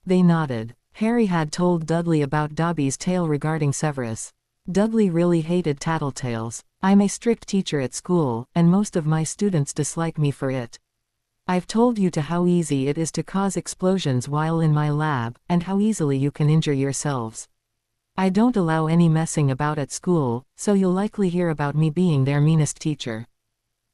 They nodded. Harry had told Dudley about Dobby's tale regarding Severus. Dudley really hated tattletales. I'm a strict teacher at school, and most of my students dislike me for it. I've told you to how easy it is to cause explosions while in my lab, and how easily you can injure yourselves. I don't allow any messing about at school, so you'll likely hear about me being their meanest teacher.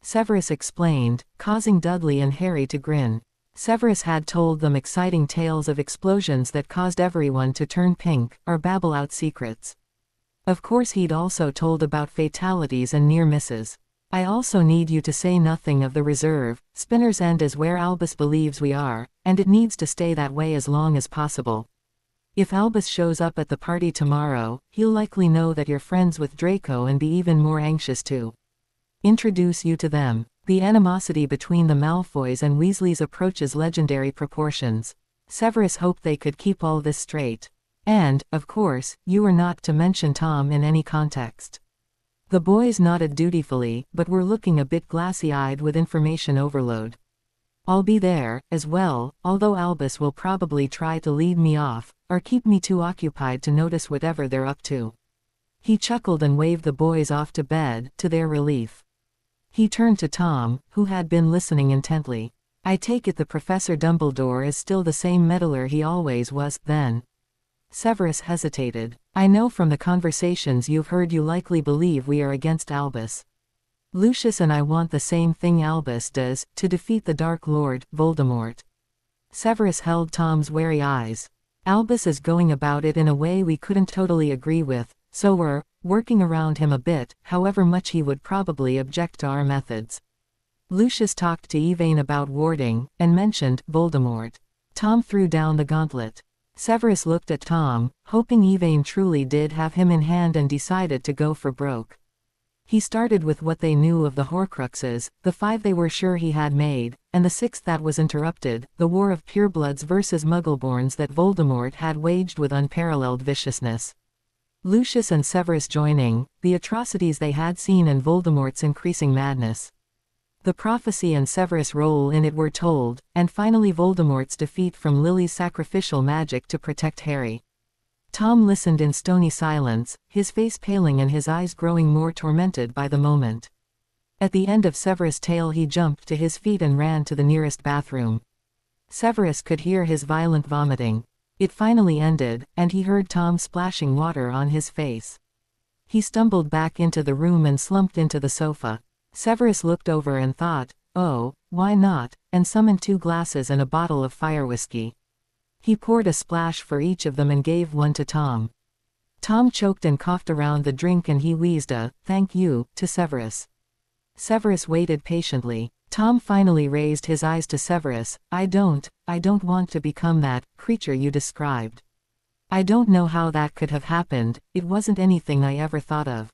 Severus explained, causing Dudley and Harry to grin. Severus had told them exciting tales of explosions that caused everyone to turn pink, or babble out secrets. Of course he'd also told about fatalities and near misses. I also need you to say nothing of the reserve. Spinner's End is where Albus believes we are, and it needs to stay that way as long as possible. If Albus shows up at the party tomorrow, he'll likely know that you're friends with Draco and be even more anxious to introduce you to them. The animosity between the Malfoys and Weasleys approaches legendary proportions. Severus hoped they could keep all this straight. And, of course, you were not to mention Tom in any context. The boys nodded dutifully, but were looking a bit glassy-eyed with information overload. I'll be there, as well, although Albus will probably try to lead me off, or keep me too occupied to notice whatever they're up to. He chuckled and waved the boys off to bed, to their relief. He turned to Tom, who had been listening intently. I take it the Professor Dumbledore is still the same meddler he always was, then. Severus hesitated. I know from the conversations you've heard you likely believe we are against Albus. Lucius and I want the same thing Albus does, to defeat the Dark Lord, Voldemort. Severus held Tom's wary eyes. Albus is going about it in a way we couldn't totally agree with, so we're working around him a bit, however much he would probably object to our methods. Lucius talked to Yvain about warding, and mentioned Voldemort. Tom threw down the gauntlet. Severus looked at Tom, hoping Yvain truly did have him in hand, and decided to go for broke. He started with what they knew of the Horcruxes, the 5 they were sure he had made, and the 6th that was interrupted, the war of purebloods versus muggleborns that Voldemort had waged with unparalleled viciousness. Lucius and Severus joining, the atrocities they had seen and Voldemort's increasing madness. The prophecy and Severus' role in it were told, and finally Voldemort's defeat from Lily's sacrificial magic to protect Harry. Tom listened in stony silence, his face paling and his eyes growing more tormented by the moment. At the end of Severus' tale he jumped to his feet and ran to the nearest bathroom. Severus could hear his violent vomiting. It finally ended, and he heard Tom splashing water on his face. He stumbled back into the room and slumped into the sofa. Severus looked over and thought, oh, why not, and summoned 2 glasses and a bottle of fire whiskey. He poured a splash for each of them and gave one to Tom. Tom choked and coughed around the drink and he wheezed a, thank you, to Severus. Severus waited patiently. Tom finally raised his eyes to Severus. I don't want to become that creature you described. I don't know how that could have happened, it wasn't anything I ever thought of.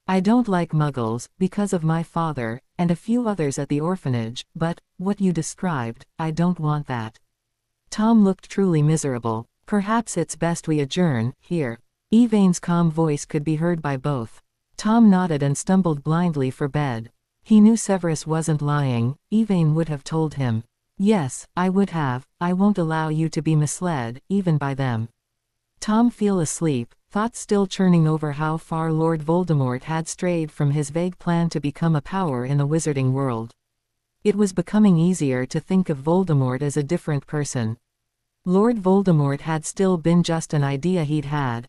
I don't like muggles, because of my father, and a few others at the orphanage, but, what you described, I don't want that. Tom looked truly miserable. Perhaps it's best we adjourn, here. Yvain's calm voice could be heard by both. Tom nodded and stumbled blindly for bed. He knew Severus wasn't lying. Yvain would have told him. Yes, I would have. I won't allow you to be misled, even by them. Tom fell asleep, thoughts still churning over how far Lord Voldemort had strayed from his vague plan to become a power in the wizarding world. It was becoming easier to think of Voldemort as a different person. Lord Voldemort had still been just an idea he'd had,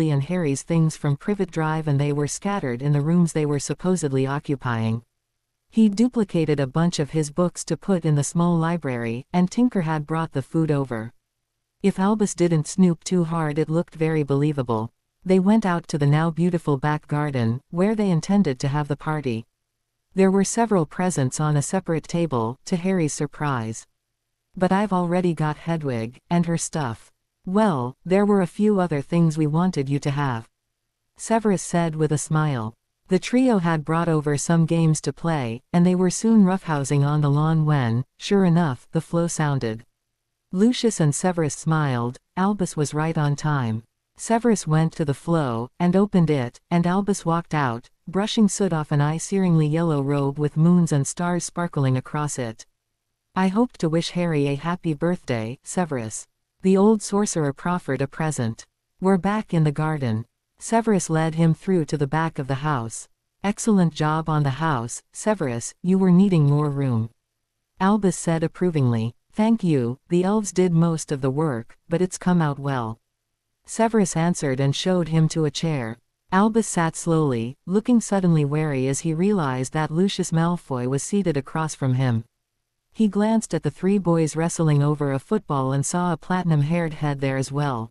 Weasley and Harry's things from Privet Drive and they were scattered in the rooms they were supposedly occupying. He'd duplicated a bunch of his books to put in the small library, and Tinker had brought the food over. If Albus didn't snoop too hard, it looked very believable. They went out to the now beautiful back garden, where they intended to have the party. There were several presents on a separate table, to Harry's surprise. "But I've already got Hedwig, and her stuff." "Well, there were a few other things we wanted you to have," Severus said with a smile. The trio had brought over some games to play, and they were soon roughhousing on the lawn when, sure enough, the flow sounded. Lucius and Severus smiled. Albus was right on time. Severus went to the flow, and opened it, and Albus walked out, brushing soot off an eye-searingly yellow robe with moons and stars sparkling across it. "I hoped to wish Harry a happy birthday, Severus." The old sorcerer proffered a present. "We're back in the garden." Severus led him through to the back of the house. "Excellent job on the house, Severus, you were needing more room," Albus said approvingly. "Thank you, the elves did most of the work, but it's come out well," Severus answered and showed him to a chair. Albus sat slowly, looking suddenly wary as he realized that Lucius Malfoy was seated across from him. He glanced at the three boys wrestling over a football and saw a platinum-haired head there as well.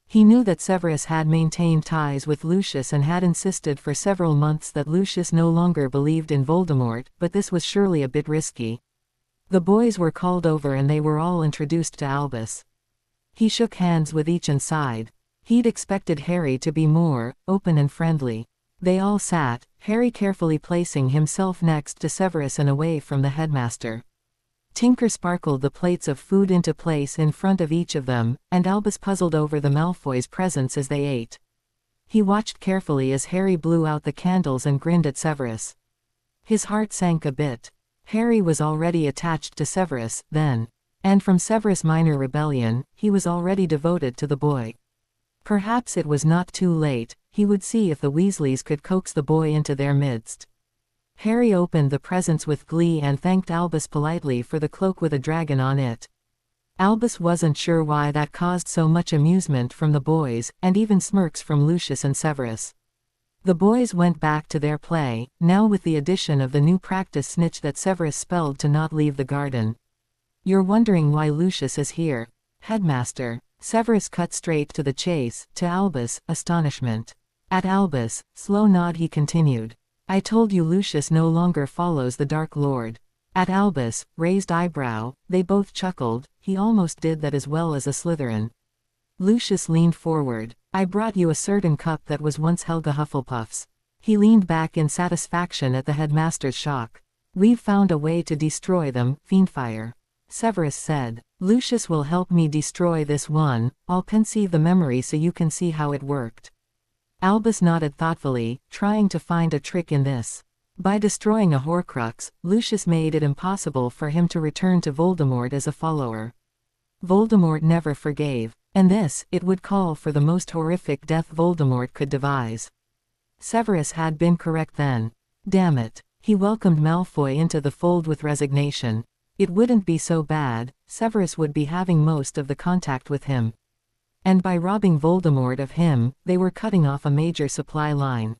He knew that Severus had maintained ties with Lucius and had insisted for several months that Lucius no longer believed in Voldemort, but this was surely a bit risky. The boys were called over and they were all introduced to Albus. He shook hands with each and sighed. He'd expected Harry to be more open and friendly. They all sat, Harry carefully placing himself next to Severus and away from the headmaster. Tinker sparkled the plates of food into place in front of each of them, and Albus puzzled over the Malfoys' presents as they ate. He watched carefully as Harry blew out the candles and grinned at Severus. His heart sank a bit. Harry was already attached to Severus, then. And from Severus' minor rebellion, he was already devoted to the boy. Perhaps it was not too late. He would see if the Weasleys could coax the boy into their midst. Harry opened the presents with glee and thanked Albus politely for the cloak with a dragon on it. Albus wasn't sure why that caused so much amusement from the boys, and even smirks from Lucius and Severus. The boys went back to their play, now with the addition of the new practice snitch that Severus spelled to not leave the garden. "You're wondering why Lucius is here, Headmaster?" Severus cut straight to the chase, to Albus' astonishment. At Albus' slow nod he continued. "I told you Lucius no longer follows the Dark Lord." At Albus' raised eyebrow, they both chuckled. He almost did that as well as a Slytherin. Lucius leaned forward. I brought you a certain cup that was once Helga Hufflepuff's. He leaned back in satisfaction at the headmaster's shock. We've found a way to destroy them, Fiendfire. Severus said. Lucius will help me destroy this one, I'll conceive the memory so you can see how it worked. Albus nodded thoughtfully, trying to find a trick in this. By destroying a Horcrux, Lucius made it impossible for him to return to Voldemort as a follower. Voldemort never forgave, and this, it would call for the most horrific death Voldemort could devise. Severus had been correct then. Damn it. He welcomed Malfoy into the fold with resignation. It wouldn't be so bad, Severus would be having most of the contact with him. And by robbing Voldemort of him, they were cutting off a major supply line.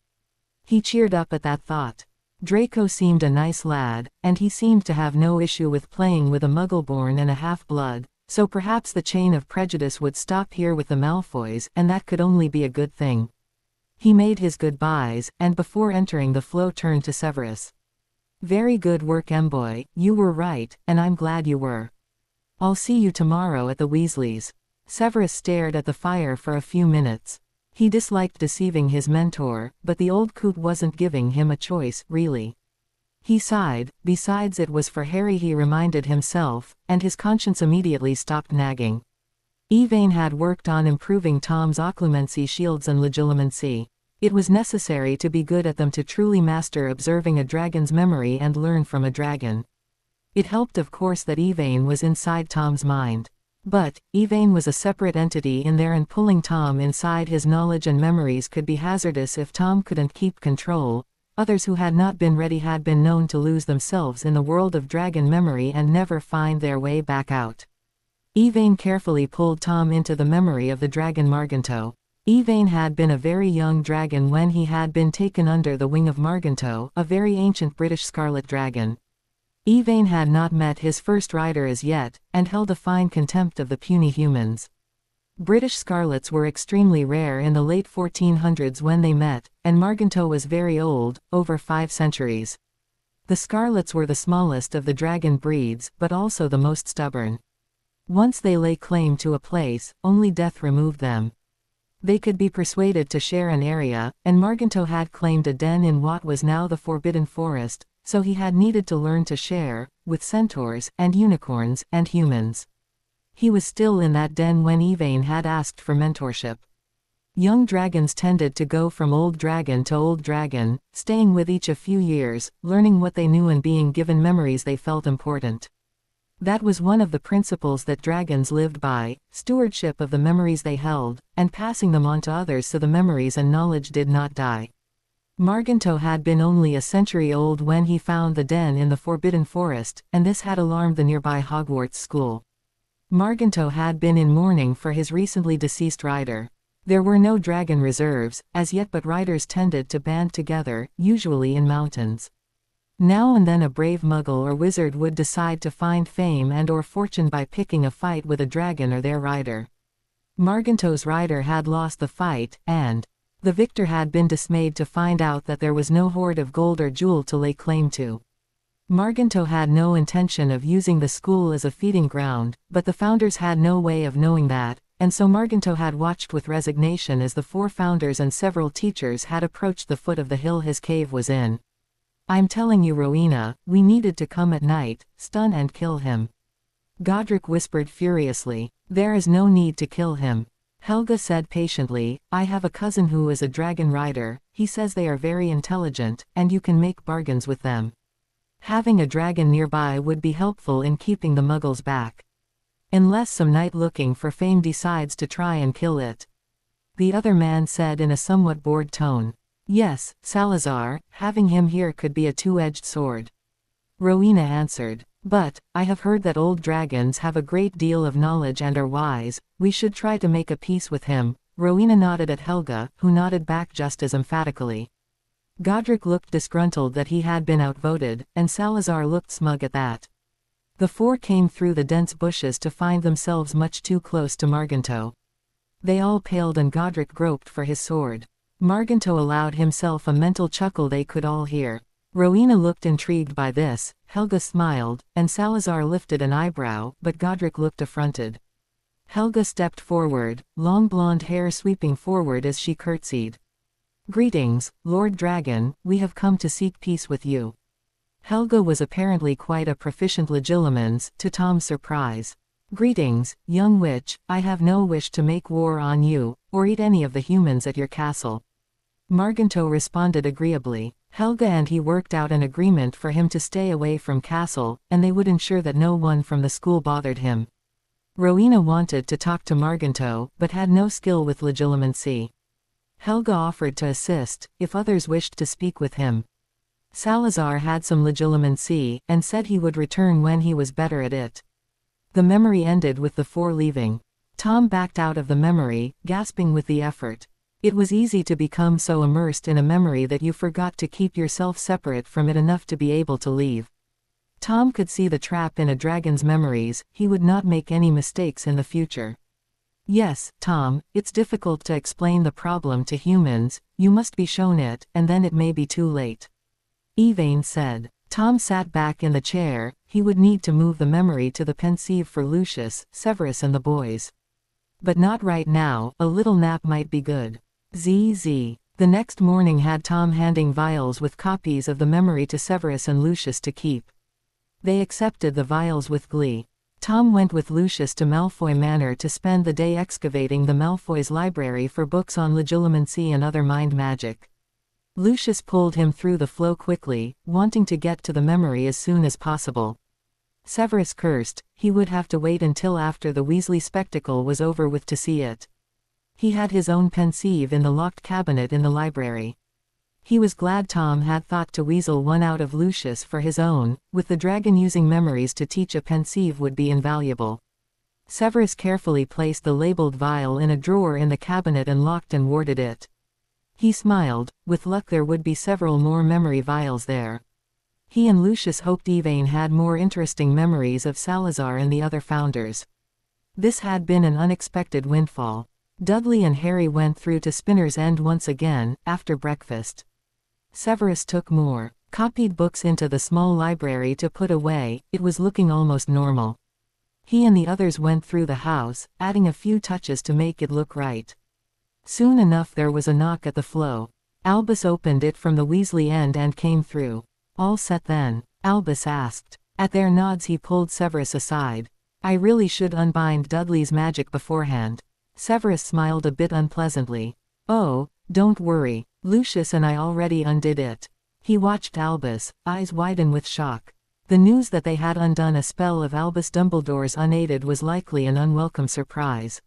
He cheered up at that thought. Draco seemed a nice lad, and he seemed to have no issue with playing with a Muggleborn and a half-blood, so perhaps the chain of prejudice would stop here with the Malfoys, and that could only be a good thing. He made his goodbyes, and before entering the flow turned to Severus. Very good work, Emboy, you were right, and I'm glad you were. I'll see you tomorrow at the Weasleys. Severus stared at the fire for a few minutes. He disliked deceiving his mentor, but the old coot wasn't giving him a choice, really. He sighed, besides it was for Harry, he reminded himself, and his conscience immediately stopped nagging. Yvain had worked on improving Tom's occlumency shields and legilimency. It was necessary to be good at them to truly master observing a dragon's memory and learn from a dragon. It helped of course that Yvain was inside Tom's mind. But, Yvain was a separate entity in there, and pulling Tom inside his knowledge and memories could be hazardous if Tom couldn't keep control. Others who had not been ready had been known to lose themselves in the world of dragon memory and never find their way back out. Yvain carefully pulled Tom into the memory of the dragon Marganto. Yvain had been a very young dragon when he had been taken under the wing of Marganto, a very ancient British scarlet dragon. Yvain had not met his first rider as yet, and held a fine contempt of the puny humans. British scarlets were extremely rare in the late 1400s when they met, and Marganto was very old, over 5 centuries. The scarlets were the smallest of the dragon breeds, but also the most stubborn. Once they lay claim to a place, only death removed them. They could be persuaded to share an area, and Marganto had claimed a den in what was now the Forbidden Forest, so he had needed to learn to share, with centaurs, and unicorns, and humans. He was still in that den when Yvain had asked for mentorship. Young dragons tended to go from old dragon to old dragon, staying with each a few years, learning what they knew and being given memories they felt important. That was one of the principles that dragons lived by, stewardship of the memories they held, and passing them on to others so the memories and knowledge did not die. Marganto had been only a century old when he found the den in the Forbidden Forest, and this had alarmed the nearby Hogwarts school. Marganto had been in mourning for his recently deceased rider. There were no dragon reserves, as yet, but riders tended to band together, usually in mountains. Now and then a brave muggle or wizard would decide to find fame and or fortune by picking a fight with a dragon or their rider. Marganto's rider had lost the fight, and the victor had been dismayed to find out that there was no hoard of gold or jewel to lay claim to. Marganto had no intention of using the school as a feeding ground, but the founders had no way of knowing that, and so Marganto had watched with resignation as the 4 founders and several teachers had approached the foot of the hill his cave was in. I'm telling you, Rowena, we needed to come at night, stun and kill him. Godric whispered furiously. There is no need to kill him. Helga said patiently, I have a cousin who is a dragon rider, he says they are very intelligent, and you can make bargains with them. Having a dragon nearby would be helpful in keeping the muggles back. Unless some knight looking for fame decides to try and kill it. The other man said in a somewhat bored tone. Yes, Salazar, having him here could be a two-edged sword. Rowena answered. But, I have heard that old dragons have a great deal of knowledge and are wise, we should try to make a peace with him. Rowena nodded at Helga, who nodded back just as emphatically. Godric looked disgruntled that he had been outvoted, and Salazar looked smug at that. The 4 came through the dense bushes to find themselves much too close to Marganto. They all paled and Godric groped for his sword. Marganto allowed himself a mental chuckle they could all hear. Rowena looked intrigued by this, Helga smiled, and Salazar lifted an eyebrow, but Godric looked affronted. Helga stepped forward, long blonde hair sweeping forward as she curtsied. "Greetings, Lord Dragon, we have come to seek peace with you." Helga was apparently quite a proficient legilimens, to Tom's surprise. "Greetings, young witch, I have no wish to make war on you, or eat any of the humans at your castle." Marganto responded agreeably. Helga and he worked out an agreement for him to stay away from castle, and they would ensure that no one from the school bothered him. Rowena wanted to talk to Marganto, but had no skill with legilimency. Helga offered to assist, if others wished to speak with him. Salazar had some legilimency, and said he would return when he was better at it. The memory ended with the four leaving. Tom backed out of the memory, gasping with the effort. It was easy to become so immersed in a memory that you forgot to keep yourself separate from it enough to be able to leave. Tom could see the trap in a dragon's memories, he would not make any mistakes in the future. "Yes, Tom, it's difficult to explain the problem to humans, you must be shown it, and then it may be too late," Yvain said. Tom sat back in the chair, he would need to move the memory to the pensieve for Lucius, Severus and the boys. But not right now, a little nap might be good. The next morning had Tom handing vials with copies of the memory to Severus and Lucius to keep. They accepted the vials with glee. Tom went with Lucius to Malfoy Manor to spend the day excavating the Malfoy's library for books on legilimency and other mind magic. Lucius pulled him through the flow quickly, wanting to get to the memory as soon as possible. Severus cursed, he would have to wait until after the Weasley spectacle was over with to see it. He had his own pensieve in the locked cabinet in the library. He was glad Tom had thought to weasel one out of Lucius for his own, with the dragon using memories to teach a pensieve would be invaluable. Severus carefully placed the labeled vial in a drawer in the cabinet and locked and warded it. He smiled, with luck there would be several more memory vials there. He and Lucius hoped Yvain had more interesting memories of Salazar and the other founders. This had been an unexpected windfall. Dudley and Harry went through to Spinner's End once again, after breakfast. Severus took more copied books into the small library to put away, it was looking almost normal. He and the others went through the house, adding a few touches to make it look right. Soon enough there was a knock at the flow. Albus opened it from the Weasley end and came through. "All set then?" Albus asked. At their nods he pulled Severus aside. "I really should unbind Dudley's magic beforehand." Severus smiled a bit unpleasantly. "Oh, don't worry, Lucius and I already undid it." He watched Albus, eyes widen with shock. The news that they had undone a spell of Albus Dumbledore's unaided was likely an unwelcome surprise.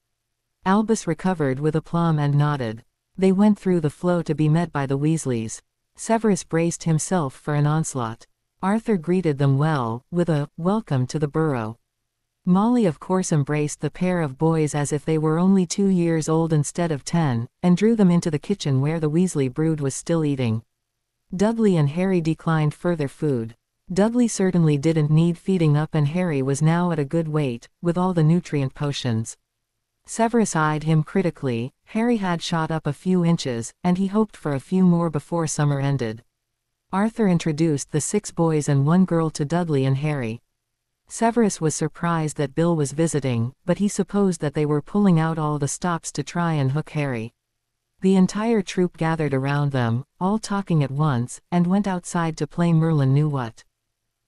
Albus recovered with aplomb and nodded. They went through the flow to be met by the Weasleys. Severus braced himself for an onslaught. Arthur greeted them well, with a "welcome to the burrow." Molly of course embraced the pair of boys as if they were only 2 years old instead of 10, and drew them into the kitchen where the Weasley brood was still eating. Dudley and Harry declined further food. Dudley certainly didn't need feeding up and Harry was now at a good weight, with all the nutrient potions. Severus eyed him critically. Harry had shot up a few inches, and he hoped for a few more before summer ended. Arthur introduced the 6 boys and 1 girl to Dudley and Harry. Severus was surprised that Bill was visiting, but he supposed that they were pulling out all the stops to try and hook Harry. The entire troop gathered around them, all talking at once, and went outside to play Merlin knew what.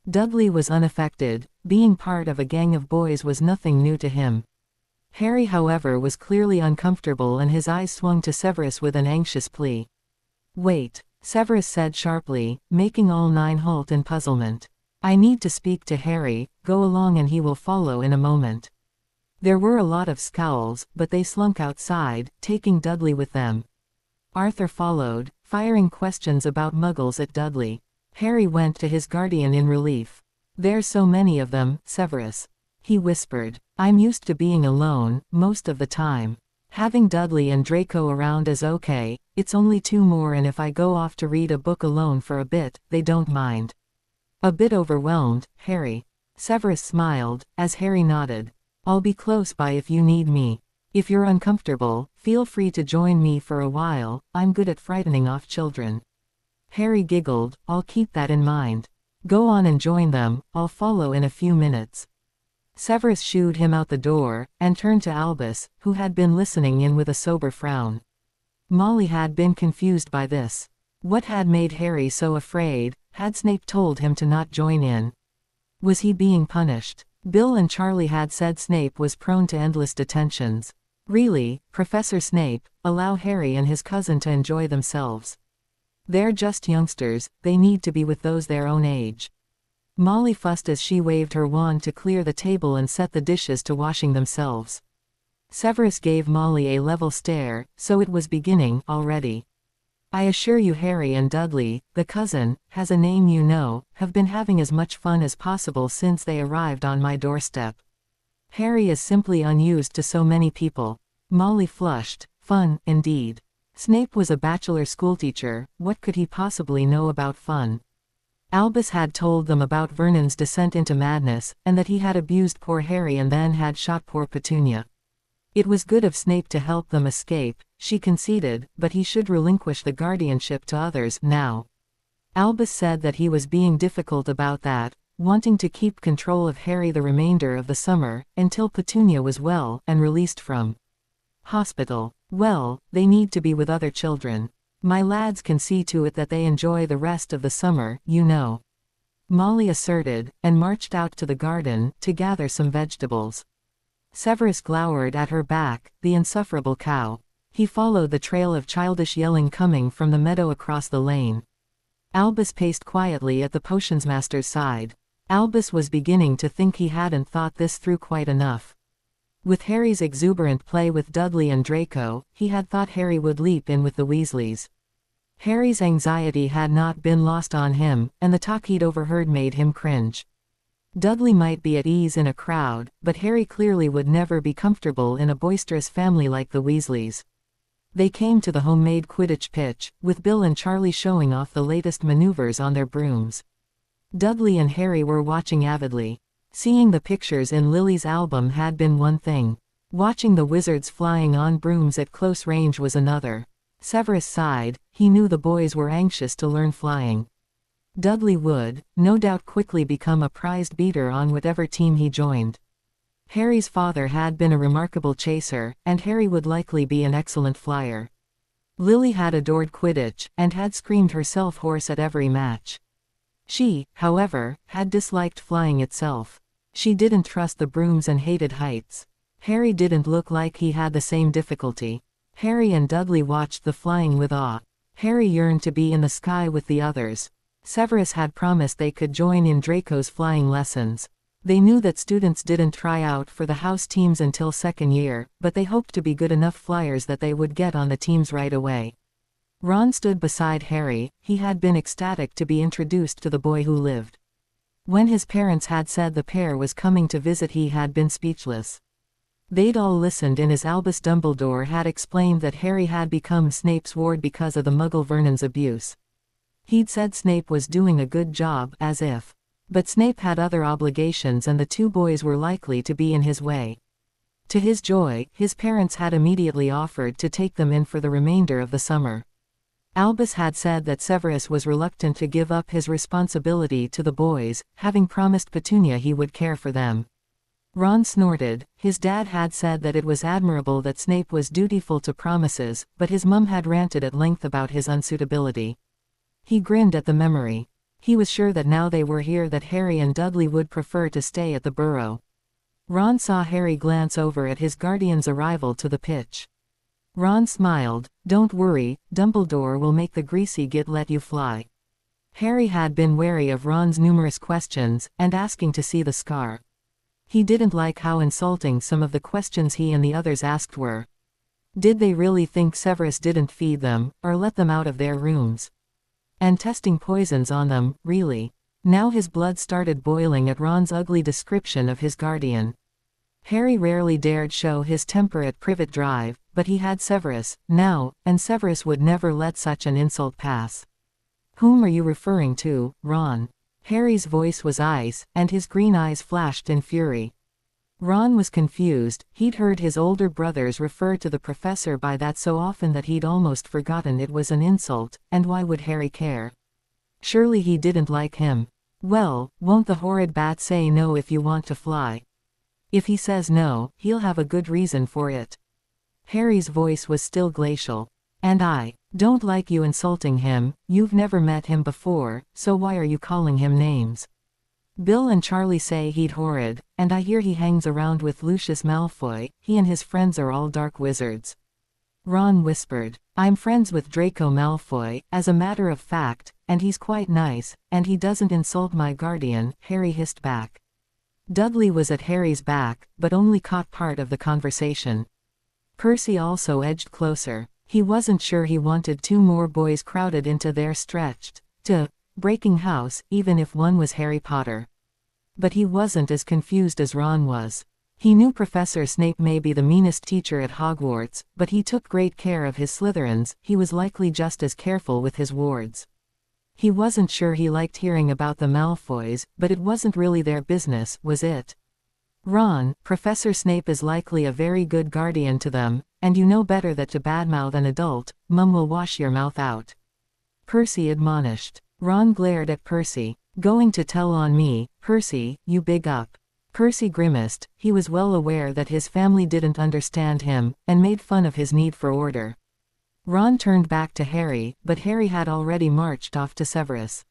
Dudley was unaffected, being part of a gang of boys was nothing new to him. Harry however was clearly uncomfortable and his eyes swung to Severus with an anxious plea. "Wait," Severus said sharply, making all 9 halt in puzzlement. "I need to speak to Harry, go along and he will follow in a moment." There were a lot of scowls, but they slunk outside, taking Dudley with them. Arthur followed, firing questions about muggles at Dudley. Harry went to his guardian in relief. "There's so many of them, Severus," he whispered. "I'm used to being alone, most of the time. Having Dudley and Draco around is okay, it's only 2 more and if I go off to read a book alone for a bit, they don't mind." "A bit overwhelmed, Harry." Severus smiled, as Harry nodded. "I'll be close by if you need me. If you're uncomfortable, feel free to join me for a while, I'm good at frightening off children." Harry giggled, "I'll keep that in mind. Go on and join them, I'll follow in a few minutes." Severus shooed him out the door, and turned to Albus, who had been listening in with a sober frown. Molly had been confused by this. What had made Harry so afraid? Had Snape told him to not join in? Was he being punished? Bill and Charlie had said Snape was prone to endless detentions. Really, Professor Snape, allow Harry and his cousin to enjoy themselves. They're just youngsters, they need to be with those their own age. Molly fussed as she waved her wand to clear the table and set the dishes to washing themselves. Severus gave Molly a level stare, so it was beginning already. I assure you Harry and Dudley, the cousin, has a name you know, have been having as much fun as possible since they arrived on my doorstep. Harry is simply unused to so many people. Molly flushed. Fun, indeed. Snape was a bachelor schoolteacher, what could he possibly know about fun? Albus had told them about Vernon's descent into madness, and that he had abused poor Harry and then had shot poor Petunia. It was good of Snape to help them escape, she conceded, but he should relinquish the guardianship to others now. Albus said that he was being difficult about that, wanting to keep control of Harry the remainder of the summer, until Petunia was well and released from hospital. Well, they need to be with other children. My lads can see to it that they enjoy the rest of the summer, you know. Molly asserted, and marched out to the garden, to gather some vegetables. Severus glowered at her back, the insufferable cow. He followed the trail of childish yelling coming from the meadow across the lane. Albus paced quietly at the potionsmaster's side. Albus was beginning to think he hadn't thought this through quite enough. With Harry's exuberant play with Dudley and Draco, he had thought Harry would leap in with the Weasleys. Harry's anxiety had not been lost on him, and the talk he'd overheard made him cringe. Dudley might be at ease in a crowd, but Harry clearly would never be comfortable in a boisterous family like the Weasleys. They came to the homemade Quidditch pitch, with Bill and Charlie showing off the latest maneuvers on their brooms. Dudley and Harry were watching avidly. Seeing the pictures in Lily's album had been one thing. Watching the wizards flying on brooms at close range was another. Severus sighed, he knew the boys were anxious to learn flying. Dudley would, no doubt, quickly become a prized beater on whatever team he joined. Harry's father had been a remarkable chaser, and Harry would likely be an excellent flyer. Lily had adored Quidditch, and had screamed herself hoarse at every match. She, however, had disliked flying itself. She didn't trust the brooms and hated heights. Harry didn't look like he had the same difficulty. Harry and Dudley watched the flying with awe. Harry yearned to be in the sky with the others. Severus had promised they could join in Draco's flying lessons. They knew that students didn't try out for the house teams until second year, but they hoped to be good enough flyers that they would get on the teams right away. Ron stood beside Harry. He had been ecstatic to be introduced to the boy who lived. When his parents had said the pair was coming to visit, he had been speechless. They'd all listened in as Albus Dumbledore had explained that Harry had become Snape's ward because of the Muggle Vernon's abuse. He'd said Snape was doing a good job, as if. But Snape had other obligations and the two boys were likely to be in his way. To his joy, his parents had immediately offered to take them in for the remainder of the summer. Albus had said that Severus was reluctant to give up his responsibility to the boys, having promised Petunia he would care for them. Ron snorted. His dad had said that it was admirable that Snape was dutiful to promises, but his mum had ranted at length about his unsuitability. He grinned at the memory. He was sure that now they were here that Harry and Dudley would prefer to stay at the burrow. Ron saw Harry glance over at his guardian's arrival to the pitch. Ron smiled. Don't worry, Dumbledore will make the greasy git let you fly. Harry had been wary of Ron's numerous questions, and asking to see the scar. He didn't like how insulting some of the questions he and the others asked were. Did they really think Severus didn't feed them, or let them out of their rooms? And testing poisons on them, really? Now his blood started boiling at Ron's ugly description of his guardian. Harry rarely dared show his temper at Privet Drive, but he had Severus, now, and Severus would never let such an insult pass. Whom are you referring to, Ron? Harry's voice was ice, and his green eyes flashed in fury. Ron was confused. He'd heard his older brothers refer to the professor by that so often that he'd almost forgotten it was an insult, and why would Harry care? Surely he didn't like him. Well, won't the horrid bat say no if you want to fly? If he says no, he'll have a good reason for it. Harry's voice was still glacial. And I don't like you insulting him, you've never met him before, so why are you calling him names? Bill and Charlie say he's horrid, and I hear he hangs around with Lucius Malfoy, he and his friends are all dark wizards. Ron whispered. I'm friends with Draco Malfoy, as a matter of fact, and he's quite nice, and he doesn't insult my guardian, Harry hissed back. Dudley was at Harry's back, but only caught part of the conversation. Percy also edged closer. He wasn't sure he wanted two more boys crowded into their stretched, breaking house, even if one was Harry Potter. But he wasn't as confused as Ron was. He knew Professor Snape may be the meanest teacher at Hogwarts, but he took great care of his Slytherins, he was likely just as careful with his wards. He wasn't sure he liked hearing about the Malfoys, but it wasn't really their business, was it? Ron, Professor Snape is likely a very good guardian to them, and you know better that to badmouth an adult, Mum will wash your mouth out. Percy admonished. Ron glared at Percy. Going to tell on me, Percy, you big up. Percy grimaced, he was well aware that his family didn't understand him, and made fun of his need for order. Ron turned back to Harry, but Harry had already marched off to Severus.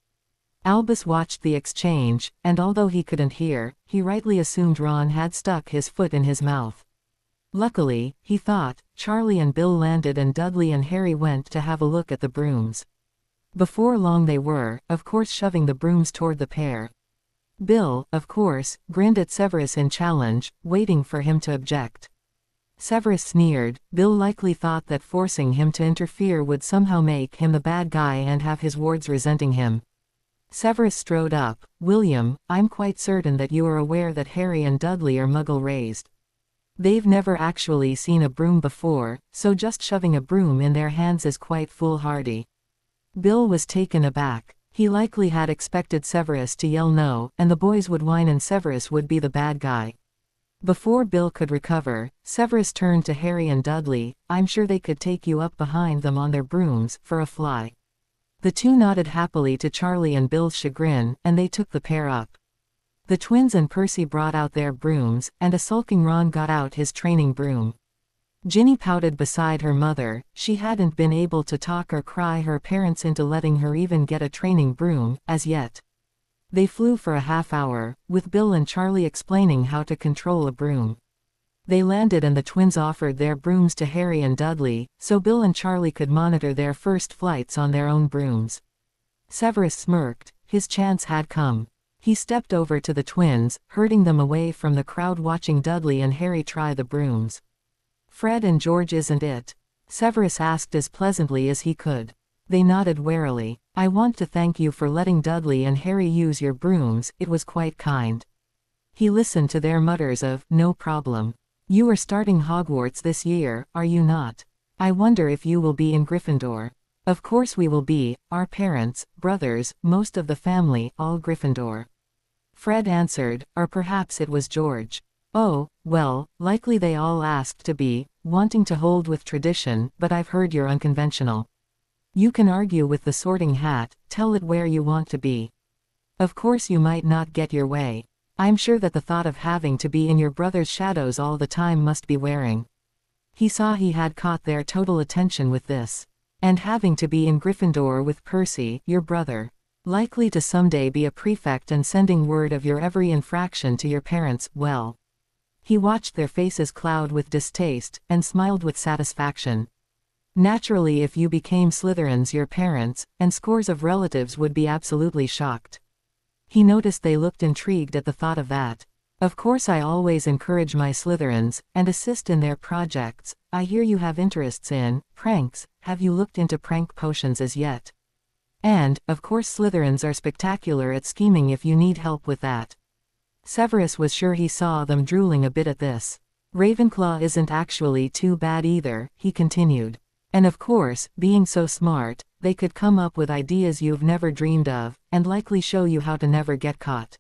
Albus watched the exchange, and although he couldn't hear, he rightly assumed Ron had stuck his foot in his mouth. Luckily, he thought, Charlie and Bill landed and Dudley and Harry went to have a look at the brooms. Before long they were, of course, shoving the brooms toward the pair. Bill, of course, grinned at Severus in challenge, waiting for him to object. Severus sneered. Bill likely thought that forcing him to interfere would somehow make him the bad guy and have his wards resenting him. Severus strode up. William, I'm quite certain that you are aware that Harry and Dudley are muggle-raised. They've never actually seen a broom before, so just shoving a broom in their hands is quite foolhardy. Bill was taken aback. He likely had expected Severus to yell no, and the boys would whine and Severus would be the bad guy. Before Bill could recover, Severus turned to Harry and Dudley. I'm sure they could take you up behind them on their brooms, for a fly. The two nodded happily to Charlie and Bill's chagrin, and they took the pair up. The twins and Percy brought out their brooms, and a sulking Ron got out his training broom. Ginny pouted beside her mother. She hadn't been able to talk or cry her parents into letting her even get a training broom, as yet. They flew for a half hour, with Bill and Charlie explaining how to control a broom. They landed and the twins offered their brooms to Harry and Dudley, so Bill and Charlie could monitor their first flights on their own brooms. Severus smirked. His chance had come. He stepped over to the twins, herding them away from the crowd watching Dudley and Harry try the brooms. Fred and George, isn't it? Severus asked as pleasantly as he could. They nodded warily. I want to thank you for letting Dudley and Harry use your brooms, it was quite kind. He listened to their mutters of, no problem. You are starting Hogwarts this year, are you not? I wonder if you will be in Gryffindor. Of course we will be, our parents, brothers, most of the family, all Gryffindor. Fred answered, or perhaps it was George. Oh, well, likely they all asked to be, wanting to hold with tradition, but I've heard you're unconventional. You can argue with the Sorting Hat, tell it where you want to be. Of course you might not get your way. I'm sure that the thought of having to be in your brother's shadows all the time must be wearing. He saw he had caught their total attention with this. And having to be in Gryffindor with Percy, your brother. Likely to someday be a prefect and sending word of your every infraction to your parents, well. He watched their faces cloud with distaste, and smiled with satisfaction. Naturally, if you became Slytherins, your parents, and scores of relatives would be absolutely shocked. He noticed they looked intrigued at the thought of that. Of course I always encourage my Slytherins, and assist in their projects. I hear you have interests in pranks. Have you looked into prank potions as yet? And, of course Slytherins are spectacular at scheming if you need help with that. Severus was sure he saw them drooling a bit at this. Ravenclaw isn't actually too bad either, he continued. And of course, being so smart, they could come up with ideas you've never dreamed of, and likely show you how to never get caught.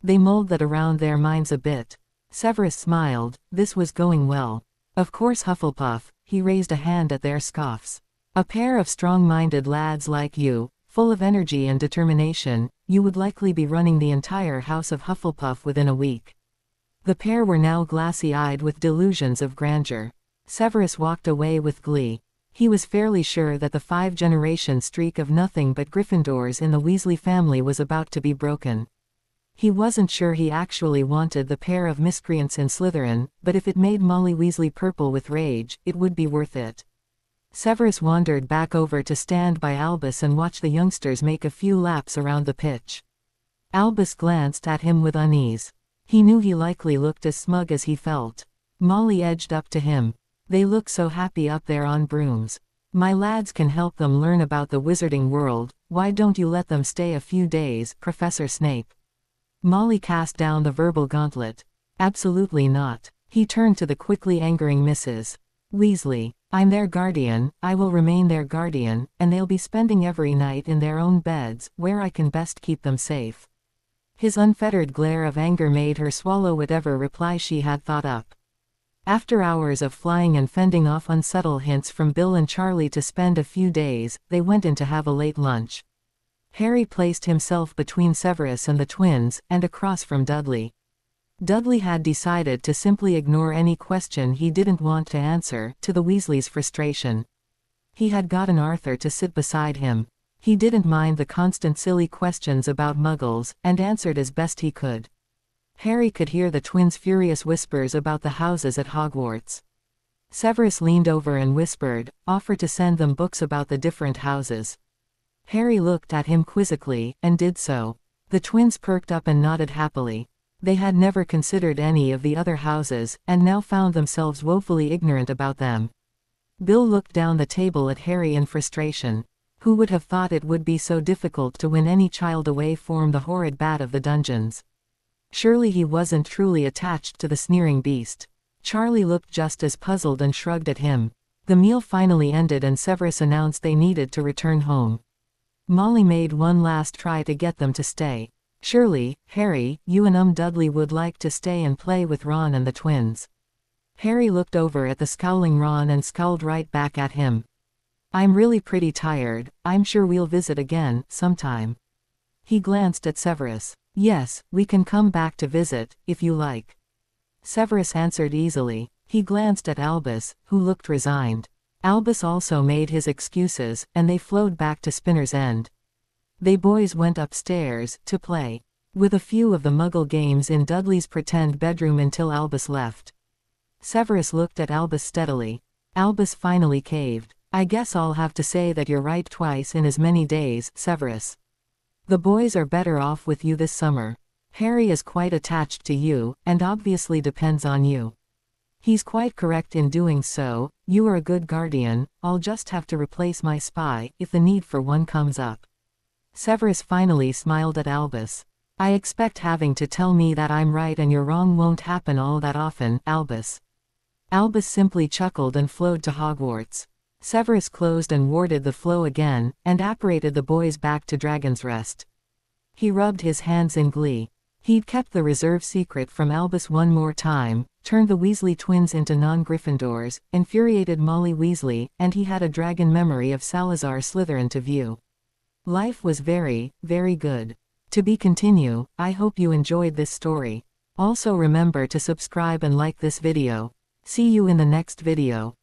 They mulled that around their minds a bit. Severus smiled. This was going well. Of course Hufflepuff, he raised a hand at their scoffs. A pair of strong-minded lads like you, full of energy and determination, you would likely be running the entire House of Hufflepuff within a week. The pair were now glassy-eyed with delusions of grandeur. Severus walked away with glee. He was fairly sure that the 5-generation streak of nothing but Gryffindors in the Weasley family was about to be broken. He wasn't sure he actually wanted the pair of miscreants in Slytherin, but if it made Molly Weasley purple with rage, it would be worth it. Severus wandered back over to stand by Albus and watch the youngsters make a few laps around the pitch. Albus glanced at him with unease. He knew he likely looked as smug as he felt. Molly edged up to him. "They look so happy up there on brooms. My lads can help them learn about the wizarding world. Why don't you let them stay a few days, Professor Snape?" Molly cast down the verbal gauntlet. "Absolutely not." He turned to the quickly angering Mrs. Weasley. "I'm their guardian, I will remain their guardian, and they'll be spending every night in their own beds, where I can best keep them safe." His unfettered glare of anger made her swallow whatever reply she had thought up. After hours of flying and fending off unsubtle hints from Bill and Charlie to spend a few days, they went in to have a late lunch. Harry placed himself between Severus and the twins, and across from Dudley. Dudley had decided to simply ignore any question he didn't want to answer, to the Weasleys' frustration. He had gotten Arthur to sit beside him. He didn't mind the constant silly questions about Muggles, and answered as best he could. Harry could hear the twins' furious whispers about the houses at Hogwarts. Severus leaned over and whispered, offered to send them books about the different houses. Harry looked at him quizzically, and did so. The twins perked up and nodded happily. They had never considered any of the other houses, and now found themselves woefully ignorant about them. Bill looked down the table at Harry in frustration. Who would have thought it would be so difficult to win any child away from the horrid bat of the dungeons? Surely he wasn't truly attached to the sneering beast. Charlie looked just as puzzled and shrugged at him. The meal finally ended and Severus announced they needed to return home. Molly made one last try to get them to stay. "Surely, Harry, you and Dudley would like to stay and play with Ron and the twins." Harry looked over at the scowling Ron and scowled right back at him. "I'm really pretty tired. I'm sure we'll visit again, sometime." He glanced at Severus. "Yes, we can come back to visit, if you like." Severus answered easily. He glanced at Albus, who looked resigned. Albus also made his excuses, and they flowed back to Spinner's End. They boys went upstairs, to play with a few of the Muggle games in Dudley's pretend bedroom until Albus left. Severus looked at Albus steadily. Albus finally caved. "I guess I'll have to say that you're right twice in as many days, Severus. The boys are better off with you this summer. Harry is quite attached to you, and obviously depends on you. He's quite correct in doing so. You are a good guardian. I'll just have to replace my spy, if the need for one comes up." Severus finally smiled at Albus. "I expect having to tell me that I'm right and you're wrong won't happen all that often, Albus." Albus simply chuckled and flowed to Hogwarts. Severus closed and warded the flow again, and apparated the boys back to Dragon's Rest. He rubbed his hands in glee. He'd kept the reserve secret from Albus one more time, turned the Weasley twins into non-Gryffindors, infuriated Molly Weasley, and he had a dragon memory of Salazar Slytherin to view. Life was very, very good. To be continue. I hope you enjoyed this story. Also remember to subscribe and like this video. See you in the next video.